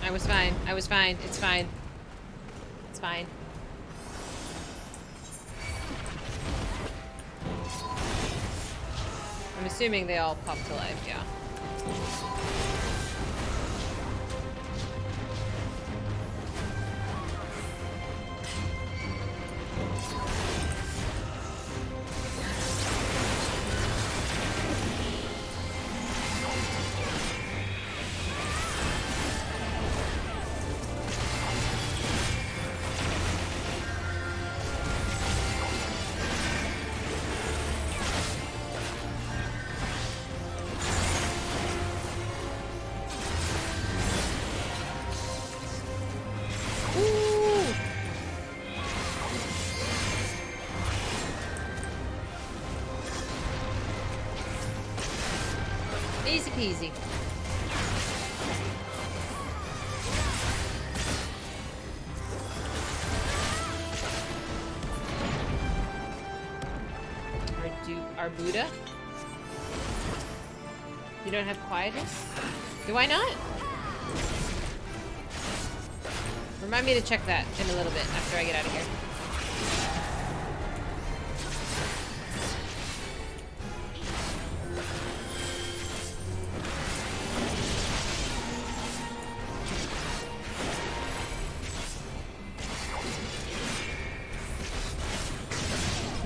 I was fine. I was fine. It's fine. It's fine. I'm assuming they all pop to life, yeah. Easy peasy. Our Buddha? You don't have quietness? Do I not? Remind me to check that in a little bit after I get out of here.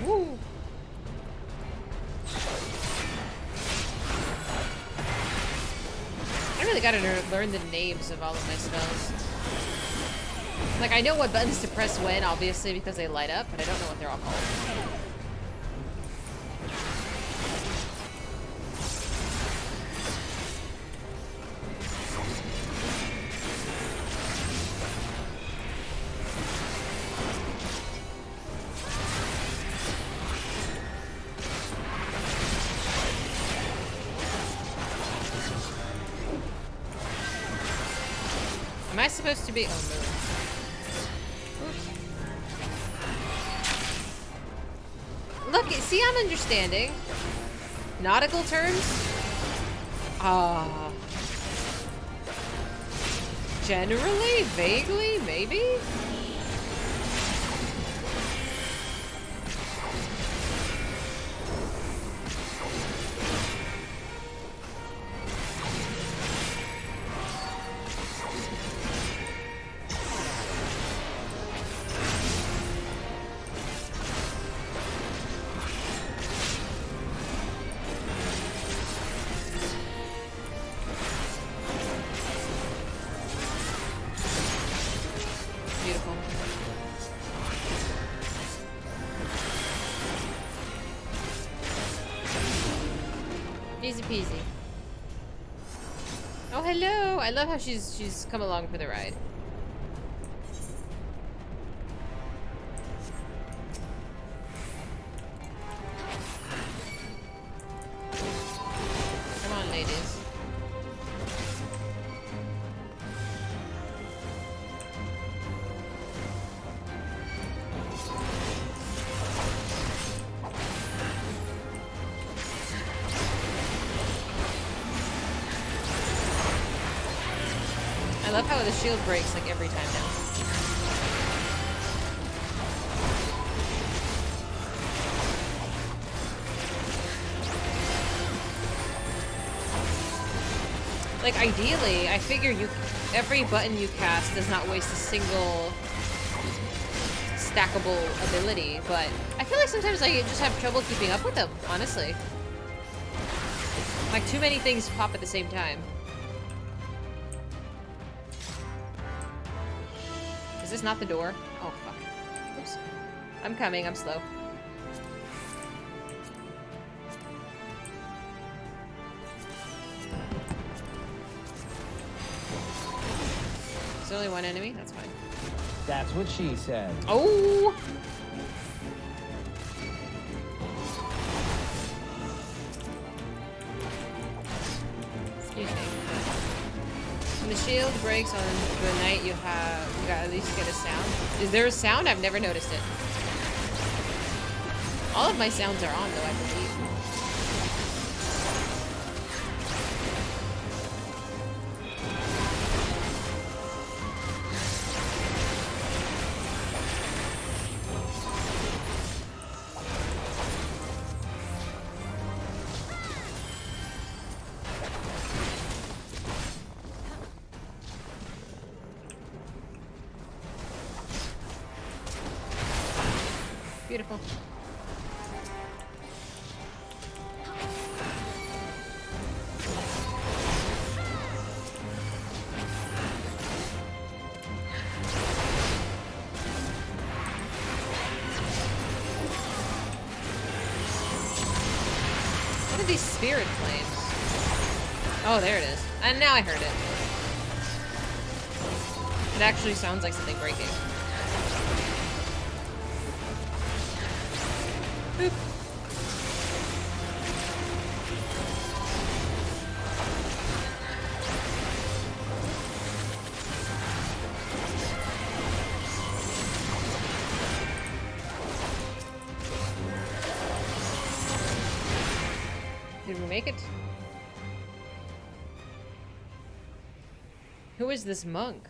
Woo! I really gotta learn the names of all of my spells. Like, I know what buttons to press when, obviously, because they light up, but I don't know what they're all called. Am I supposed to be... Oh, no. Oops. look, see, I'm understanding. Nautical terms? Generally? Vaguely? Maybe? Beautiful. Easy peasy. Oh, hello! I love how she's come along for the ride. Come on, ladies. I love how the shield breaks like every time now. Like ideally, I figure every button you cast does not waste a single stackable ability, but I feel like sometimes I just have trouble keeping up with them, honestly. Like too many things pop at the same time. Is this not the door? Oh, fuck. Oops. I'm coming, I'm slow. There's only one enemy? That's fine. That's what she said. Oh! Excuse me. When the shield breaks on the night, you gotta at least get a sound. Is there a sound? I've never noticed it. All of my sounds are on, though, I believe. Beautiful. What are these spirit flames? Oh, there it is. And now I heard it. It actually sounds like something breaking. Boop. Did we make it? Who is this monk?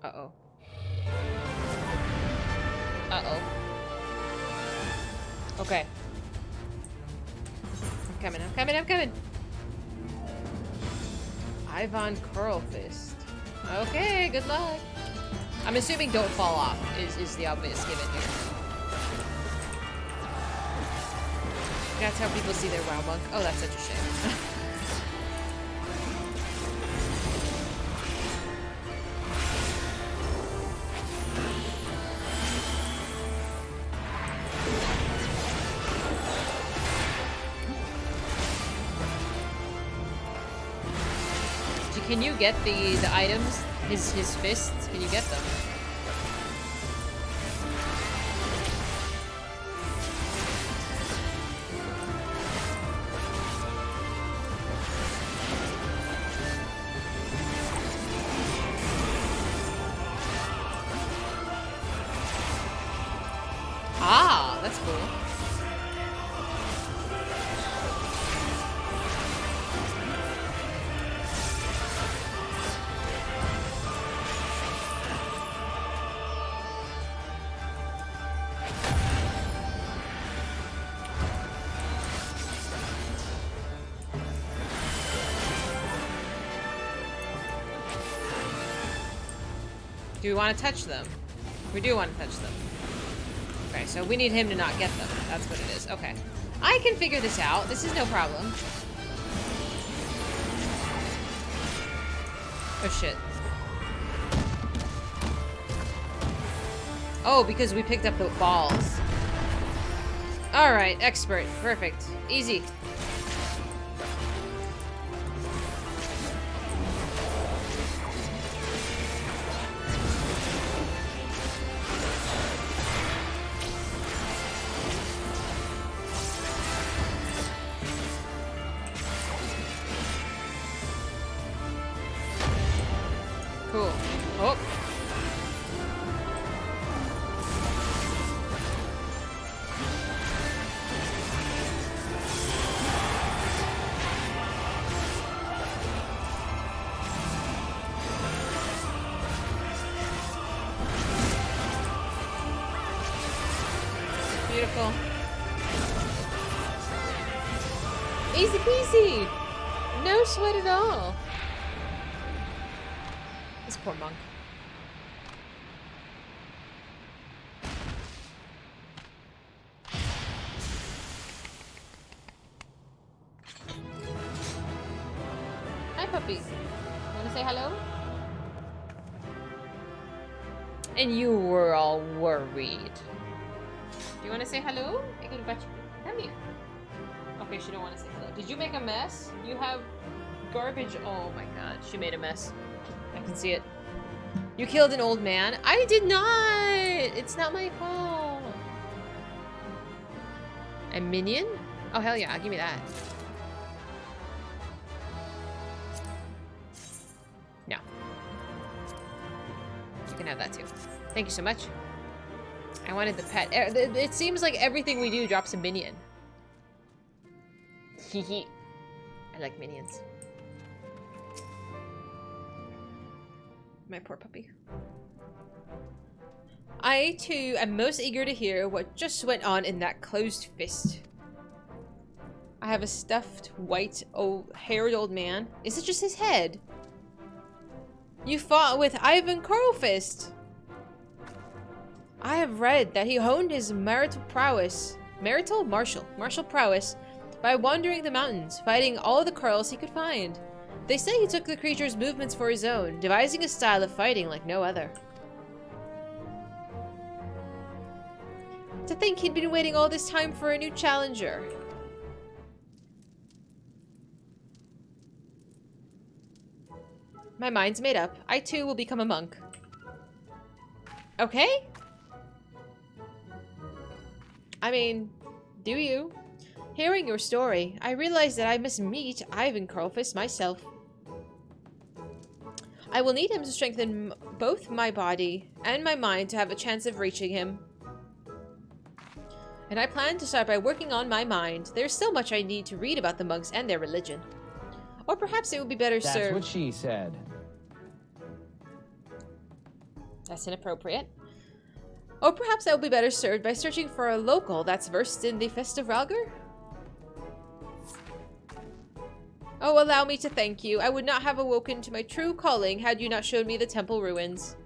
Uh-oh. Uh-oh. Okay. I'm coming, I'm coming, I'm coming! Ivan Curlfist. Okay, good luck. I'm assuming don't fall off is the obvious given here. That's how people see their WoW monk. Oh, that's such a shame. Can you get the items? His fists? Can you get them? That's cool. Do we want to touch them? We do want to touch them. Okay, so we need him to not get them. That's what it is. Okay. I can figure this out. This is no problem. Oh, shit. Oh, because we picked up the balls. Alright, expert. Perfect. Easy. Cool. Oh. Beautiful. Easy peasy. No sweat at all. This poor monk. Hi, puppy. Wanna say hello? And you were all worried. Do you wanna say hello? Come here. Okay, she don't wanna say hello. Did you make a mess? You have garbage. Oh my god, she made a mess. I can see it. You killed an old man. I did not! It's not my fault. A minion? Oh, hell yeah. Give me that. No. You can have that too. Thank you so much. I wanted the pet. It seems like everything we do drops a minion. Hehe. I like minions. My poor puppy. I, too, am most eager to hear what just went on in that closed fist. I have a stuffed, white, haired old man. Is it just his head? You fought with Ivan Curlfist. I have read that he honed his martial prowess by wandering the mountains, fighting all the Curls he could find. They say he took the creature's movements for his own, devising a style of fighting like no other. To think he'd been waiting all this time for a new challenger. My mind's made up. I too will become a monk. Okay? I mean, do you? Hearing your story, I realized that I must meet Ivan Curlfist myself. I will need him to strengthen both my body and my mind to have a chance of reaching him. And I plan to start by working on my mind. There's so much I need to read about the monks and their religion. Or perhaps it would be better served... That's what she said. That's inappropriate. Or perhaps I would be better served by searching for a local that's versed in the Fest of Ralgar? Oh, allow me to thank you. I would not have awoken to my true calling had you not shown me the temple ruins.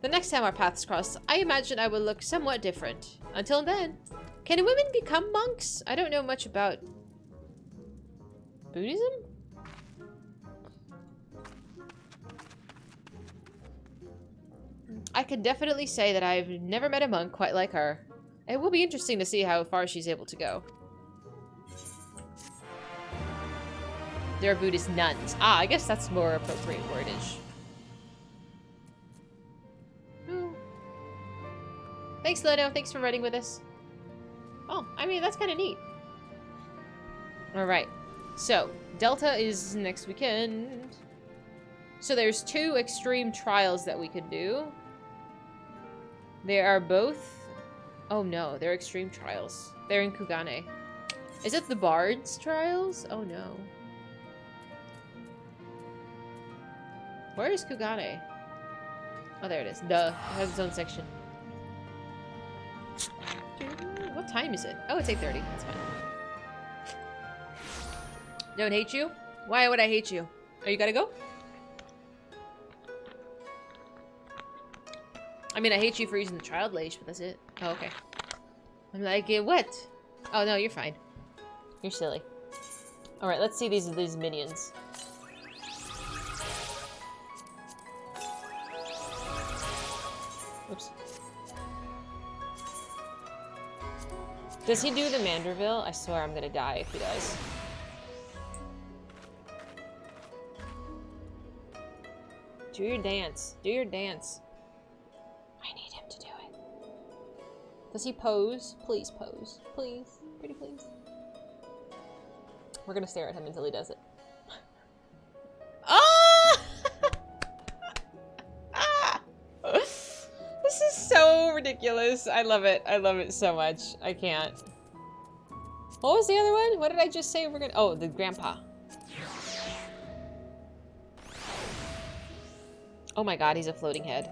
The next time our paths cross, I imagine I will look somewhat different. Until then, can women become monks? I don't know much about Buddhism? I can definitely say that I've never met a monk quite like her. It will be interesting to see how far she's able to go. There are Buddhist nuns. Ah, I guess that's more appropriate wordage. Oh. Thanks, Leno. Thanks for writing with us. Oh, I mean, that's kind of neat. Alright. So, Delta is next weekend. So there's 2 extreme trials that we could do. They are both Oh no, they're extreme trials. They're in Kugane. Is it the Bard's trials? Oh no. Where is Kugane? Oh, there it is. Duh. It has its own section. What time is it? Oh, it's 8:30. That's fine. Don't hate you? Why would I hate you? Oh, you gotta go? I mean, I hate you for using the child leash, but that's it. Oh, okay. I'm like, what? Oh, no, you're fine. You're silly. Alright, let's see these minions. Oops. Does he do the Manderville? I swear I'm gonna die if he does. Do your dance. Do your dance. I need him to do it. Does he pose? Please pose. Please. Pretty please. We're gonna stare at him until he does it. Ah! Ah! This is so ridiculous. I love it. I love it so much. I can't. What was the other one? What did I just say we're gonna... Oh, the grandpa. Oh my god, he's a floating head.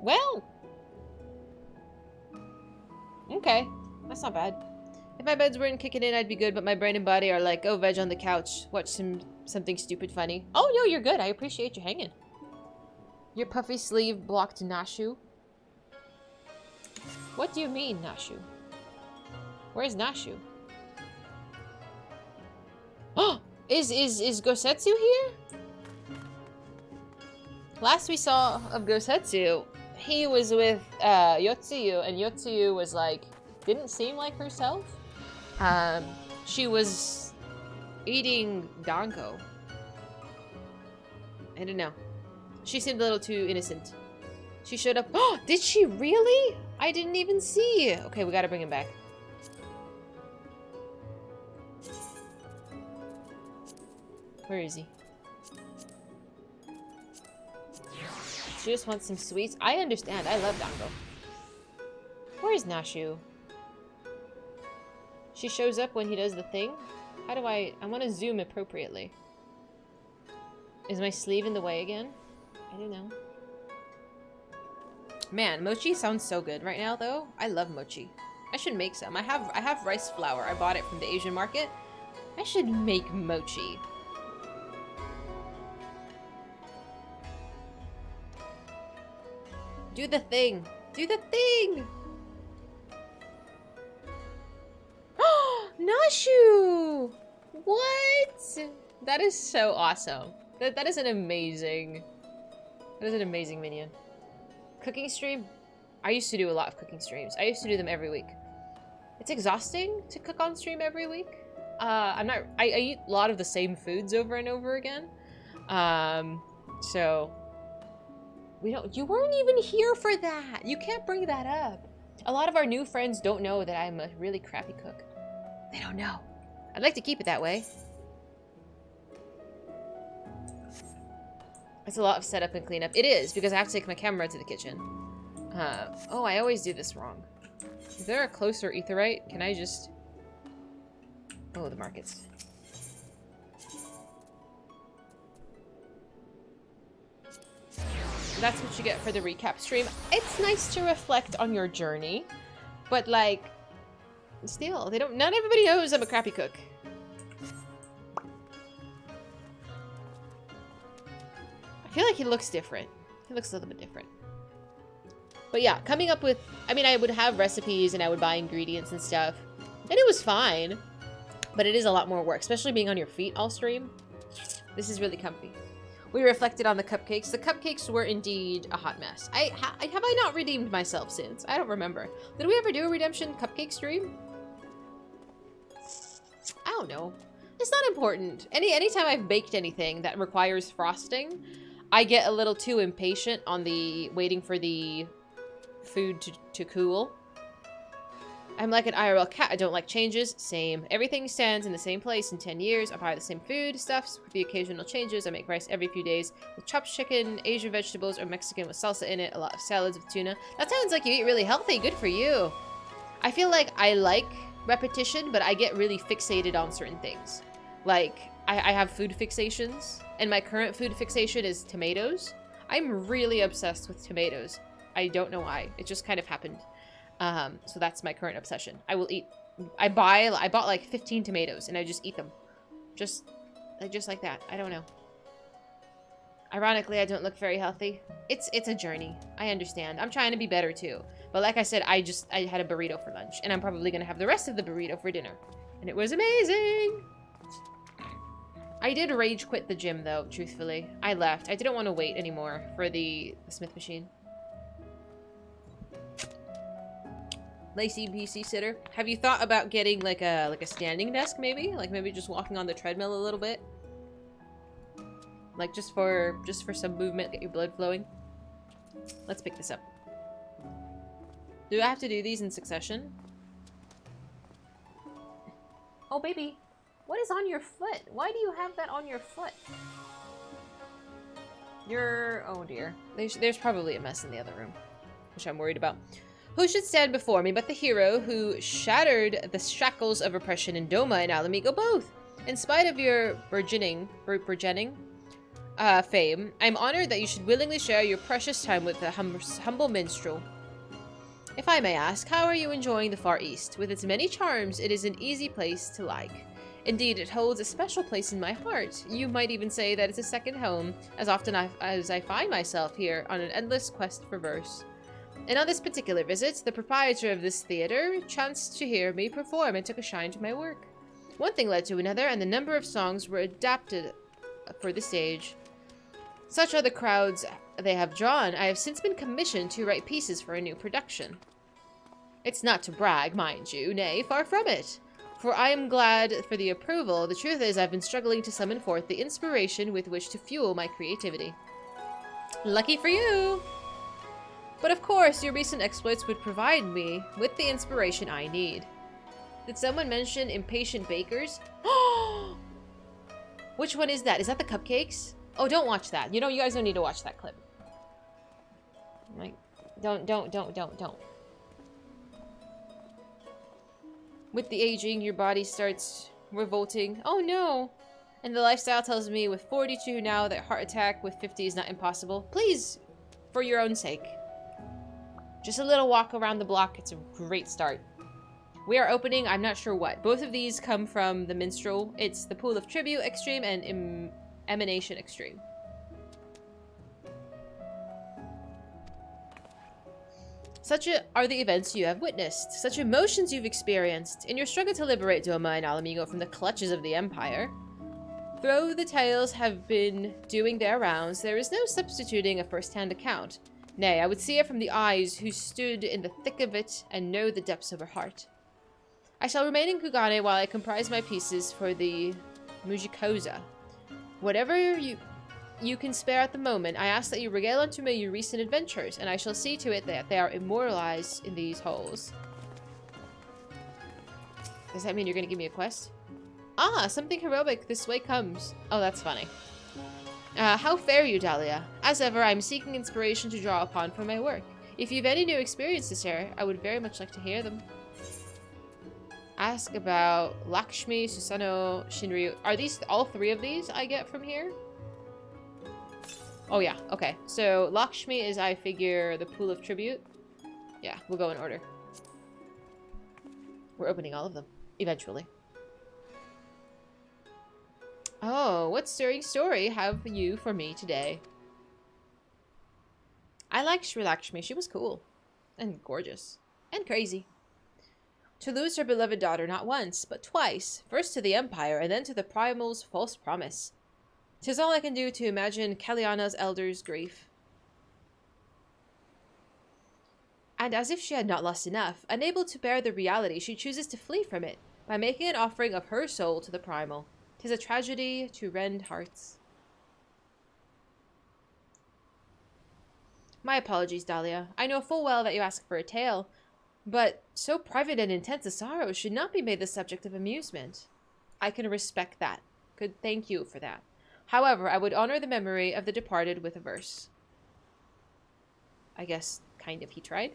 Well. Okay. That's not bad. If my beds weren't kicking in, I'd be good, but my brain and body are like, oh, veg on the couch. Watch something stupid funny. Oh, no, you're good. I appreciate you hanging. Your puffy sleeve blocked Nashu. What do you mean, Nashu? Where's Nashu? Oh! Is Gosetsu here? Last we saw of Gosetsu, he was with Yotsuyu, and Yotsuyu was like, didn't seem like herself. She was eating Danko. I don't know. She seemed a little too innocent. She showed up. Oh, did she really? I didn't even see. Okay, we gotta bring him back. Where is he? She just wants some sweets. I understand. I love Dango. Where is Nashu? She shows up when he does the thing. How do I want to zoom appropriately. Is my sleeve in the way again? I don't know. Man, mochi sounds so good right now, though. I love mochi. I should make some. I have rice flour. I bought it from the Asian market. I should make mochi. Do the thing. Do the thing. Oh, Nashu! What? That is so awesome. That is an amazing minion. Cooking stream? I used to do a lot of cooking streams. I used to do them every week. It's exhausting to cook on stream every week. I eat a lot of the same foods over and over again. So you weren't even here for that. You can't bring that up. A lot of our new friends don't know that I'm a really crappy cook. They don't know. I'd like to keep it that way. It's a lot of setup and cleanup. It is, because I have to take my camera to the kitchen. Oh, I always do this wrong. Is there a closer etherite? Can I just... Oh, the markets. That's what you get for the recap stream. It's nice to reflect on your journey, but like, still, not everybody knows I'm a crappy cook. I feel like he looks different. He looks a little bit different. But yeah, coming up with, I mean, I would have recipes and I would buy ingredients and stuff, and it was fine, but it is a lot more work, especially being on your feet all stream. This is really comfy. We reflected on the cupcakes. The cupcakes were indeed a hot mess. Have I not redeemed myself since? I don't remember. Did we ever do a redemption cupcake stream? I don't know. It's not important. Anytime I've baked anything that requires frosting, I get a little too impatient on the waiting for the food to cool. I'm like an IRL cat. I don't like changes. Same. Everything stands in the same place in 10 years. I buy the same food, stuffs with the occasional changes. I make rice every few days with chopped chicken, Asian vegetables, or Mexican with salsa in it. A lot of salads with tuna. That sounds like you eat really healthy. Good for you. I feel like I like repetition, but I get really fixated on certain things. Like, I have food fixations, and my current food fixation is tomatoes. I'm really obsessed with tomatoes. I don't know why. It just kind of happened. So that's my current obsession. I will eat. I bought like 15 tomatoes and I just eat them. Just like that. I don't know. Ironically, I don't look very healthy. It's a journey. I understand. I'm trying to be better too. But like I said, I had a burrito for lunch and I'm probably going to have the rest of the burrito for dinner. And it was amazing. I did rage quit the gym though, truthfully. I left. I didn't want to wait anymore for the Smith machine. Lacy PC sitter. Have you thought about getting like a standing desk maybe? Like maybe just walking on the treadmill a little bit? Like just for some movement, get your blood flowing. Let's pick this up. Do I have to do these in succession? Oh baby, what is on your foot? Why do you have that on your foot? Oh dear. There's probably a mess in the other room, which I'm worried about. Who should stand before me but the hero who shattered the shackles of oppression in Doma and Alamigo both? In spite of your burgeoning fame, I'm honored that you should willingly share your precious time with the humble minstrel. If I may ask, how are you enjoying the Far East? With its many charms, it is an easy place to like. Indeed, it holds a special place in my heart. You might even say that it's a second home, as often as I find myself here on an endless quest for verse. And on this particular visit, the proprietor of this theater chanced to hear me perform and took a shine to my work. One thing led to another, and the number of songs were adapted for the stage. Such are the crowds they have drawn, I have since been commissioned to write pieces for a new production. It's not to brag, mind you, nay, far from it. For I am glad for the approval. The truth is I've been struggling to summon forth the inspiration with which to fuel my creativity. Lucky for you! But of course, your recent exploits would provide me with the inspiration I need. Did someone mention impatient bakers? Which one is that? Is that the cupcakes? Oh, don't watch that. You guys don't need to watch that clip. Like, don't. With the aging, your body starts revolting. Oh no! And the lifestyle tells me with 42 now that heart attack with 50 is not impossible. Please, for your own sake. Just a little walk around the block. It's a great start. We are opening, I'm not sure what. Both of these come from the Minstrel. It's the Pool of Tribute Extreme and Emanation Extreme. Such are the events you have witnessed. Such emotions you've experienced. In your struggle to liberate Doma and Alamigo from the clutches of the Empire. Though the tales have been doing their rounds, there is no substituting a first-hand account. Nay, I would see it from the eyes who stood in the thick of it and know the depths of her heart. I shall remain in Kugane while I comprise my pieces for the Mujikoza. Whatever you can spare at the moment, I ask that you regale unto me your recent adventures, and I shall see to it that they are immortalized in these halls. Does that mean you're going to give me a quest? Ah, something heroic this way comes. Oh, that's funny. How fare you, Dahlia? As ever, I'm seeking inspiration to draw upon for my work. If you've any new experiences to share, I would very much like to hear them. Ask about Lakshmi, Susanoo, Shinryu. Are these all three of these I get from here? Oh yeah, okay. So Lakshmi is, I figure, the Pool of Tribute. Yeah, we'll go in order. We're opening all of them, eventually. Oh, what stirring story have you for me today? I liked Sri Lakshmi. She was cool. And gorgeous. And crazy. To lose her beloved daughter not once, but twice. First to the Empire, and then to the Primal's false promise. 'Tis all I can do to imagine Kalyana's elder's grief. And as if she had not lost enough, unable to bear the reality, she chooses to flee from it, by making an offering of her soul to the Primal. 'Tis a tragedy to rend hearts. My apologies, Dahlia. I know full well that you ask for a tale, But so private and intense a sorrow should not be made the subject of amusement. I can respect that. Good, thank you for that. However, I would honor the memory of the departed with a verse. I guess, kind of, he tried.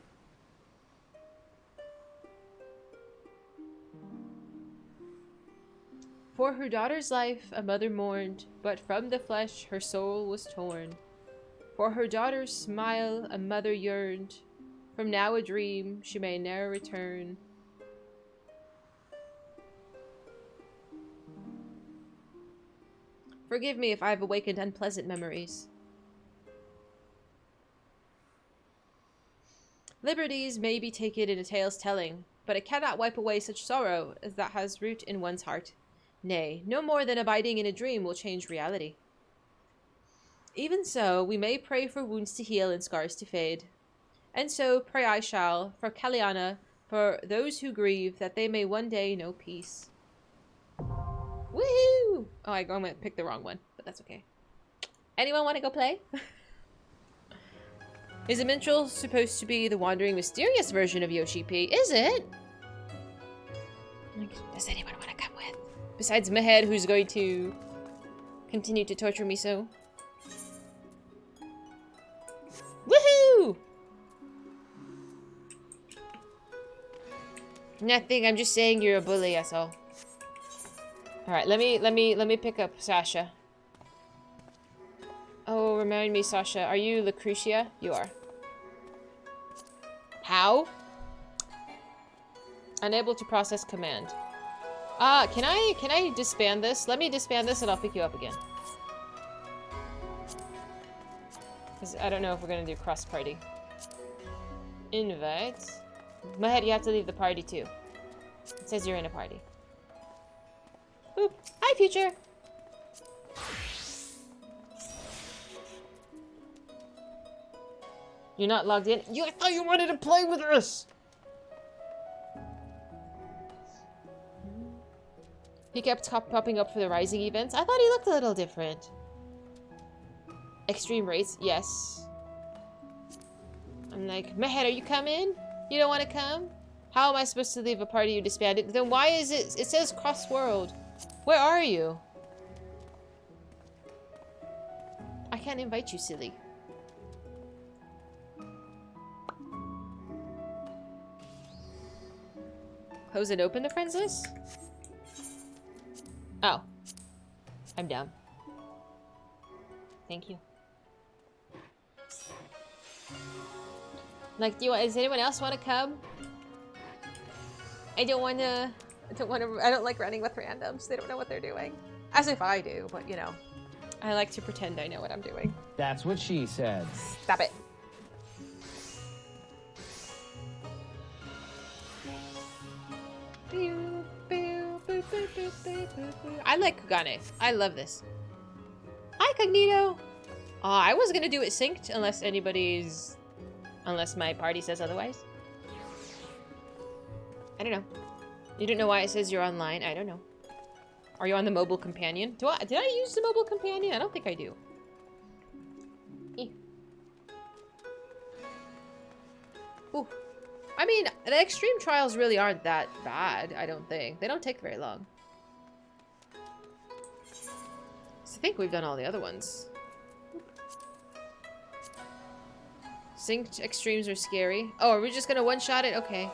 For her daughter's life a mother mourned, but from the flesh her soul was torn. For her daughter's smile a mother yearned, from now a dream she may ne'er return. Forgive me if I've awakened unpleasant memories. Liberties may be taken in a tale's telling, but it cannot wipe away such sorrow as that has root in one's heart. Nay, no more than abiding in a dream will change reality. Even so, we may pray for wounds to heal and scars to fade. And so pray I shall, for Kaliana, for those who grieve, that they may one day know peace. Woohoo! Oh, I going to pick the wrong one, but that's okay. Anyone want to go play? Is a minstrel supposed to be the wandering, mysterious version of Yoshi P? Is it? Does anyone want to come with? Besides Mehed, who's going to continue to torture me so. Woohoo! Nothing, I'm just saying you're a bully, that's all. Alright, let me pick up Sasha. Oh, remind me, Sasha. Are you Lucretia? You are. How? Unable to process command. Can I disband this? Let me disband this and I'll pick you up again. Because I don't know if we're gonna do cross-party. Invite. Mehed, you have to leave the party too. It says you're in a party. Boop. Hi, future! You're not logged in? I thought you wanted to play with us! He kept popping up for the Rising events. I thought he looked a little different. Extreme rates? Yes. I'm like, Mehed, are you coming? You don't want to come? How am I supposed to leave a party you disbanded? Then why is it... It says cross-world. Where are you? I can't invite you, silly. Close and open the friends list? Oh. I'm dumb. Thank you. Like, does anyone else want to come? I don't like running with randoms. They don't know what they're doing. As if I do, but you know. I like to pretend I know what I'm doing. That's what she said. Stop it. I like Kugane. I love this. Hi, Cognito. I was gonna do it synced unless my party says otherwise. I don't know. You don't know why it says you're online? I don't know. Are you on the mobile companion? Did I use the mobile companion? I don't think I do. Ooh. I mean, the extreme trials really aren't that bad, I don't think. They don't take very long. So I think we've done all the other ones. Synced extremes are scary. Oh, are we just gonna one-shot it? Okay.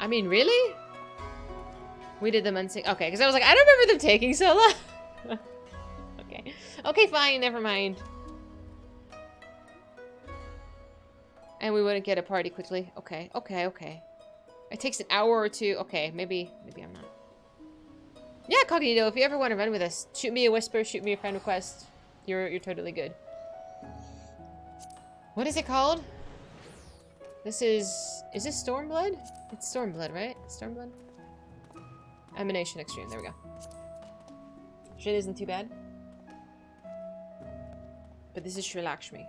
I mean, really? We did them unsynced. Okay, because I was like, I don't remember them taking so long. Okay. Okay, fine, never mind. And we wouldn't get a party quickly. Okay, okay, okay. It takes an hour or two. Okay, maybe I'm not. Yeah, Cognito, if you ever want to run with us, shoot me a whisper, shoot me a friend request. You're totally good. What is it called? Is this Stormblood? It's Stormblood, right? Stormblood? Emanation Extreme, there we go. Shit isn't too bad. But this is Sri Lakshmi.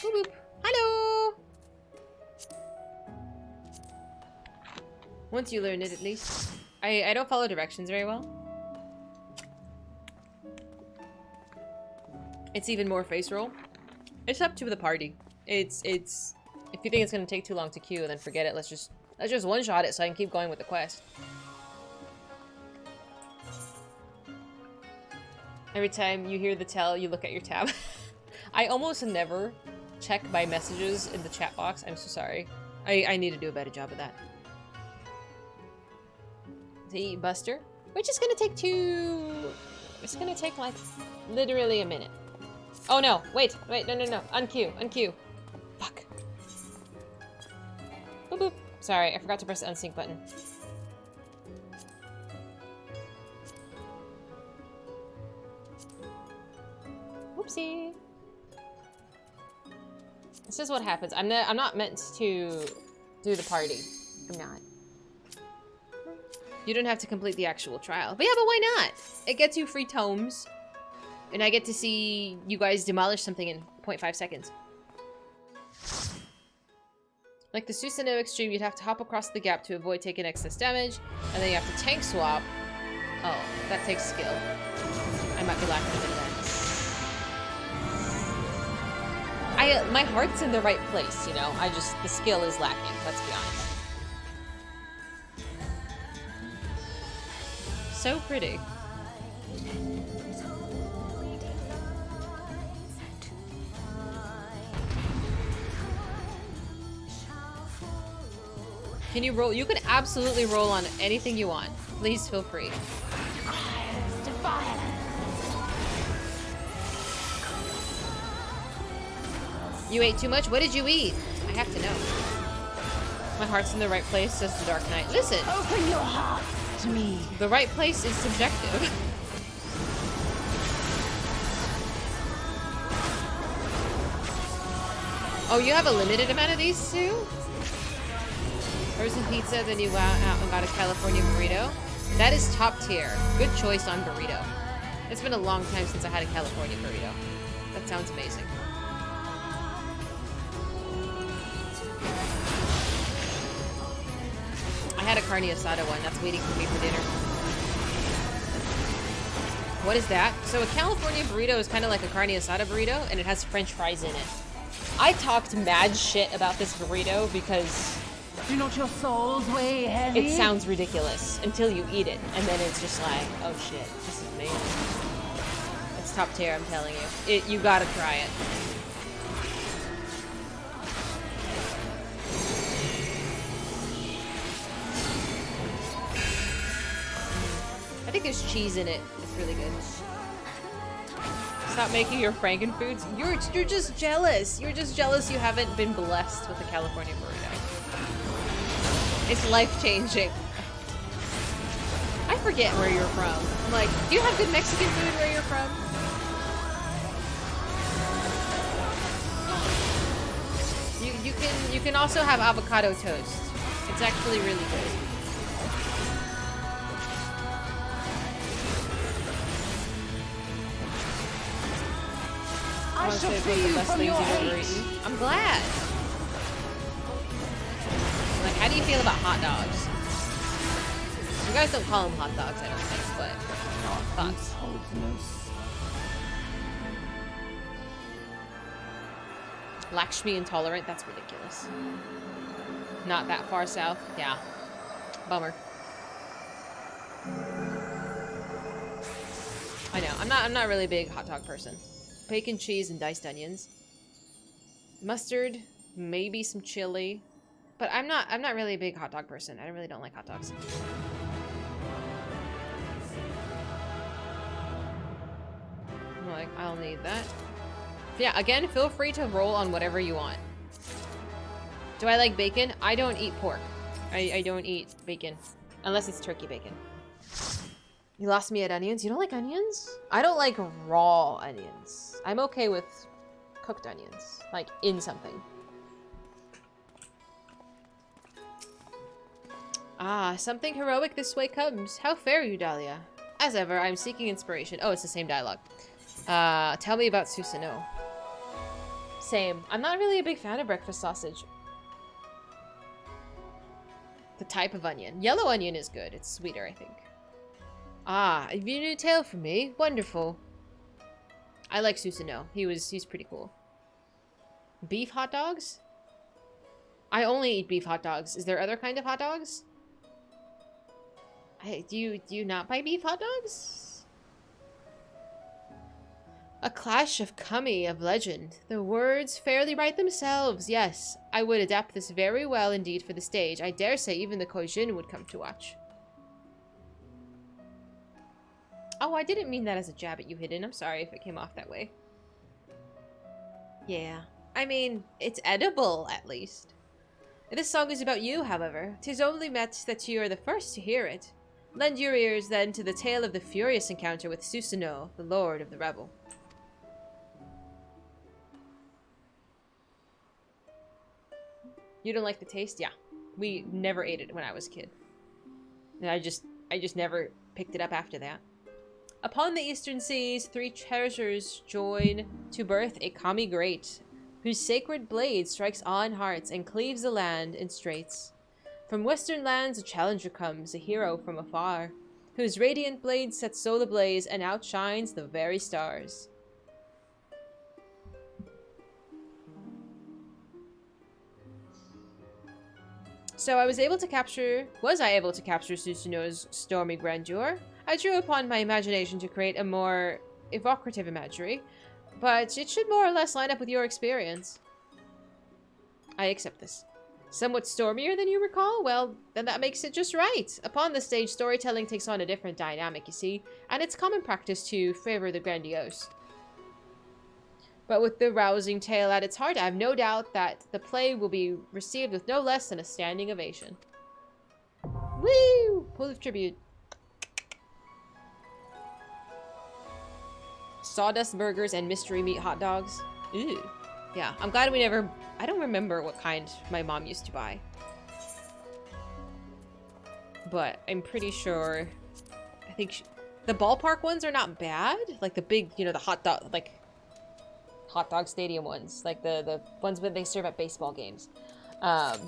Boop boop. Hello! Once you learn it, at least. I don't follow directions very well. It's even more face roll. It's up to the party. It's if you think it's gonna take too long to queue, then forget it. Let's just one shot it so I can keep going with the quest. Every time you hear the tell, you look at your tab. I almost never check my messages in the chat box. I'm so sorry. I need to do a better job of that. The Buster, which is gonna take it's gonna take like literally a minute. Oh no, wait, no. Unqueue. Fuck. Boop boop. Sorry, I forgot to press the unsync button. Whoopsie. This is what happens. I'm not meant to do the party. I'm not. You don't have to complete the actual trial. But yeah, but why not? It gets you free tomes. And I get to see you guys demolish something in 0.5 seconds. Like the Susanoo Extreme, you'd have to hop across the gap to avoid taking excess damage. And then you have to tank swap. Oh, that takes skill. I might be lacking a bit of that. My heart's in the right place, you know? The skill is lacking, let's be honest. So pretty. Can you roll? You can absolutely roll on anything you want. Please feel free. You ate too much? What did you eat? I have to know. My heart's in the right place, says the Dark Knight. Listen! Open your heart to me. The right place is subjective. Oh, you have a limited amount of these too? Frozen pizza, then you went out and got a California burrito. That is top tier. Good choice on burrito. It's been a long time since I had a California burrito. That sounds amazing. I had a carne asada one. That's waiting for me for dinner. What is that? So a California burrito is kind of like a carne asada burrito, and it has French fries in it. I talked mad shit about this burrito because do not your souls weigh heavy? It sounds ridiculous until you eat it, and then it's just like, oh shit, this is amazing. It's top tier, I'm telling you. You gotta try it. I think there's cheese in it. It's really good. Stop making your frankenfoods. You're just jealous. You're just jealous you haven't been blessed with a California burrito. It's life-changing. I forget where you're from. I'm like, do you have good Mexican food where you're from? You can also have avocado toast. It's actually really good. I shall free you from your hate. I'm glad. Like, how do you feel about hot dogs? You guys don't call them hot dogs, I don't think, but thoughts. Lakshmi intolerant? That's ridiculous. Not that far south? Yeah. Bummer. I know. I'm not really a big hot dog person. Bacon, cheese, and diced onions. Mustard, maybe some chili. But I'm not really a big hot dog person. I really don't like hot dogs. I'm like, I'll need that. Yeah, again, feel free to roll on whatever you want. Do I like bacon? I don't eat pork. I don't eat bacon. Unless it's turkey bacon. You lost me at onions? You don't like onions? I don't like raw onions. I'm okay with cooked onions. Like, in something. Ah, something heroic this way comes. How fare you, Dahlia? As ever, I'm seeking inspiration. Oh, it's the same dialogue. Tell me about Susanoo. Same. I'm not really a big fan of breakfast sausage. The type of onion. Yellow onion is good. It's sweeter, I think. Ah, have you a new tale for me? Wonderful. I like Susanoo. He's pretty cool. Beef hot dogs? I only eat beef hot dogs. Is there other kind of hot dogs? Do you not buy beef hot dogs? A clash of kami of legend. The words fairly write themselves. Yes, I would adapt this very well indeed for the stage. I dare say even the Kojin would come to watch. Oh, I didn't mean that as a jab at you, Hidden. I'm sorry if it came off that way. Yeah. I mean, it's edible, at least. This song is about you, however. 'Tis only met that you are the first to hear it. Lend your ears, then, to the tale of the furious encounter with Susanoo, the Lord of the Rebel. You don't like the taste? Yeah. We never ate it when I was a kid. And I just never picked it up after that. Upon the eastern seas, 3 treasures join to birth a kami great, whose sacred blade strikes on hearts and cleaves the land in straits. From western lands a challenger comes, a hero from afar, whose radiant blade sets soul ablaze and outshines the very stars. So was I able to capture Susanoo's stormy grandeur? I drew upon my imagination to create a more evocative imagery, but it should more or less line up with your experience. I accept this. Somewhat stormier than you recall? Well, then that makes it just right. Upon the stage, storytelling takes on a different dynamic, you see, and it's common practice to favor the grandiose. But with the rousing tale at its heart, I have no doubt that the play will be received with no less than a standing ovation. Woo! Pool of tribute. Sawdust burgers and mystery meat hot dogs. Ooh. Yeah, I'm glad we never... I don't remember what kind my mom used to buy. But I'm pretty sure... I think the ballpark ones are not bad. Like the big, you know, the hot dog... Like, hot dog stadium ones. Like the ones that they serve at baseball games. But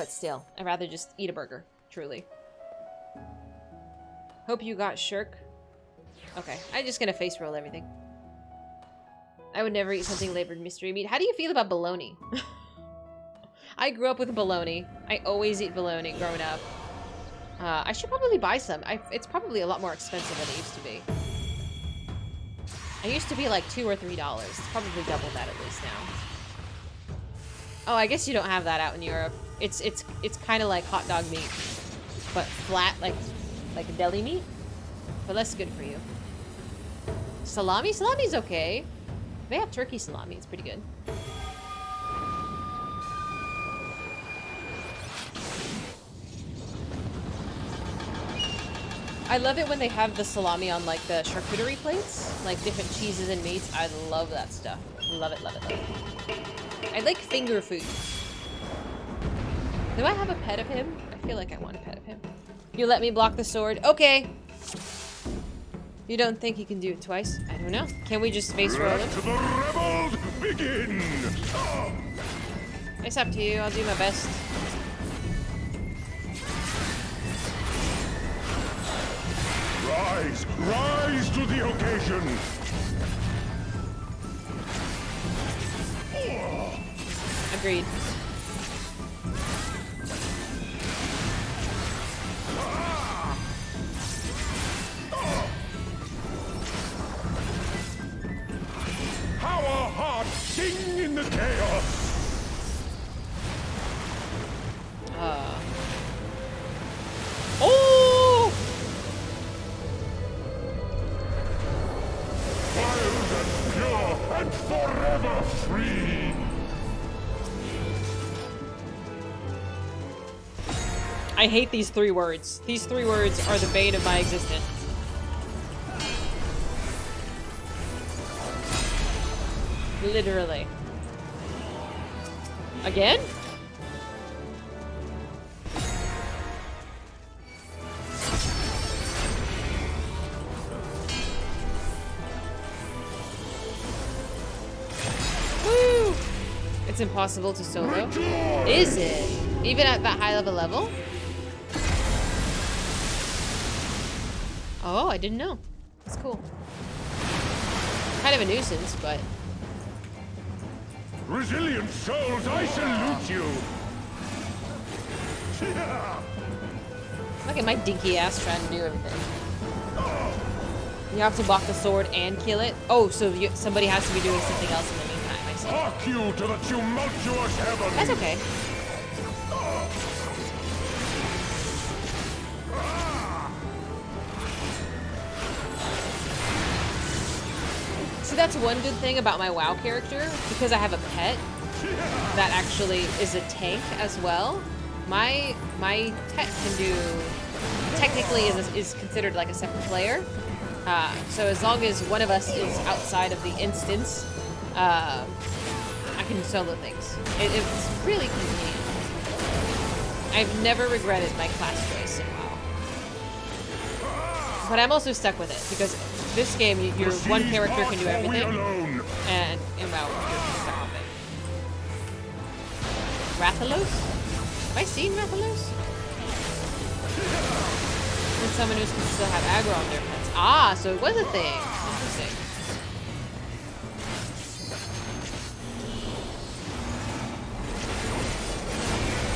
still, I'd rather just eat a burger. Truly. Hope you got shirk. Okay, I'm just gonna face roll everything. I would never eat something labored mystery meat. How do you feel about bologna? I grew up with bologna. I always eat bologna growing up. I should probably buy some. It's probably a lot more expensive than it used to be. It used to be like $2 or $3. It's probably double that at least now. Oh, I guess you don't have that out in Europe. It's kind of like hot dog meat, but flat, like a deli meat, but less good for you. Salami? Salami's okay. They have turkey salami. It's pretty good. I love it when they have the salami on like the charcuterie plates, like different cheeses and meats. I love that stuff. Love it, love it, love it. I like finger food. Do I have a pet of him? I feel like I want a pet of him. You let me block the sword? Okay. You don't think he can do it twice? I don't know. Can we just face roll him? Let the rebels begin! It's up to you. I'll do my best. Rise! Rise to the occasion! Agreed. Our hearts sing in the chaos! Oh! Wild and pure and forever free! I hate these 3 words. These 3 words are the bane of my existence. Literally. Again? Woo! It's impossible to solo. Is it? Even at that high level? Oh, I didn't know. That's cool. Kind of a nuisance, but... Resilient souls, I salute you! Look at my dinky ass trying to do everything. You have to block the sword and kill it? Oh, so somebody has to be doing something else in the meantime, I see. Hark you to the tumultuous heavens! That's okay. See, that's one good thing about my WoW character, because I have a pet that actually is a tank as well. My pet can do, technically is considered like a separate player. So as long as one of us is outside of the instance, I can solo things. It's really convenient. I've never regretted my class choice in WoW. But I'm also stuck with it, because this game, your one character can do everything, and in WoW, you're stuck with it. Rathalos? Have I seen Rathalos? And someone who can still have aggro on their pets. Ah, so it was a thing. Interesting.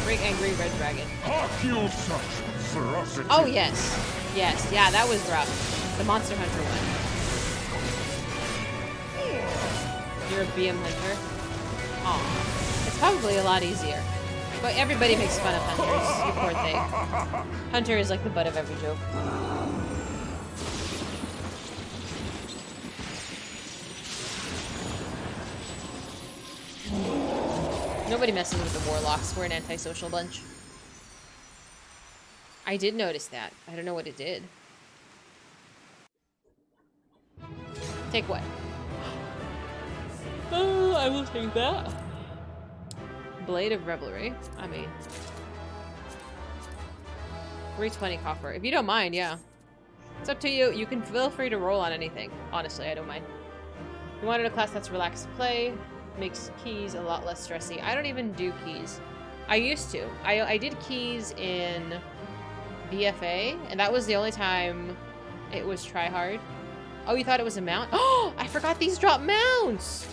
Big angry red dragon. Hark you such ferocity! Oh yes. Yes, yeah, that was rough. The Monster Hunter one. You're a BM hunter? Aw. It's probably a lot easier. But everybody makes fun of hunters, you poor thing. Hunter is like the butt of every joke. Nobody messes with the warlocks. We're an antisocial bunch. I did notice that. I don't know what it did. Take what? Oh, I will take that. Blade of Revelry. I mean... 320 copper. If you don't mind, yeah. It's up to you. You can feel free to roll on anything. Honestly, I don't mind. You wanted a class that's relaxed to play. Makes keys a lot less stressy. I don't even do keys. I used to. I did keys in BFA, and that was the only time it was try hard. Oh, you thought it was a mount? Oh, I forgot these drop mounts!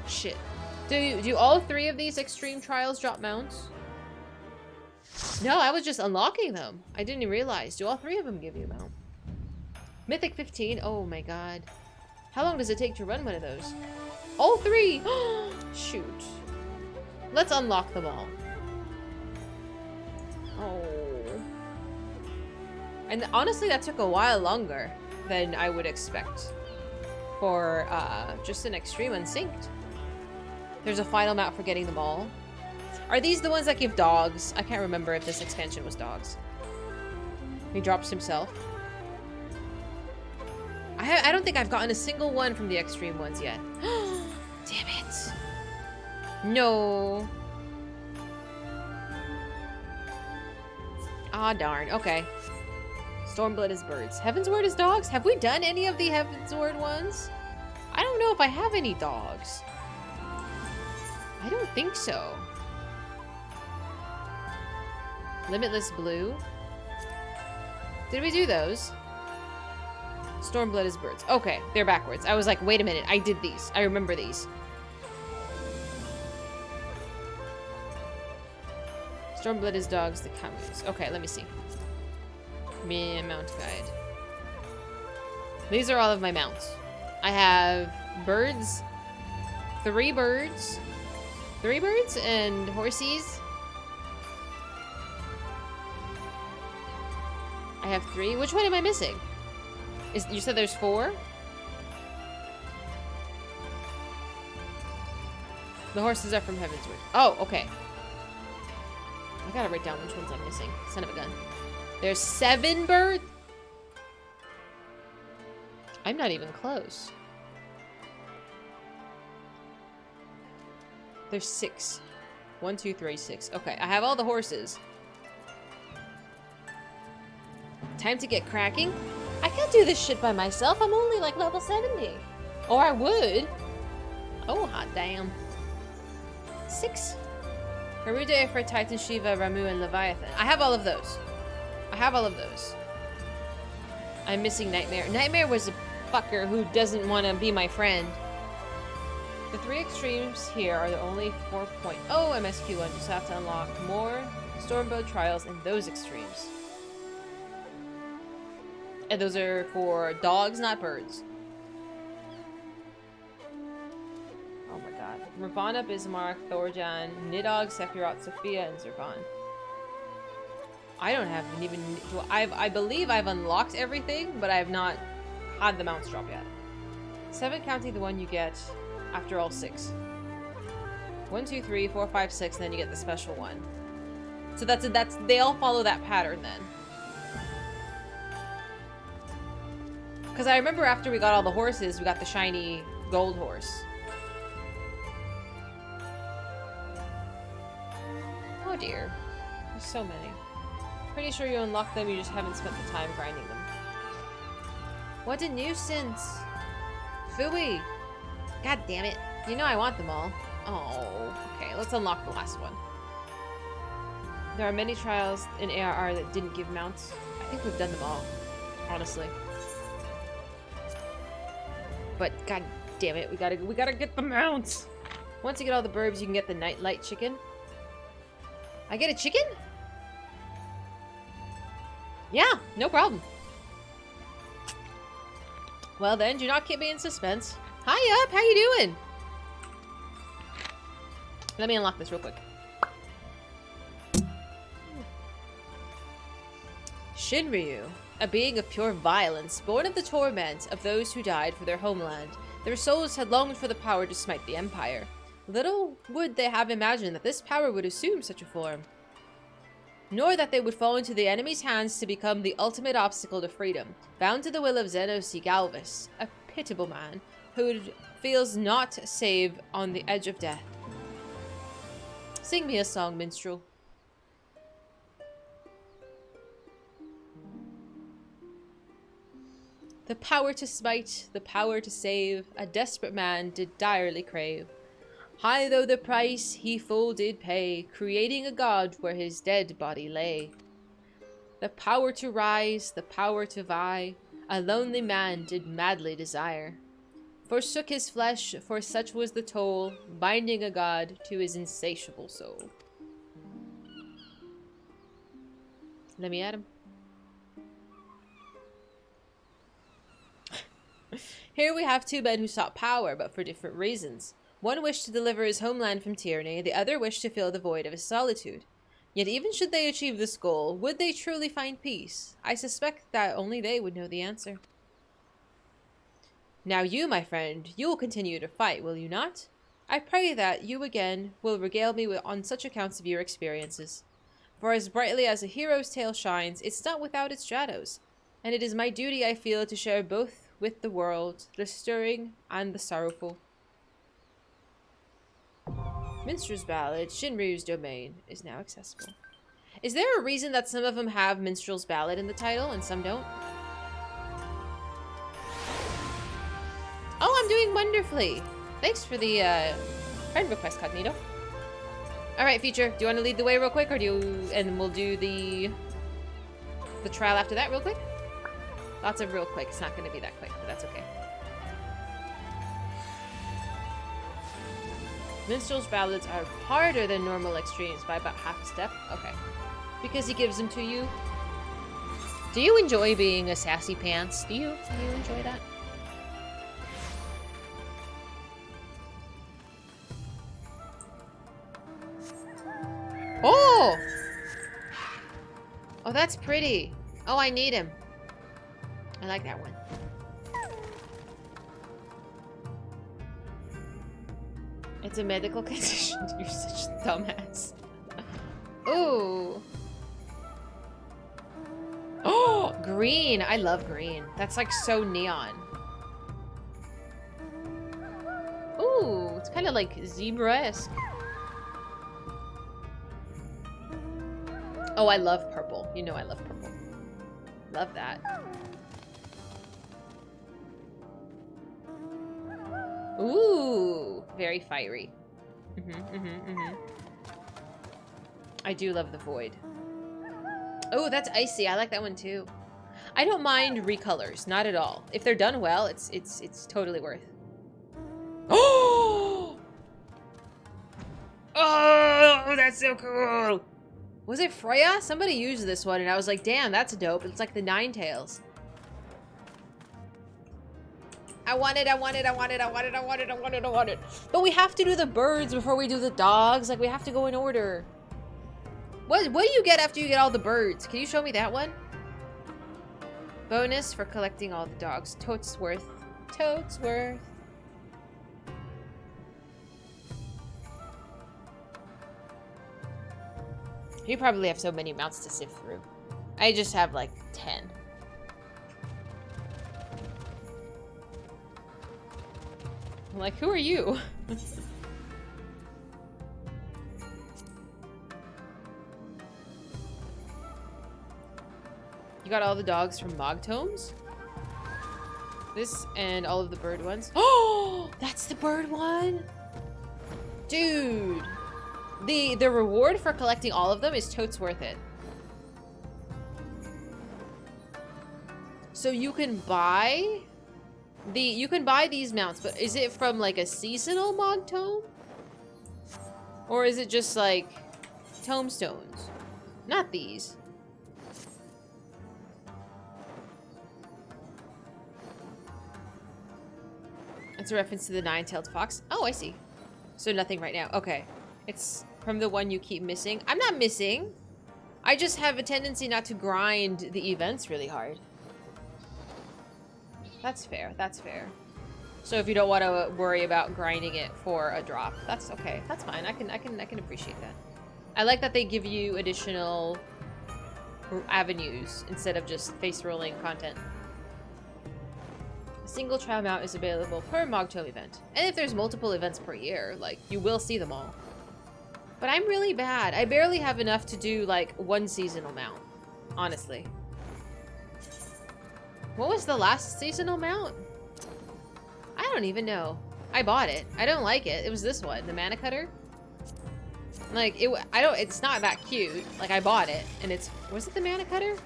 Shit. Do all three of these extreme trials drop mounts? No, I was just unlocking them. I didn't even realize. Do all three of them give you a mount? Mythic 15? Oh my god. How long does it take to run one of those? All three! Shoot. Let's unlock them all. Oh. And honestly, that took a while longer than I would expect for just an extreme unsynced. There's a final map for getting them all. Are these the ones that give dogs? I can't remember if this expansion was dogs. He drops himself. I don't think I've gotten a single one from the extreme ones yet. Damn it. No. Ah, darn. Okay. Stormblood is birds. Heavensward is dogs? Have we done any of the Heavensward ones? I don't know if I have any dogs. I don't think so. Limitless Blue. Did we do those? Stormblood is birds. Okay, they're backwards. I was like, wait a minute. I did these. I remember these. Stormblood is dogs, the commons. Okay, let me see. Me mount guide. These are all of my mounts. I have birds. 3 birds. 3 birds and horsies. I have 3. Which one am I missing? You said there's 4? The horses are from Heavensward. Oh, okay. I gotta write down which ones I'm missing. Son of a gun. There's 7 birds? I'm not even close. There's 6. 1, 2, 3, 6. Okay, I have all the horses. Time to get cracking. I can't do this shit by myself. I'm only like level 70. Or I would. Oh, hot damn. 6. Garuda, Ifrit, Titan, Shiva, Ramu, and Leviathan. I have all of those. I have all of those. I'm missing Nightmare. Nightmare was fucker who doesn't want to be my friend. The 3 extremes here are the only 4.0 MSQ ones. You just have to unlock more Stormblood trials in those extremes. And those are for dogs, not birds. Oh my god. Ravana, Bismarck, Thorjan, Nidhogg, Sephiroth, Sophia, and Zurvan. I don't have even... I believe I've unlocked everything, but I have not had the mounts drop yet. 7 counting the one you get after all 6. 1, 2, 3, 4, 5, 6, and then you get the special one. So that's they all follow that pattern then. Because I remember after we got all the horses, we got the shiny gold horse. Oh dear. There's so many. Pretty sure you unlocked them, you just haven't spent the time grinding them. What a nuisance! Phooey! God damn it. You know I want them all. Oh, okay, let's unlock the last one. There are many trials in ARR that didn't give mounts. I think we've done them all, honestly. But god damn it, we gotta get the mounts! Once you get all the burbs, you can get the nightlight chicken. I get a chicken? Yeah, no problem. Well then, do not keep me in suspense. Hi up, how you doing? Let me unlock this real quick. Shinryu, a being of pure violence, born of the torment of those who died for their homeland. Their souls had longed for the power to smite the Empire. Little would they have imagined that this power would assume such a form, nor that they would fall into the enemy's hands to become the ultimate obstacle to freedom, bound to the will of Xenos Galvus, a pitiable man who feels not safe on the edge of death. Sing me a song, minstrel. The power to smite, the power to save, a desperate man did direly crave. High though the price he full did pay, creating a god where his dead body lay. The power to rise, the power to vie, a lonely man did madly desire. Forsook his flesh, for such was the toll, binding a god to his insatiable soul. Let me at him. Here we have 2 men who sought power, but for different reasons. One wished to deliver his homeland from tyranny, the other wished to fill the void of his solitude. Yet even should they achieve this goal, would they truly find peace? I suspect that only they would know the answer. Now you, my friend, you will continue to fight, will you not? I pray that you again will regale me on such accounts of your experiences. For as brightly as a hero's tale shines, it's not without its shadows, and it is my duty, I feel, to share both with the world, the stirring and the sorrowful. Minstrel's Ballad, Shinryu's Domain, is now accessible. Is there a reason that some of them have Minstrel's Ballad in the title and some don't? Oh, I'm doing wonderfully! Thanks for the friend request, Cognito. Alright, Feature, do you want to lead the way real quick, or do you... and we'll do the trial after that real quick? Lots of real quick. It's not going to be that quick, but that's okay. Minstrel's Ballads are harder than normal extremes by about half a step. Okay. Because he gives them to you. Do you enjoy being a sassy pants? Do you enjoy that? Oh! Oh, that's pretty. Oh, I need him. I like that one. It's a medical condition. You're such a dumbass. Ooh. Oh, green. I love green. That's like so neon. Ooh, it's kind of like zebra-esque. Oh, I love purple. You know I love purple. Love that. Ooh, very fiery. I do love the void. Oh, that's icy. I like that one too. I don't mind recolors, not at all. If they're done well, it's totally worth. Oh! Oh, that's so cool. Was it Freya? Somebody used this one and I was like, damn, that's dope. It's like the Ninetales. I want it, I want it, I want it, I want it, I want it, I want it, I want it. But we have to do the birds before we do the dogs. Like, we have to go in order. What do you get after you get all the birds? Can you show me that one? Bonus for collecting all the dogs. Totes worth. Totes worth. You probably have so many mounts to sift through. I just have like 10. I'm like, who are you? You got all the dogs from Mogtomes? This and all of the bird ones. Oh, that's the bird one? Dude. The reward for collecting all of them is totes worth it. So you can buy these mounts, but is it from like a seasonal Mogtome? Or is it just like tomestones? Not these. It's a reference to the nine-tailed fox. Oh, I see. So nothing right now. Okay. It's from the one you keep missing. I'm not missing. I just have a tendency not to grind the events really hard. That's fair. That's fair. So if you don't want to worry about grinding it for a drop, that's okay. That's fine. I can appreciate that. I like that they give you additional avenues instead of just face rolling content. A single trial mount is available per Mogtome event. And if there's multiple events per year, like, you will see them all. But I'm really bad. I barely have enough to do, like, one seasonal mount. Honestly. What was the last seasonal mount? I don't even know. I bought it. I don't like it. It was this one, the Mana Cutter. Like, it's not that cute. Like, I bought it, and it's... Was it the Mana Cutter?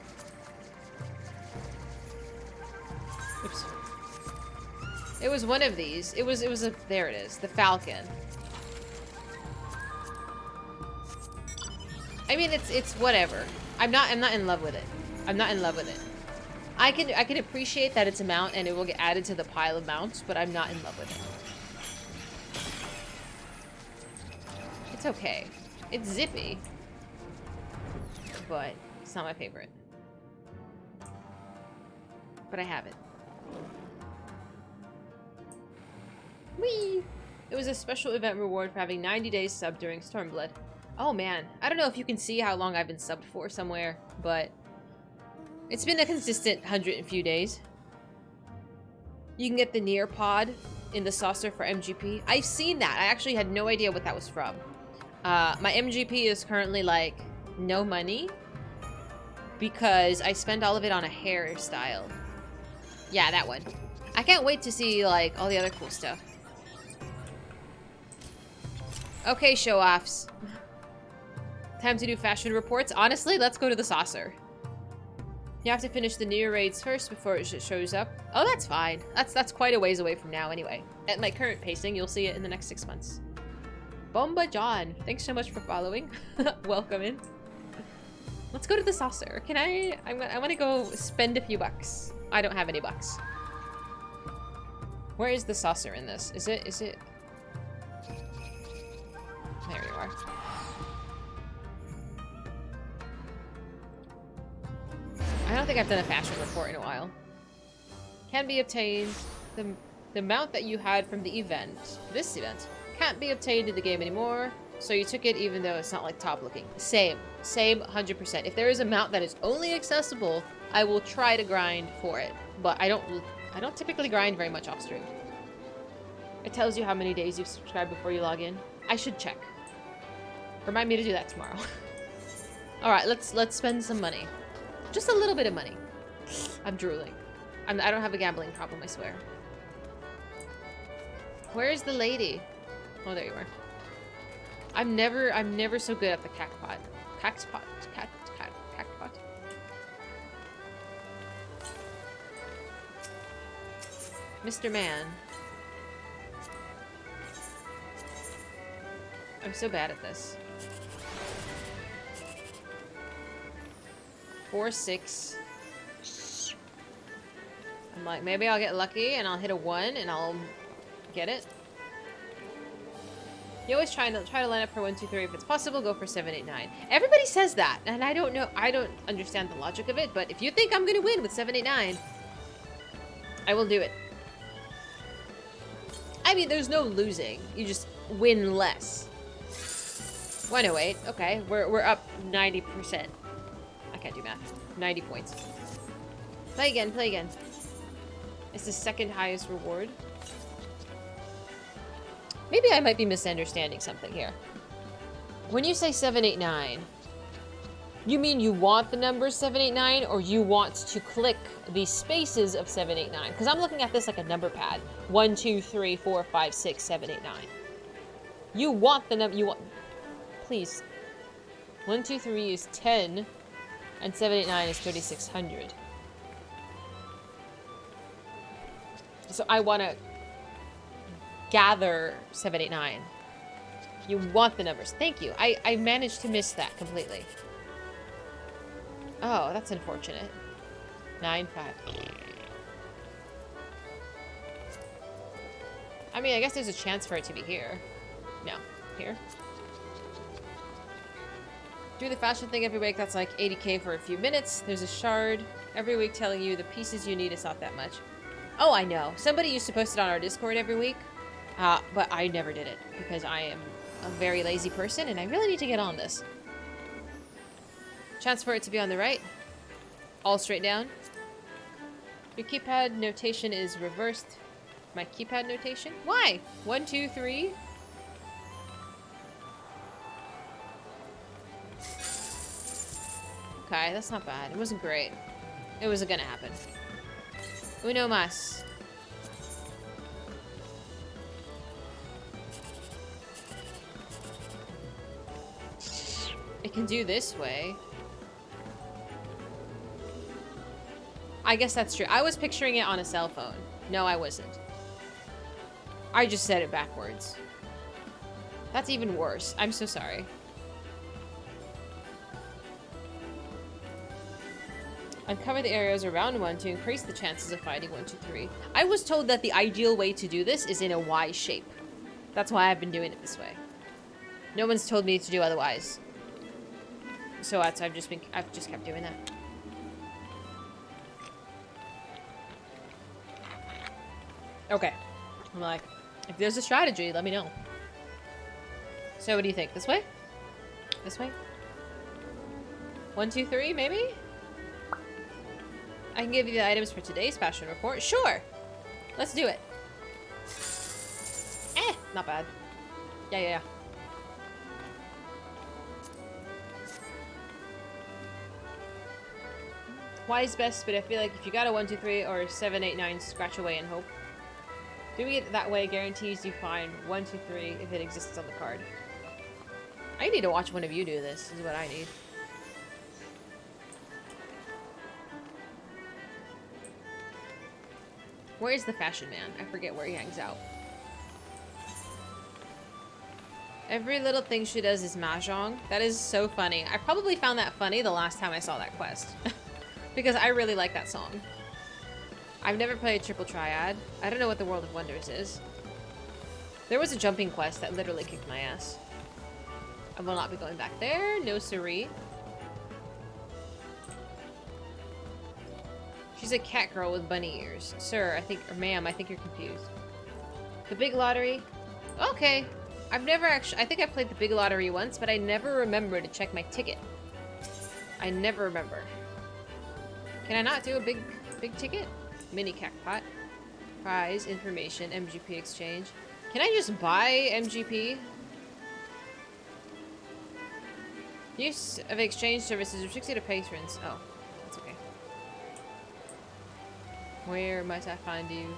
Oops. It was one of these. It was a... There it is. The Falcon. I mean, it's whatever. I'm not in love with it. I'm not in love with it. I can appreciate that it's a mount and it will get added to the pile of mounts, but I'm not in love with it. It's okay. It's zippy. But it's not my favorite. But I have it. Whee! It was a special event reward for having 90 days sub during Stormblood. Oh man, I don't know if you can see how long I've been subbed for somewhere, but it's been a consistent 100 and few days. You can get the Near Pod in the saucer for MGP. I've seen that. I actually had no idea what that was from. My MGP is currently like no money because I spend all of it on a hairstyle. Yeah, that one. I can't wait to see like all the other cool stuff. Okay, show-offs. Time to do fashion reports. Honestly, let's go to the saucer. You have to finish the new raids first before it shows up. Oh, that's fine. That's quite a ways away from now anyway. At my current pacing, you'll see it in the next 6 months. Bomba John, thanks so much for following. Welcome in. Let's go to the saucer. Can I want to go spend a few bucks. I don't have any bucks. Where is the saucer in this? Is it? There you are. I don't think I've done a fashion report in a while. Can be obtained. The mount that you had from the event, this event, can't be obtained in the game anymore. So you took it even though it's not like top looking. Same 100%. If there is a mount that is only accessible, I will try to grind for it. But I don't typically grind very much off stream. It tells you how many days you've subscribed before you log in. I should check. Remind me to do that tomorrow. All right, let's spend some money. Just a little bit of money. I'm drooling. I don't have a gambling problem, I swear. Where is the lady? Oh, there you are. I'm never so good at the cactpot. Cactpot. Mr. Man. I'm so bad at this. 4, 6. I'm like, maybe I'll get lucky and I'll hit a 1 and I'll get it. You always try to line up for 1, 2, 3. If it's possible, go for 7, 8, 9. Everybody says that, and I don't know. I don't understand the logic of it. But if you think I'm gonna win with 7, 8, 9, I will do it. I mean, there's no losing. You just win less. 108. Okay, we're up 90%. I can't do math. 90 points. Play again. Play again. It's the second highest reward. Maybe I might be misunderstanding something here. When you say 7, 8, 9, you mean you want the numbers 7, 8, 9, or you want to click the spaces of 7, 8, 9? Because I'm looking at this like a number pad. 1, 2, 3, 4, 5, 6, 7, 8, 9. You want the number. You want. Please. 1, 2, 3 is 10, and 7, 8, 9 is 3,600. So I want to gather 7, 8, 9. You want the numbers. Thank you. I managed to miss that completely. Oh, that's unfortunate. 9, 5. I mean, I guess there's a chance for it to be here. No. Here. Do the fashion thing every week. That's like 80k for a few minutes. There's a shard every week telling you the pieces you need. It's not that much. Oh, I know. Somebody used to post it on our Discord every week. But I never did it because I am a very lazy person and I really need to get on this. Chance for it to be on the right. All straight down. Your keypad notation is reversed. My keypad notation? Why? 1, 2, 3. Okay, that's not bad. It wasn't great. It wasn't gonna happen. Uno mas. It can do this way. I guess that's true. I was picturing it on a cell phone. No, I wasn't. I just said it backwards. That's even worse. I'm so sorry. Uncover the areas around 1 to increase the chances of finding 1, 2, 3. I was told that the ideal way to do this is in a Y shape. That's why I've been doing it this way. No one's told me to do otherwise. So I've just kept doing that. Okay. I'm like, if there's a strategy, let me know. So what do you think? This way? This way? 1, 2, 3, maybe? I can give you the items for today's fashion report. Sure. Let's do it. Not bad. Yeah. Y is best, but I feel like if you got a 1, 2, 3 or 7, 8, 9, scratch away and hope. Doing it that way guarantees you find 1, 2, 3 if it exists on the card. I need to watch one of you do this, is what I need. Where is the fashion man? I forget where he hangs out. Every little thing she does is mahjong. That is so funny. I probably found that funny the last time I saw that quest. Because I really like that song. I've never played Triple Triad. I don't know what the World of Wonders is. There was a jumping quest that literally kicked my ass. I will not be going back there. No siree. She's a cat girl with bunny ears. Sir, I think, or ma'am, I think you're confused. The big lottery? Okay. I've never actually, I think I played the big lottery once, but I never remember to check my ticket. I never remember. Can I not do a big ticket? Mini cacpot. Prize, information, MGP exchange. Can I just buy MGP? Use of exchange services restricted to patrons. Oh, that's okay. Where might I find you?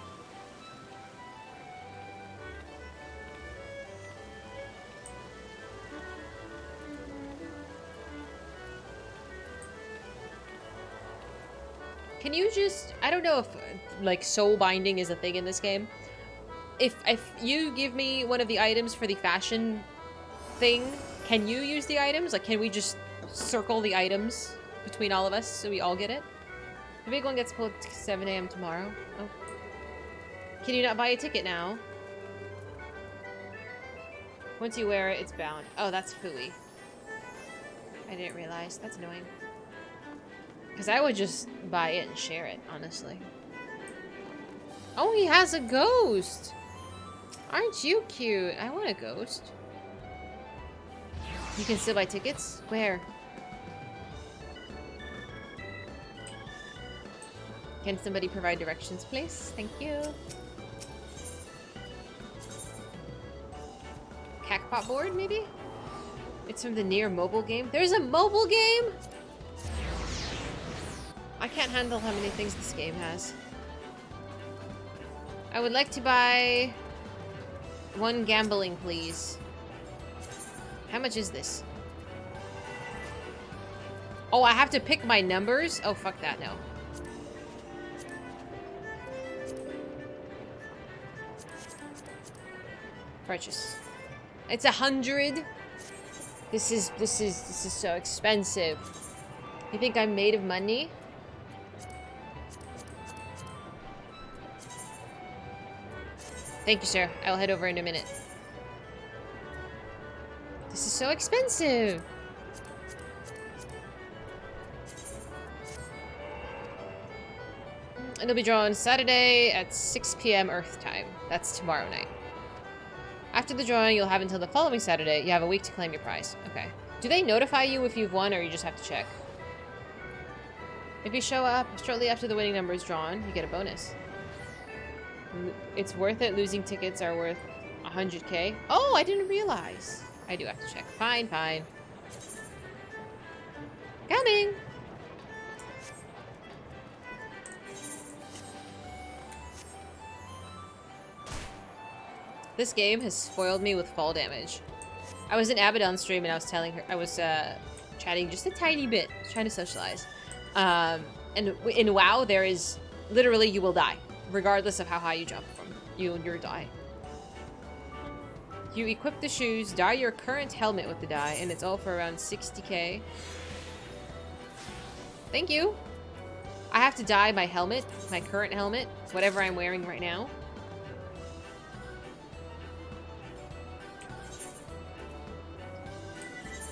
Can you just... I don't know if, like, soul binding is a thing in this game. If you give me one of the items for the fashion thing, can you use the items? Like, can we just circle the items between all of us so we all get it? The big one gets pulled at 7 a.m. tomorrow. Oh. Can you not buy a ticket now? Once you wear it, it's bound. Oh, that's phooey. I didn't realize. That's annoying. Because I would just buy it and share it, honestly. Oh, he has a ghost! Aren't you cute? I want a ghost. You can still buy tickets? Where? Can somebody provide directions, please? Thank you. Cackpot board, maybe? It's from the Near mobile game. There's a mobile game?! I can't handle how many things this game has. I would like to buy one gambling, please. How much is this? Oh, I have to pick my numbers? Oh, fuck that, no. Purchase. It's 100. This is so expensive. You think I'm made of money? Thank you, sir. I'll head over in a minute. This is so expensive. It'll be drawn Saturday at 6 p.m. Earth time. That's tomorrow night. After the drawing, you'll have until the following Saturday. You have a week to claim your prize. Okay. Do they notify you if you've won, or you just have to check? If you show up shortly after the winning number is drawn, you get a bonus. It's worth it. Losing tickets are worth 100k. Oh, I didn't realize. I do have to check. Fine, fine. Coming! This game has spoiled me with fall damage. I was in Abaddon stream and I was telling her, I was chatting just a tiny bit, trying to socialize. And in WoW, there is literally you will die, regardless of how high you jump from. You'll die. You equip the shoes, dye your current helmet with the dye, and it's all for around 60k. Thank you. I have to dye my helmet, my current helmet, whatever I'm wearing right now.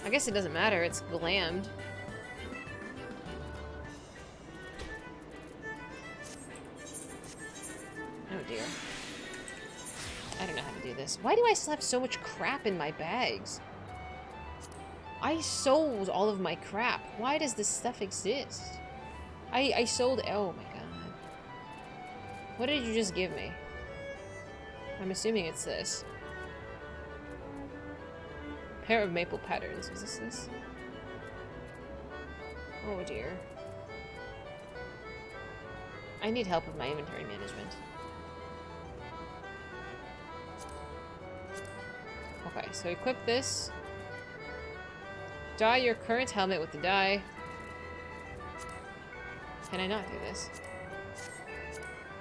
I guess it doesn't matter, it's glammed. Oh dear. I don't know how to do this. Why do I still have so much crap in my bags? I sold all of my crap. Why does this stuff exist? I sold... Oh my god. What did you just give me? I'm assuming it's this. Pair of maple patterns. Is this? Oh dear. I need help with my inventory management. Okay, so equip this. Dye your current helmet with the dye. Can I not do this?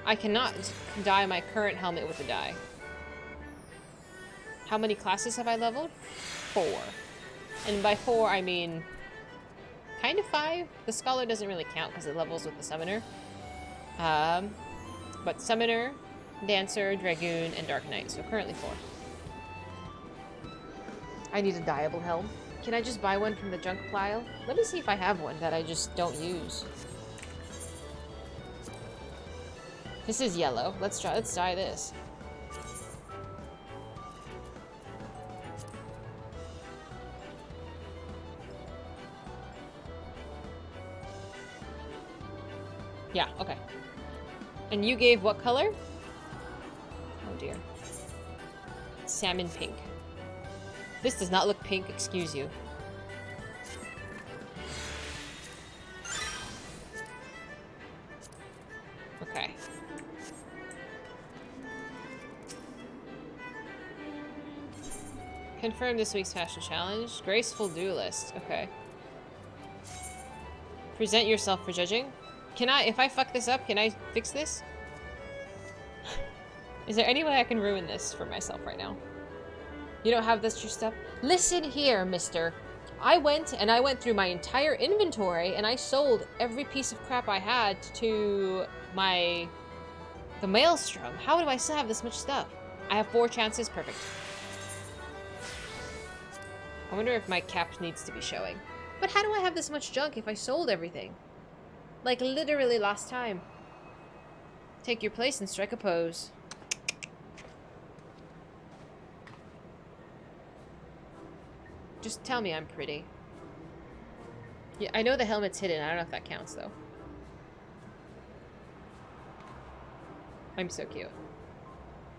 I cannot dye my current helmet with the dye. How many classes have I leveled? 4. And by 4, I mean... kind of 5? The Scholar doesn't really count because it levels with the Summoner. But Summoner, Dancer, Dragoon, and Dark Knight. So currently 4. I need a dyeable helm. Can I just buy one from the junk pile? Let me see if I have one that I just don't use. This is yellow. Let's dye this. Yeah, okay. And you gave what color? Oh dear. Salmon pink. This does not look pink, excuse you. Okay. Confirm this week's fashion challenge. Graceful duelist. Okay. Present yourself for judging. Can I, if I fuck this up, can I fix this? Is there any way I can ruin this for myself right now? You don't have this your stuff? Listen here, mister. I went through my entire inventory and I sold every piece of crap I had to the Maelstrom. How do I still have this much stuff? I have 4 chances. Perfect. I wonder if my cap needs to be showing. But how do I have this much junk if I sold everything? Like literally last time. Take your place and strike a pose. Just tell me I'm pretty. Yeah, I know the helmet's hidden. I don't know if that counts, though. I'm so cute.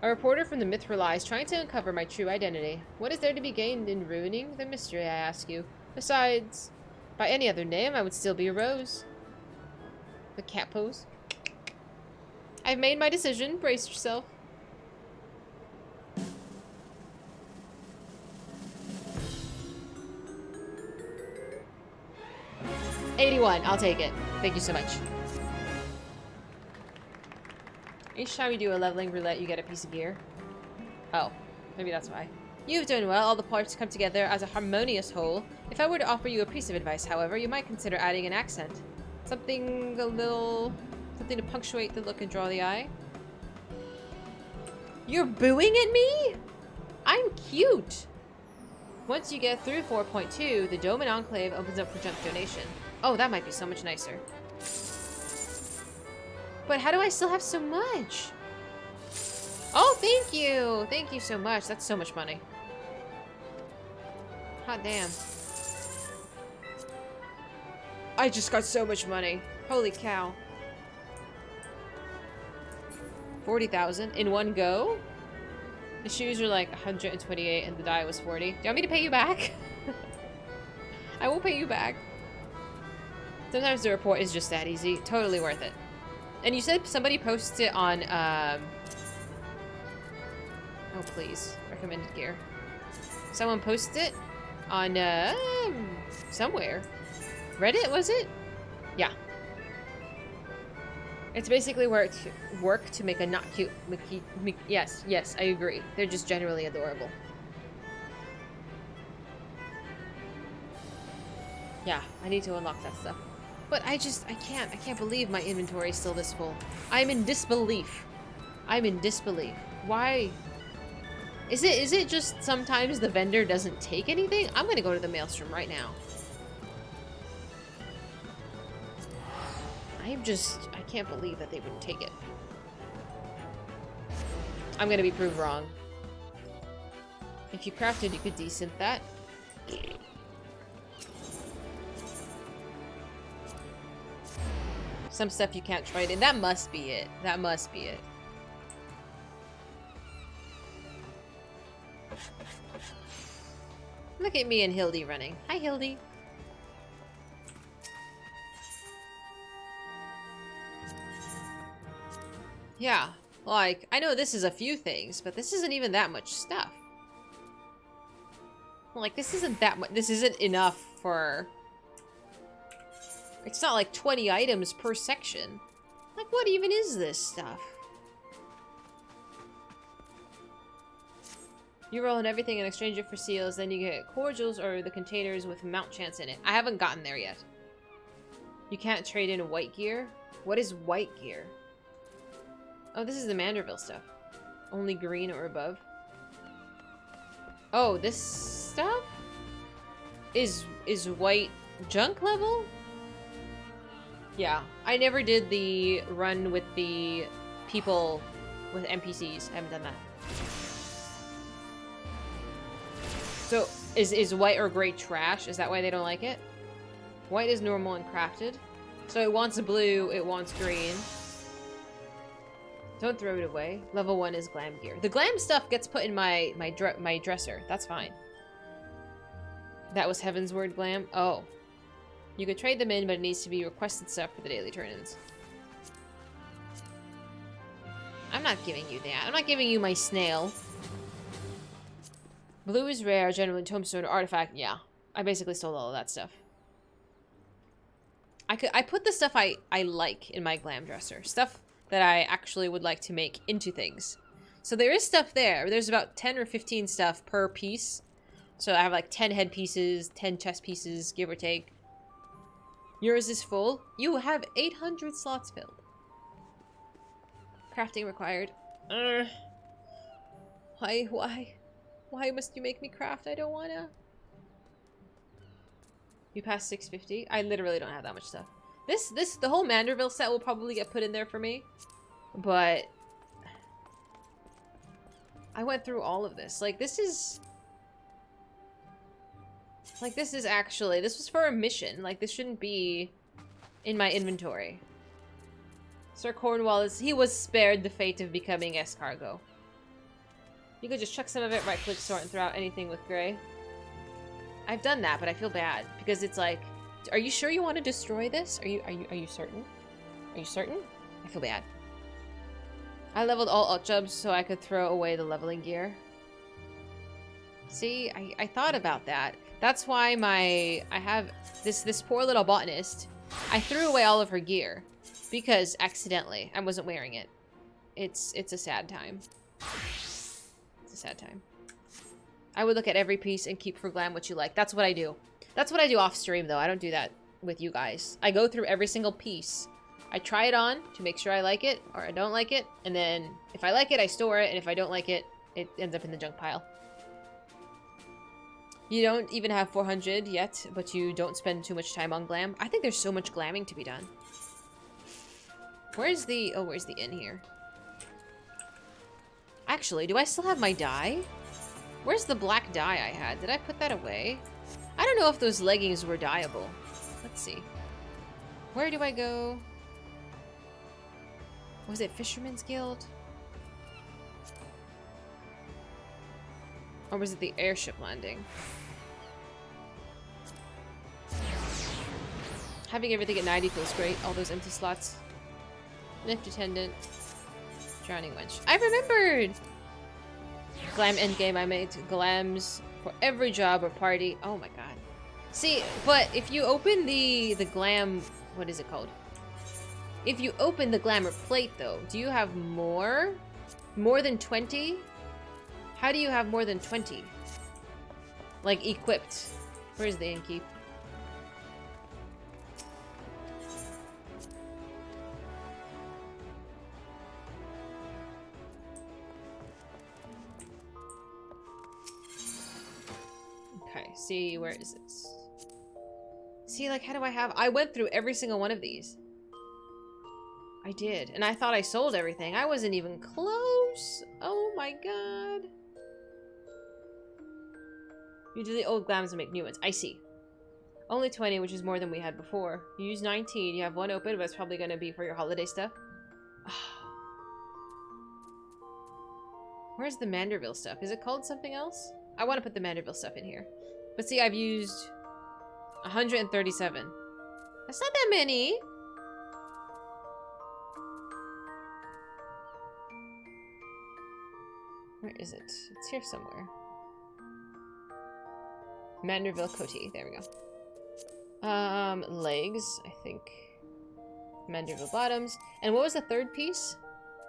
A reporter from the Mithril is trying to uncover my true identity. What is there to be gained in ruining the mystery, I ask you? Besides, by any other name, I would still be a rose. The cat pose. I've made my decision. Brace yourself. $81. I'll take it. Thank you so much. Each time you do a leveling roulette, you get a piece of gear. Oh, maybe that's why. You've done well. All the parts come together as a harmonious whole. If I were to offer you a piece of advice, however, you might consider adding an accent. Something to punctuate the look and draw the eye. You're booing at me? I'm cute. Once you get through 4.2, the Dome and Enclave opens up for junk donation. Oh, that might be so much nicer. But how do I still have so much? Oh, thank you! Thank you so much. That's so much money. Hot damn. I just got so much money. Holy cow. 40,000 in one go? The shoes are like 128 and the dye was 40. Do you want me to pay you back? I will pay you back. Sometimes the report is just that easy. Totally worth it. And you said somebody posted it on, oh please, recommended gear. Someone posted it on, somewhere. Reddit, was it? Yeah. It's basically work to make a not cute Mickey. Yes, I agree. They're just generally adorable. Yeah, I need to unlock that stuff. But I can't believe my inventory is still this full. I'm in disbelief. I'm in disbelief. Why? Is it just sometimes the vendor doesn't take anything? I'm gonna go to the Maelstrom right now. I can't believe that they wouldn't take it. I'm gonna be proved wrong. If you crafted, you could desynth that. Some stuff you can't trade in. That must be it. That must be it. Look at me and Hildi running. Hi, Hildi. Yeah, like, I know this is a few things, but this isn't even that much stuff. Like, this isn't that much. This isn't enough for... It's not like 20 items per section. Like, what even is this stuff? You roll in everything in exchange for seals, then you get cordials or the containers with mount chance in it. I haven't gotten there yet. You can't trade in white gear? What is white gear? Oh, this is the Manderville stuff. Only green or above. Oh, this stuff? Is white junk level? Yeah, I never did the run with the people with NPCs. I haven't done that. So, is white or gray trash? Is that why they don't like it? White is normal and crafted. So it wants blue, it wants green. Don't throw it away. Level 1 is glam gear. The glam stuff gets put in my dresser. That's fine. That was Heaven's Word glam? Oh. You could trade them in, but it needs to be requested stuff for the daily turn-ins. I'm not giving you that. I'm not giving you my snail. Blue is rare, generally tombstone or artifact. Yeah. I basically stole all of that stuff. I put the stuff I like in my glam dresser. Stuff that I actually would like to make into things. So there is stuff there. There's about 10 or 15 stuff per piece. So I have like 10 head pieces, 10 chest pieces, give or take. Yours is full. You have 800 slots filled. Crafting required. Why must you make me craft? I don't wanna. You passed 650. I literally don't have that much stuff. The whole Manderville set will probably get put in there for me. But I went through all of this. Like, this is actually, this was for a mission. Like, this shouldn't be in my inventory. Sir Cornwall he was spared the fate of becoming escargot. You could just chuck some of it, right-click, sort, and throw out anything with gray. I've done that, but I feel bad because it's like, are you sure you want to destroy this? Are you certain? Are you certain? I feel bad. I leveled all alt jobs so I could throw away the leveling gear. See, I thought about that. That's why I have this poor little botanist. I threw away all of her gear because accidentally I wasn't wearing it. It's a sad time. It's a sad time. I would look at every piece and keep for glam what you like. That's what I do. That's what I do off stream, though. I don't do that with you guys. I go through every single piece. I try it on to make sure I like it or I don't like it. And then if I like it, I store it. And if I don't like it, it ends up in the junk pile. You don't even have 400 yet, but you don't spend too much time on glam. I think there's so much glamming to be done. Where's the inn here? Actually, do I still have my dye? Where's the black dye I had? Did I put that away? I don't know if those leggings were dyeable. Let's see. Where do I go? Was it Fisherman's Guild? Or was it the airship landing? Having everything at 90 feels great. All those empty slots. Lift attendant. Drowning wench. I remembered! Glam endgame. I made glams for every job or party. Oh my god. See, but if you open the glam... What is it called? If you open the glamour plate, though, do you have more? More than 20? How do you have more than 20? Like, equipped. Where's the innkeep? Okay, see, where is this? See, like, how do I have... I went through every single one of these. I did, and I thought I sold everything. I wasn't even close. Oh my god. You delete old glams and make new ones. I see. Only 20, which is more than we had before. You use 19. You have one open, but it's probably going to be for your holiday stuff. Where's the Manderville stuff? Is it called something else? I want to put the Manderville stuff in here. But see, I've used 137. That's not that many. Where is it? It's here somewhere. Manderville Coty. There we go. Legs, I think. Manderville bottoms. And what was the third piece?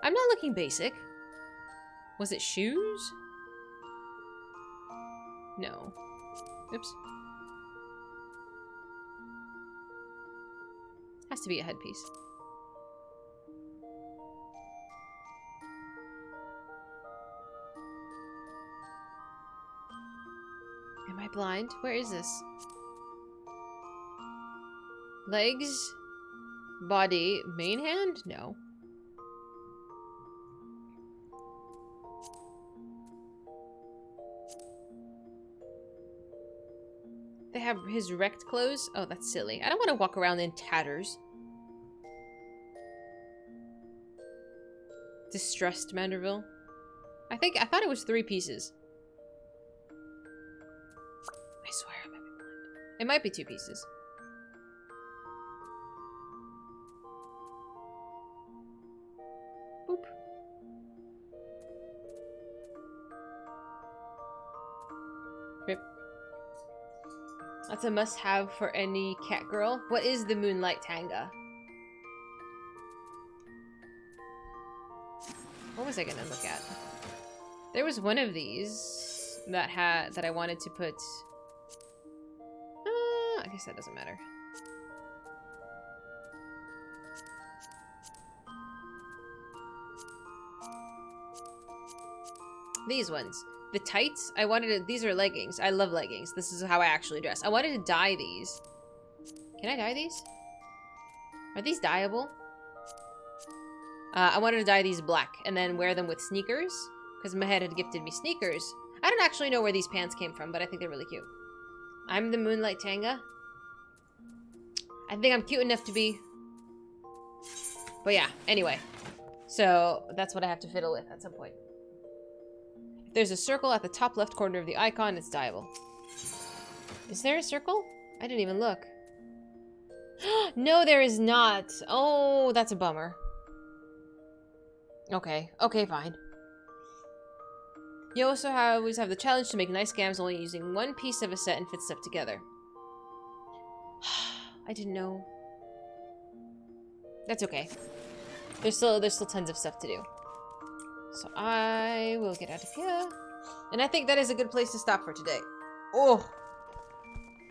I'm not looking basic. Was it shoes? No. Oops. Has to be a headpiece. Am I blind? Where is this? Legs? Body? Main hand? No. They have his wrecked clothes? Oh, that's silly. I don't want to walk around in tatters. Distressed Manderville. I thought it was 3 pieces. I swear I might be blind. It might be 2 pieces. Boop. Rip. That's a must-have for any cat girl. What is the Moonlight Tanga? What was I gonna look at? There was one of these that I wanted to put. I guess that doesn't matter. These ones. The tights, I wanted to, these are leggings. I love leggings. This is how I actually dress. I wanted to dye these. Can I dye these? Are these dyeable? I wanted to dye these black and then wear them with sneakers because Mahed had gifted me sneakers. I don't actually know where these pants came from, but I think they're really cute. I'm the Moonlight Tanga. I think I'm cute enough to be. But yeah, anyway. So that's what I have to fiddle with at some point. If there's a circle at the top left corner of the icon, it's dyeable. Is there a circle? I didn't even look. No, there is not. Oh, that's a bummer. Okay. Okay, fine. You also always have the challenge to make nice gams only using one piece of a set and fit stuff together. I didn't know. That's okay. There's still tons of stuff to do. So I will get out of here. And I think that is a good place to stop for today. Oh!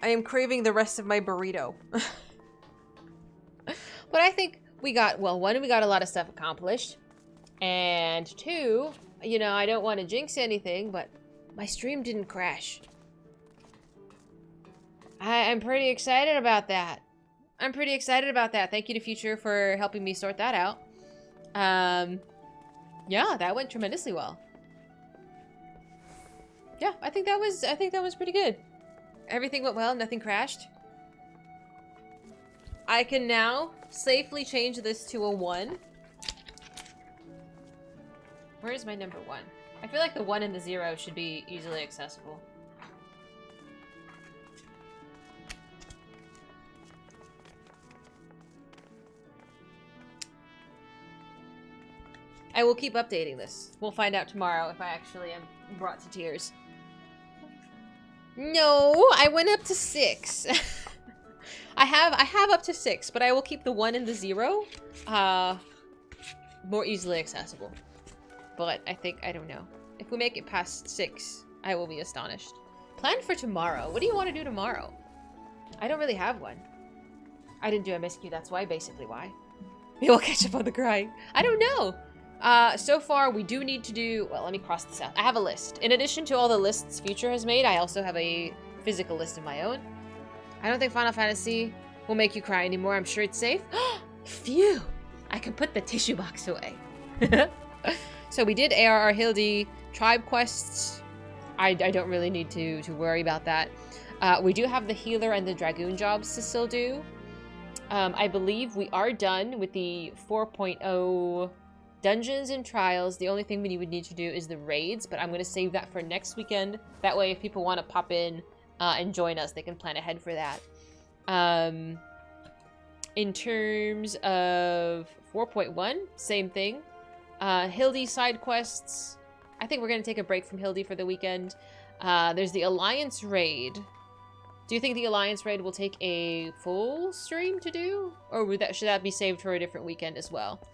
I am craving the rest of my burrito. But I think we got, well, one, we got a lot of stuff accomplished. And two, you know, I don't want to jinx anything, but my stream didn't crash. I'm pretty excited about that. I'm pretty excited about that. Thank you to Future for helping me sort that out. Yeah, that went tremendously well. Yeah, I think that was pretty good. Everything went well, nothing crashed. I can now safely change this to a 1. Where is my number 1? I feel like the 1 and the 0 should be easily accessible. I will keep updating this. We'll find out tomorrow if I actually am brought to tears. No, I went up to 6. I have up to 6, but I will keep the 1 and the 0 more easily accessible. But I don't know. If we make it past 6, I will be astonished. Plan for tomorrow. What do you want to do tomorrow? I don't really have one. I didn't do MSQ, that's why, basically why. Maybe we'll catch up on the crying. I don't know. So far, we do need to do... Well, let me cross this out. I have a list. In addition to all the lists Future has made, I also have a physical list of my own. I don't think Final Fantasy will make you cry anymore. I'm sure it's safe. Phew! I can put the tissue box away. So we did ARR Hildi tribe quests. I don't really need to worry about that. We do have the healer and the dragoon jobs to still do. I believe we are done with the 4.0 dungeons and trials. The only thing we would need to do is the raids, but I'm going to save that for next weekend. That way, if people want to pop in and join us, they can plan ahead for that. In terms of 4.1, same thing. Hildi side quests. I think we're going to take a break from Hildi for the weekend. There's the Alliance raid. Do you think the Alliance raid will take a full stream to do? Or should that be saved for a different weekend as well?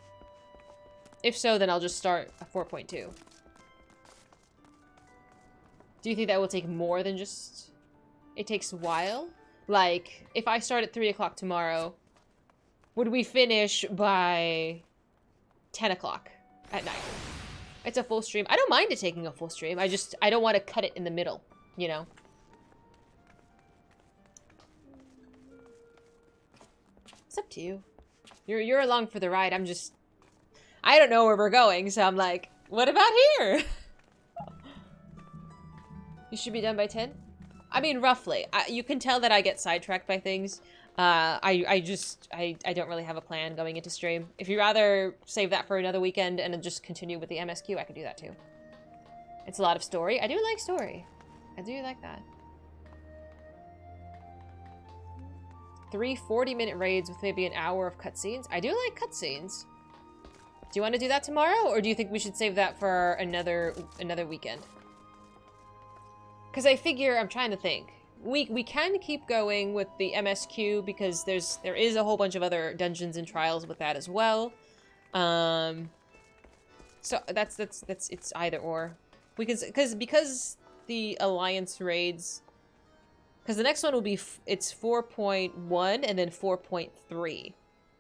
If so, then I'll just start a 4.2. Do you think that will take more than just... It takes a while? Like, if I start at 3 o'clock tomorrow, would we finish by 10 o'clock at night? It's a full stream. I don't mind it taking a full stream. I don't want to cut it in the middle, you know? It's up to you. You're along for the ride. I don't know where we're going, so I'm like, what about here? You should be done by 10? I mean, roughly. You can tell that I get sidetracked by things. I don't really have a plan going into stream. If you'd rather save that for another weekend and then just continue with the MSQ, I can do that too. It's a lot of story. I do like story. I do like that. 3 40-minute raids with maybe an hour of cutscenes. I do like cutscenes. Do you want to do that tomorrow, or do you think we should save that for another weekend? Because I figure, I'm trying to think. we can keep going with the MSQ because there is a whole bunch of other dungeons and trials with that as well. So that's it's either or. We can because the Alliance raids, because the next one will be it's 4.1 and then 4.3.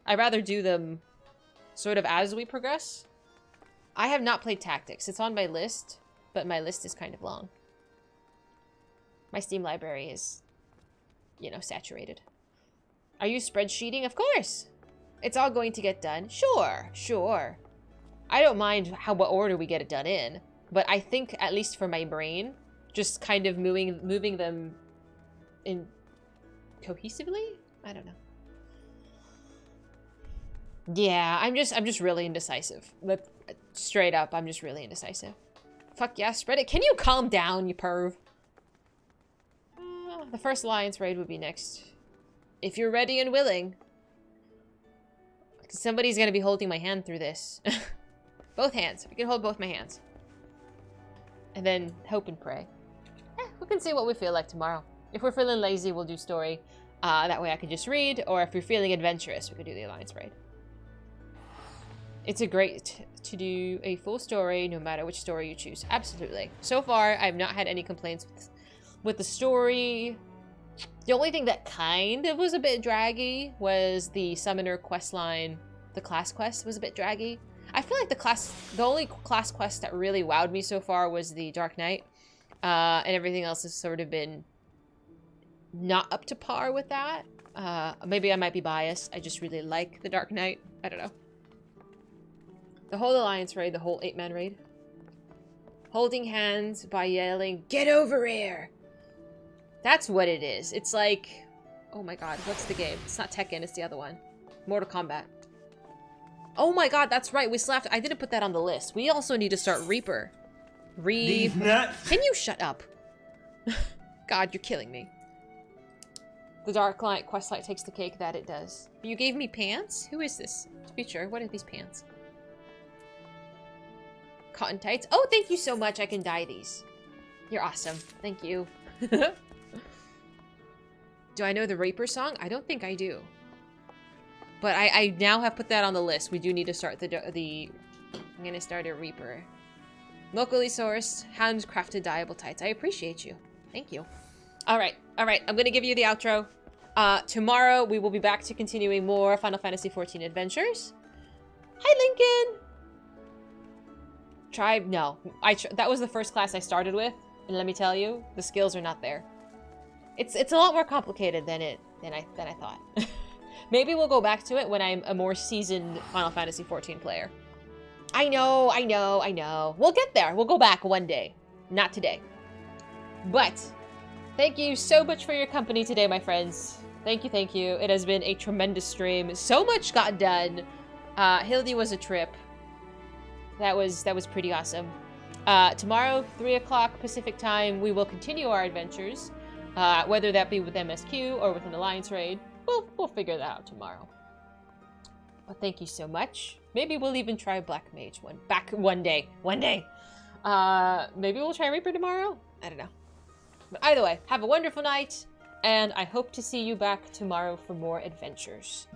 I'd rather do them sort of as we progress. I have not played Tactics. It's on my list, but my list is kind of long. My Steam library is, you know, saturated. Are you spreadsheeting? Of course. It's all going to get done. Sure, sure. I don't mind what order we get it done in, but I think, at least for my brain, just kind of moving them in cohesively? I don't know. Yeah, I'm just really indecisive. Straight up, I'm just really indecisive. Fuck yeah, spread it. Can you calm down, you perv? The first Alliance raid would be next. If you're ready and willing. Somebody's gonna be holding my hand through this. Both hands. We can hold both my hands. And then hope and pray. We can see what we feel like tomorrow. If we're feeling lazy, we'll do story. That way I can just read. Or if you're feeling adventurous, we could do the Alliance raid. It's a great to do a full story, no matter which story you choose. Absolutely. So far, I've not had any complaints with the story. The only thing that kind of was a bit draggy was the Summoner quest line. The class quest was a bit draggy. I feel like the only class quest that really wowed me so far was the Dark Knight. And everything else has sort of been not up to par with that. Maybe I might be biased. I just really like the Dark Knight. I don't know. The whole Alliance raid, the whole 8-man raid. Holding hands by yelling, "Get over here!" That's what it is. It's like, oh my god, what's the game? It's not Tekken, it's the other one. Mortal Kombat. Oh my god, that's right. We still have to, I didn't put that on the list. We also need to start Reaper. These nuts. Can you shut up? God, you're killing me. The Dark Knight questline takes the cake, that it does. You gave me pants? Who is this? To be sure, what are these pants? Cotton tights. Oh, thank you so much. I can dye these. You're awesome. Thank you. Do I know the Reaper song? I don't think I do. But I now have put that on the list. We do need to start the I'm gonna start a Reaper. Locally sourced, handcrafted dyeable tights. I appreciate you. Thank you. Alright, alright. I'm gonna give you the outro. Tomorrow we will be back to continuing more Final Fantasy XIV Adventures. Hi, Lincoln! Tribe? No. That was the first class I started with. And let me tell you, the skills are not there. It's a lot more complicated than I thought. Maybe we'll go back to it when I'm a more seasoned Final Fantasy XIV player. I know, I know, I know. We'll get there. We'll go back one day. Not today. But thank you so much for your company today, my friends. Thank you, thank you. It has been a tremendous stream. So much got done. Hildi was a trip. That was pretty awesome. Tomorrow, 3 o'clock Pacific time, we will continue our adventures. Whether that be with MSQ or with an Alliance raid. We'll figure that out tomorrow. But thank you so much. Maybe we'll even try Black Mage one day. One day. Maybe we'll try Reaper tomorrow? I don't know. But either way, have a wonderful night. And I hope to see you back tomorrow for more adventures.